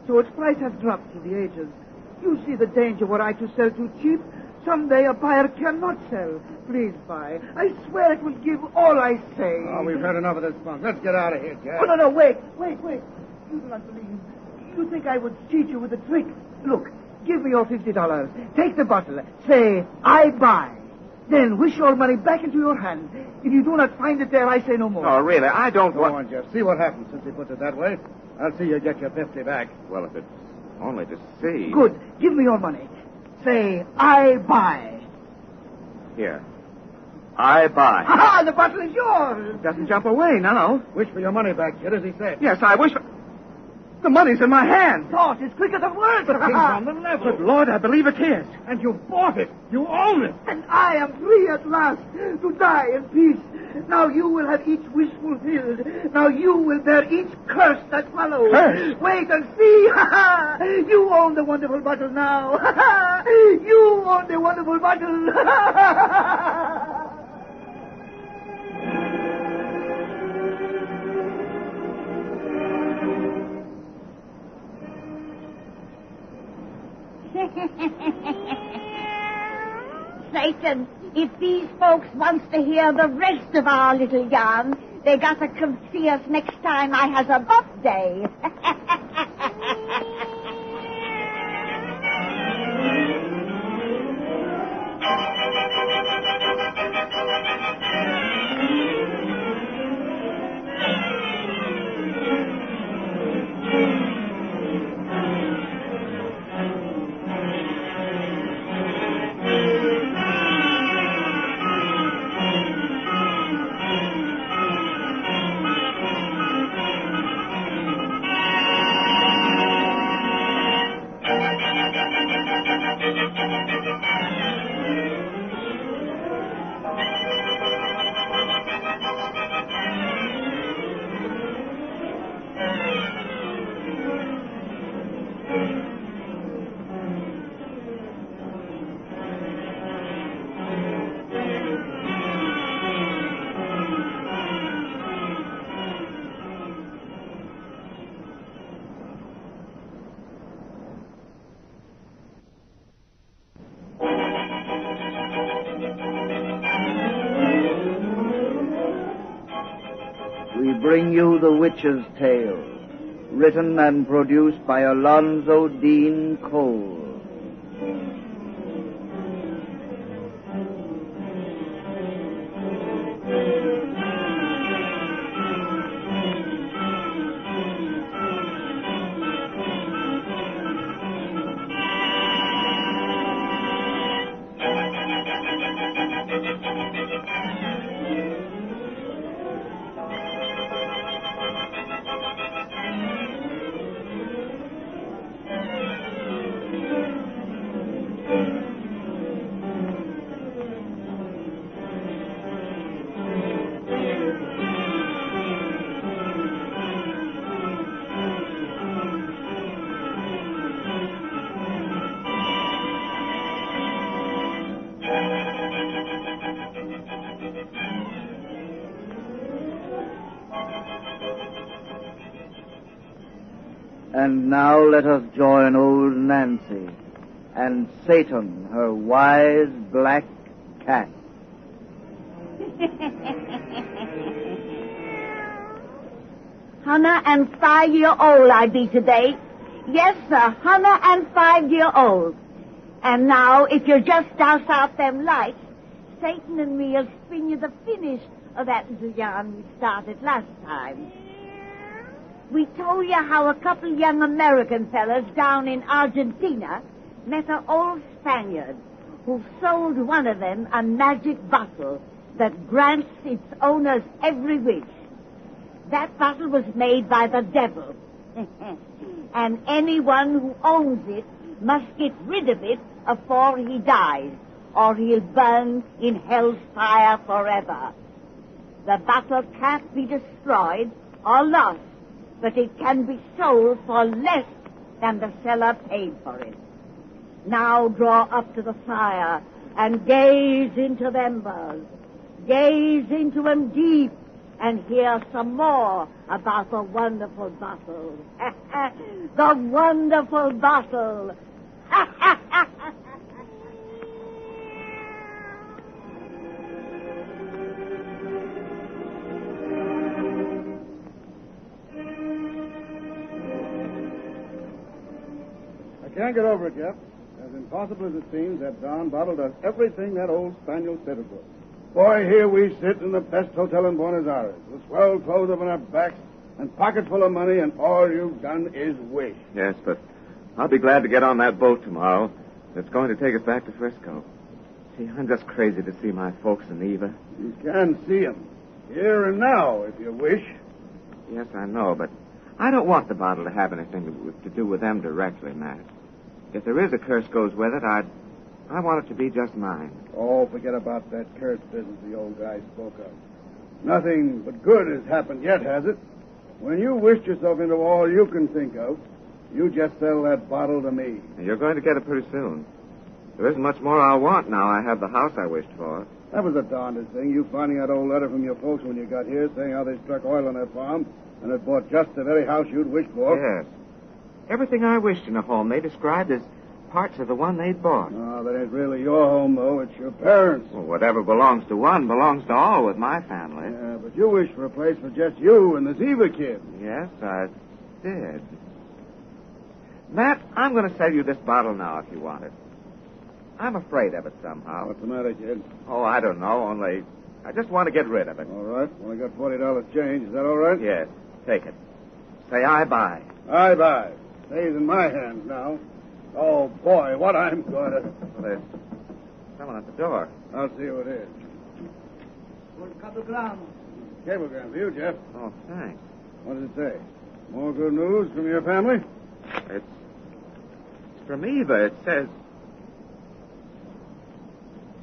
So its price has dropped through the ages. You see the danger were I to sell too cheap. Someday a buyer cannot sell. Please buy. I swear it will give all I say. Oh, we've heard enough of this bunk. Let's get out of here, Jack. Oh, no, wait. You do not believe. You think I would cheat you with a trick. Look, give me your $50. Take the bottle. Say, I buy. Then wish your money back into your hand. If you do not find it there, I say no more. Oh, really? I don't Go on, Jeff. See what happens since he puts it that way. I'll see you get your 50 back. Well, if it's only to see. Good. Give me your money. Say, I buy. Here. I buy. Ha! The bottle is yours. It doesn't jump away now. Wish for your money back, kid, as he said. Yes, I wish for... The money's in my hand. Thought is quicker than words. The king's on the level. Good Lord, I believe it is. And you bought it. You own it. And I am free at last to die in peace. Now you will have each wish fulfilled. Now you will bear each curse that follows. Curse? Wait and see. You own the wonderful bottle now. You own the wonderful bottle. Satan, if these folks wants to hear the rest of our little yarn, they got to come see us next time I has a birthday. We bring you The Witch's Tale, written and produced by Alonzo Deen Cole. And now let us join old Nancy and Satan, her wise black cat. 105-year-old I be today. Yes, sir, 105-year-old. And now, if you just douse out them lights, Satan and me'll spin you the finish of that little yarn we started last time. We told you how a couple young American fellas down in Argentina met an old Spaniard who sold one of them a magic bottle that grants its owners every wish. That bottle was made by the devil. And anyone who owns it must get rid of it afore he dies, or he'll burn in hell's fire forever. The bottle can't be destroyed or lost, but it can be sold for less than the seller paid for it. Now draw up to the fire and gaze into the embers. Gaze into them deep and hear some more about the wonderful bottle. The wonderful bottle. I can't get over it, Jeff. As impossible as it seems, that darn bottle does everything that old spaniel said it would. Boy, here we sit in the best hotel in Buenos Aires, with swell clothes up on our backs and pockets full of money, and all you've done is wish. Yes, but I'll be glad to get on that boat tomorrow. It's going to take us back to Frisco. See, I'm just crazy to see my folks and Eva. You can see 'em, here and now, if you wish. Yes, I know, but I don't want the bottle to have anything to do with them directly, Matt. If there is a curse goes with it, I want it to be just mine. Oh, forget about that curse business the old guy spoke of. Nothing but good has happened yet, has it? When you wished yourself into all you can think of, you just sell that bottle to me. And you're going to get it pretty soon. There isn't much more I'll want now I have the house I wished for. That was the darndest thing, you finding that old letter from your folks when you got here saying how they struck oil on that farm and had bought just the very house you'd wished for. Yes. Everything I wished in a home they described as parts of the one they'd bought. No, that ain't really your home, though. It's your parents'. Well, whatever belongs to one belongs to all with my family. Yeah, but you wish for a place for just you and this Eva kid. Yes, I did. Matt, I'm going to sell you this bottle now if you want it. I'm afraid of it somehow. What's the matter, kid? Oh, I don't know, only I just want to get rid of it. All right. Well, I got $40 change. Is that all right? Yes. Take it. Say I buy. I buy. Stays in my hands now. Oh, boy, what I'm going to... Well, there's someone at the door. I'll see who it is. Cablegram for you, Jeff. Oh, thanks. What does it say? More good news from your family? It's from Eva. It says...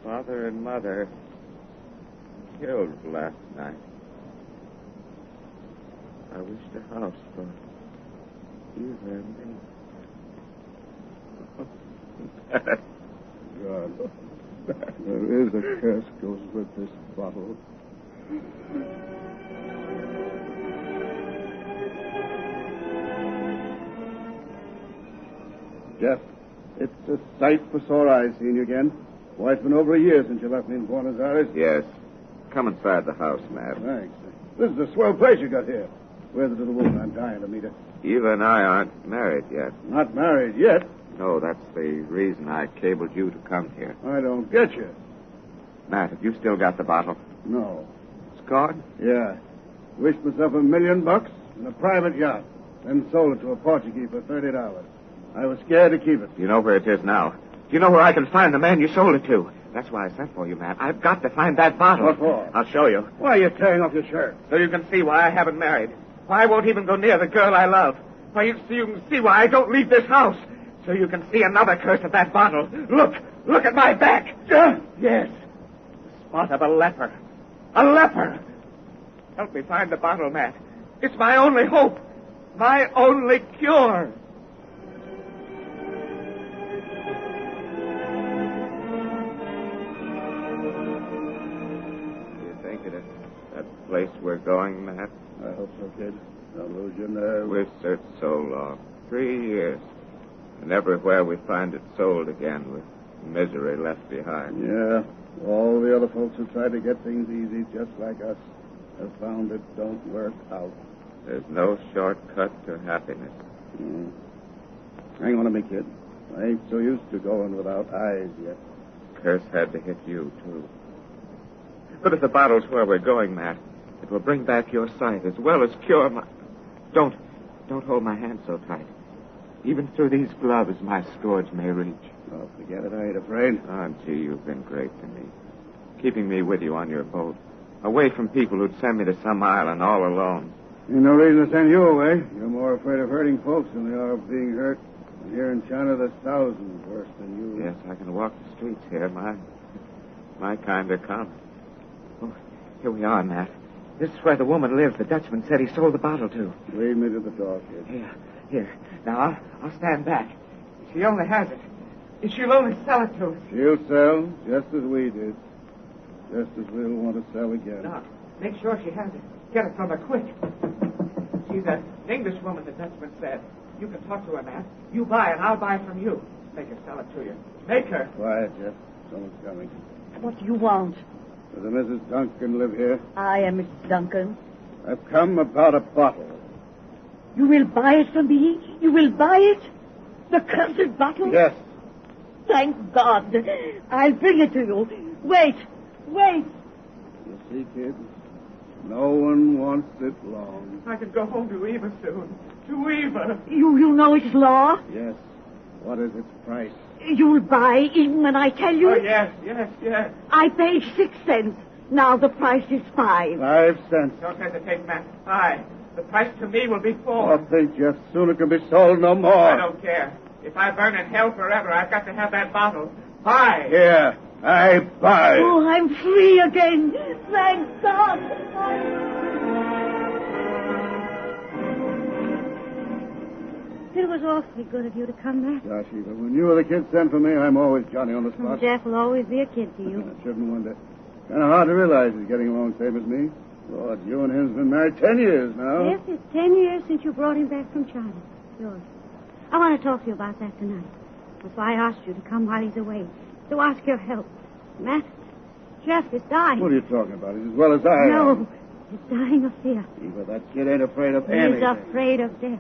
Father and Mother killed last night. I wished a house for Eva and me. God. There is a curse goes with this bottle. Jeff, it's a sight for sore eyes seeing you again. Why, it's been over a year since you left me in Buenos Aires. Yes. Come inside the house, Matt. Thanks. This is a swell place you got here. Where's the little woman? I'm dying to meet her. Eva and I aren't married yet. Not married yet? No, that's the reason I cabled you to come here. I don't get you. Matt, have you still got the bottle? No. It's gone? Yeah. Wished myself $1 million and a private yacht. Then sold it to a Portuguese for $30. I was scared to keep it. You know where it is now. Do you know where I can find the man you sold it to? That's why I sent for you, Matt. I've got to find that bottle. What for? I'll show you. Why are you tearing off your shirt? So you can see why I haven't married. Why I won't even go near the girl I love. Why you can see why I don't leave this house. So you can see another curse of that bottle. Look at my back. Yes. The spot of a leper. A leper. Help me find the bottle, Matt. It's my only hope. My only cure. That place we're going, Matt? I hope so, kid. Don't lose your nerve. We've searched so long. 3 years. And everywhere we find it sold again with misery left behind. Yeah. All the other folks who try to get things easy just like us have found it don't work out. There's no shortcut to happiness. Hang on to me, kid. I ain't so used to going without eyes yet. Curse had to hit you, too. But if the bottle's where we're going, Matt, it will bring back your sight as well as cure my... Don't hold my hand so tight. Even through these gloves, my scourge may reach. Oh, forget it. I ain't afraid. Oh, gee, you've been great to me. Keeping me with you on your boat. Away from people who'd send me to some island all alone. Ain't no reason to send you away. You're more afraid of hurting folks than they are of being hurt. And here in China, there's thousands worse than you. Yes, I can walk the streets here. My kind are common. Oh, here we are, Matt. This is where the woman lives. The Dutchman said he sold the bottle to. Lead me to the door, kid. Here. Now, I'll stand back. She only has it. She'll only sell it to us. She'll sell just as we did. Just as we'll want to sell again. Now, make sure she has it. Get it from her quick. She's an English woman, the Dutchman said. You can talk to her, Matt. You buy it, I'll buy from you. Make her sell it to you. Make her. Quiet, Jeff. Someone's coming. What do you want? Does the Mrs. Duncan live here? I am Mrs. Duncan. I've come about a bottle. You will buy it from me? You will buy it? The cursed bottle? Yes. Thank God. I'll bring it to you. Wait. You see, kid? No one wants it long. I can go home to Eva soon. To Eva. You know it's law? Yes. What is its price? You'll buy even when I tell you? Oh, yes. I paid 6 cents. Now the price is 5. 5 cents. Don't hesitate, Matt. 5. The price to me will be 4. Oh, think, Jeff. Soon it can be sold no more. I don't care. If I burn in hell forever, I've got to have that bottle. 5. Here. I buy. Oh, I'm free again. Thank God. It was awfully good of you to come back. Gosh, Eva, when you or the kids send for me, I'm always Johnny on the spot. Jeff will always be a kid to you. I shouldn't wonder. Kind of hard to realize he's getting along same as me. Lord, you and him's been married 10 years now. Yes, it's 10 years since you brought him back from China. Yours. I want to talk to you about that tonight. That's why I asked you to come while he's away. To ask your help. Matt, Jeff is dying. What are you talking about? He's as well as I am. No, he's dying of fear. Eva, that kid ain't afraid of anything. He's afraid of death.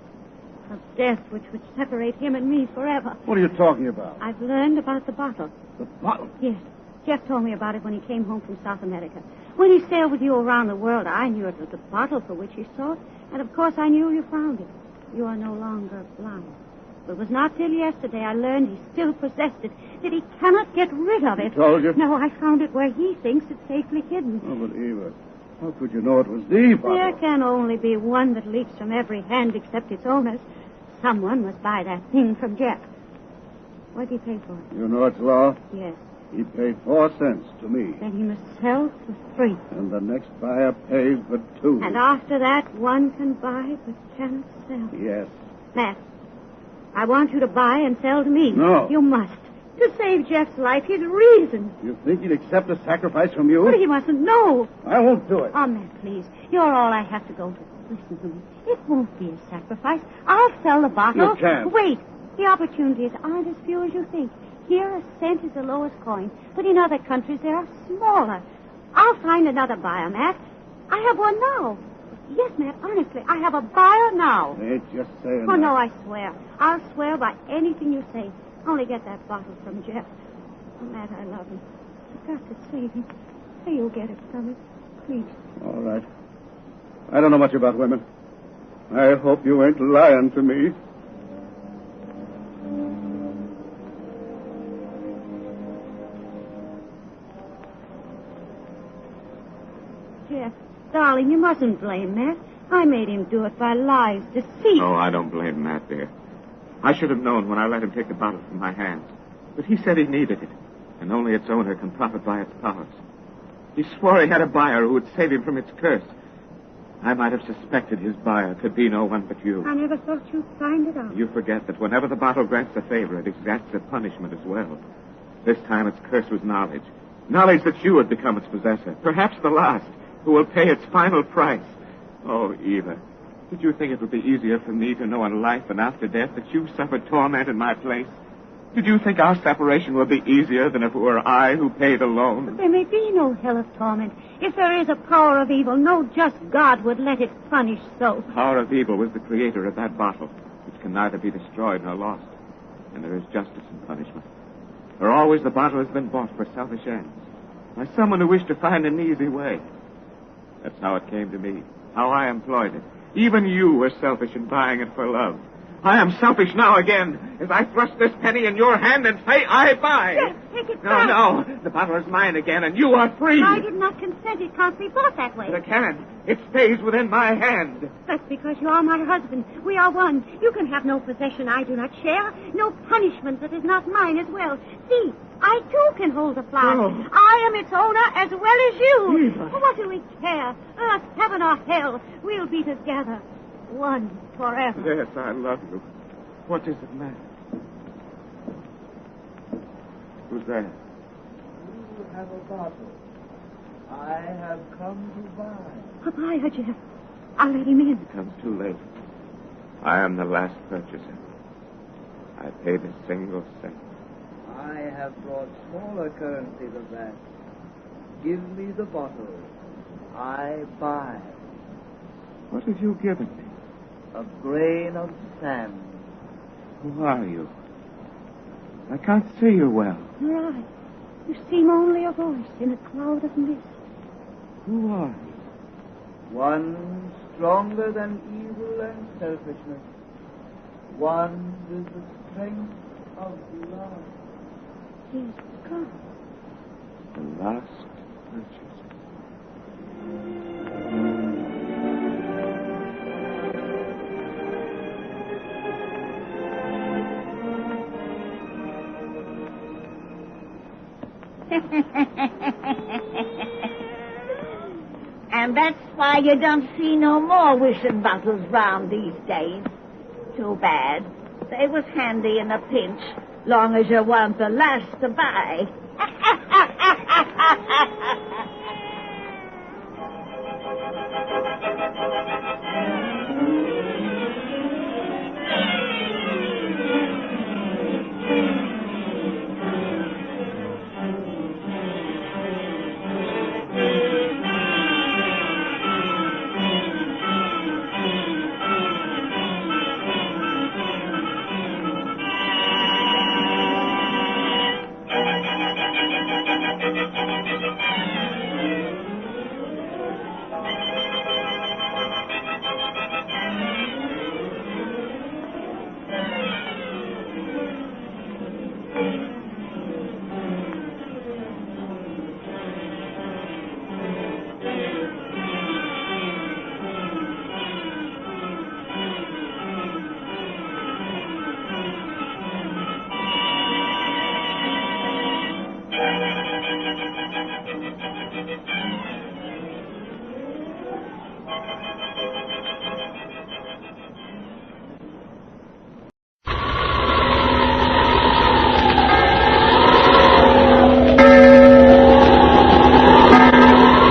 Of death which would separate him and me forever. What are you talking about? I've learned about the bottle. The bottle? Yes. Jeff told me about it when he came home from South America. When he sailed with you around the world, I knew it was the bottle for which he sought. And, of course, I knew you found it. You are no longer blind. But it was not till yesterday I learned he still possessed it, that he cannot get rid of it. He told you? No, I found it where he thinks it's safely hidden. Oh, but Eva, how could you know it was the bottle? There can only be one that leaks from every hand except its owner's. Someone must buy that thing from Jeff. What did he pay for it? You know it's law? Yes. He paid 4 cents to me. Then he must sell for 3. And the next buyer pays but 2. And after that, one can buy but cannot sell. Yes. Matt, I want you to buy and sell to me. No. You must. To save Jeff's life, his reason. You think he'd accept a sacrifice from you? But he mustn't know. I won't do it. Oh, Matt, please. You're all I have to go to. Listen to me. It won't be a sacrifice. I'll sell the bottle. You can't. Wait. The opportunities aren't as few as you think. Here, a cent is the lowest coin, but in other countries, they are smaller. I'll find another buyer, Matt. I have one now. Yes, Matt, honestly, I have a buyer now. Ain't just saying Oh, that. no, I swear. I'll swear by anything you say. Only get that bottle from Jeff. Oh, Matt, I love him. You've got to save him. Say you'll get it from him. Please. All right. I don't know much about women. I hope you ain't lying to me. Jeff, darling, you mustn't blame Matt. I made him do it by lies, deceit. Oh, I don't blame Matt, dear. I should have known when I let him take the bottle from my hands. But he said he needed it, and only its owner can profit by its powers. He swore he had a buyer who would save him from its curse. I might have suspected his buyer could be no one but you. I never thought you'd find it out. You forget that whenever the bottle grants a favor, it exacts a punishment as well. This time its curse was knowledge. Knowledge that you would become its possessor. Perhaps the last, who will pay its final price. Oh, Eva, did you think it would be easier for me to know in life and after death that you suffered torment in my place? Did you think our separation would be easier than if it were I who paid alone? But there may be no hell of torment. If there is a power of evil, no just God would let it punish so. The power of evil was the creator of that bottle, which can neither be destroyed nor lost. And there is justice in punishment. For always the bottle has been bought for selfish ends. By someone who wished to find an easy way. That's how it came to me. How I employed it. Even you were selfish in buying it for love. I am selfish now again, as I thrust this penny in your hand and say, I buy. Yes, take it back. No, the bottle is mine again, and you are free. I did not consent. It can't be bought that way. But it can. It stays within my hand. That's because you are my husband. We are one. You can have no possession I do not share, no punishment that is not mine as well. See, I too can hold the flask. Oh. I am its owner as well as you. Eva. What do we care? Earth, heaven, or hell, we'll be together. One forever. Yes, I love you. What does it matter? Who's there? You have a bottle. I have come to buy. A buyer, Jeff. I'll let him in. It comes too late. I am the last purchaser. I paid a single cent. I have brought smaller currency than that. Give me the bottle. I buy. What have you given me? A grain of sand. Who are you? I can't see you well. Your eyes. You seem only a voice in a cloud of mist. Who are you? One stronger than evil and selfishness. One with the strength of love. He's gone. The last purchaser. And that's why you don't see no more wishing bottles round these days. Too bad. They was handy in a pinch, long as you weren't the last to buy.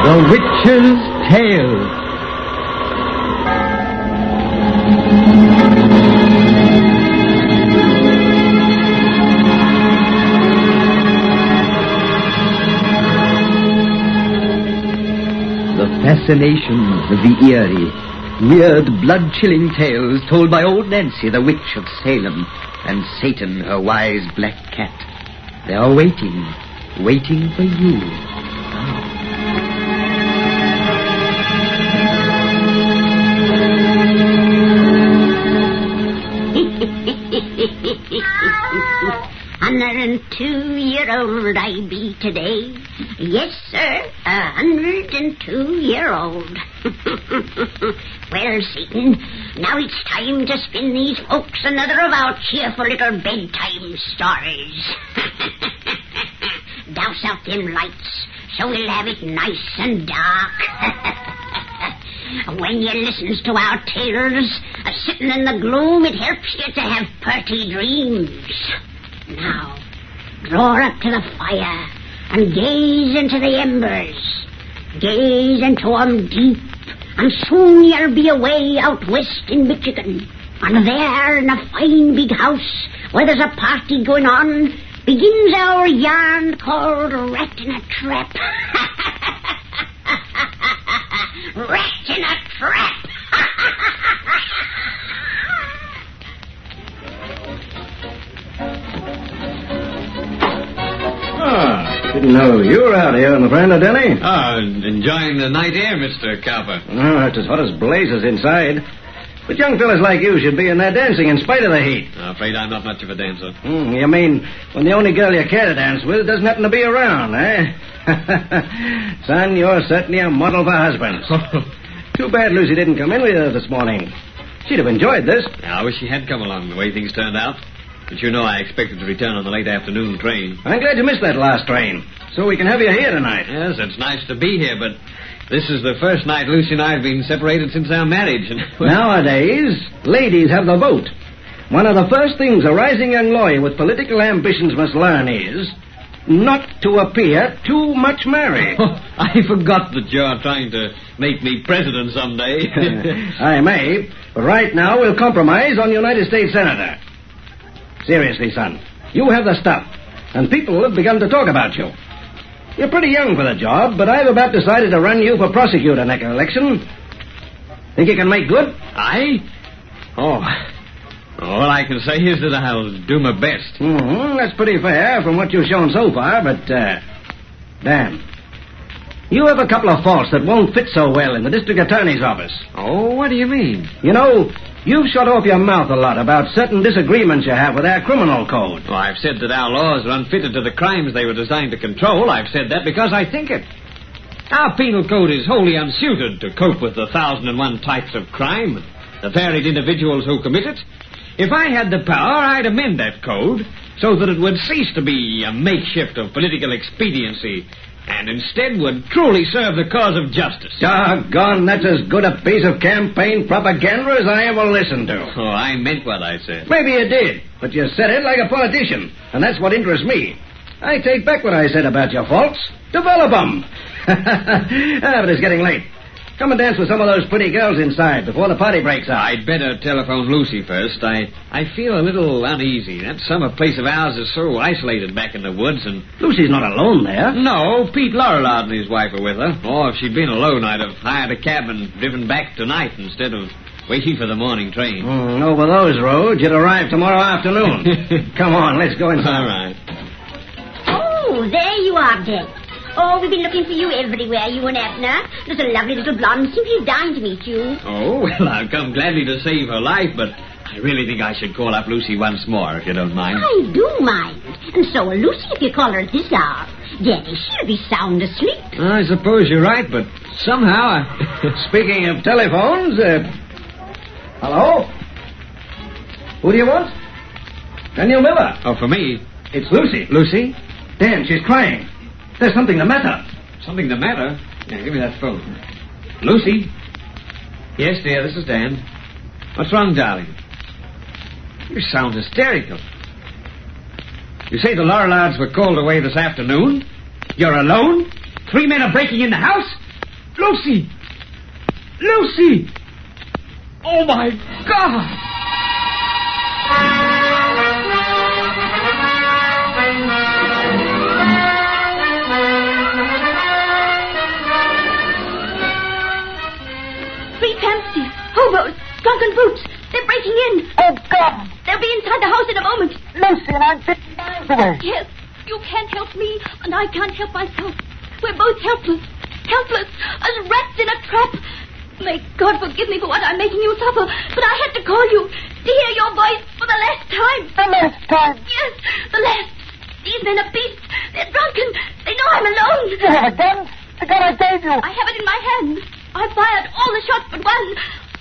The Witch's Tale. The fascinations of the eerie, weird, blood-chilling tales told by old Nancy, the Witch of Salem, and Satan, her wise black cat. They are waiting for you. And 2-year-old I be today. Yes, sir, 102-year-old. Well, Satan, now it's time to spin these folks another of our cheerful little bedtime stories. Douse out them lights, so we'll have it nice and dark. When you listens to our tales, sitting in the gloom, it helps you to have purty dreams. Now, draw up to the fire and gaze into the embers. Gaze into 'em deep, and soon you'll be away out west in Michigan. And there, in a fine big house where there's a party going on, begins our yarn called Rat in a Trap. Rat in a Trap! Didn't know you were out here on the veranda, Denny. Oh, enjoying the night air, Mr. Copper. Oh, it's as hot as blazes inside. But young fellas like you should be in there dancing in spite of the heat. I'm afraid I'm not much of a dancer. You mean when the only girl you care to dance with doesn't happen to be around, eh? Son, you're certainly a model for husbands. Too bad Lucy didn't come in with you this morning. She'd have enjoyed this. I wish she had come along the way things turned out. But you know I expected to return on the late afternoon train. I'm glad you missed that last train, so we can have you here tonight. Yes, it's nice to be here, but this is the first night Lucy and I have been separated since our marriage. And Nowadays, ladies have the vote. One of the first things a rising young lawyer with political ambitions must learn is not to appear too much married. I forgot that you're trying to make me president someday. I may, but right now we'll compromise on United States Senator. Seriously, son, you have the stuff, and people have begun to talk about you. You're pretty young for the job, but I've about decided to run you for prosecutor next election. Think you can make good? I? All I can say is that I'll do my best. That's pretty fair from what you've shown so far, but, Dan, you have a couple of faults that won't fit so well in the district attorney's office. Oh, what do you mean? You know, you've shut off your mouth a lot about certain disagreements you have with our criminal code. Well, I've said that our laws are unfitted to the crimes they were designed to control. I've said that because I think it. Our penal code is wholly unsuited to cope with the 1,001 types of crime, the varied individuals who commit it. If I had the power, I'd amend that code so that it would cease to be a makeshift of political expediency and instead would truly serve the cause of justice. Doggone, that's as good a piece of campaign propaganda as I ever listened to. Oh, I meant what I said. Maybe you did, but you said it like a politician, and that's what interests me. I take back what I said about your faults. Develop them. But it's getting late. Come and dance with some of those pretty girls inside before the party breaks up. I'd better telephone Lucy first. I feel a little uneasy. That summer place of ours is so isolated back in the woods, and... Lucy's not alone there. No, Pete Laurelard and his wife are with her. Or if she'd been alone, I'd have hired a cab and driven back tonight instead of waiting for the morning train. Over those roads, you'd arrive tomorrow afternoon. Come on, let's go inside. All right. Oh, there you are, Dick. Oh, we've been looking for you everywhere, you and Abner. There's a lovely little blonde simply dying to meet you. Oh, well, I've come gladly to save her life, but I really think I should call up Lucy once more, if you don't mind. I do mind. And so will Lucy if you call her at this hour. Daddy, she'll be sound asleep. I suppose you're right, but somehow Speaking of telephones, hello? Who do you want? Daniel Miller. Oh, for me? It's Lucy. Lucy? Dan, she's crying. There's something the matter. Something the matter? Now, give me that phone. Lucy? Yes, dear, this is Dan. What's wrong, darling? You sound hysterical. You say the Laurelards were called away this afternoon? You're alone? 3 men are breaking in the house? Lucy! Lucy! Oh, my God! Hobos! Drunken brutes! They're breaking in! Oh, God! They'll be inside the house in a moment! Lucy, and I'm 50 miles away! Yes, you can't help me, and I can't help myself. We're both helpless. Helpless, as rats in a trap. May God forgive me for what I'm making you suffer, but I had to call you to hear your voice for the last time. The last time? Yes, the last. These men are beasts. They're drunken. They know I'm alone. You have a gun? The gun I gave you. I have it in my hand. I fired all the shots but one.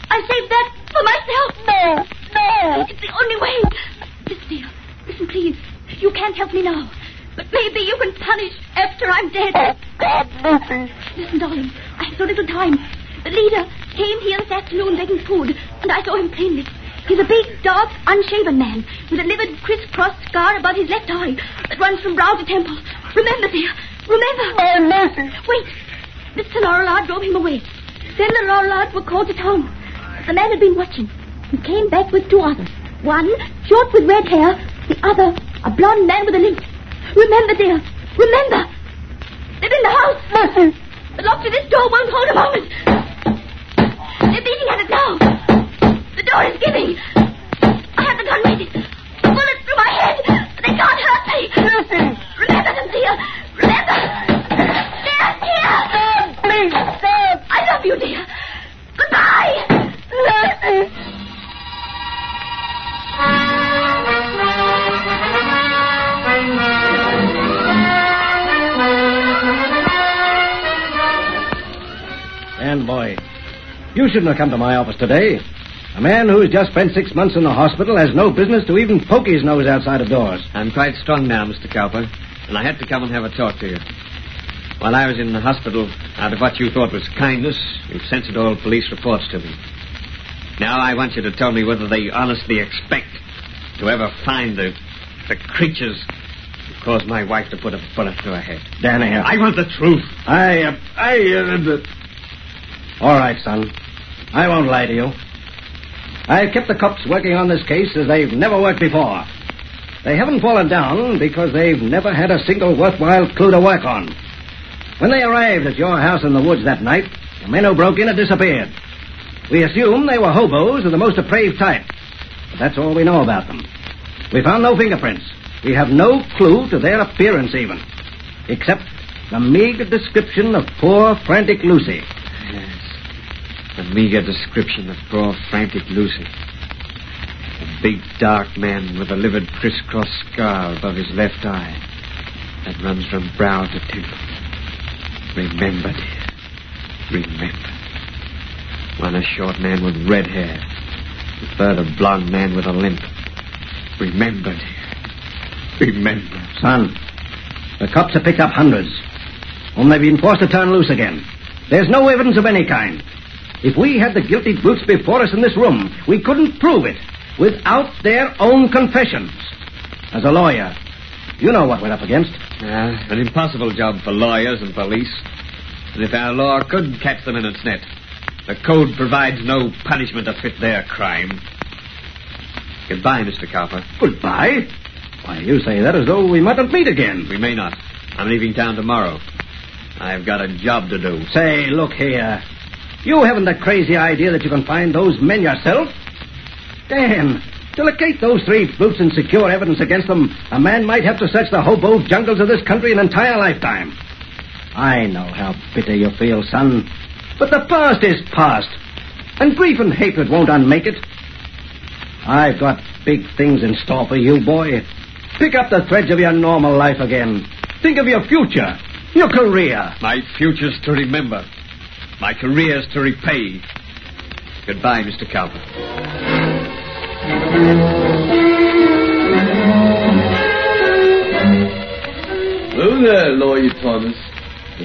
I saved that for myself. No. It's the only way. Listen, dear. Listen, please. You can't help me now. But maybe you can punish after I'm dead. Oh, God, Lucy. Listen, darling. I have so little time. The leader came here this afternoon begging food, and I saw him plainly. He's a big, dark, unshaven man with a livid, crisscross scar above his left eye that runs from brow to temple. Remember, dear. Remember. Oh, Lucy. Wait. Mr. Laurelard drove him away. Then the Laurelards were called to town. The man had been watching. He came back with 2 others. One, short with red hair. The other, a blonde man with a limp. Remember, dear. Remember. They're in the house. Lucy. The lock to this door won't hold a moment. They're beating at it now. The door is giving. I have the gun ready. A bullet through my head. They can't hurt me. Lucy. Remember them, dear. Please, Dad. I love you, dear. Goodbye. And boy, you shouldn't have come to my office today. A man who's just spent 6 months in the hospital has no business to even poke his nose outside of doors. I'm quite strong now, Mr. Cowper, and I had to come and have a talk to you. While I was in the hospital, out of what you thought was kindness, you censored all police reports to me. Now I want you to tell me whether they honestly expect to ever find the creatures who caused my wife to put a bullet through her head. Danny, I want the truth. All right, son. I won't lie to you. I've kept the cops working on this case as they've never worked before. They haven't fallen down because they've never had a single worthwhile clue to work on. When they arrived at your house in the woods that night, the men who broke in had disappeared. We assume they were hobos of the most depraved type. But that's all we know about them. We found no fingerprints. We have no clue to their appearance even. Except the meager description of poor, frantic Lucy. Yes. The meager description of poor, frantic Lucy. A big, dark man with a livid crisscross scar above his left eye that runs from brow to temple. Remember, dear. Remember. One a short man with red hair. The third a blonde man with a limp. Remember, dear. Remember. Son, the cops have picked up hundreds, whom they've been forced to turn loose again. There's no evidence of any kind. If we had the guilty brutes before us in this room, we couldn't prove it without their own confessions. As a lawyer, you know what we're up against. An impossible job for lawyers and police. And if our law could catch them in its net, the code provides no punishment to fit their crime. Goodbye, Mr. Cowper. Goodbye? Why, you say that as though we mightn't meet again. We may not. I'm leaving town tomorrow. I've got a job to do. Say, look here. You haven't a crazy idea that you can find those men yourself? Dan, to locate those three brutes and secure evidence against them, a man might have to search the hobo jungles of this country an entire lifetime. I know how bitter you feel, son, but the past is past, and grief and hatred won't unmake it. I've got big things in store for you, boy. Pick up the threads of your normal life again. Think of your future, your career. My future's to remember. My career's to repay. Goodbye, Mr. Cowper. Hello there, Lawyer Thomas.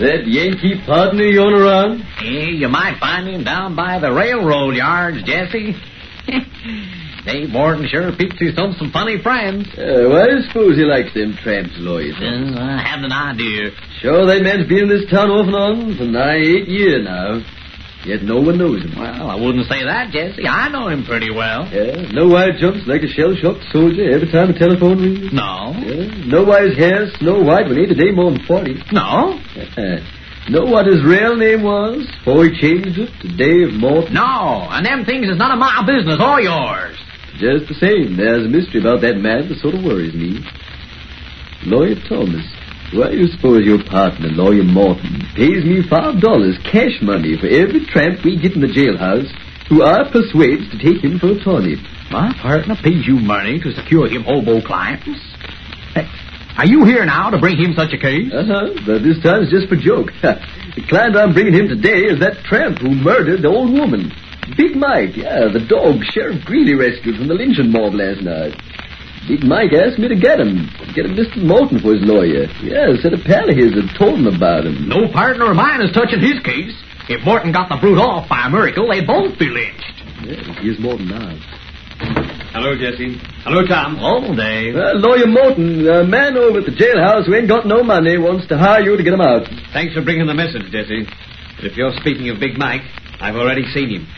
That Yankee partner you on around? Hey, you might find him down by the railroad yards, Jesse. Dave Morton sure peeped through some funny friends. Well, I suppose he likes them tramps, Lawyer Thomas. I haven't an idea. Sure, that man's been in this town off and on for nigh 8 years now. Yet no one knows him. Well, I wouldn't say that, Jesse. I know him pretty well. Yeah, know why he jumps like a shell-shocked soldier every time the telephone rings? No. Yeah, know why his hair's snow white when he ain't a day more than 40? No. Know what his real name was before he changed it to Dave Morton? No, and them things is none of my business or yours. Just the same, there's a mystery about that man that sort of worries me. Lawyer Thomas, why do you suppose your partner, Lawyer Morton, pays me $5 cash money for every tramp we get in the jailhouse who I persuade to take him for a tonic? My partner pays you money to secure him hobo clients? Hey, are you here now to bring him such a case? But this time it's just for joke. The client I'm bringing him today is that tramp who murdered the old woman. Big Mike, the dog Sheriff Greeley rescued from the lynching mob last night. Big Mike asked me to get him Mr. Morton for his lawyer. Said a pal of his had told him about him. No partner of mine is touching his case. If Morton got the brute off by a miracle, they'd both be lynched. Here's Morton now. Hello, Jesse. Hello, Tom. Oh, Dave. Lawyer Morton, a man over at the jailhouse who ain't got no money wants to hire you to get him out. Thanks for bringing the message, Jesse. But if you're speaking of Big Mike, I've already seen him.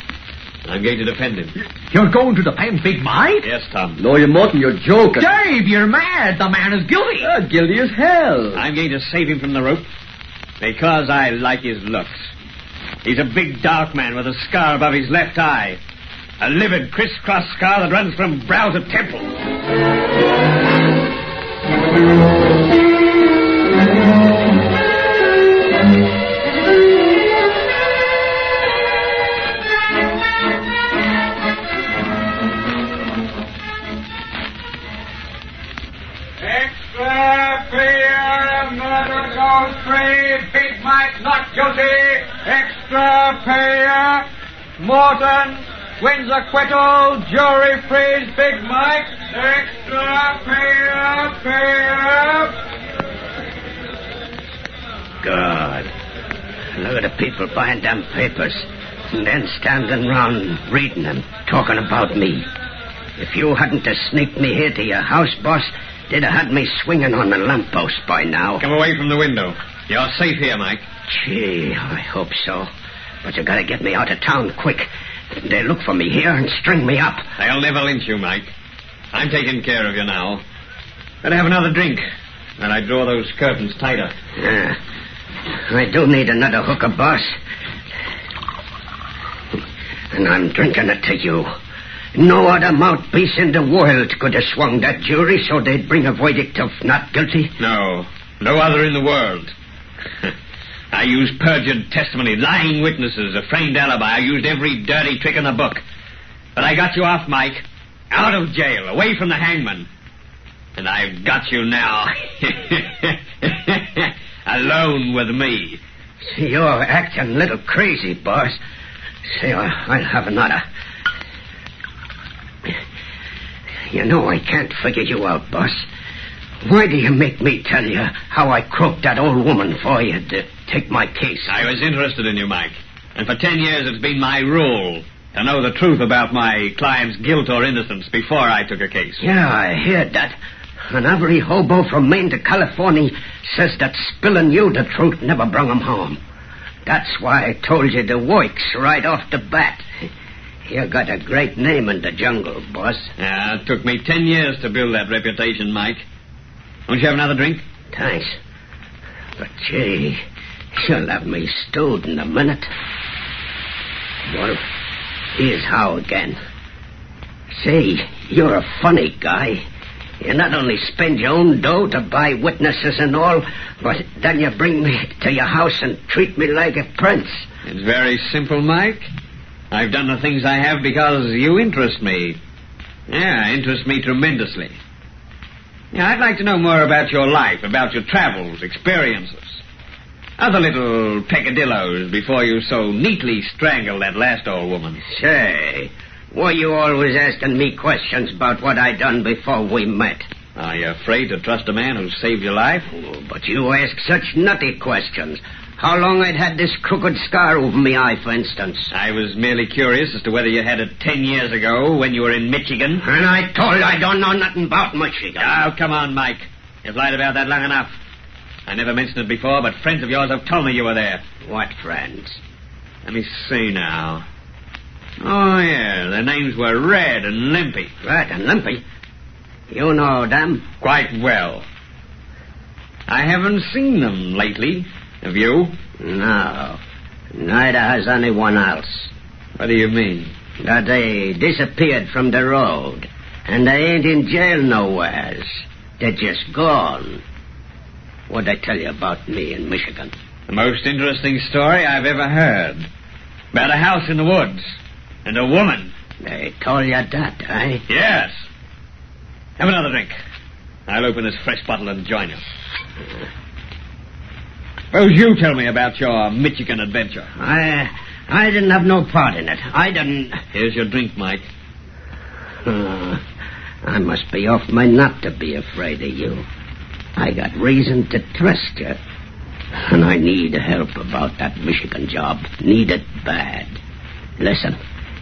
I'm going to defend him. You're going to defend Big Mike? Yes, Tom. Lawyer Morton, you're joking. Dave, you're mad. The man is guilty. Guilty as hell. I'm going to save him from the rope because I like his looks. He's a big, dark man with a scar above his left eye. A livid, crisscross scar that runs from brow to temple. Big Mike not guilty. Extra payer. Morton wins acquittal. Jury frees Big Mike. Extra payer. God. Look at the people buying them papers and then standing round reading them, talking about me. If you hadn't have sneaked me here to your house, boss, they'd have had me swinging on the lamppost by now. Come away from the window. You're safe here, Mike. Gee, I hope so. But you gotta get me out of town quick. They'll look for me here and string me up. They'll never lynch you, Mike. I'm taking care of you now. Better have another drink. And I draw those curtains tighter. Yeah. I do need another hooker, boss. And I'm drinking it to you. No other mouthpiece in the world could have swung that jury so they'd bring a verdict of not guilty. No other in the world. I used perjured testimony, lying witnesses, a framed alibi. I used every dirty trick in the book. But I got you off, Mike. Out of jail, away from the hangman. And I've got you now. Alone with me. See, you're acting a little crazy, boss. See, I'll have another. You know I can't figure you out, boss. Why do you make me tell you how I croaked that old woman for you to take my case? I was interested in you, Mike. And for 10 years it's been my rule to know the truth about my client's guilt or innocence before I took a case. Yeah, I heard that. And every hobo from Maine to California says that spilling you the truth never brung him home. That's why I told you the works right off the bat. You got a great name in the jungle, boss. Yeah, it took me 10 years to build that reputation, Mike. Won't you have another drink? Thanks. But, gee, you'll have me stewed in a minute. Well, here's how again. Say, you're a funny guy. You not only spend your own dough to buy witnesses and all, but then you bring me to your house and treat me like a prince. It's very simple, Mike. I've done the things I have because you interest me. Yeah, interest me tremendously. Yeah, I'd like to know more about your life, about your travels, experiences. Other little peccadillos before you so neatly strangled that last old woman. Say, why you always asking me questions about what I done before we met? Are you afraid to trust a man who saved your life? Oh, but you ask such nutty questions. How long I'd had this crooked scar over my eye, for instance? I was merely curious as to whether you had it 10 years ago when you were in Michigan. And I told you I don't know nothing about Michigan. Oh, come on, Mike. You've lied about that long enough. I never mentioned it before, but friends of yours have told me you were there. What friends? Let me see now. Oh, yeah, their names were Red and Limpy. Red and Limpy? You know them? Quite well. I haven't seen them lately. Have you? No. Neither has anyone else. What do you mean? That they disappeared from the road. And they ain't in jail nowheres. They're just gone. What'd I tell you about me in Michigan? The most interesting story I've ever heard. About a house in the woods. And a woman. They told you that, eh? Yes. Have another drink. I'll open this fresh bottle and join you. Suppose you tell me about your Michigan adventure. I didn't have no part in it. I didn't... Here's your drink, Mike. I must be off my nut to be afraid of you. I got reason to trust you. And I need help about that Michigan job. Need it bad. Listen,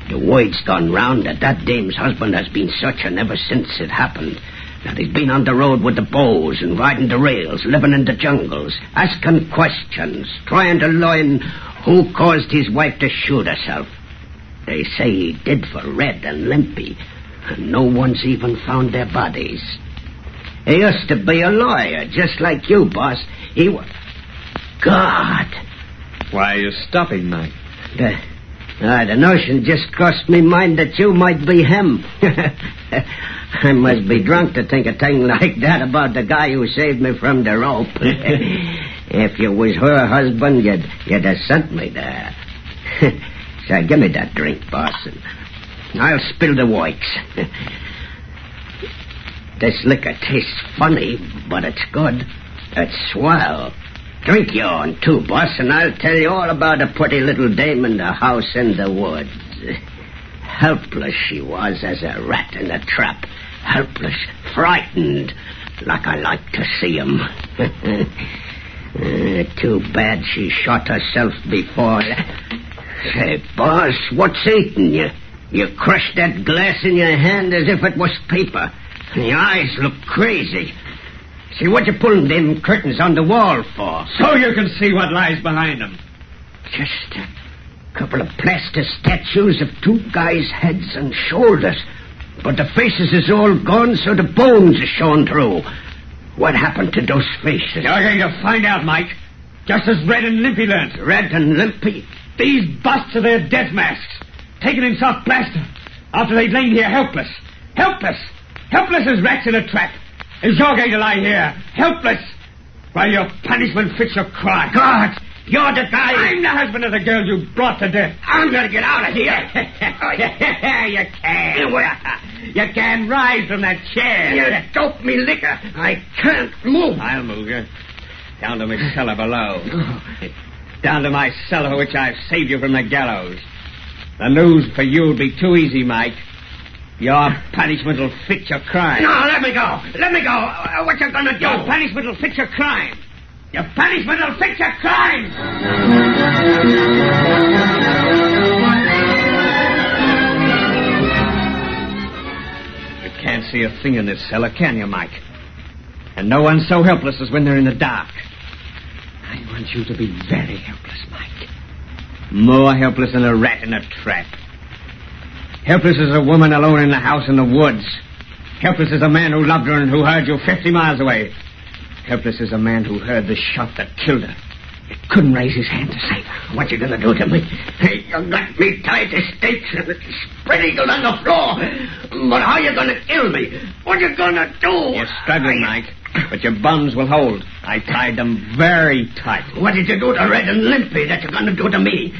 the word's gone round that dame's husband has been searching ever since it happened. That he's been on the road with the bows and riding the rails, living in the jungles, asking questions, trying to learn who caused his wife to shoot herself. They say he did for Red and Limpy, and no one's even found their bodies. He used to be a lawyer, just like you, boss. He was... God! Why are you stopping, Mike? The notion just crossed me mind that you might be him. I must be drunk to think a thing like that about the guy who saved me from the rope. If you was her husband, you'd have sent me there. So give me that drink, boss, and I'll spill the works. This liquor tastes funny, but it's good. It's swell. Drink your own, too, boss, and I'll tell you all about a pretty little dame in the house in the woods. Helpless she was as a rat in a trap. Helpless, frightened, like I like to see 'em. Too bad she shot herself before. Say, boss, what's eating you? You crushed that glass in your hand as if it was paper. And your eyes look crazy. See, what you pulling them curtains on the wall for? So you can see what lies behind them. Just a couple of plaster statues of two guys' heads and shoulders. But the faces is all gone, so the bones are shown through. What happened to those faces? You're going to find out, Mike. Just as Red and Limpy learned. Red and Limpy? These busts are their death masks. Taken in soft plaster. After they'd lain here helpless. Helpless. Helpless as rats in a trap. And you're going to lie here, helpless, while your punishment fits your crime. God, you're the guy... I'm the husband of the girl you brought to death. I'm going to get out of here. You can. You can rise from that chair. You dope me liquor. I can't move. I'll move you. Down to my cellar below. Down to my cellar for which I've saved you from the gallows. The news for you will be too easy, Mike. Your punishment will fit your crime. No, let me go. Let me go. What you gonna do? Your punishment will fit your crime. Your punishment will fit your crime. You can't see a thing in this cellar, can you, Mike? And no one's so helpless as when they're in the dark. I want you to be very helpless, Mike. More helpless than a rat in a trap. Helpless as a woman alone in the house in the woods. Helpless as a man who loved her and who heard you 50 miles away. Helpless as a man who heard the shot that killed her. He couldn't raise his hand to save her. What you gonna do to me? Hey, you got me tied to stakes and spread eagled on the floor. But how you gonna kill me? What you gonna do? You're struggling, Mike. But your buns will hold. I tied them very tight. What did you do to Red and Limpy that you're gonna do to me?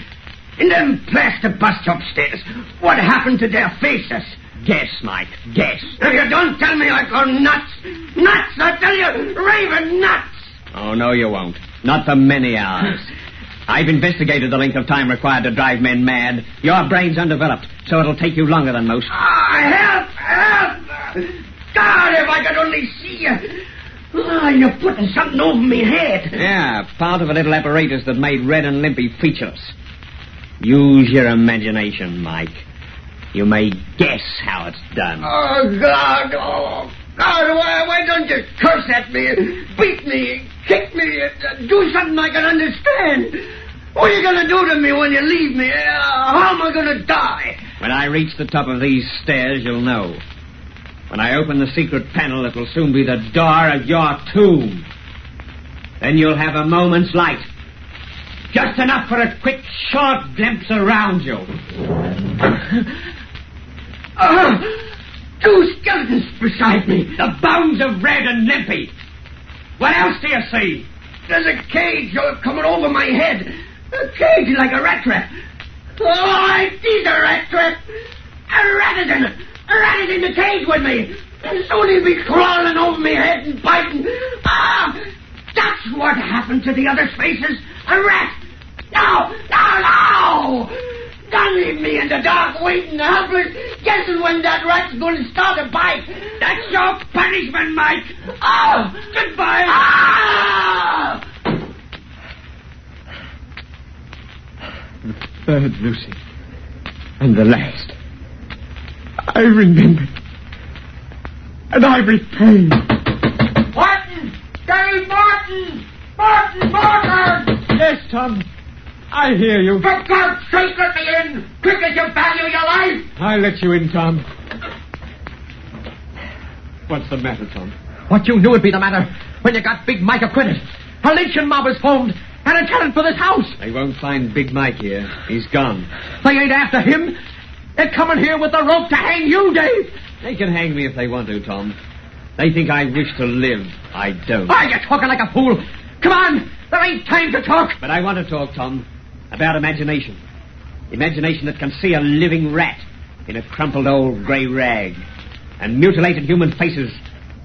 In them plaster busts upstairs, what happened to their faces? Guess, Mike, guess. If you don't tell me, I go nuts. Nuts, I tell you, raving nuts. Oh, no, you won't. Not for many hours. I've investigated the length of time required to drive men mad. Your brain's undeveloped, so it'll take you longer than most. Help! God, if I could only see you. You're putting something over me head. Yeah, part of a little apparatus that made Red and Limpy featureless. Use your imagination, Mike. You may guess how it's done. Oh, God, why don't you curse at me, beat me, kick me, do something I can understand? What are you going to do to me when you leave me? How am I going to die? When I reach the top of these stairs, you'll know. When I open the secret panel, it'll soon be the door of your tomb. Then you'll have a moment's light. Just enough for a quick, short glimpse around you. Two skeletons beside me. The bones of Red and Limpy. What else do you see? There's a cage coming over my head. A cage like a rat trap. Oh, it is a rat trap. A rat is in the cage with me. And soon he'll be crawling over my head and biting. That's what happened to the other faces. A rat. No! Don't leave me in the dark waiting, helpless, guessing when that rat's going to start a bite. That's your punishment, Mike. Oh, goodbye. The third, Lucy. And the last. I remembered. And I repaid. Martin! Dave Martin! Martin! Yes, Tom. I hear you. For God's sake, let me in! Quick as you value your life! I'll let you in, Tom. What's the matter, Tom? What you knew would be the matter when you got Big Mike acquitted. A lynching mob is formed and a tenant for this house. They won't find Big Mike here. He's gone. They ain't after him. They're coming here with the rope to hang you, Dave. They can hang me if they want to, Tom. They think I wish to live. I don't. Why, you're talking like a fool. Come on. There ain't time to talk. But I want to talk, Tom, about imagination. Imagination that can see a living rat in a crumpled old grey rag and mutilated human faces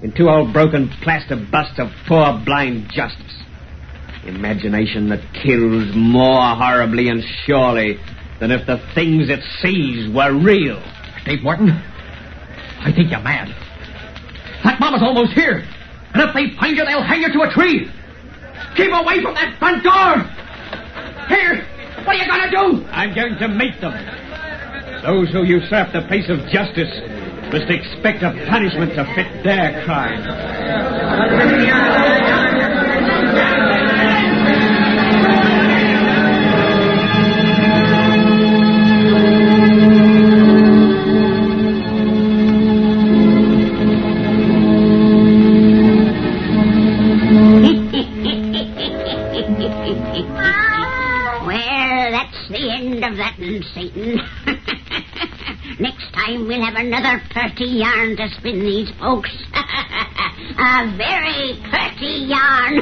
in two old broken plaster busts of poor blind justice. Imagination that kills more horribly and surely than if the things it sees were real. Dave Morton, I think you're mad. That mama's almost here. And if they find you, they'll hang you to a tree. Keep away from that front door. Here, what are you going to do? I'm going to meet them. Those who usurp the place of justice must expect a punishment to fit their crime. Well, that's the end of that, Satan. Next time we'll have another purty yarn to spin these folks. A very purty yarn.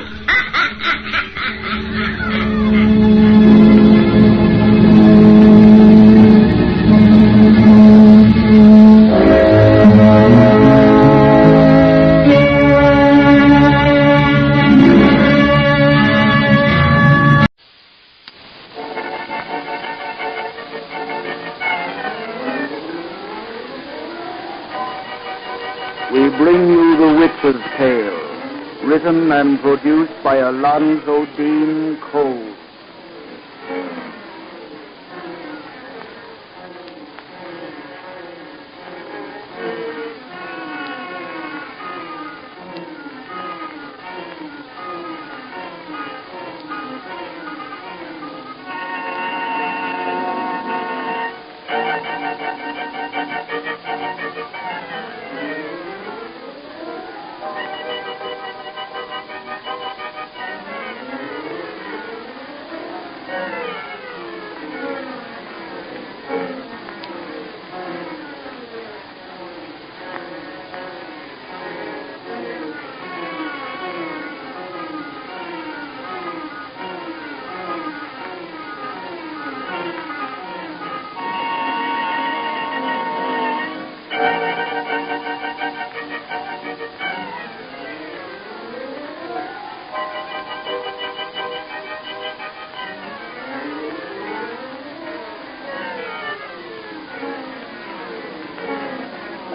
We bring you The Witch's Tale, written and produced by Alonzo Deen Cole.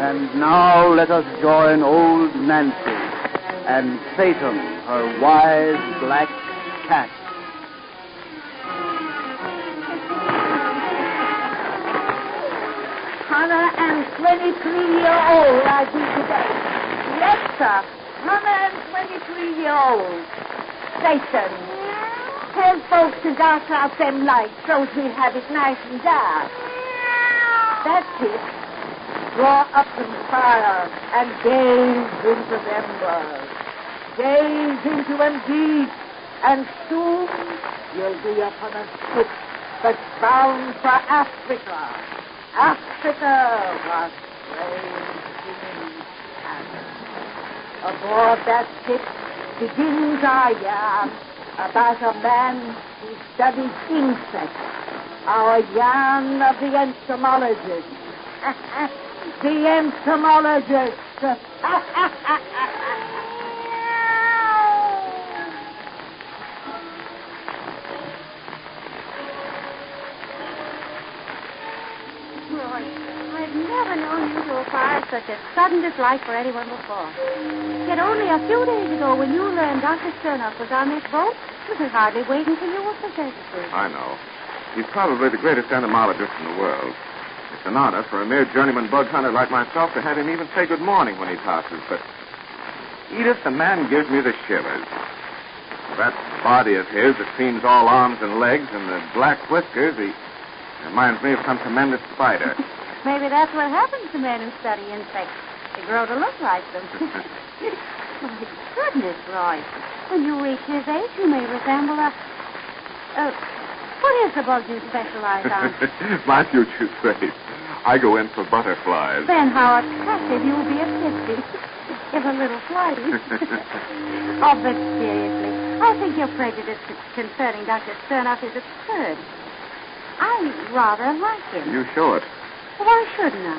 And now let us join old Nancy and Satan, her wise black cat. 123-year-old I do today. Yes, sir. 123-year-old. Satan. Tell folks to dark out them lights so we'll have it nice and dark. That's it. Draw up some fire and gaze into them birds. Gaze into them deep, and soon you'll be upon a ship that's bound for Africa. Africa was strange things happen. Aboard that ship begins our yarn about a man who studies insects. Our yarn of the entomologist. The entomologist. I've never known you to acquire such a sudden dislike for anyone before. Yet only a few days ago, when you learned Dr. Sternup was on this boat, you could hardly wait until you were possessed of him. I know. He's probably the greatest entomologist in the world. It's an honor for a mere journeyman bug hunter like myself to have him even say good morning when he passes, but Edith, the man gives me the shivers. That body of his that seems all arms and legs, and the black whiskers, he reminds me of some tremendous spider. Maybe that's what happens to men who study insects. They grow to look like them. My goodness, Roy. When you reach his age, you may resemble a... what is the bug you specialize on? My future's safe. I go in for butterflies. Then how attractive you'll be at 50. If a little flighty. Oh, but seriously, I think your prejudice concerning Dr. Sternup is absurd. I rather like him. You show it. Why shouldn't I?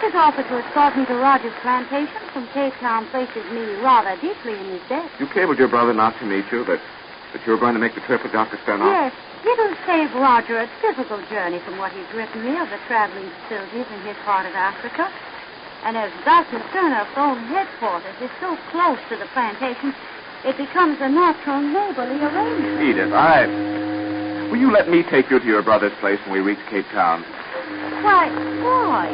His offer to escort me to Rogers Plantation from Cape Town places me rather deeply in his debt. You cabled your brother not to meet you, but that you were going to make the trip with Dr. Sternoff? Yes. It'll save Roger a difficult journey from what he's written me of the traveling facilities in his part of Africa. And as Dr. Sternoff's own headquarters is so close to the plantation, it becomes a natural neighborly arrangement. Edith, will you let me take you to your brother's place when we reach Cape Town? Why, boy,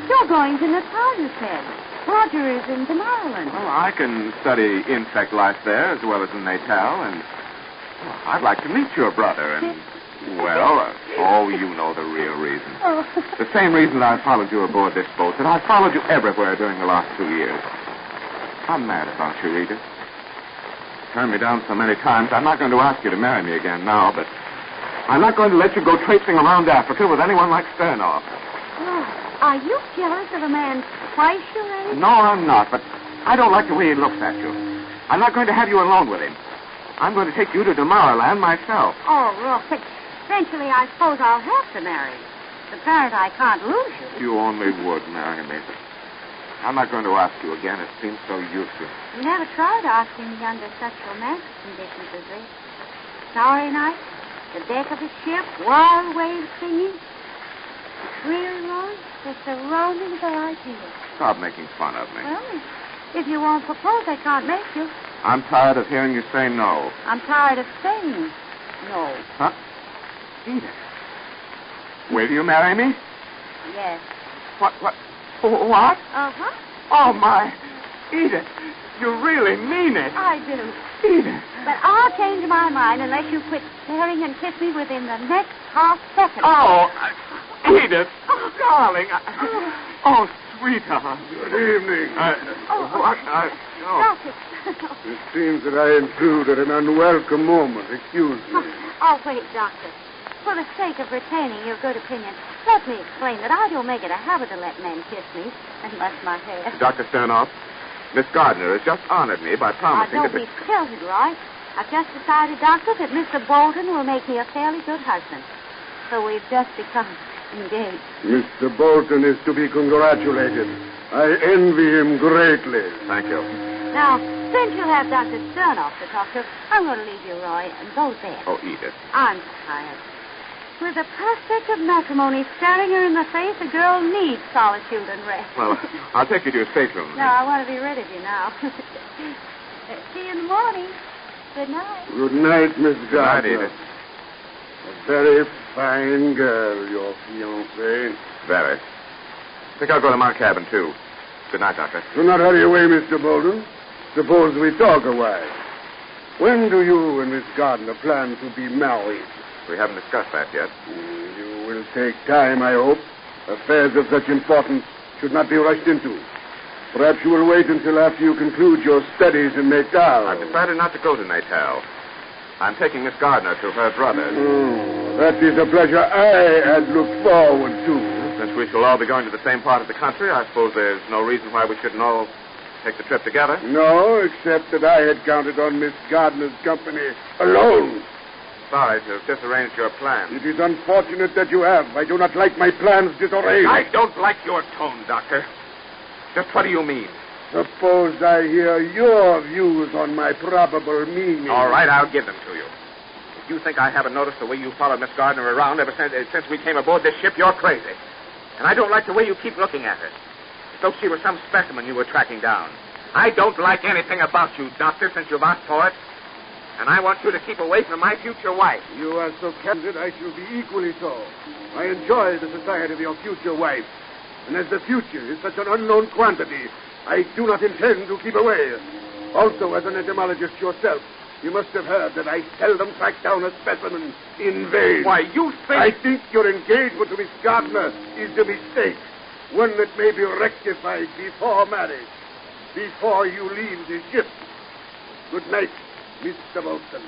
you're going to Natal, you said. Roger is in Tomorrowland. Well, I can study insect life there as well as in Natal, and I'd like to meet your brother, and, you know the real reason. Oh. The same reason I followed you aboard this boat, that I followed you everywhere during the last 2 years. I'm mad about you, Edith. You turned me down so many times, I'm not going to ask you to marry me again now, but I'm not going to let you go traipsing around Africa with anyone like Sternoff. Oh, are you jealous of a man twice your age? No, I'm not, but I don't like the way he looks at you. I'm not going to have you alone with him. I'm going to take you to Tomorrowland myself. Oh, Roy. Eventually, I suppose I'll have to marry you. Apparently, I can't lose you. You only would marry me. I'm not going to ask you again. It seems so useless. You never tried asking me under such romantic conditions as this. Starry night, the deck of a ship, wild waves singing. A dreary road, just a roaming of the ideas. Stop making fun of me. Well, if you won't propose, I can't make you. I'm tired of hearing you say no. I'm tired of saying no. Huh? Edith. Will you marry me? Yes. What? Uh-huh. Oh, my. Edith, you really mean it. I do. Edith. But I'll change my mind unless you quit staring and kiss me within the next half second. Oh, Edith. Darling. Oh, sweetheart. Good evening. Doctor. It seems that I intrude at an unwelcome moment. Excuse me. Oh, wait, Doctor. For the sake of retaining your good opinion, let me explain that I don't make it a habit to let men kiss me and much my hair. Dr. Sternoff, Miss Gardner has just honored me by promising don't be tilted, Roy. I've just decided, Doctor, that Mr. Bolton will make me a fairly good husband. So we've just become engaged. Mr. Bolton is to be congratulated. I envy him greatly. Thank you. Now, since you have Dr. Sternoff to talk to, I'm going to leave you, Roy, and go there. Oh, Edith. I'm tired. With the prospect of matrimony staring her in the face, a girl needs solitude and rest. Well, I'll take you to your stateroom. No, I want to be rid of you now. See you in the morning. Good night. Good night, Miss Gardner. Good night, Edith. A very fine girl, your fiancée. Very. I think I'll go to my cabin, too. Good night, Doctor. Do not hurry away, Mr. Bolton. Suppose we talk a while. When do you and Miss Gardner plan to be married? We haven't discussed that yet. You will take time, I hope. Affairs of such importance should not be rushed into. Perhaps you will wait until after you conclude your studies in Natal. I've decided not to go to Natal. I'm taking Miss Gardner to her brother's. Oh, that is a pleasure I had looked forward to. Since we shall all be going to the same part of the country, I suppose there's no reason why we shouldn't all take the trip together. No, except that I had counted on Miss Gardner's company alone. Sorry to have disarranged your plans. It is unfortunate that you have. I do not like my plans disarranged. I don't like your tone, Doctor. Just what do you mean? Suppose I hear your views on my probable meaning. All right, I'll give them to you. If you think I haven't noticed the way you followed Miss Gardner around ever since we came aboard this ship, you're crazy. And I don't like the way you keep looking at her. As though she were some specimen you were tracking down. I don't like anything about you, Doctor, since you've asked for it. And I want you to keep away from my future wife. You are so candid, I shall be equally so. I enjoy the society of your future wife. And as the future is such an unknown quantity, I do not intend to keep away. Also, as an entomologist yourself, you must have heard that I seldom track down a specimen in vain. Why, you think... I think your engagement to Miss Gardner is a mistake. One that may be rectified before marriage. Before you leave the ship. Good night, Mr. Bolton.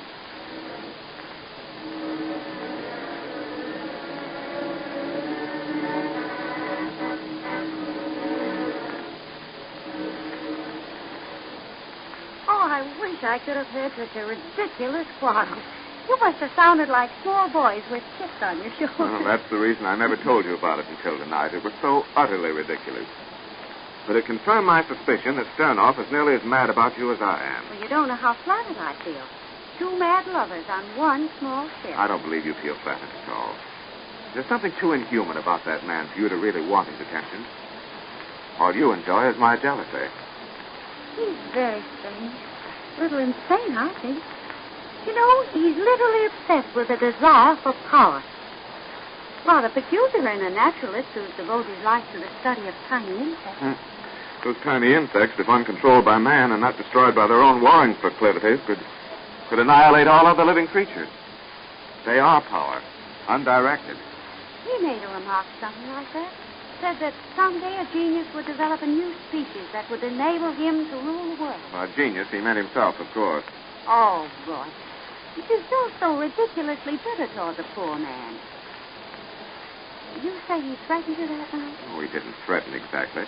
Oh, I wish I could have heard such a ridiculous quarrel. You must have sounded like small boys with chips on your shoulders. Well, that's the reason I never told you about it until tonight. It was so utterly ridiculous. But it confirmed my suspicion that Sternoff is nearly as mad about you as I am. Well, you don't know how flattered I feel. two mad lovers on one small ship. I don't believe you feel flattered at all. There's something too inhuman about that man for you to really want his attention. All you enjoy is my jealousy. He's very strange. A little insane, I think. You know, he's literally obsessed with a desire for power. Rather peculiar in a naturalist who's devoted his life to the study of tiny insects. Those tiny insects, if uncontrolled by man and not destroyed by their own warring proclivities, could annihilate all other living creatures. They are power, undirected. He made a remark something like that. Said that someday a genius would develop a new species that would enable him to rule the world. By genius, he meant himself, of course. Oh, boy. You feel so ridiculously bitter toward the poor man. You say he threatened you that night? Oh, he didn't threaten exactly.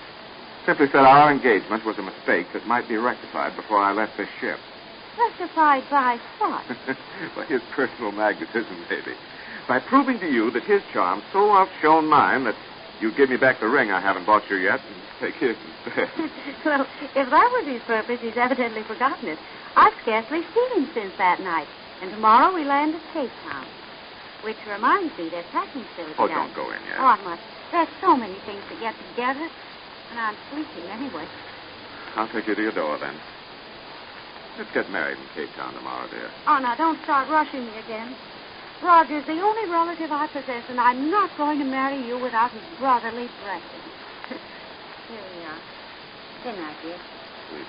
Simply said our engagement was a mistake that might be rectified before I left this ship. Rectified by what? By his personal magnetism, maybe. By proving to you that his charm so outshone mine that you give me back the ring I haven't bought you yet and take his instead. Well, if that was his purpose, he's evidently forgotten it. I've scarcely seen him since that night. And tomorrow we land at Cape Town. Which reminds me, there's packing still to be done. Don't go in yet. Oh, I must. There's so many things to get together. And I'm sleeping anyway. I'll take you to your door, then. Let's get married in Cape Town tomorrow, dear. Oh, now, don't start rushing me again. Roger's the only relative I possess, and I'm not going to marry you without his brotherly blessing. Here we are. Good night, dear. Sweet.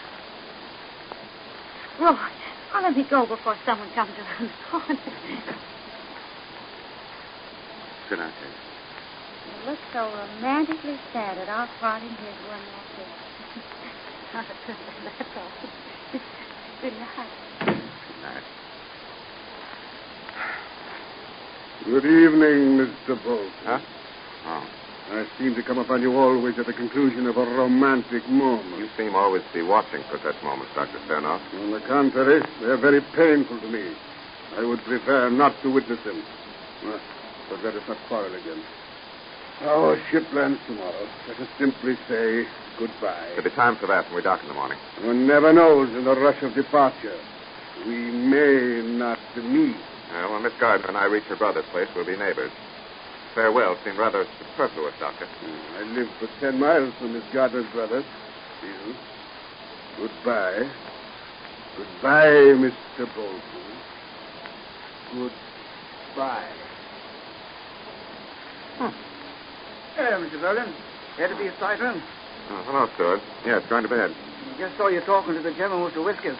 Roger, I'll let me go before someone comes around the corner. Good night, dear. You look so romantically sad at our parting. Here's one more kiss. That's all. Good night. Good night. Good evening, Mr. Bolton. Huh? Oh. I seem to come upon you always at the conclusion of a romantic moment. You seem always to be watching for such moments, Dr. Sternoff. On the contrary, they're very painful to me. I would prefer not to witness them. But let us not quarrel again. Our ship lands tomorrow. Let us simply say goodbye. There'll be time for that when we dock in the morning. One never knows in the rush of departure. We may not meet. When Miss Gardner and I reach her brother's place, we'll be neighbors. Farewell seemed rather superfluous, Doctor. I live for 10 miles from Miss Gardner's brother. Still, goodbye. Goodbye, Mr. Bolton. Goodbye. Hello, Mr. Bolton. Here to be a sight room. Oh, hello, Stewart. Yes, going to bed. Just saw you talking to the gentleman with the whiskers.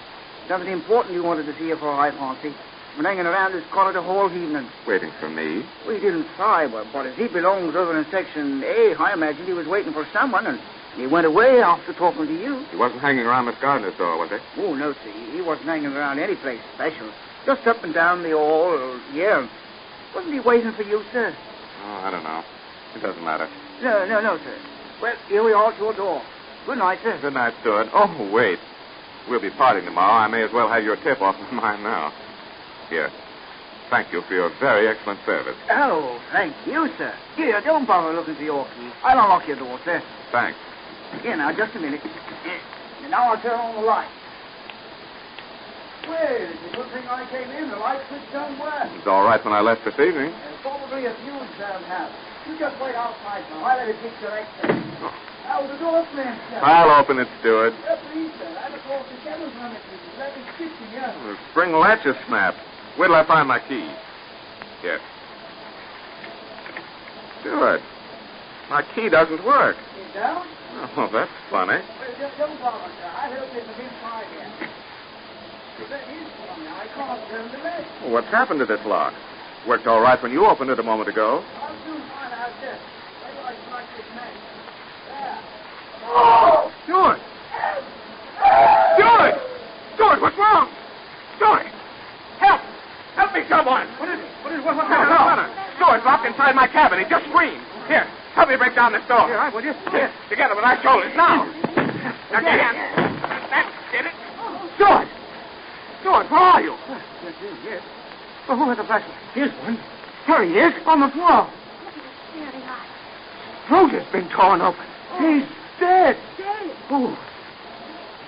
Something important you wanted to see you for, I fancy. Been hanging around this corridor whole evening. Waiting for me? We didn't try, but as he belongs over in Section A, I imagined he was waiting for someone, and he went away after talking to you. He wasn't hanging around Miss Gardner's door, was he? Oh, no, sir. He wasn't hanging around any place special. Just up and down the hall, yeah. Wasn't he waiting for you, sir? Oh, I don't know. It doesn't matter. No, sir. Well, here we are at your door. Good night, sir. Good night, Stewart. Oh, wait. We'll be parting tomorrow. I may as well have your tip off of mine now. Here. Thank you for your very excellent service. Oh, thank you, sir. Here, don't bother looking for your key. I'll unlock your door, sir. Thanks. Here, now, just a minute. And now I'll turn on the light. Well, it's a good thing I came in. The light switch don't work. It was all right when I left this evening. There's probably a fuse down house. You just wait outside now. I'll let it fix your exit. Now, the door's slammed shut. I'll open it, Stewart. Please, sir. I'm across the devil's on it. Let me fix it, yeah. The spring latch is snapped. Wait till I find my key. Yes. Stewart, my key doesn't work. You don't? Oh, that's funny. Well, just don't bother, sir. I'll help you with this fire again. That is funny. I can't turn the latch. Well, what's happened to this lock? Worked all right when you opened it a moment ago. I'll soon find out this. Wait till I strike this match. There. Oh! Stewart! Stewart! Stewart, what's wrong? Stewart! Help! Help me, someone! What is it? What's happened? Stewart's locked inside my cabin. He just screamed. Here, help me break down this door. Here, I will just... Here, together with our shoulders, now. Now, get in. That did it. Stewart! Stewart, where are you? Yes. Oh, who has a flashlight? Here's one. Here he is, on the floor. Really hot. Throat has been torn open. He's dead. Dead? Oh.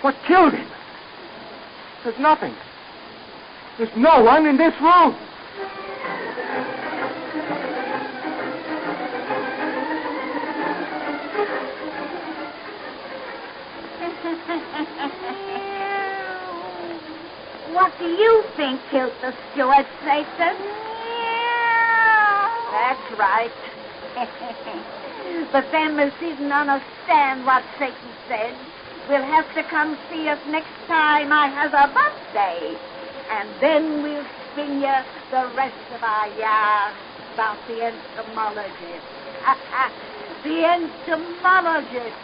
What killed him? There's nothing. There's no one in this room. What do you think killed the steward, Satan? That's right. But them as didn't understand what Satan said will have to come see us next time I have a birthday. And then we'll spin you the rest of our yarn about the entomologist. The entomologist.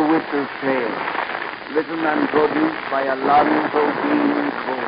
Witch of Salem, written and produced by Alonzo Deen Cole.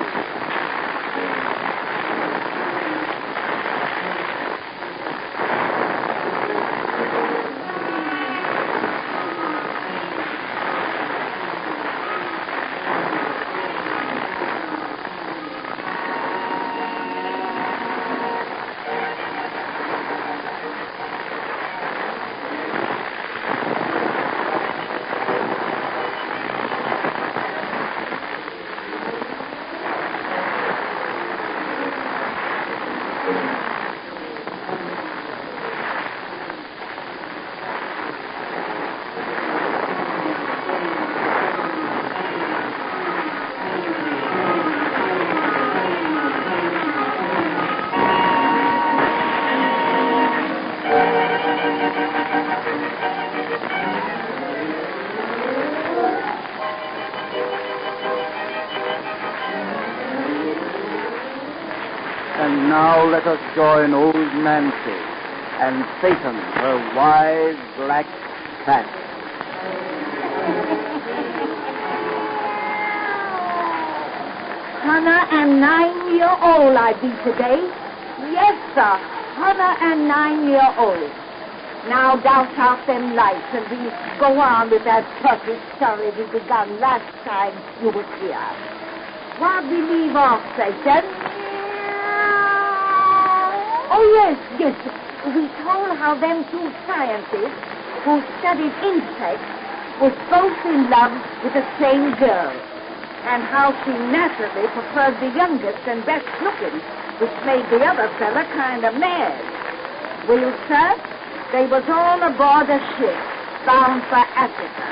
And now let us join old Nancy and Satan, her wise black cat. $109 I be today. Yes, sir, 109. Now douse out them lights and we go on with that perfect story we begun last time you was here. What we leave off, Satan? Oh, yes. We told how them two scientists who studied insects was both in love with the same girl, and how she naturally preferred the youngest and best looking, which made the other fella kind of mad. Well, sir, they was all aboard a ship bound for Africa,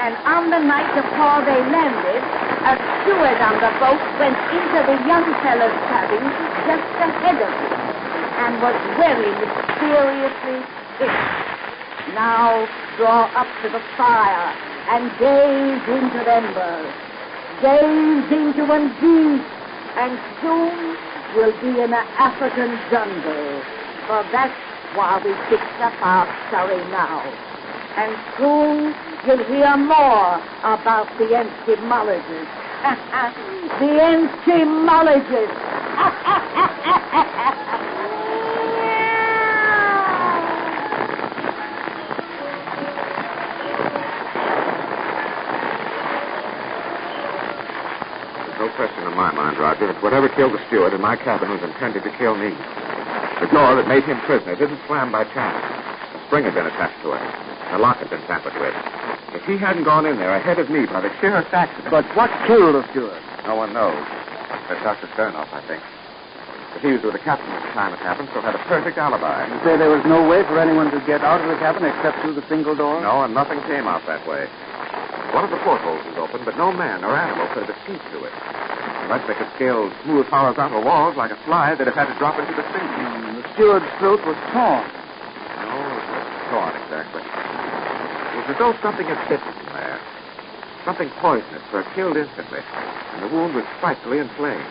and on the night before they landed, a steward on the boat went into the young fella's cabin just ahead of him, and was very mysteriously sick. Now draw up to the fire and gaze into the embers. Gaze into them deep, and soon we'll be in an African jungle. For that's why we picked up our story now. And soon you'll hear more about the entomologist. The entomologist. No question in my mind, Roger, that whatever killed the steward in my cabin was intended to kill me. The door that made him prisoner didn't slam by chance. A spring had been attached to it. The lock had been tampered with. If he hadn't gone in there ahead of me by the sheerest accident... But what killed the steward? No one knows. But Dr. Sternoff, I think. But he was with the captain at the time it happened, so had a perfect alibi. You say there was no way for anyone to get out of the cabin except through the single door? No, and nothing came out that way. One of the portholes was open, but no man or animal could have escaped through it. Unless they could scale smooth horizontal walls like a fly, they'd have had to drop into the sea. The steward's throat was torn. No, it wasn't torn exactly. It was as though something had bitten him there. Something poisonous or killed instantly, and the wound was frightfully inflamed.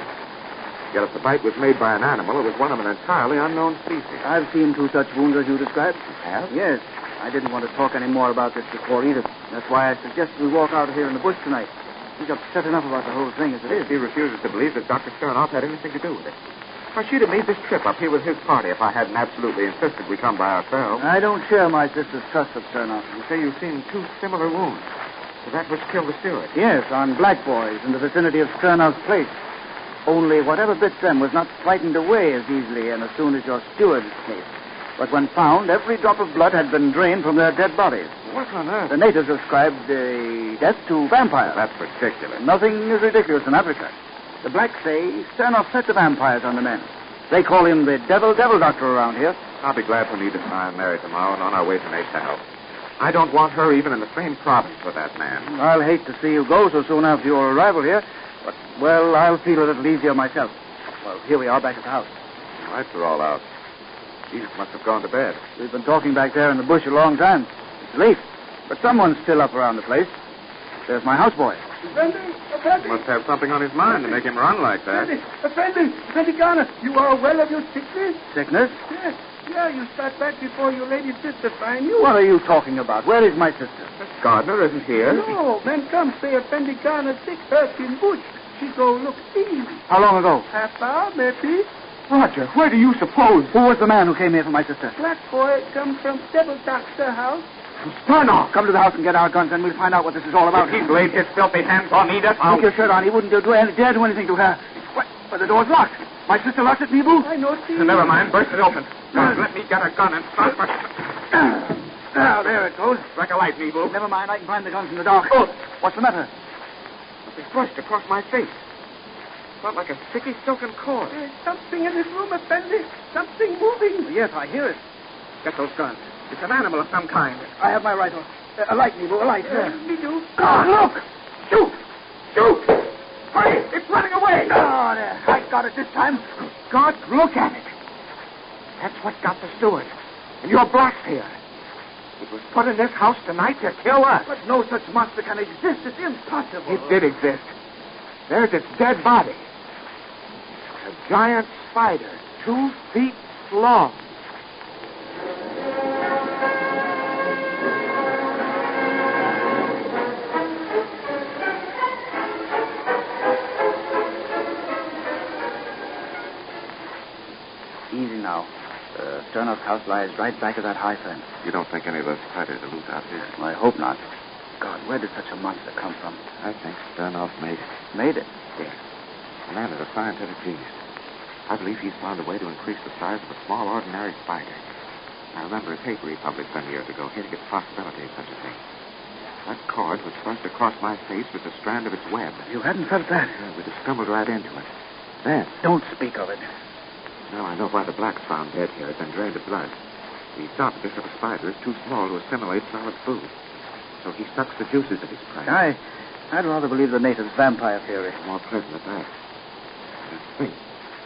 Yet if the bite was made by an animal, it was one of an entirely unknown species. I've seen two such wounds as you described. You have? Yes. I didn't want to talk any more about this before either. That's why I suggested we walk out here in the bush tonight. He's upset enough about the whole thing as it is. He refuses to believe that Dr. Sternoff had anything to do with it. Why, she'd have made this trip up here with his party if I hadn't absolutely insisted we come by ourselves. I don't share my sister's trust of Sternoff. You say you've seen two similar wounds. So that which killed the steward? Yes, on black boys in the vicinity of Sternoff's place. Only whatever bit them was not frightened away as easily and as soon as your steward's case. But when found, every drop of blood had been drained from their dead bodies. What on earth? The natives ascribed death to vampires. That's ridiculous. Nothing is ridiculous in Africa. The blacks say Sternoff set the vampires on the men. They call him the devil doctor around here. I'll be glad for me to find Mary tomorrow and on our way to Nate's to help. I don't want her even in the same province with that man. I'll hate to see you go so soon after your arrival here, but, well, I'll feel a little easier myself. Well, here we are back at the house. The lights are all out. Edith must have gone to bed. We've been talking back there in the bush a long time. It's late, but someone's still up around the place. There's my houseboy. He must have something on his mind to make him run like that. Effendi Garner, you are well of your sickness? Sickness? Yes. Yeah, you start back before your lady sister find you. What are you talking about? Where is my sister? Miss Gardner isn't here. No, men come say Effendi Garner sick, hurt in bush. She go look see. How long ago? Half hour, maybe. Roger, where do you suppose? Who was the man who came here for my sister? Black boy come from Devil Doctor house. Sternoff, come to the house and get our guns, and we'll find out what this is all about. If he laid his filthy hands on Edith, Take your shirt on. He wouldn't dare do anything to her. What? But the door's locked. My sister locked it, Nebu? I know, see. Never mind. Burst it open. Let me get a gun and start my... Now, there it goes. Strike a light, Nebu. Never mind. I can find the guns in the dark. Oh, what's the matter? Something brushed across my face. Felt like a sticky silken cord. There's something in this room, Effendi. Something moving. Yes, I hear it. Get those guns. It's an animal of some kind. I have my rifle. A light, Nebu, a light. Me do. Oh, look! Shoot! Shoot! Hurry! It's running away! Oh, there. I got it this time. God, look at it. That's what got the steward. And your blacks here. It was put in this house tonight to kill us. But no such monster can exist. It's impossible. It did exist. There's its dead body. A giant spider, 2 feet long. Easy now. Sternoff's house lies right back of that high fence. You don't think any of those spiders are loose out here? I hope not. God, where did such a monster come from? I think Sternoff made it. Made it? Yes. The man is a scientific genius. I believe he's found a way to increase the size of a small, ordinary spider. I remember a paper he published some years ago hinting at the possibility of such a thing. That cord which thrust across my face was a strand of its web. You hadn't felt that? We'd have stumbled right into it. Then... Don't speak of it. Now I know why the blacks found dead here had been drained of blood. He thought that this little spider is too small to assimilate solid food. So he sucks the juices of his prey. I'd rather believe the natives' vampire theory. More pleasant at that. Just think.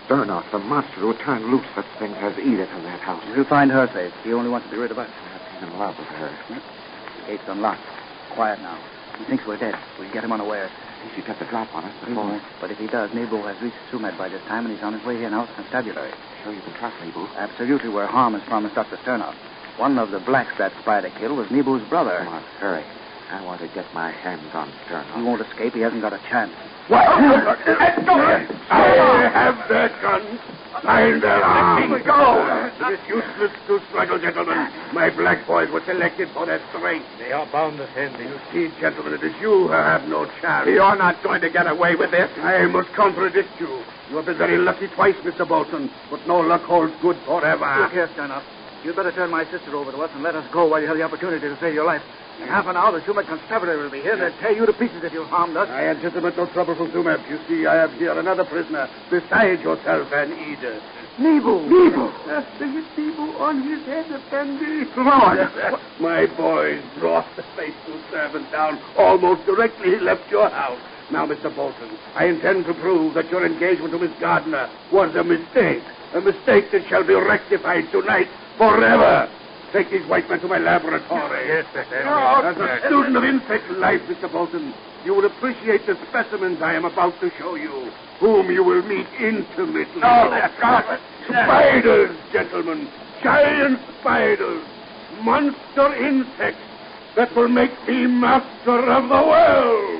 Sternoff, the monster who turned loose such things, has Edith in that house. We'll find her safe. He only wants to be rid of us. He's in love with her. The gate's unlocked. Quiet now. He thinks we're dead. We'll get him unawares. He should get the drop on us before. But if he does, Nebu has reached Sumed by this time, and he's on his way here now with constabulary. Sure you can trust Nebu? Absolutely, where harm is promised Dr. Sternoff. One of the blacks that spider killed was Nebu's brother. Come on, hurry. I want to get my hands on Sternoff. He won't escape. He hasn't got a chance. What? Let go! I have their guns. Find their arms. Let me go! It is useless to struggle, gentlemen. My black boys were selected for their strength. They are bound to send me. You see, gentlemen, it is you who have no chance. You're not going to get away with this. I must contradict you. You have been very lucky twice, Mr. Bolton, but no luck holds good forever. Look here, Sternoff. You'd better turn my sister over to us and let us go while you have the opportunity to save your life. In half an hour, the Sumed constabulary will be here. They'll tear you to pieces if you harmed us. I anticipate no trouble from Sumed. You see, I have here another prisoner besides yourself and Edith. Nebo. Nebo. There is Nebo on his head, Effendi. Lord. My boys brought the faithful servant down almost directly he left your house. Now, Mr. Bolton, I intend to prove that your engagement to Miss Gardner was a mistake. A mistake that shall be rectified tonight forever. Take these white men to my laboratory. Yes, sir. As a student of insect life, Mr. Bolton, you will appreciate the specimens I am about to show you, whom you will meet intimately. Spiders, gentlemen. Giant spiders. Monster insects that will make me master of the world.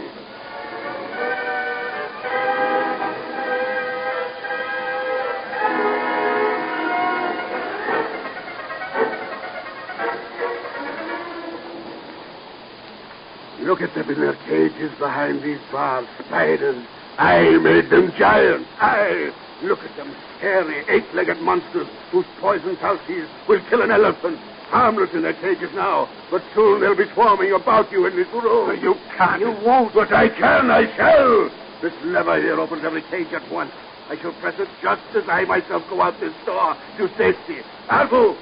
Look at them in their cages behind these bars. Spiders. I made them giant. Look at them, scary, eight-legged monsters whose poison pulses will kill an elephant. Harmless in their cages now, but soon they'll be swarming about you in this room. You can't. You won't. But I can, I shall. This lever here opens every cage at once. I shall press it just as I myself go out this door to safety. Alvo,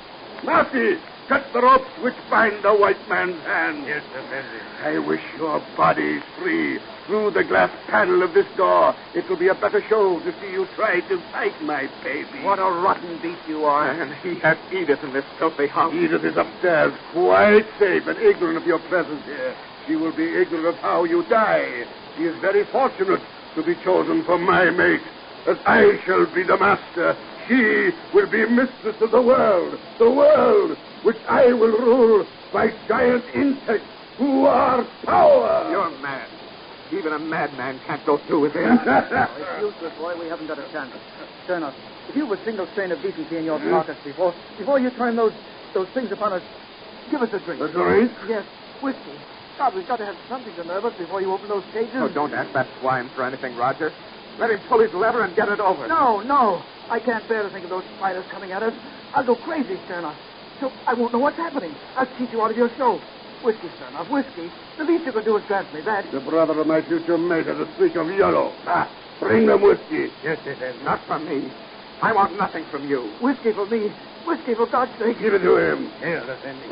Marty, cut the ropes which bind the white man's hand. Yes, sir. I wish your bodies free. Through the glass panel of this door, it will be a better show to see you try to fight my baby. What a rotten beast you are. And he has Edith in this filthy house. Edith is upstairs, quite safe and ignorant of your presence here. She will be ignorant of how you die. She is very fortunate to be chosen for my mate. As I shall be the master, she will be mistress of the world which I will rule by giant insects who are power. You're mad. Even a madman can't go through with him. It's useless, boy. We haven't got a chance. Turner, if you have a single strain of decency in your pockets before you turn those things upon us, give us a drink. A drink? Yes, whiskey. God, we've got to have something to nerve us before you open those cages. Oh, don't ask that swine for anything, Roger. Let him pull his lever and get it over. No. I can't bear to think of those spiders coming at us. I'll go crazy, Sternoff. So I won't know what's happening. I'll cheat you out of your show. Whiskey, Sternoff, whiskey. The least you can do is grant me that. The brother of my future mate has a streak of yellow. Bring them whiskey. Yes, not from me. I want nothing from you. Whiskey for me. Whiskey, for God's sake. Give it to him. Here, Effendi.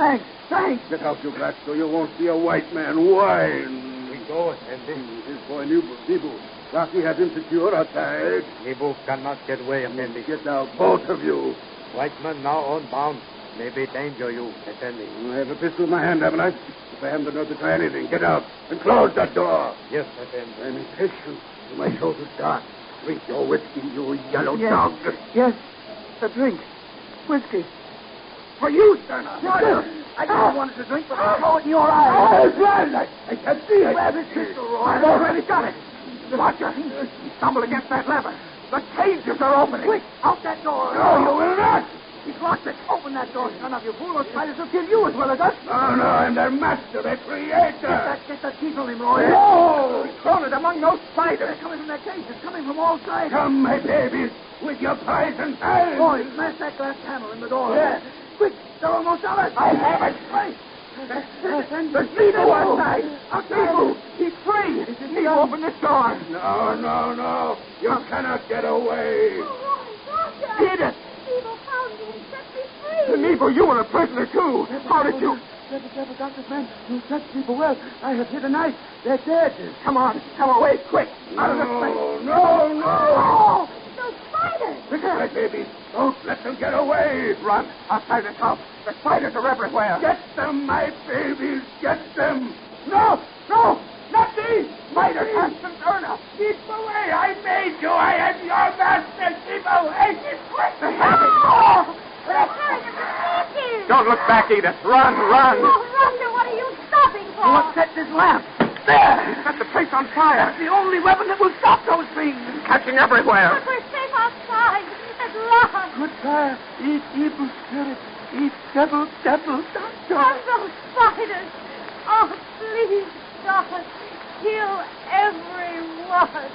Thanks. Get out, you brat, so you won't see a white man whine. We go, Effendi. This boy, Nebu. Rocky has him secure outside. Nebu cannot get away, Effendi. Get out, both of you. White man now unbound. Maybe danger you, Effendi. I have a pistol in my hand, haven't I? If I haven't the nerve to try anything, get out and close that door. Yes, Effendi. I'm impatient. My throat is dark. Drink your whiskey, you yellow dog. Yes, a drink. Whiskey. For you, Sterner. I just wanted to drink, but I saw it in your eyes. I'm blind. I can't see it. Where's his pistol, Roy? I've already got it. Roger, he stumbled against that lever. The cages are opening. Quick, out that door. No, you will not. He's locked it. Open that door, son of you fool. Those spiders will kill you as well as us. No, I'm their master, their creator. Get the teeth on him, Roy. No! He's thrown it among those spiders. They're coming from their cages, coming from all sides. Come, my babies, with your poison tongue. Roy, smash that glass panel in the door. Yeah. Quick, they're almost on us. I have it. Right. There's Nebu outside. Nebu, he's free. Nebu, open this door. No. You cannot get away. Edith. Nebu found me and set me free. Nebu, you were a prisoner, too. How did you... Careful, Doctor's man. You touch people well. I have hit a knife. They're dead. Come on. Come away, quick. Out of this place. No. Oh, those spiders. My babies, don't let them get away. Run outside this house. The spiders are everywhere. Get them, my babies. Get them. No, not these. Spiders have some Erna. Keep away. I made you. I am your master. Keep away. Keep quick. Don't look back, Edith. Run. Oh, Roger, what are you stopping for? You upset this lamp. There. He set the place on fire. That's the only weapon that will stop those things. Catching everywhere. But we're safe outside. At last. Good fire. Eat evil spirit. Eat devil. And those spiders. Oh, please, God. Kill everyone.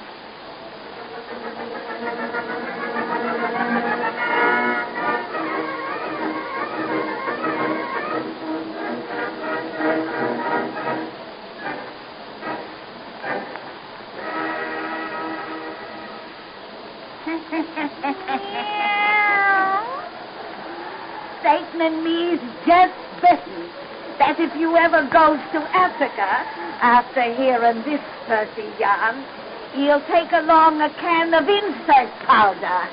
Satan and me's just bitten that if you ever goes to Africa after hearing this Percy yarn, he'll take along a can of insect powder.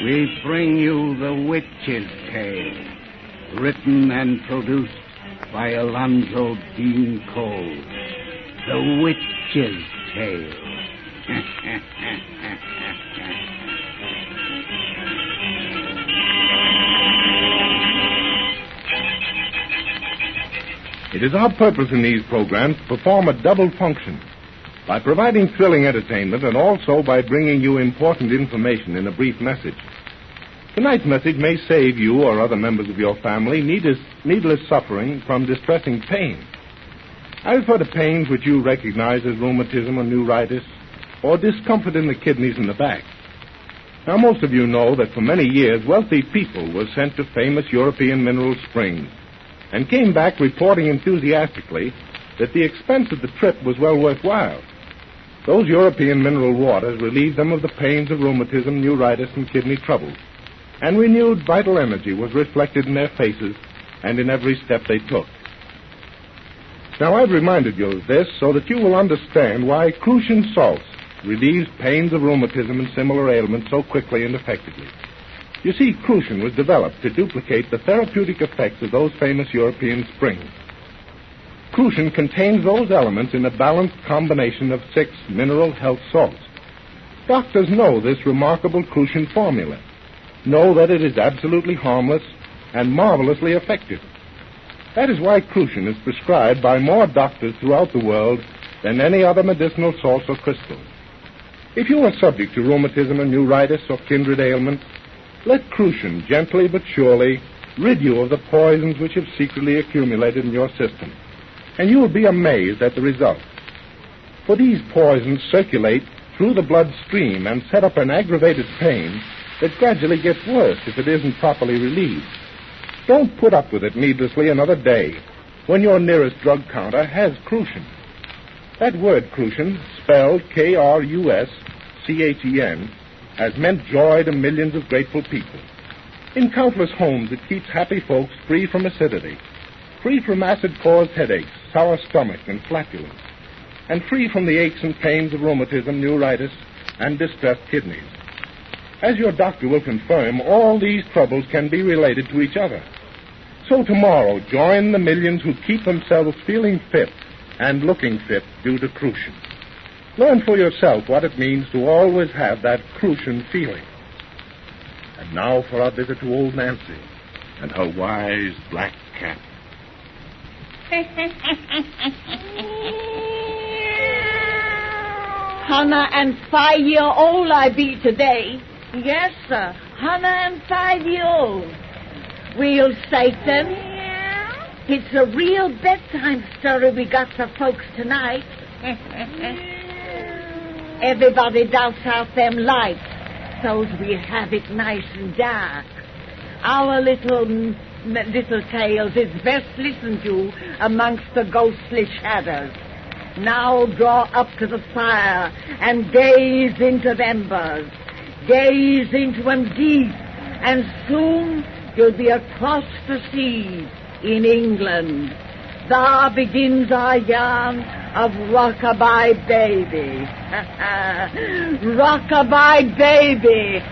We bring you The Witch's Tale, written and produced by Alonzo Deen Cole. The Witch's Tale. It is our purpose in these programs to perform a double function by providing thrilling entertainment and also by bringing you important information in a brief message. Tonight's message may save you or other members of your family needless suffering from distressing pain. I refer to pains which you recognize as rheumatism or neuritis or discomfort in the kidneys and the back. Now, most of you know that for many years, wealthy people were sent to famous European mineral springs and came back reporting enthusiastically that the expense of the trip was well worthwhile. Those European mineral waters relieved them of the pains of rheumatism, neuritis, and kidney trouble, and renewed vital energy was reflected in their faces and in every step they took. Now, I've reminded you of this so that you will understand why Crucian salts relieves pains of rheumatism and similar ailments so quickly and effectively. You see, Crucian was developed to duplicate the therapeutic effects of those famous European springs. Crucian contains those elements in a balanced combination of 6 mineral health salts. Doctors know this remarkable Crucian formula, know that it is absolutely harmless and marvelously effective. That is why Crucian is prescribed by more doctors throughout the world than any other medicinal salts or crystals. If you are subject to rheumatism and neuritis or kindred ailments, let Crucian gently but surely rid you of the poisons which have secretly accumulated in your system, and you will be amazed at the result. For these poisons circulate through the bloodstream and set up an aggravated pain that gradually gets worse if it isn't properly relieved. Don't put up with it needlessly another day when your nearest drug counter has Crucian. That word Crucian, spelled K-R-U-S-C-H-E-N, has meant joy to millions of grateful people. In countless homes, it keeps happy folks free from acidity, free from acid-caused headaches, sour stomach, and flatulence, and free from the aches and pains of rheumatism, neuritis, and distressed kidneys. As your doctor will confirm, all these troubles can be related to each other. So tomorrow, join the millions who keep themselves feeling fit and looking fit due to crucian. Learn for yourself what it means to always have that crucian feeling. And now for our visit to old Nancy and her wise black cat. Hannah and 5-year-old I be today. Yes, sir. Hannah and 5-year-old. Real Satan. It's a real bedtime story we got for folks tonight. Everybody douse out them lights so's we have it nice and dark. Our little tales is best listened to amongst the ghostly shadows. Now draw up to the fire and gaze into the embers. Gaze into them deep, and soon you'll be across the sea in England. There begins our yarn of Rockabye Baby. Rockabye Baby.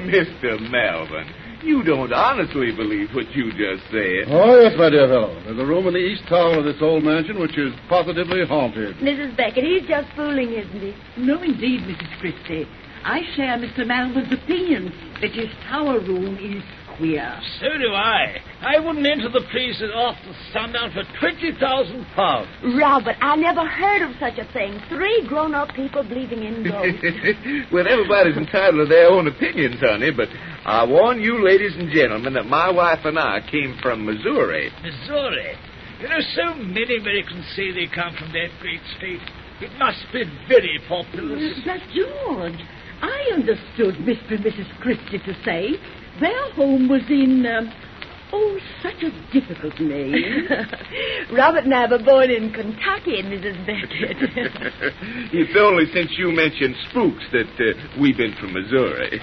Mr. Melvin, you don't honestly believe what you just said. Oh, yes, my dear fellow. There's a room in the east tower of this old mansion which is positively haunted. Mrs. Beckett, he's just fooling, isn't he? No, indeed, Mrs. Christie. I share Mr. Melvin's opinion that his tower room is queer. So do I. I wouldn't enter the place after sundown for £20,000. Robert, I never heard of such a thing. 3 grown-up people believing in ghosts. Well, everybody's entitled to their own opinions, honey, but I warn you, ladies and gentlemen, that my wife and I came from Missouri. Missouri? You know, so many Americans say they come from that great state. It must be very populous. But, George, I understood Mr. and Mrs. Christie to say their home was in, such a difficult name. Robert and I were born in Kentucky, Mrs. Beckett. It's only since you mentioned spooks that we've been from Missouri.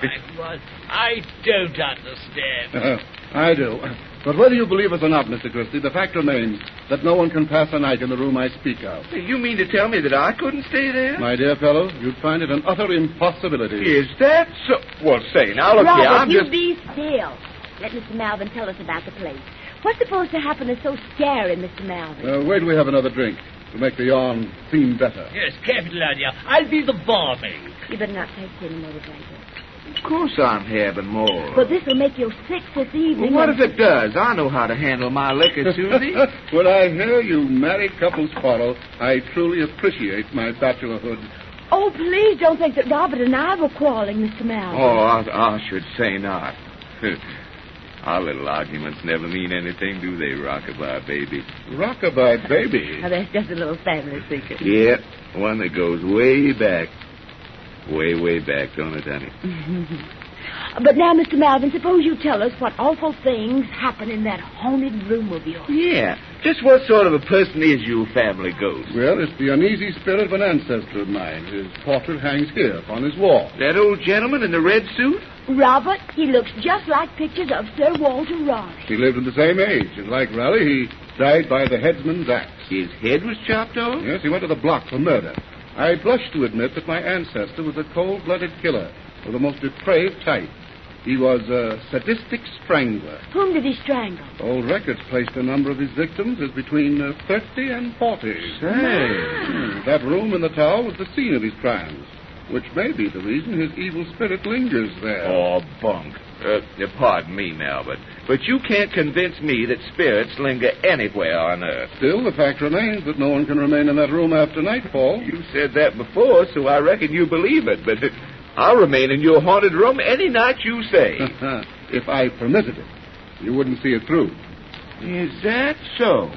I don't understand. I do. But whether you believe us or not, Mr. Christie, the fact remains that no one can pass a night in the room I speak of. You mean to tell me that I couldn't stay there? My dear fellow, you'd find it an utter impossibility. Is that so? Well, say, now look here, I'm just... be still. Let Mr. Melvin tell us about the place. What's supposed to happen is so scary, Mr. Melvin. Wait till we have another drink to make the yarn seem better. Yes, capital idea. I'll be the barmaid. You better not take any more drink. Of course I'm having more. But this will make you sick this evening. Well, what if it does? I know how to handle my liquor, Susie. When I hear you married couples quarrel, I truly appreciate my bachelorhood. Oh, please don't think that Robert and I were quarreling, Mr. Melvin. Oh, I should say not. Our little arguments never mean anything, do they, Rockabye Baby? Rockabye Baby? Oh, that's just a little family secret. Yeah, one that goes way back. Way, way back, don't it, honey? But now, Mr. Melvin, suppose you tell us what awful things happen in that haunted room of yours. Yeah. Just what sort of a person is your family ghost? Well, it's the uneasy spirit of an ancestor of mine. His portrait hangs here upon his wall. That old gentleman in the red suit? Robert, he looks just like pictures of Sir Walter Raleigh. He lived in the same age, and like Raleigh, he died by the headsman's axe. His head was chopped off? Yes, he went to the block for murder. I blush to admit that my ancestor was a cold-blooded killer of the most depraved type. He was a sadistic strangler. Whom did he strangle? Old records placed a number of his victims as between 30 and 40. Say. That room in the tower was the scene of his crimes, which may be the reason his evil spirit lingers there. Oh, bunk. Pardon me, Melvin, but you can't convince me that spirits linger anywhere on Earth. Still, the fact remains that no one can remain in that room after nightfall. You said that before, so I reckon you believe it, but I'll remain in your haunted room any night you say. If I permitted it, you wouldn't see it through. Is that so?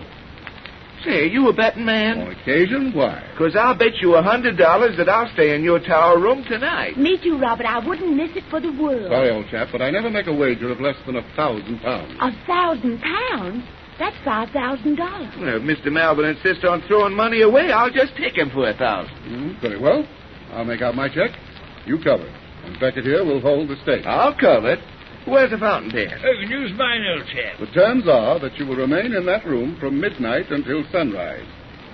Say, you a betting man? On occasion, why? Because I'll bet you $100 that I'll stay in your tower room tonight. Me too, Robert. I wouldn't miss it for the world. Sorry, old chap, but I never make a wager of less than £1,000. £1,000? That's $5,000. Well, if Mr. Melvin insists on throwing money away, I'll just take him for $1,000. Very well. I'll make out my check. You cover it. And Beckett here will hold the stake. I'll cover it. Where's the fountain pen? You can use mine, old chap. The terms are that you will remain in that room from midnight until sunrise.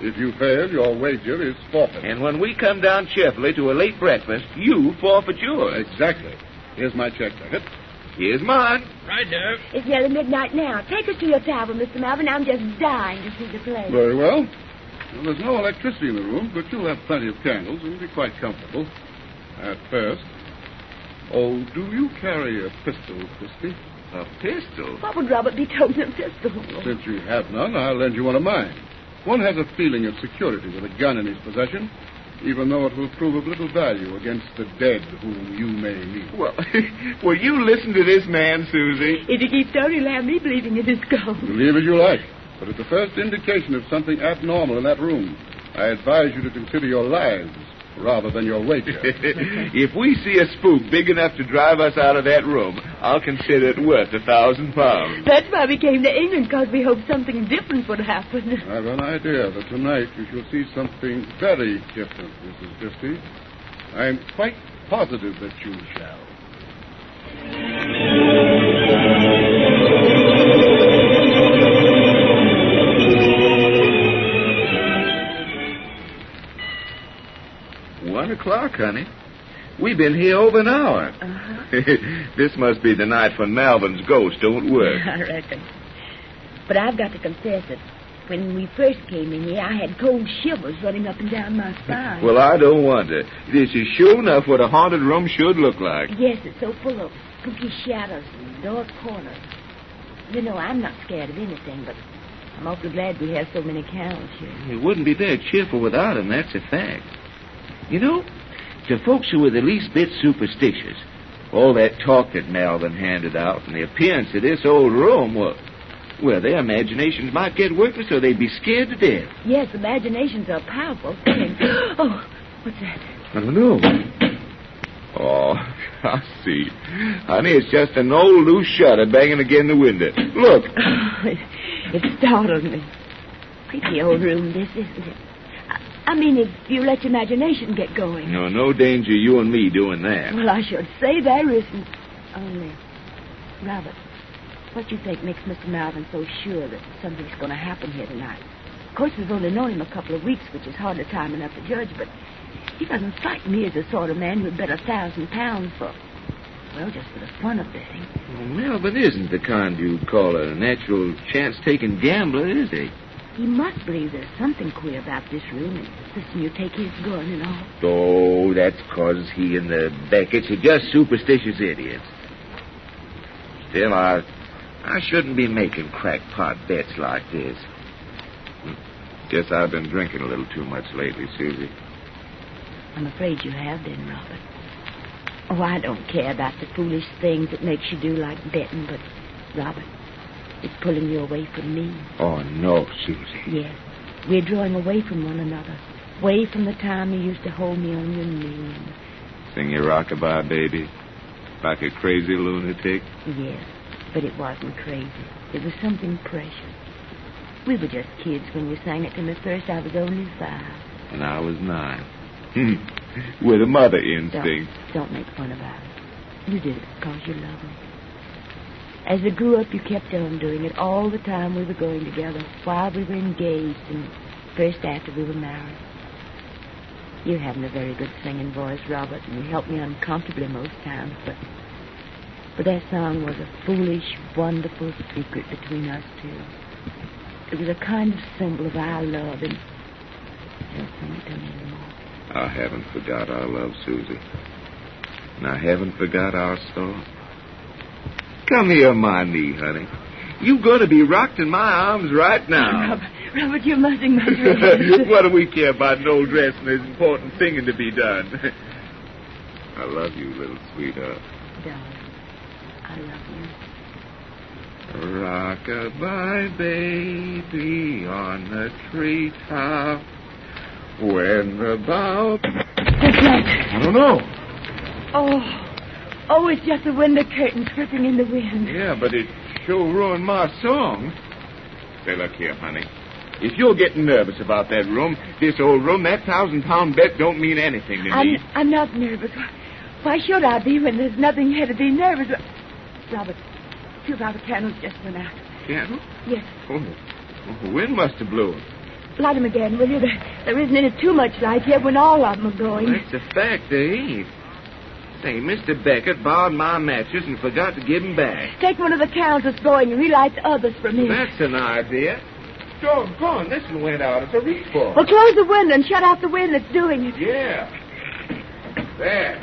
If you fail, your wager is forfeit. And when we come down cheerfully to a late breakfast, you forfeit yours. Exactly. Here's my check, Beckett. Here's mine. Right there. It's nearly midnight now. Take us to your tavern, Mr. Melvin. I'm just dying to see the play. Very well. Well, there's no electricity in the room, but you'll have plenty of candles and be quite comfortable. At first. Oh, do you carry a pistol, Christy? A pistol? What would Robert be toting a pistol? Since you have none, I'll lend you one of mine. One has a feeling of security with a gun in his possession, even though it will prove of little value against the dead whom you may meet. Well, will you listen to this man, Susie? If he keeps Tony Lamb, me believing in his ghost. Believe as you like, but at the first indication of something abnormal in that room, I advise you to consider your lives rather than your wager. If we see a spook big enough to drive us out of that room, I'll consider it worth £1,000. That's why we came to England, because we hoped something different would happen. I have an idea that tonight you shall see something very different, Mrs. Christie. I'm quite positive that you shall. $1:00, honey. We've been here over an hour. This must be the night when Malvin's ghost don't work. I reckon. But I've got to confess that when we first came in here, I had cold shivers running up and down my spine. Well, I don't wonder. This is sure enough what a haunted room should look like. Yes, it's so full of spooky shadows and dark corners. You know, I'm not scared of anything, but I'm awfully glad we have so many candles here. It wouldn't be very cheerful without them, that's a fact. You know, to folks who were the least bit superstitious, all that talk that Malvin handed out and the appearance of this old room, well, their imaginations might get working so they'd be scared to death. Yes, imaginations are powerful things. Oh, what's that? I don't know. Oh, I see. Honey, it's just an old loose shutter banging against the window. Look. It startled me. Creepy old room, this, isn't it? I mean, if you let your imagination get going. No danger you and me doing that. Well, I should say there isn't. Only, Robert, what do you think makes Mr. Malvin so sure that something's going to happen here tonight? Of course, we've only known him a couple of weeks, which is hardly time enough to judge, but he doesn't strike me as the sort of man who'd bet £1,000 for, well, just for the fun of betting. Well, Malvin isn't the kind you'd call a natural chance-taking gambler, is he? He must believe there's something queer about this room, and listen, you take his gun and all. Oh, that's 'cause he and the Becketts are just superstitious idiots. Still, I shouldn't be making crackpot bets like this. Guess I've been drinking a little too much lately, Susie. I'm afraid you have then, Robert. Oh, I don't care about the foolish things that makes you do like betting, but, Robert, it's pulling you away from me. Oh, no, Susie. Yes. We're drawing away from one another. Away from the time you used to hold me on your knee. Sing your rockabye, baby? Like a crazy lunatic? Yes, but it wasn't crazy. It was something precious. We were just kids when you sang it to me first. I was only 5. And I was 9. With a mother instinct. Don't make fun about it. You did it because you love me. As we grew up, you kept on doing it all the time we were going together, while we were engaged, and first after we were married. You haven't a very good singing voice, Robert, and you helped me uncomfortably most times, but that song was a foolish, wonderful secret between us two. It was a kind of symbol of our love, and don't sing it to me anymore. I haven't forgot our love, Susie. And I haven't forgot our start. Come here on my knee, honey. You're going to be rocked in my arms right now. Robert, you're mussing my dress. What do we care about an old dress and there's important singing to be done? I love you, little sweetheart. Darling, I love you. Rock-a-bye, baby, on the treetop. When the bough... What's that? I don't know. Oh, it's just the window curtains flipping in the wind. Yeah, but it sure ruined my song. Say, look here, honey. If you're getting nervous about that room, this old room, that £1,000 bet don't mean anything to me. I'm not nervous. Why should I be when there's nothing here to be nervous about? Robert, two of our candles just went out. Candle? Yes. Oh, the wind must have blew 'em. Light 'em again, will you? There isn't any too much light yet when all of 'em are going. Well, that's a fact, there ain't. Say, Mr. Beckett borrowed my matches and forgot to give 'em back. Take one of the candles that's going and relight the others for me. That's an idea. Doggone, this one went out. It's a reefball. Well, close the window and shut out the wind that's doing it. Yeah. There.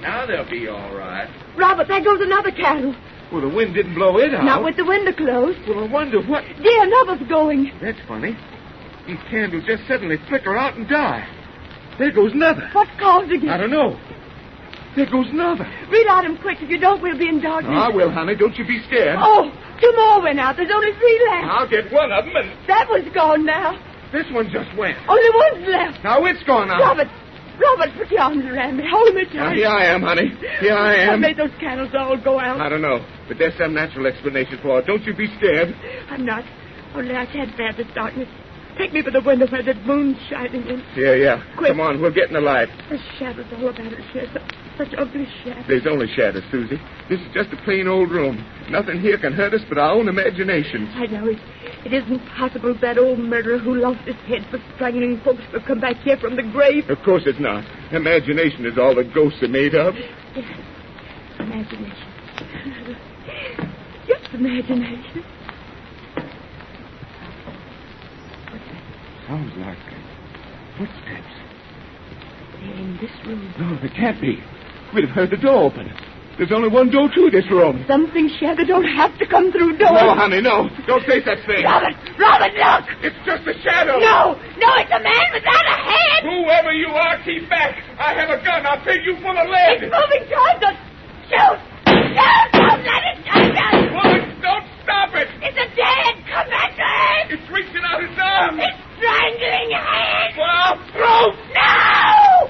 Now they'll be all right. Robert, there goes another candle. Well, the wind didn't blow it out. Not with the window closed. Well, I wonder what... Dear, another's going. That's funny. These candles just suddenly flicker out and die. There goes another. What's causing it? I don't know. There goes another. Relight 'em quick. If you don't, we'll be in darkness. I will, honey. Don't you be scared. Oh, two more went out. There's only 3 left. I'll get one of them and... That one's gone now. This one just went. Only one's left. Now it's gone out. Robert, put your arms around me. Hold me tight. Now, here I am, honey. Here I am. What made those candles all go out? I don't know, but there's some natural explanation for it. Don't you be scared. I'm not. Only I can't bear this darkness. Take me to the window where the moon's shining in. Yeah. Quick. Come on, we'll get in the light. The shadows all about it, such ugly shadows. There's only shadows, Susie. This is just a plain old room. Nothing here can hurt us but our own imaginations. I know it. It isn't possible that old murderer who lost his head for strangling folks will come back here from the grave. Of course it's not. Imagination is all the ghosts are made of. Yes. Imagination. Just imagination. Sounds like footsteps. They're in this room. No, they can't be. We'd have heard the door open. There's only one door to this room. Something shadow don't have to come through doors. No, honey, no. Don't say such thing. Robert, look! It's just a shadow. No, it's a man without a head. Whoever you are, keep back. I have a gun. I'll fill you full of lead. It's moving towards us. Shoot! Don't let it touch us. Woman, don't stop it. It's a dead. Come back to it. It's reaching out its arms. It's strangling head. Well, I'll throw. No!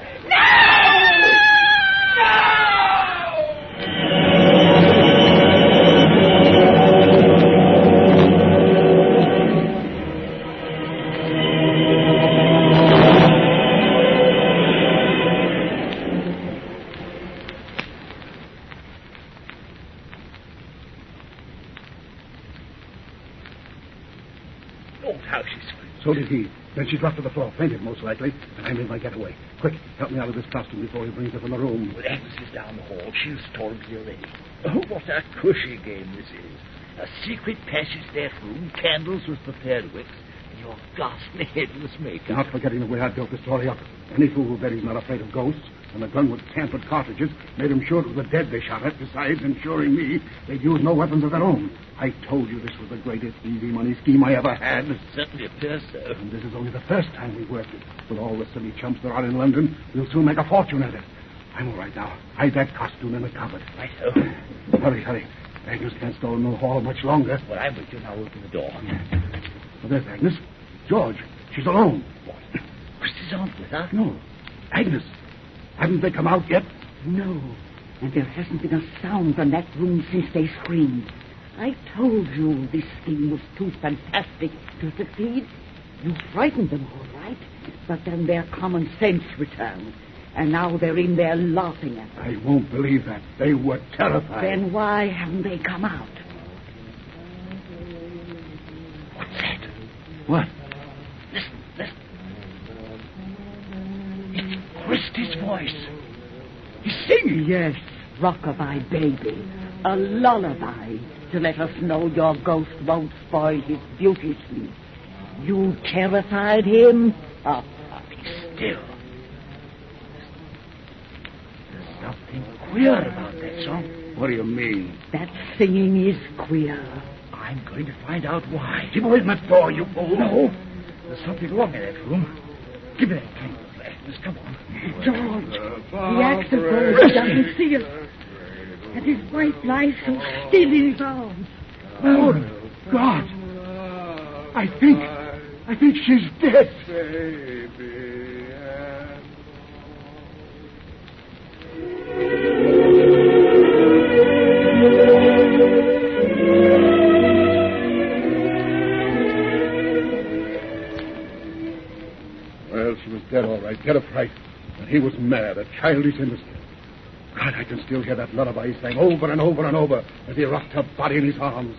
So did he. Then she dropped to the floor, fainted most likely, and I made my getaway. Quick, help me out of this costume before he brings her from the room. Well, Agnes is down the hall. She's told me already. Oh, what a cushy game this is. A secret passage to that room, candles with prepared wicks, and your ghastly headless maker. Not forgetting the way I built the story up. Any fool who bet he's not afraid of ghosts, and the gun with tampered cartridges made him sure it was the dead they shot at. Besides ensuring me they'd use no weapons of their own. I told you this was the greatest easy money scheme I ever had. It certainly appears so. And this is only the first time we've worked it. With all the silly chumps there are in London, we'll soon make a fortune at it. I'm all right now. Hide that costume in the cupboard. Right-o. Hurry. Agnes can't stall in the hall much longer. Well, I'm with you now. Open the door. Well, there's Agnes. George, she's alone. What? Christy's aunt with her? No. Agnes. Haven't they come out yet? No. And there hasn't been a sound from that room since they screamed. I told you this scheme was too fantastic to succeed. You frightened them, all right. But then their common sense returned. And now they're in there laughing at us. I won't believe that. They were terrified. Then why haven't they come out? What's that? What? Listen. It's Christy's voice. He's singing. Yes, rockabye baby. A lullaby to let us know your ghost won't spoil his beauty sleep. You terrified him? Oh, be still. There's something queer about that song. What do you mean? That singing is queer. I'm going to find out why. Keep away from that door, you fool. No. There's something wrong in that room. Give me that candle, Agnes. Come on. George, the actor doesn't see us. And his wife lies so still in his arms. Oh, God. I think she's dead. Well, she was dead, all right. Dead of fright. And he was mad, a childish innocent. God, I can still hear that lullaby he sang over and over and over as he rocked her body in his arms.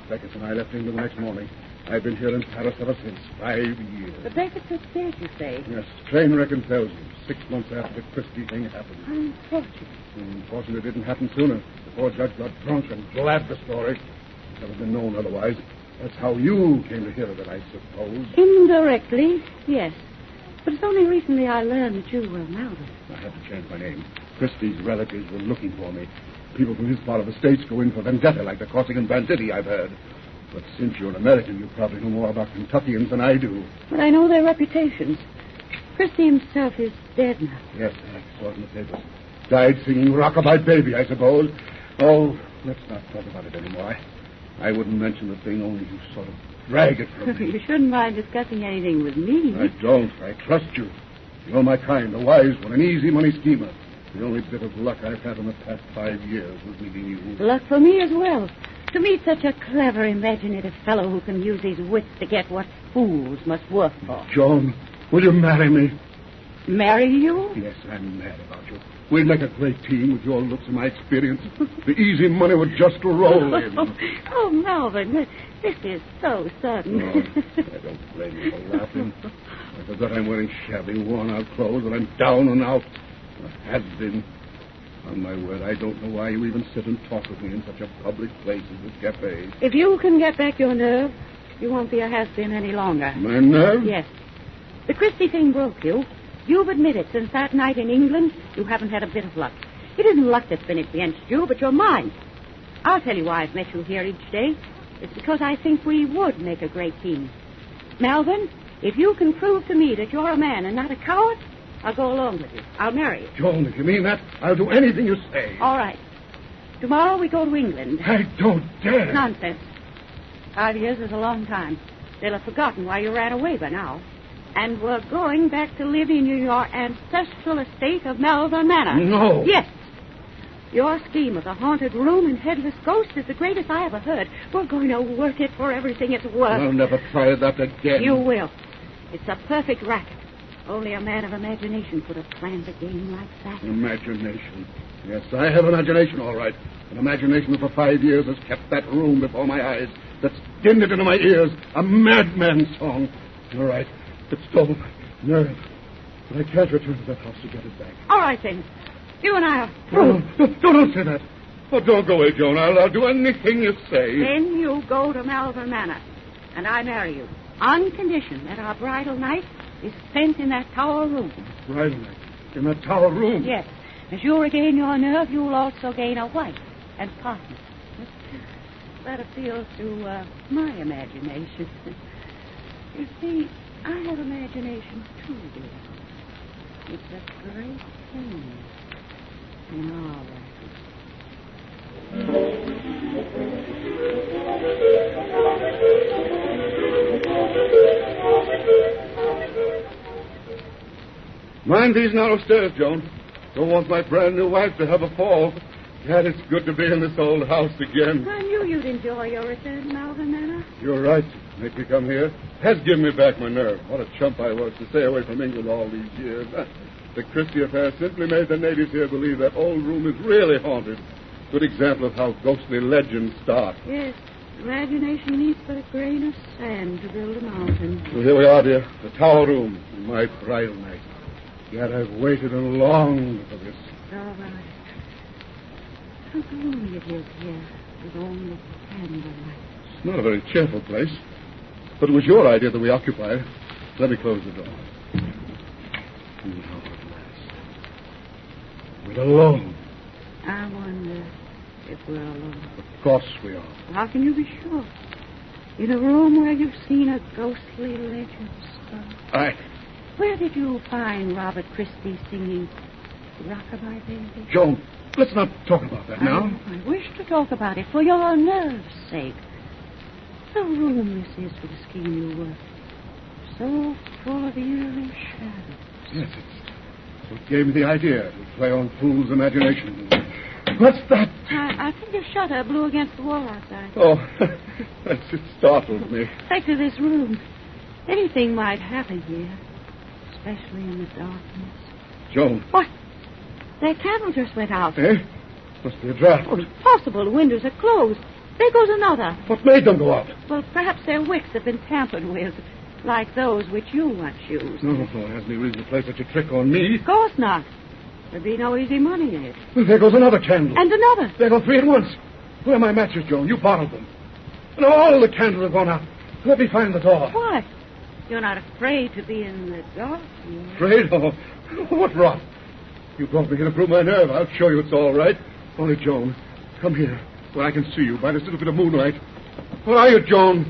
Beckett and I left England the next morning. I've been here in Paris ever since. 5 years. The Beckett was dead, you say? Yes, train record tells you. 6 months after the Christie thing happened. Unfortunate. Unfortunately, it didn't happen sooner. The poor judge got drunk and blabbed the story. It never been known otherwise. That's how you came to hear of it, I suppose. Indirectly, yes. But it's only recently I learned that you were Malvern. I had to change my name. Christie's relatives were looking for me. People from his part of the States go in for vendetta, like the Corsican banditti, I've heard. But since you're an American, you probably know more about Kentuckians than I do. But I know their reputations. Christie himself is dead now. Yes, I saw it in the papers. Died singing Rockabye Baby, I suppose. Oh, let's not talk about it anymore. I wouldn't mention the thing, only you sort of drag it from me. You shouldn't mind discussing anything with me. I don't. I trust you. You're my kind, a wise one, an easy money schemer. The only bit of luck I've had in the past 5 years was meeting you. Luck for me as well. To meet such a clever, imaginative fellow who can use his wits to get what fools must work for. Joan, will you marry me? Marry you? Yes, I'm mad about you. We'd make a great team with your looks and my experience. The easy money would just roll in. Oh, Melvin, this is so sudden. Oh, I don't blame you for laughing. I forgot I'm wearing shabby, worn-out clothes, and I'm down and out. I have been. On my word, I don't know why you even sit and talk with me in such a public place as this cafe. If you can get back your nerve, you won't be a has-been any longer. My nerve? Yes. The Christie thing broke you. You've admitted since that night in England, you haven't had a bit of luck. It isn't luck that's been against you, but your mind. I'll tell you why I've met you here each day. It's because I think we would make a great team. Melvin, if you can prove to me that you're a man and not a coward, I'll go along with you. I'll marry you. Joan, if you mean that, I'll do anything you say. All right. Tomorrow we go to England. I don't dare. Nonsense. 5 years is a long time. They'll have forgotten why you ran away by now. And we're going back to live in your ancestral estate of Malvern Manor. No. Yes. Your scheme of the haunted room and headless ghost is the greatest I ever heard. We're going to work it for everything it's worth. I'll never try that again. You will. It's a perfect racket. Only a man of imagination could have planned a game like that. Imagination. Yes, I have imagination, all right. An imagination that for 5 years has kept that room before my eyes, that's dinned it into my ears, a madman's song. All right, it's stolen. Nerve. But I can't return to that house to get it back. All right, then. You and I are through. Don't say that. Oh, don't go away, Joan. I'll do anything you say. Then you go to Malvern Manor, and I marry you, on condition that our bridal night is spent in that tower room. Bridal night? In that tower room? Yes. As you regain your nerve, you'll also gain a wife and partner. That appeals to my imagination. You see, I have imagination too, dear. It's a great thing in all that. Mind these narrow stairs, Joan. Don't want my brand new wife to have a fall. God, it's good to be in this old house again. I knew you'd enjoy your return to Malvern Manor. You're right. Make me come here. Has given me back my nerve. What a chump I was to stay away from England all these years. The Christie affair simply made the natives here believe that old room is really haunted. Good example of how ghostly legends start. Yes. Imagination needs but a grain of sand to build a mountain. So here we are, dear. The tower room. My bridal night. Yet I've waited and longed for this. All right. How gloomy it is here with only candlelight. It's not a very cheerful place. But it was your idea that we occupy it. Let me close the door. Now at last. We're alone. I wonder if we're alone. Of course we are. How can you be sure? In a room where you've seen a ghostly legend start. Where did you find Robert Christie singing Rockabye Baby? Joan, let's not talk about that now. I wish to talk about it for your nerve's sake. The room this is for the scheme you work. So full of eerie shadows. Yes, it's what gave me the idea to play on fool's imagination. What's that? I think a shutter blew against the wall outside. Oh, it startled me. Back to this room. Anything might happen here, especially in the darkness. Joan. What? That candle just went out. Eh? Must be a draft. Oh, it's possible. The windows are closed. There goes another. What made them go out? Well, perhaps their wicks have been tampered with, like those which you once used. No, hasn't he reason to play such a trick on me? Of course not. There'd be no easy money in it. Well, there goes another candle. And another. There go 3 at once. Where are my matches, Joan? You bottled them. And all the candles have gone out. Let me find the door. What? You're not afraid to be in the dark? Afraid? Oh, what rot. You brought me here to prove my nerve. I'll show you it's all right. Only, Joan, come here, where I can see you by this little bit of moonlight. Where are you, Joan?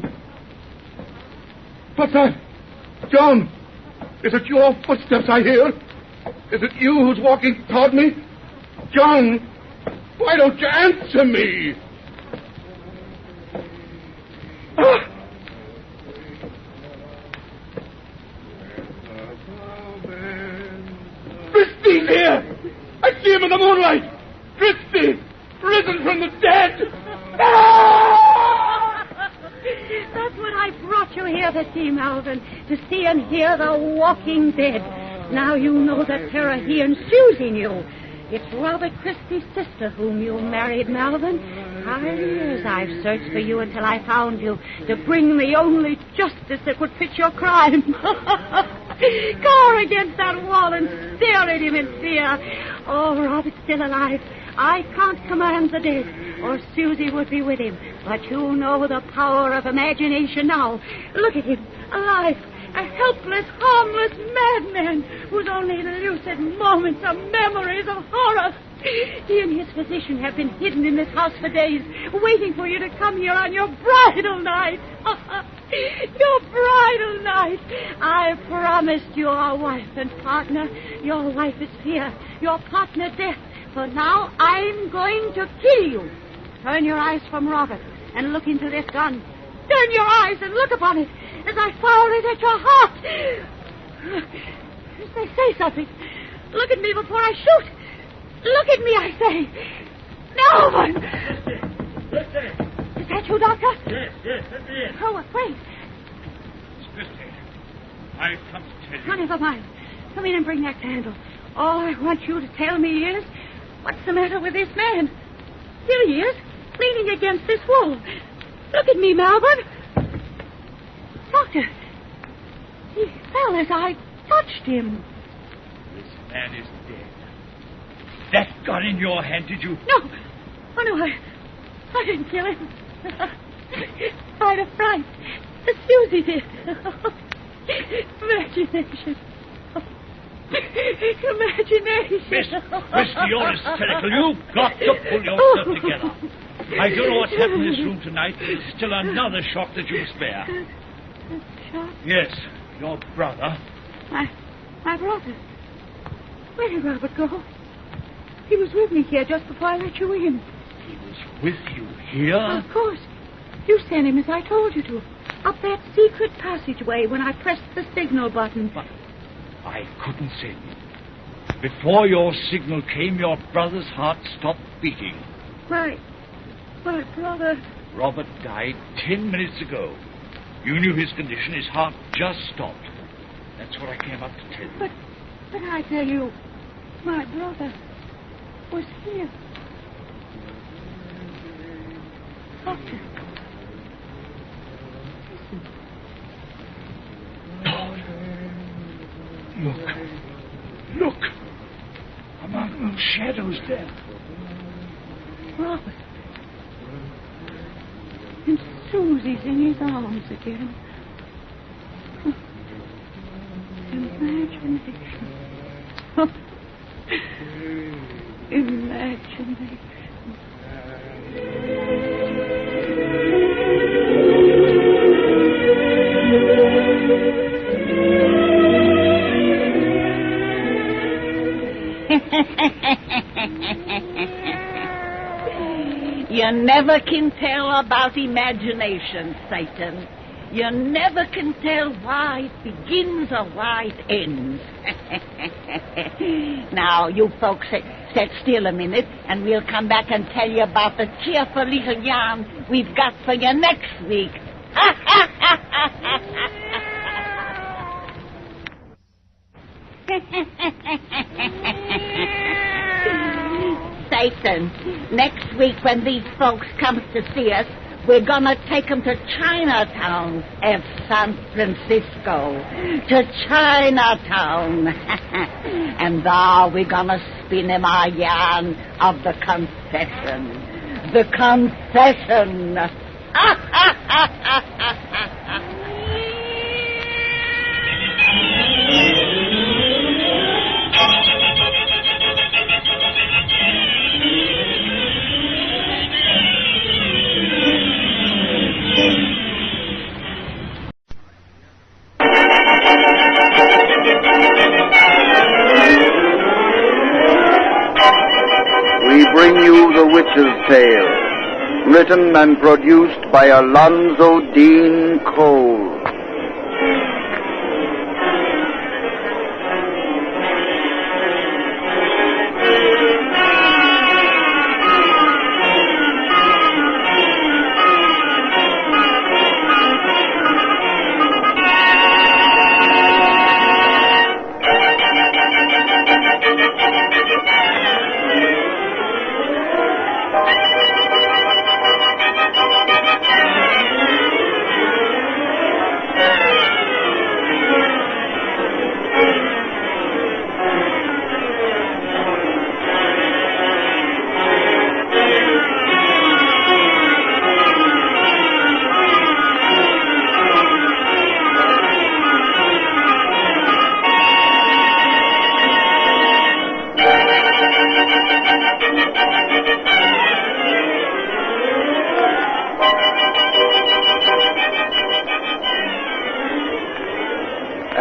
What's that? Joan, is it your footsteps I hear? Is it you who's walking toward me? Joan, why don't you answer me? Ah! Christy's here! I see him in the moonlight! Christy! Risen from the dead! Ah! That's what I brought you here to see, Malvin. To see and hear the walking dead. Now you know the terror he and Susie knew. It's Robert Christie's sister whom you married, Malvin. 5 years I've searched for you until I found you to bring the only justice that would fit your crime. Cower against that wall and stare at him in fear. Oh, Robert's still alive. I can't command the dead, or Susie would be with him. But you know the power of imagination now. Look at him, alive. A helpless, harmless madman whose only lucid moments are memories of horror. He and his physician have been hidden in this house for days, waiting for you to come here on your bridal night. Your bridal night. I promised you a wife and partner. Your wife is fear, your partner death. So now I'm going to kill you. Turn your eyes from Robert and look into this gun. Turn your eyes and look upon it as I fire it at your heart. Say something. Look at me before I shoot. Look at me, I say. Melvin! Is that you, Doctor? Yes, that's it. Oh, afraid. Miss Christie, I've come to tell you. Oh, never mind. Come in and bring that candle. All I want you to tell me is, what's the matter with this man? Here he is, leaning against this wall. Look at me, Melvin. Doctor, he fell as I touched him. This man is dead. That gun in your hand, did you? No. Oh, no, I didn't kill him. Out of fright. Susie did. Imagination. Imagination. Miss Christie, you're hysterical. You've got to pull yourself together. I don't know what's happened in this room tonight, but it's still another shock that you spare. Shock? Yes, your brother. My brother? Where did Robert go? He was with me here just before I let you in. He was with you here? Of course. You sent him as I told you to. Up that secret passageway when I pressed the signal button. But I couldn't send you. Before your signal came, your brother's heart stopped beating. My brother... Robert died 10 minutes ago. You knew his condition. His heart just stopped. That's what I came up to tell you. But I tell you, my brother was here. Doctor. Look. Among those shadows there. Robert. And Susie's in his arms again. Imagination. Imagination. You never can tell about imagination, Satan. You never can tell why it begins or why it ends. Now, you folks sit still a minute, and we'll come back and tell you about the cheerful little yarn we've got for you next week. Satan, next week when these folks come to see us, we're gonna take them to Chinatown at San Francisco. To Chinatown. And there we're gonna spin them our yarn of the confession. The confession. We bring you The Witch's Tale, written and produced by Alonzo Deen Cole.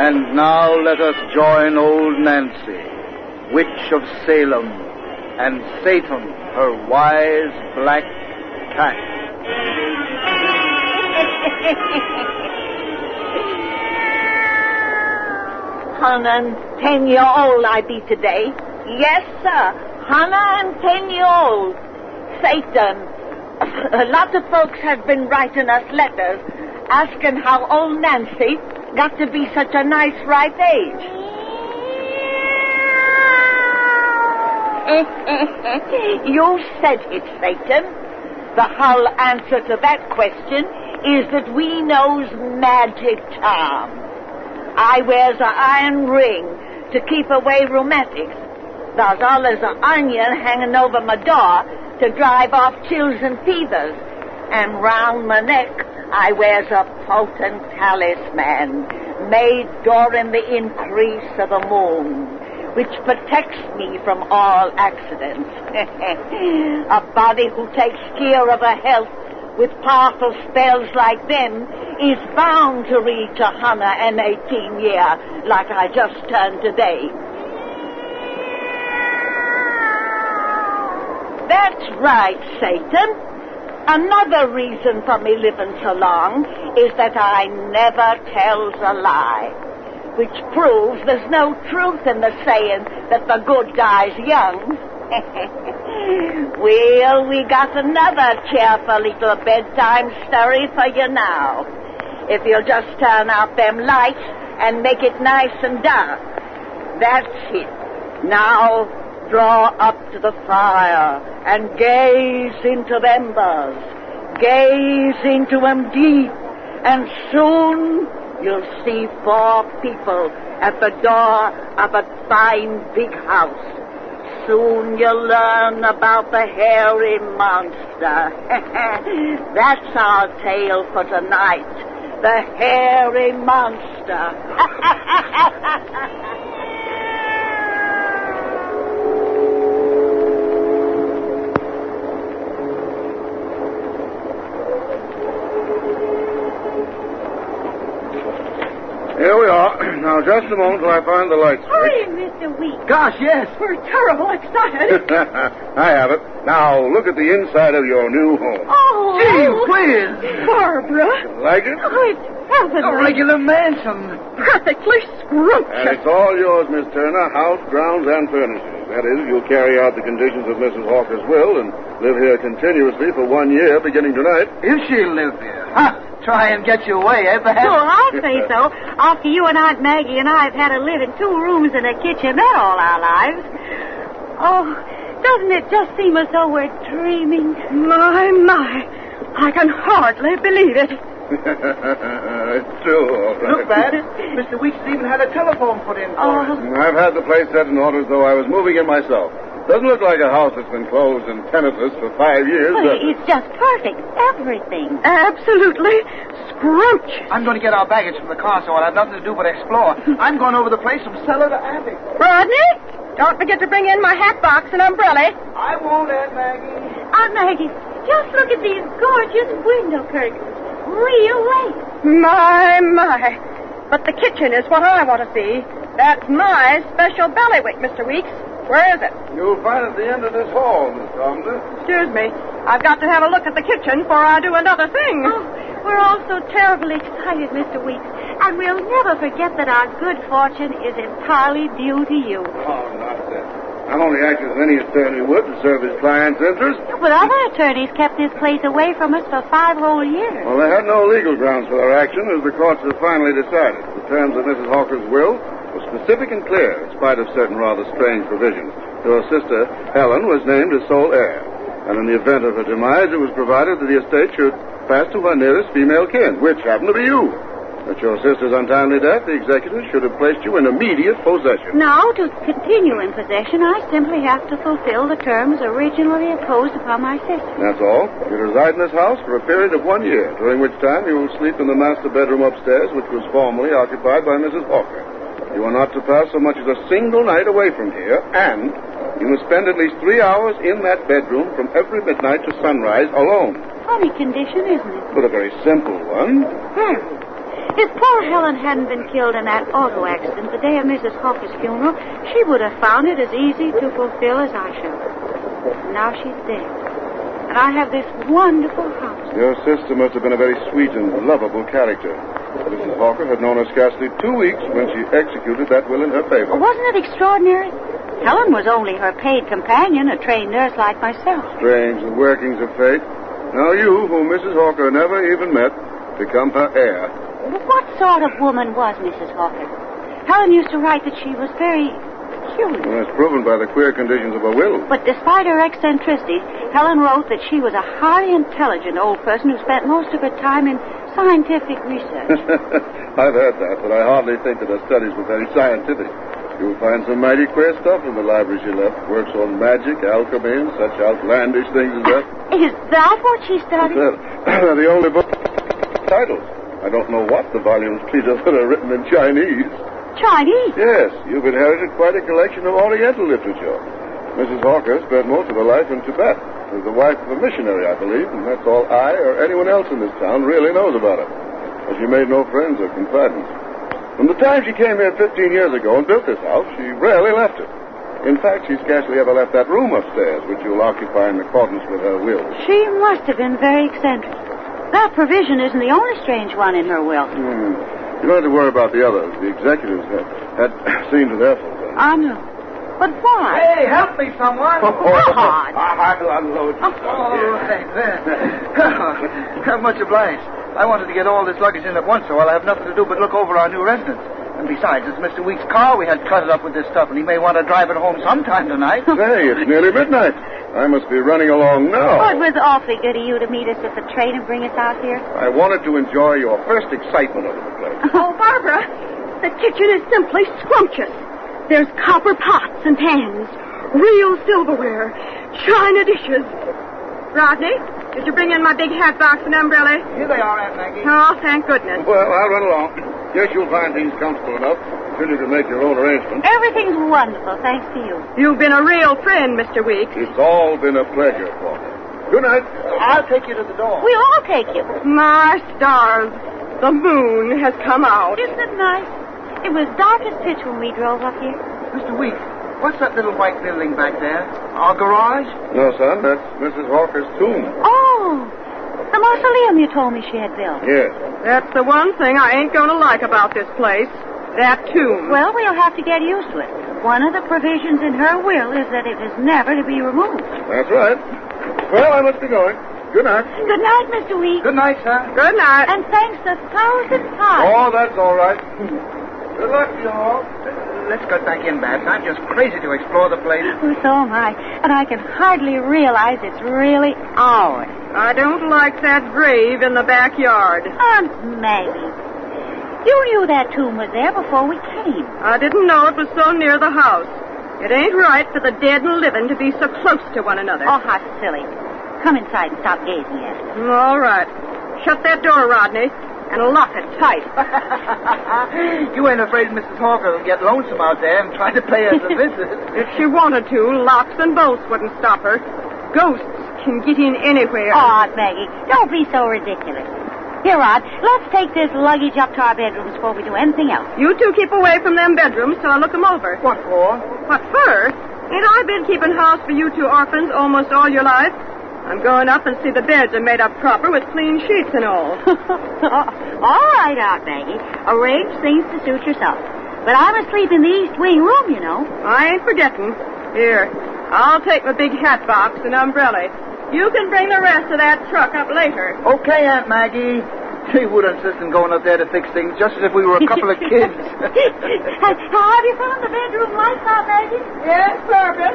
And now let us join old Nancy, Witch of Salem, and Satan, her wise black cat. Hannah, 10-year-old I be today. Yes, sir. Hannah, 10-year-old. Satan. A lot of folks have been writing us letters asking how old Nancy got to be such a nice ripe age. You said it, Satan. The whole answer to that question is that we knows magic charm. I wears a iron ring to keep away rheumatics. There's always an onion hanging over my door to drive off chills and fevers. And round my neck I wears a potent talisman made during the increase of the moon, which protects me from all accidents. A body who takes care of her health with powerful spells like them is bound to reach 118 years like I just turned today. That's right, Satan. Another reason for me living so long is that I never tells a lie, which proves there's no truth in the saying that the good dies young. Well, we got another cheerful little bedtime story for you now. If you'll just turn out them lights and make it nice and dark. That's it. Now, draw up to the fire and gaze into the embers. Gaze into them deep, and soon you'll see 4 people at the door of a fine big house. Soon you'll learn about the hairy monster. That's our tale for tonight. The hairy monster. Here we are. Now, just a moment till I find the lights. Hurry, Mr. Week. Gosh, yes. We're terrible excited. I have it. Now, look at the inside of your new home. Oh. Gee whiz. Barbara. Like it? Oh, it's heavenly. A regular mansion. Perfectly scrumptious. And it's all yours, Miss Turner, house, grounds, and furnishings. That is, you'll carry out the conditions of Mrs. Hawker's will and live here continuously for 1 year, beginning tonight. If she'll live here. Huh. Try and get you away, eh, perhaps? Well, I'll say so. After you and Aunt Maggie and I have had to live in 2 rooms and a kitchenette all our lives. Oh, Doesn't it just seem as though we're dreaming? My. I can hardly believe it. It's true, all right. Look, Dad. Mr. Weeks even had a telephone put in for us. I've had the place set in order as though I was moving in myself. Doesn't look like a house that's been closed and tenantless for 5 years, Well, does it? it's just perfect. Everything. Absolutely scrumptious. I'm going to get our baggage from the car, so I'll have nothing to do but explore. I'm going over the place from cellar to attic. Rodney, don't forget to bring in my hat box and umbrella. I won't, Aunt Maggie. Aunt Maggie, just look at these gorgeous window curtains. Real lace. My. But the kitchen is what I want to see. That's my special bailiwick, Mr. Weeks. Where is it? You'll find it at the end of this hall, Miss Thompson. Excuse me. I've got to have a look at the kitchen before I do another thing. Oh, we're all so terribly excited, Mr. Weeks. And we'll never forget that our good fortune is entirely due to you. Oh, nonsense. I'm only acting as any attorney would to serve his client's interests. But other attorneys kept this place away from us for 5 whole years. Well, they had no legal grounds for their action, as the courts have finally decided. The terms of Mrs. Hawker's will were specific and clear, in spite of certain rather strange provisions. Her sister, Helen, was named as sole heir. And in the event of her demise, it was provided that the estate should pass to her nearest female kin, which happened to be you. At your sister's untimely death, the executors should have placed you in immediate possession. Now, to continue in possession, I simply have to fulfill the terms originally imposed upon my sister. That's all. You reside in this house for a period of 1 year, during which time you will sleep in the master bedroom upstairs, which was formerly occupied by Mrs. Hawker. You are not to pass so much as a single night away from here, and you must spend at least 3 hours in that bedroom from every midnight to sunrise alone. Funny condition, isn't it? But a very simple one. If poor Helen hadn't been killed in that auto accident the day of Mrs. Hawker's funeral, she would have found it as easy to fulfill as I shall. Now she's dead. And I have this wonderful house. Your sister must have been a very sweet and lovable character. Mrs. Hawker had known her scarcely 2 weeks when she executed that will in her favor. Wasn't it extraordinary? Helen was only her paid companion, a trained nurse like myself. Strange, the workings of fate. Now you, whom Mrs. Hawker never even met, become her heir. What sort of woman was Mrs. Hawker? Helen used to write that she was very peculiar. Well, that's proven by the queer conditions of her will. But despite her eccentricities, Helen wrote that she was a highly intelligent old person who spent most of her time in scientific research. I've heard that, but I hardly think that her studies were very scientific. You'll find some mighty queer stuff in the library she left. Works on magic, alchemy, and such outlandish things as that. Is that what she studied? They're the only book titles. I don't know what the volumes treat of that are written in Chinese. Chinese? Yes, you've inherited quite a collection of Oriental literature. Mrs. Hawker spent most of her life in Tibet. She was the wife of a missionary, I believe, and that's all I or anyone else in this town really knows about her. But she made no friends or confidants. From the time she came here 15 years ago and built this house, she rarely left it. In fact, she scarcely ever left that room upstairs, which you'll occupy in accordance with her will. She must have been very eccentric. That provision isn't the only strange one in her will. You don't have to worry about the others. The executives had seen to their fulfillment. I know. But why? Hey, help me, someone. God. I'll unload you. Much obliged. I wanted to get all this luggage in at once, so I'll have nothing to do but look over our new residence. And besides, it's Mr. Weeks' car we had cluttered up with this stuff, and he may want to drive it home sometime tonight. Say, it's nearly midnight. I must be running along now. Well, it was awfully good of you to meet us at the train and bring us out here. I wanted to enjoy your first excitement over the place. Oh, Barbara, the kitchen is simply scrumptious. There's copper pots and pans, real silverware, china dishes. Rodney, did you bring in my big hat box and umbrella? Here they are, Aunt Maggie. Oh, thank goodness. Well, I'll run along. Guess you'll find things comfortable enough until you can make your own arrangements. Everything's wonderful, thanks to you. You've been a real friend, Mr. Weeks. It's all been a pleasure for me. Good night. I'll take you to the door. We'll all take you. My stars, the moon has come out. Isn't it nice? It was dark as pitch when we drove up here. Mr. Weeks, what's that little white building back there? Our garage? No, son, that's Mrs. Hawker's tomb. Oh, the mausoleum you told me she had built. Yes. That's the one thing I ain't going to like about this place. That tomb. Well, we'll have to get used to it. One of the provisions in her will is that it is never to be removed. That's right. Well, I must be going. Good night. Good night, Mr. Weeks. Good night, sir. Good night. And thanks 1,000 times. Oh, that's all right. Good luck to you all. let's get back in, Babs. I'm just crazy to explore the place. Oh, so am I. And I can hardly realize it's really ours. I don't like that grave in the backyard. Aunt Maggie, you knew that tomb was there before we came. I didn't know it was so near the house. It ain't right for the dead and living to be so close to one another. Oh, how silly. Come inside and stop gazing at it. All right. Shut that door, Rodney, and lock it tight. You ain't afraid Mrs. Hawker will get lonesome out there and try to pay us a visit? If she wanted to, locks and bolts wouldn't stop her. Ghosts can get in anywhere. Oh, Aunt Maggie, don't be so ridiculous. Here, Rod, let's take this luggage up to our bedrooms before we do anything else. You two keep away from them bedrooms till I look them over. What for? What for? Ain't I been keeping house for you two orphans almost all your life? I'm going up and see the beds are made up proper with clean sheets and all. All right, Aunt Maggie. Arrange things to suit yourself. But I'm asleep in the east wing room, you know. I ain't forgetting. Here, I'll take my big hat box and umbrella. You can bring the rest of that truck up later. Okay, Aunt Maggie. She would insist on going up there to fix things just as if we were a couple of kids. Have you found the bedroom lights, Aunt Maggie? Yes, Barbara.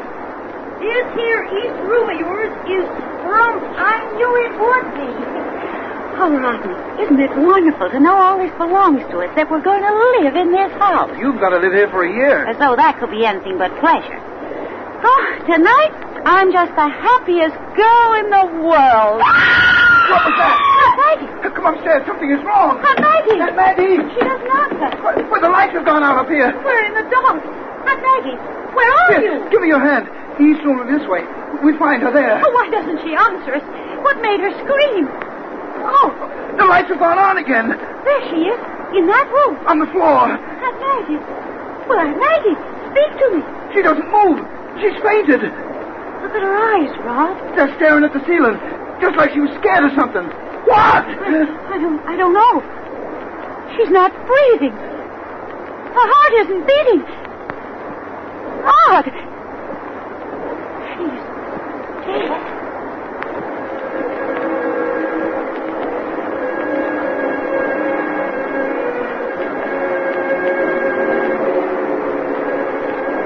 This here east room of yours is from... I knew it would be. Oh, Rodney, isn't it wonderful to know all this belongs to us, that we're going to live in this house? You've got to live here for a year. As though that could be anything but pleasure. Oh, tonight, I'm just the happiest girl in the world. What was that? Aunt Maggie. Come upstairs. Something is wrong. Aunt Maggie. Aunt Maggie. She doesn't answer. Where the lights have gone out up here. We're in the dark. Aunt Maggie, where are you? Give me your hand. The east room this way. We find her there. Oh, why doesn't she answer us? What made her scream? Oh, the lights have gone on again. There she is, in that room. On the floor. Aunt Maggie. Well, Aunt Maggie, speak to me. She doesn't move. She's fainted. Look at her eyes, Rod. They're staring at the ceiling, just like she was scared of something. What? I don't know. She's not breathing. Her heart isn't beating. Rod! She's dead.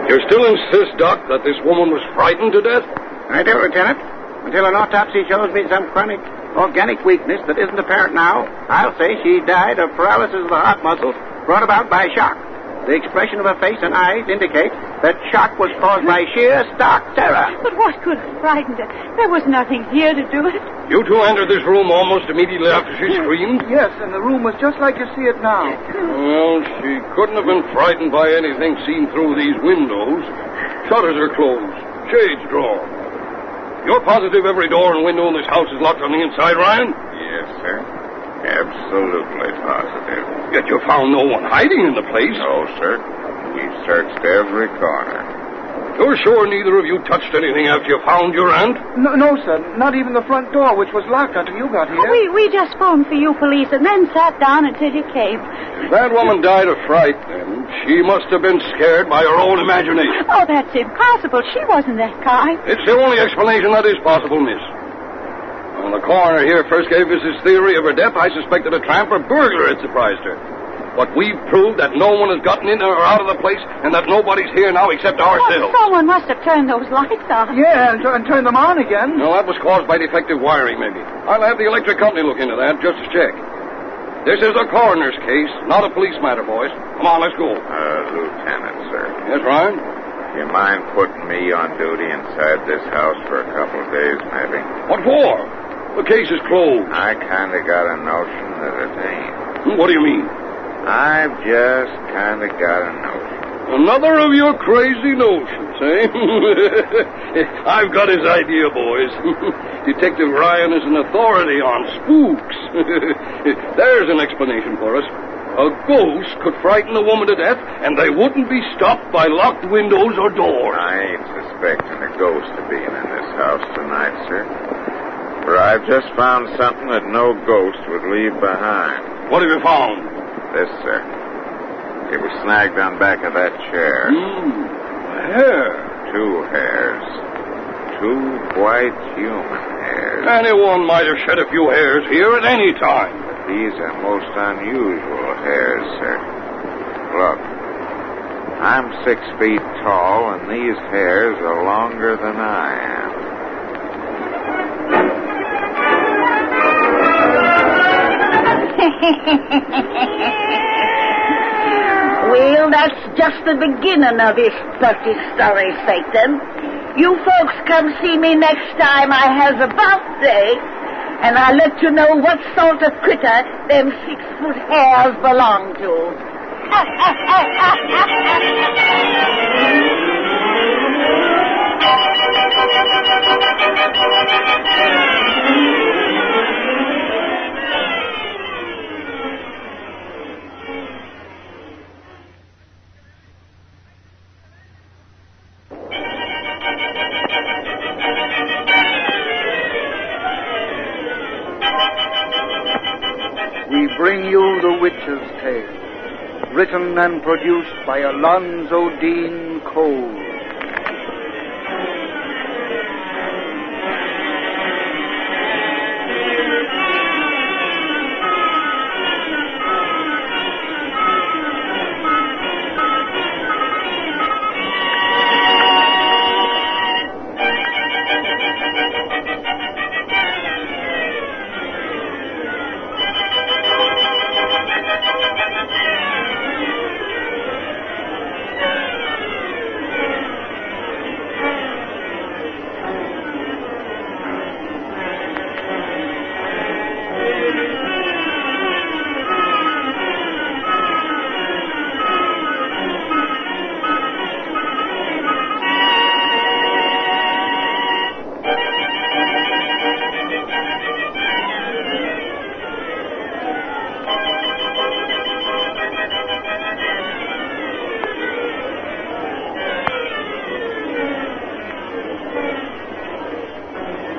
You still insist, Doc, that this woman was frightened to death? I do, Lieutenant. Until an autopsy shows me some chronic organic weakness that isn't apparent now, I'll say she died of paralysis of the heart muscles brought about by shock. The expression of her face and eyes indicate that shock was caused by sheer, stark terror. But what could have frightened her? There was nothing here to do it. You two entered this room almost immediately after she screamed? Yes, and the room was just like you see it now. Well, she couldn't have been frightened by anything seen through these windows. Shutters are closed. Shades drawn. You're positive every door and window in this house is locked on the inside, Ryan? Yes, sir. Absolutely positive. Yet you found no one hiding in the place. No, sir. We've searched every corner. You're sure neither of you touched anything after you found your aunt? No, sir. Not even the front door, which was locked until you got here. Oh, we just phoned for you police and then sat down until you came. If that woman died of fright, then she must have been scared by her own imagination. Oh, that's impossible. She wasn't that kind. It's the only explanation that is possible, miss. When the coroner here first gave us his theory of her death, I suspected a tramp or burglar had surprised her. But we've proved that no one has gotten in or out of the place and that nobody's here now except ourselves. Oh, someone must have turned those lights on. Yeah, and turned them on again. No, that was caused by defective wiring, maybe. I'll have the electric company look into that just to check. This is a coroner's case, not a police matter, boys. Come on, let's go. Lieutenant, sir. Yes, Ryan? Do you mind putting me on duty inside this house for a couple of days, maybe? What for? The case is closed. I kind of got a notion that it ain't. What do you mean? I've just kind of got a notion. Another of your crazy notions, eh? I've got his idea, boys. Detective Ryan is an authority on spooks. There's an explanation for us. A ghost could frighten a woman to death, and they wouldn't be stopped by locked windows or doors. I ain't suspecting a ghost of being in this house tonight, sir. For I've just found something that no ghost would leave behind. What have you found? This, sir. It was snagged on back of that chair. Hair. 2 hairs. 2 white human hairs. Anyone might have shed a few hairs here at any time. But these are most unusual hairs, sir. Look. I'm 6 feet tall, and these hairs are longer than I am. Well, that's just the beginning of this dirty story, Satan. You folks come see me next time I has a birthday, and I'll let you know what sort of critter them 6-foot hairs belong to. We bring you The Witch's Tale, written and produced by Alonzo Deen Cole.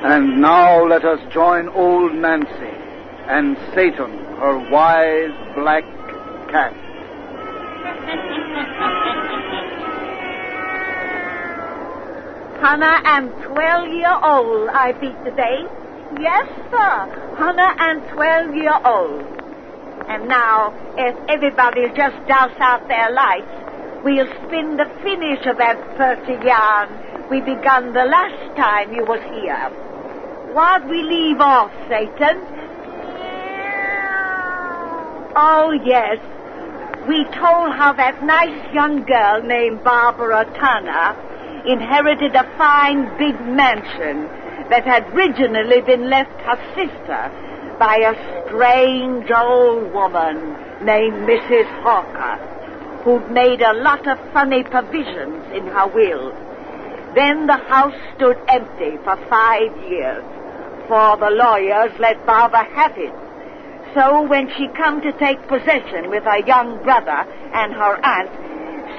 And now let us join old Nancy and Satan, her wise black cat. Hannah and 12-year-old I beat today. Yes, sir. Hannah and 12-year-old. And now, if everybody just douse out their lights, we'll spin the finish of that 30 yarn we begun the last time you was here. Why'd we leave off, Satan? Oh, yes. We told how that nice young girl named Barbara Turner inherited a fine big mansion that had originally been left her sister by a strange old woman named Mrs. Hawker, who'd made a lot of funny provisions in her will. Then the house stood empty for 5 years, for the lawyers let Barbara have it. So when she come to take possession with her young brother and her aunt,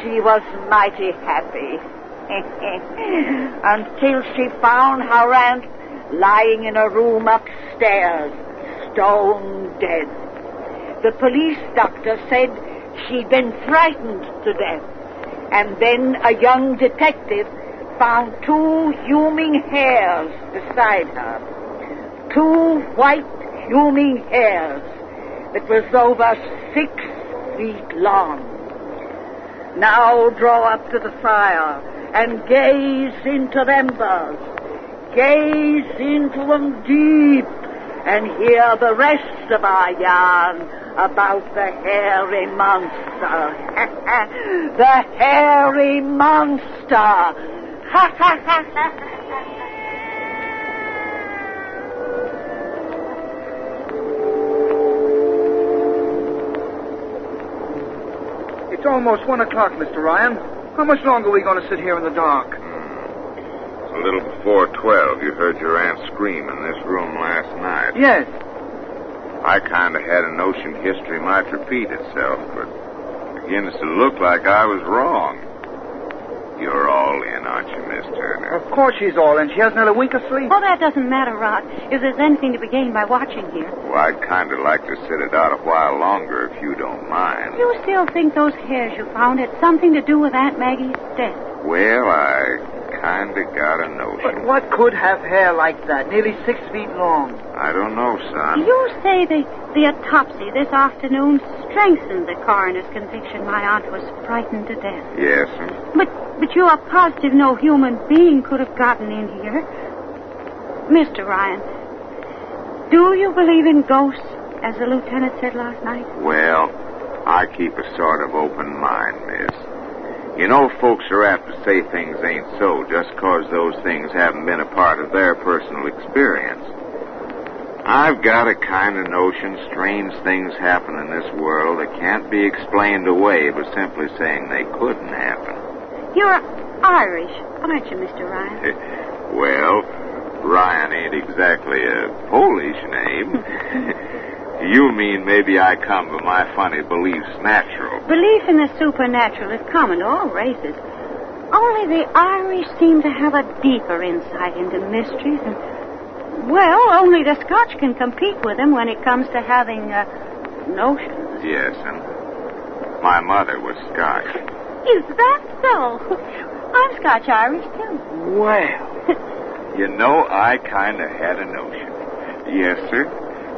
she was mighty happy. Until she found her aunt lying in a room upstairs, stone dead. The police doctor said she'd been frightened to death. And then a young detective found 2 human hairs beside her. 2 white human hairs that was over 6 feet long. Now draw up to the fire and gaze into them embers. Gaze into them deep and hear the rest of our yarn about the hairy monster. The hairy monster. Ha ha ha ha ha. It's almost 1 o'clock, Mr. Ryan. How much longer are we going to sit here in the dark? It's a little before 12. You heard your aunt scream in this room last night. Yes. I kind of had a notion history might repeat itself, but it begins to look like I was wrong. You're all in, aren't you, Miss Turner? Of course she's all in. She hasn't had a wink of sleep. Oh, that doesn't matter, Rod, if there's anything to be gained by watching here. Well, I'd kind of like to sit it out a while longer, if you don't mind. You still think those hairs you found had something to do with Aunt Maggie's death? Well, I kinda got a notion. But what could have hair like that, nearly 6 feet long? I don't know, son. You say the autopsy this afternoon strengthened the coroner's conviction my aunt was frightened to death. Yes, sir. But you are positive no human being could have gotten in here. Mr. Ryan, do you believe in ghosts, as the lieutenant said last night? Well, I keep a sort of open mind, miss. You know, folks are apt to say things ain't so just 'cause those things haven't been a part of their personal experience. I've got a kind of notion strange things happen in this world that can't be explained away by simply saying they couldn't happen. You're Irish, aren't you, Mr. Ryan? Well, Ryan ain't exactly a Polish name. You mean maybe I come by my funny beliefs natural. Belief in the supernatural is common to all races. Only the Irish seem to have a deeper insight into mysteries, and, well, only the Scotch can compete with them when it comes to having notions. Yes, and my mother was Scotch. Is that so? I'm Scotch-Irish, too. Well, you know, I kind of had a notion. Yes, sir.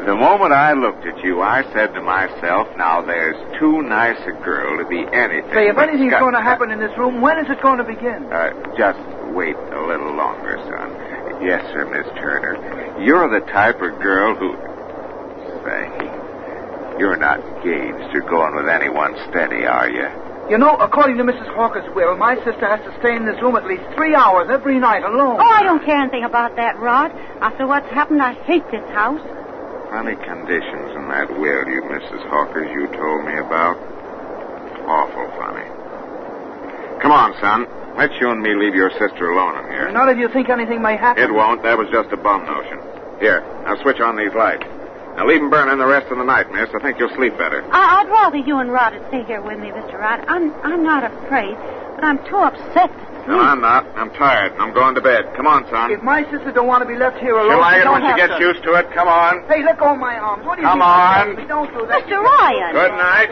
The moment I looked at you, I said to myself, now there's too nice a girl to be anything. Say, if but anything's going to happen in this room, when is it going to begin? Just wait a little longer, son. Yes, sir, Miss Turner. You're the type of girl who... Say, you're not engaged or going with anyone steady, are you? You know, according to Mrs. Hawker's will, my sister has to stay in this room at least 3 hours every night alone. Oh, I don't care anything about that, Rod. After what's happened, I hate this house. Funny conditions in that will you, Mrs. Hawkers, you told me about. Awful funny. Come on, son. Let you and me leave your sister alone in here. Not if you think anything may happen. It won't. That was just a bum notion. Here, now switch on these lights. Now leave them burning the rest of the night, miss. I think you'll sleep better. I'd rather you and Rod would stay here with me, Mr. Rod. I'm not afraid, but I'm too upset to sleep. No, I'm not. I'm tired, and I'm going to bed. Come on, son. If my sister don't want to be left here alone, She'll like it don't when she have gets to. used to it. Come on. Hey, let go of my arms. What do you Come think? on. Don't do that. Mr. Ryan. Good night.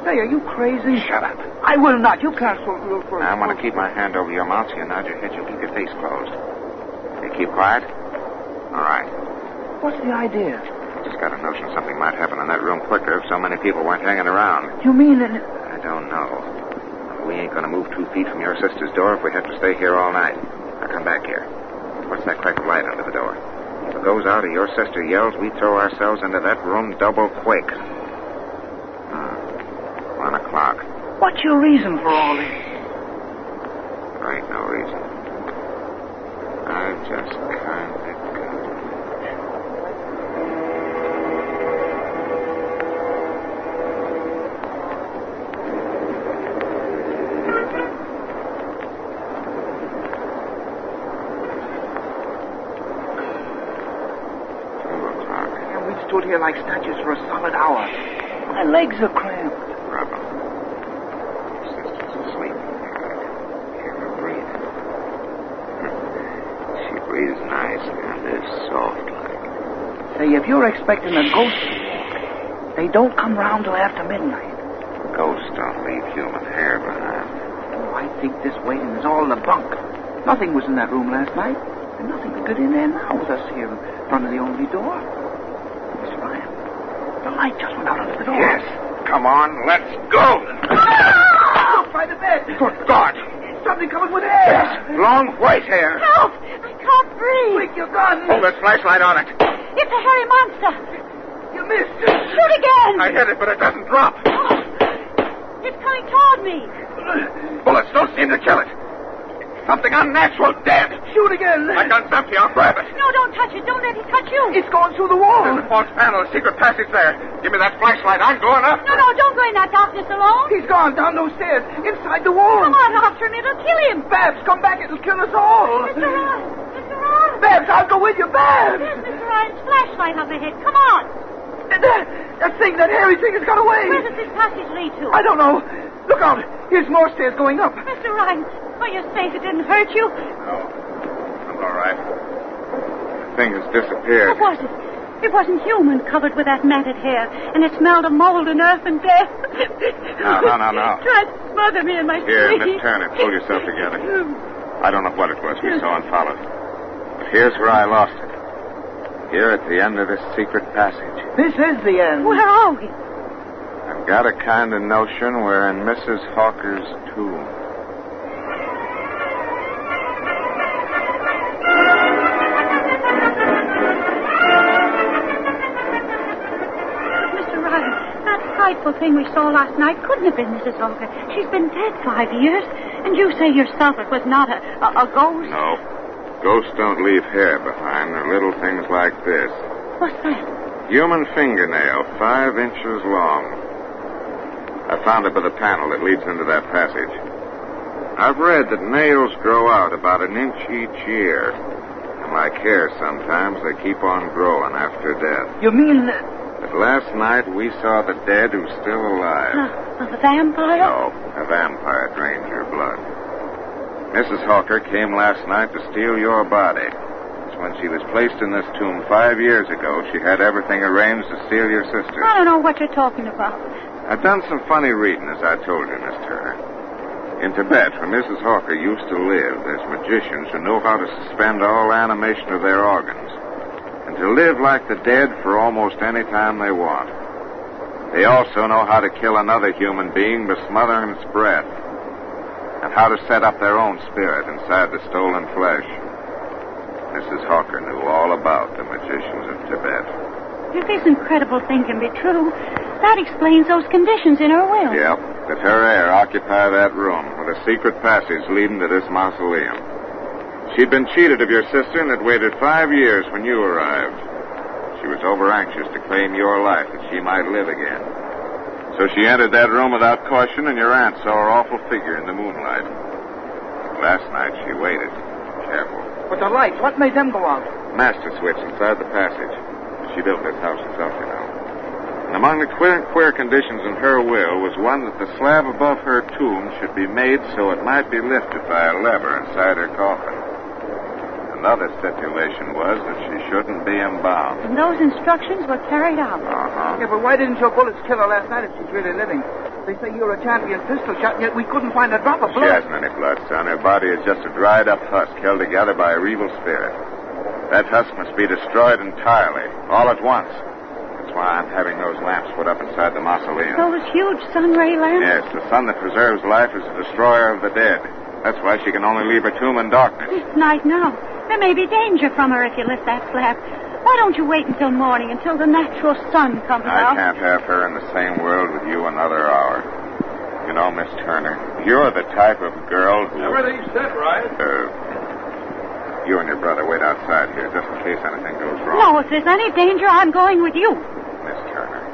Say, are you crazy? Shut up. I will not. You can't so real first. I want to keep my hand over your mouth so you nod your head. You keep your face closed. You keep quiet? All right. What's the idea? I just got a notion something might happen in that room quicker if so many people weren't hanging around. You mean that... I don't know. We ain't going to move 2 feet from your sister's door if we have to stay here all night. Now come back here. What's that crack of light under the door? If it goes out or your sister yells, we throw ourselves into that room double quick. 1 o'clock. What's your reason for all this? There ain't no reason. I just kind of... Stood here like statues for a solid hour. My legs are cramped. Rub 'em. Your sister's asleep. Hear her breathe. She breathes nice and is soft like. Say, if you're expecting a ghost to walk, they don't come round till after midnight. Ghosts don't leave human hair behind. Oh, I think this waiting is all the bunk. Nothing was in that room last night, and nothing to get in there now with us here in front of the only door. The light just went out under the door. Yes. Come on, let's go. Look, by the bed. Good God. Something coming with air. Yes. Long white hair. Help! I can't breathe. Quick, your gun. Hold that flashlight on it. It's a hairy monster. You missed. Shoot again. I hit it, but it doesn't drop. Oh, it's coming toward me. Bullets don't seem to kill it. Something unnatural dead. Shoot again. My gun's empty. I'll grab it. No, don't touch it. Don't let it touch you. It's going through the wall. There's a false panel, a secret passage there. Give me that flashlight. I'm going up. No, don't go in that darkness alone. He's gone down those stairs, inside the wall. Come on after him. It'll kill him. Babs, come back. It'll kill us all. Mr. Ryan. Mr. Ryan. Babs, I'll go with you. Babs. There's Mr. Ryan's flashlight up ahead. Come on. That thing, that hairy thing has got away. Where does this passage lead to? I don't know. Look out. Here's more stairs going up. Mr. Ryan, are you safe? It didn't hurt you? No. I'm all right. The thing has disappeared. What was it? It wasn't human covered with that matted hair, and it smelled of mold and earth and death. No. Tried to smother me in my Here, sleep. Miss Turner, pull yourself together. I don't know what it was we saw and followed. But here's where I lost it. Here at the end of this secret passage. This is the end. Where are we? I've got a kind of notion we're in Mrs. Hawker's tomb. Mr. Ryder, that frightful thing we saw last night couldn't have been Mrs. Hawker. She's been dead 5 years. And you say yourself it was not a ghost? No. Ghosts don't leave hair behind. They're little things like this. What's that? Human fingernail, 5 inches long. I found it by the panel that leads into that passage. I've read that nails grow out about 1 inch each year. And like hair sometimes, they keep on growing after death. You mean... But last night we saw the dead who's still alive. A vampire? No, a vampire drained your blood. Mrs. Hawker came last night to steal your body. When she was placed in this tomb 5 years ago, she had everything arranged to steal your sister. I don't know what you're talking about. I've done some funny reading, as I told you, Miss Turner. In Tibet, where Mrs. Hawker used to live, there's magicians who know how to suspend all animation of their organs and to live like the dead for almost any time they want. They also know how to kill another human being by smothering its breath and how to set up their own spirit inside the stolen flesh. Mrs. Hawker knew all about the magicians of Tibet. If this incredible thing can be true, that explains those conditions in her will. Yep. That her heir occupy that room with a secret passage leading to this mausoleum. She'd been cheated of your sister and had waited 5 years when you arrived. She was over-anxious to claim your life that she might live again. So she entered that room without caution, and your aunt saw her awful figure in the moonlight. Last night she waited. Careful. But the lights, what made them go out? Master switch inside the passage. She built this house herself, you know. And among the queer conditions in her will was one that the slab above her tomb should be made so it might be lifted by a lever inside her coffin. Another stipulation was that she shouldn't be embalmed. And those instructions were carried out. Uh-huh. Yeah, but why didn't your bullets kill her last night if she's really living? They say you're a champion pistol shot, yet we couldn't find a drop of blood. She hasn't any blood, son. Her body is just a dried-up husk held together by a evil spirit. That husk must be destroyed entirely, all at once. That's why I'm having those lamps put up inside the mausoleum. Those huge sun-ray lamps? Yes, the sun that preserves life is the destroyer of the dead. That's why she can only leave her tomb in darkness. It's night now. There may be danger from her if you lift that flap. Why don't you wait until morning, until the natural sun comes out? I can't have her in the same world with you another hour. You know, Miss Turner, you're the type of girl who... Everything's set, right? You and your brother wait outside here, just in case anything goes wrong. No, if there's any danger, I'm going with you. Miss Turner,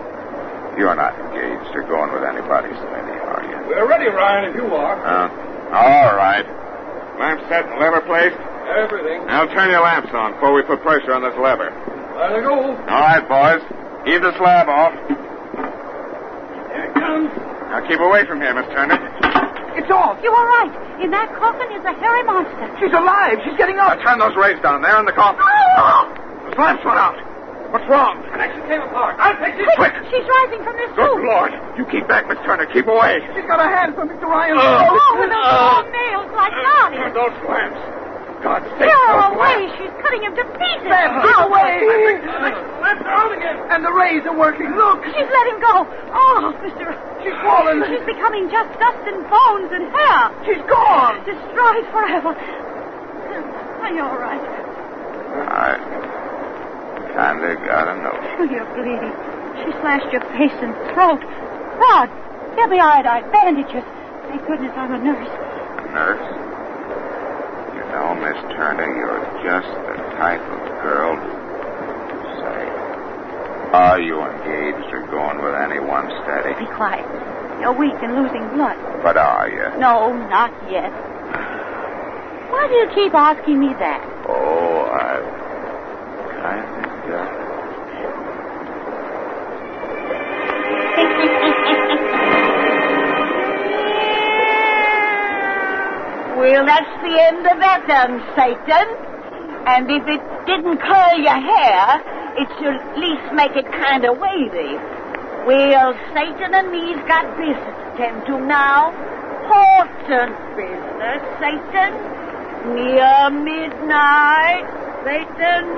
you're not engaged or going with anybody steady, are you? We're ready, Ryan, if you are. All right. Lamp set and lever placed? Everything. Now turn your lamps on before we put pressure on this lever. There they go. All right, boys. Heave the slab off. Here it comes. Now keep away from here, Miss Turner. It's off. You are right. In that coffin is a hairy monster. She's alive. She's getting up. Now turn those rays down there in the coffin. Those lamps went out. What's wrong? Connection came apart. I'll fix it. Quick. She's rising from this Good tomb. Lord. You keep back, Miss Turner. Keep away. She's got a hand for Mr. Ryan. With those long nails like knives. Those lamps. God's sake, Tear her those away. lamps. She's cutting him to pieces. Get away. Lamps are out again. And the rays are working. Look. She's let him go. Oh, Mr. She's fallen. She's becoming just dust and bones and hair. She's gone. Destroyed forever. Are you all right? I kinda got a notion. Oh, you're bleeding. She slashed your face and throat. Rod, get the iodine bandages. Thank goodness I'm a nurse. Nurse? You know, Miss Turner, you're just the type of girl who... Say, are you engaged or going with anyone steady? Be quiet. You're weak and losing blood. But are you? No, not yet. Why do you keep asking me that? Oh, I kind of got it. Well, that's the end of that then, Satan. And if it didn't curl your hair, it should at least make it kind of wavy. Well, Satan and me's got business to tend to now. Important business, Satan. Near midnight, Satan.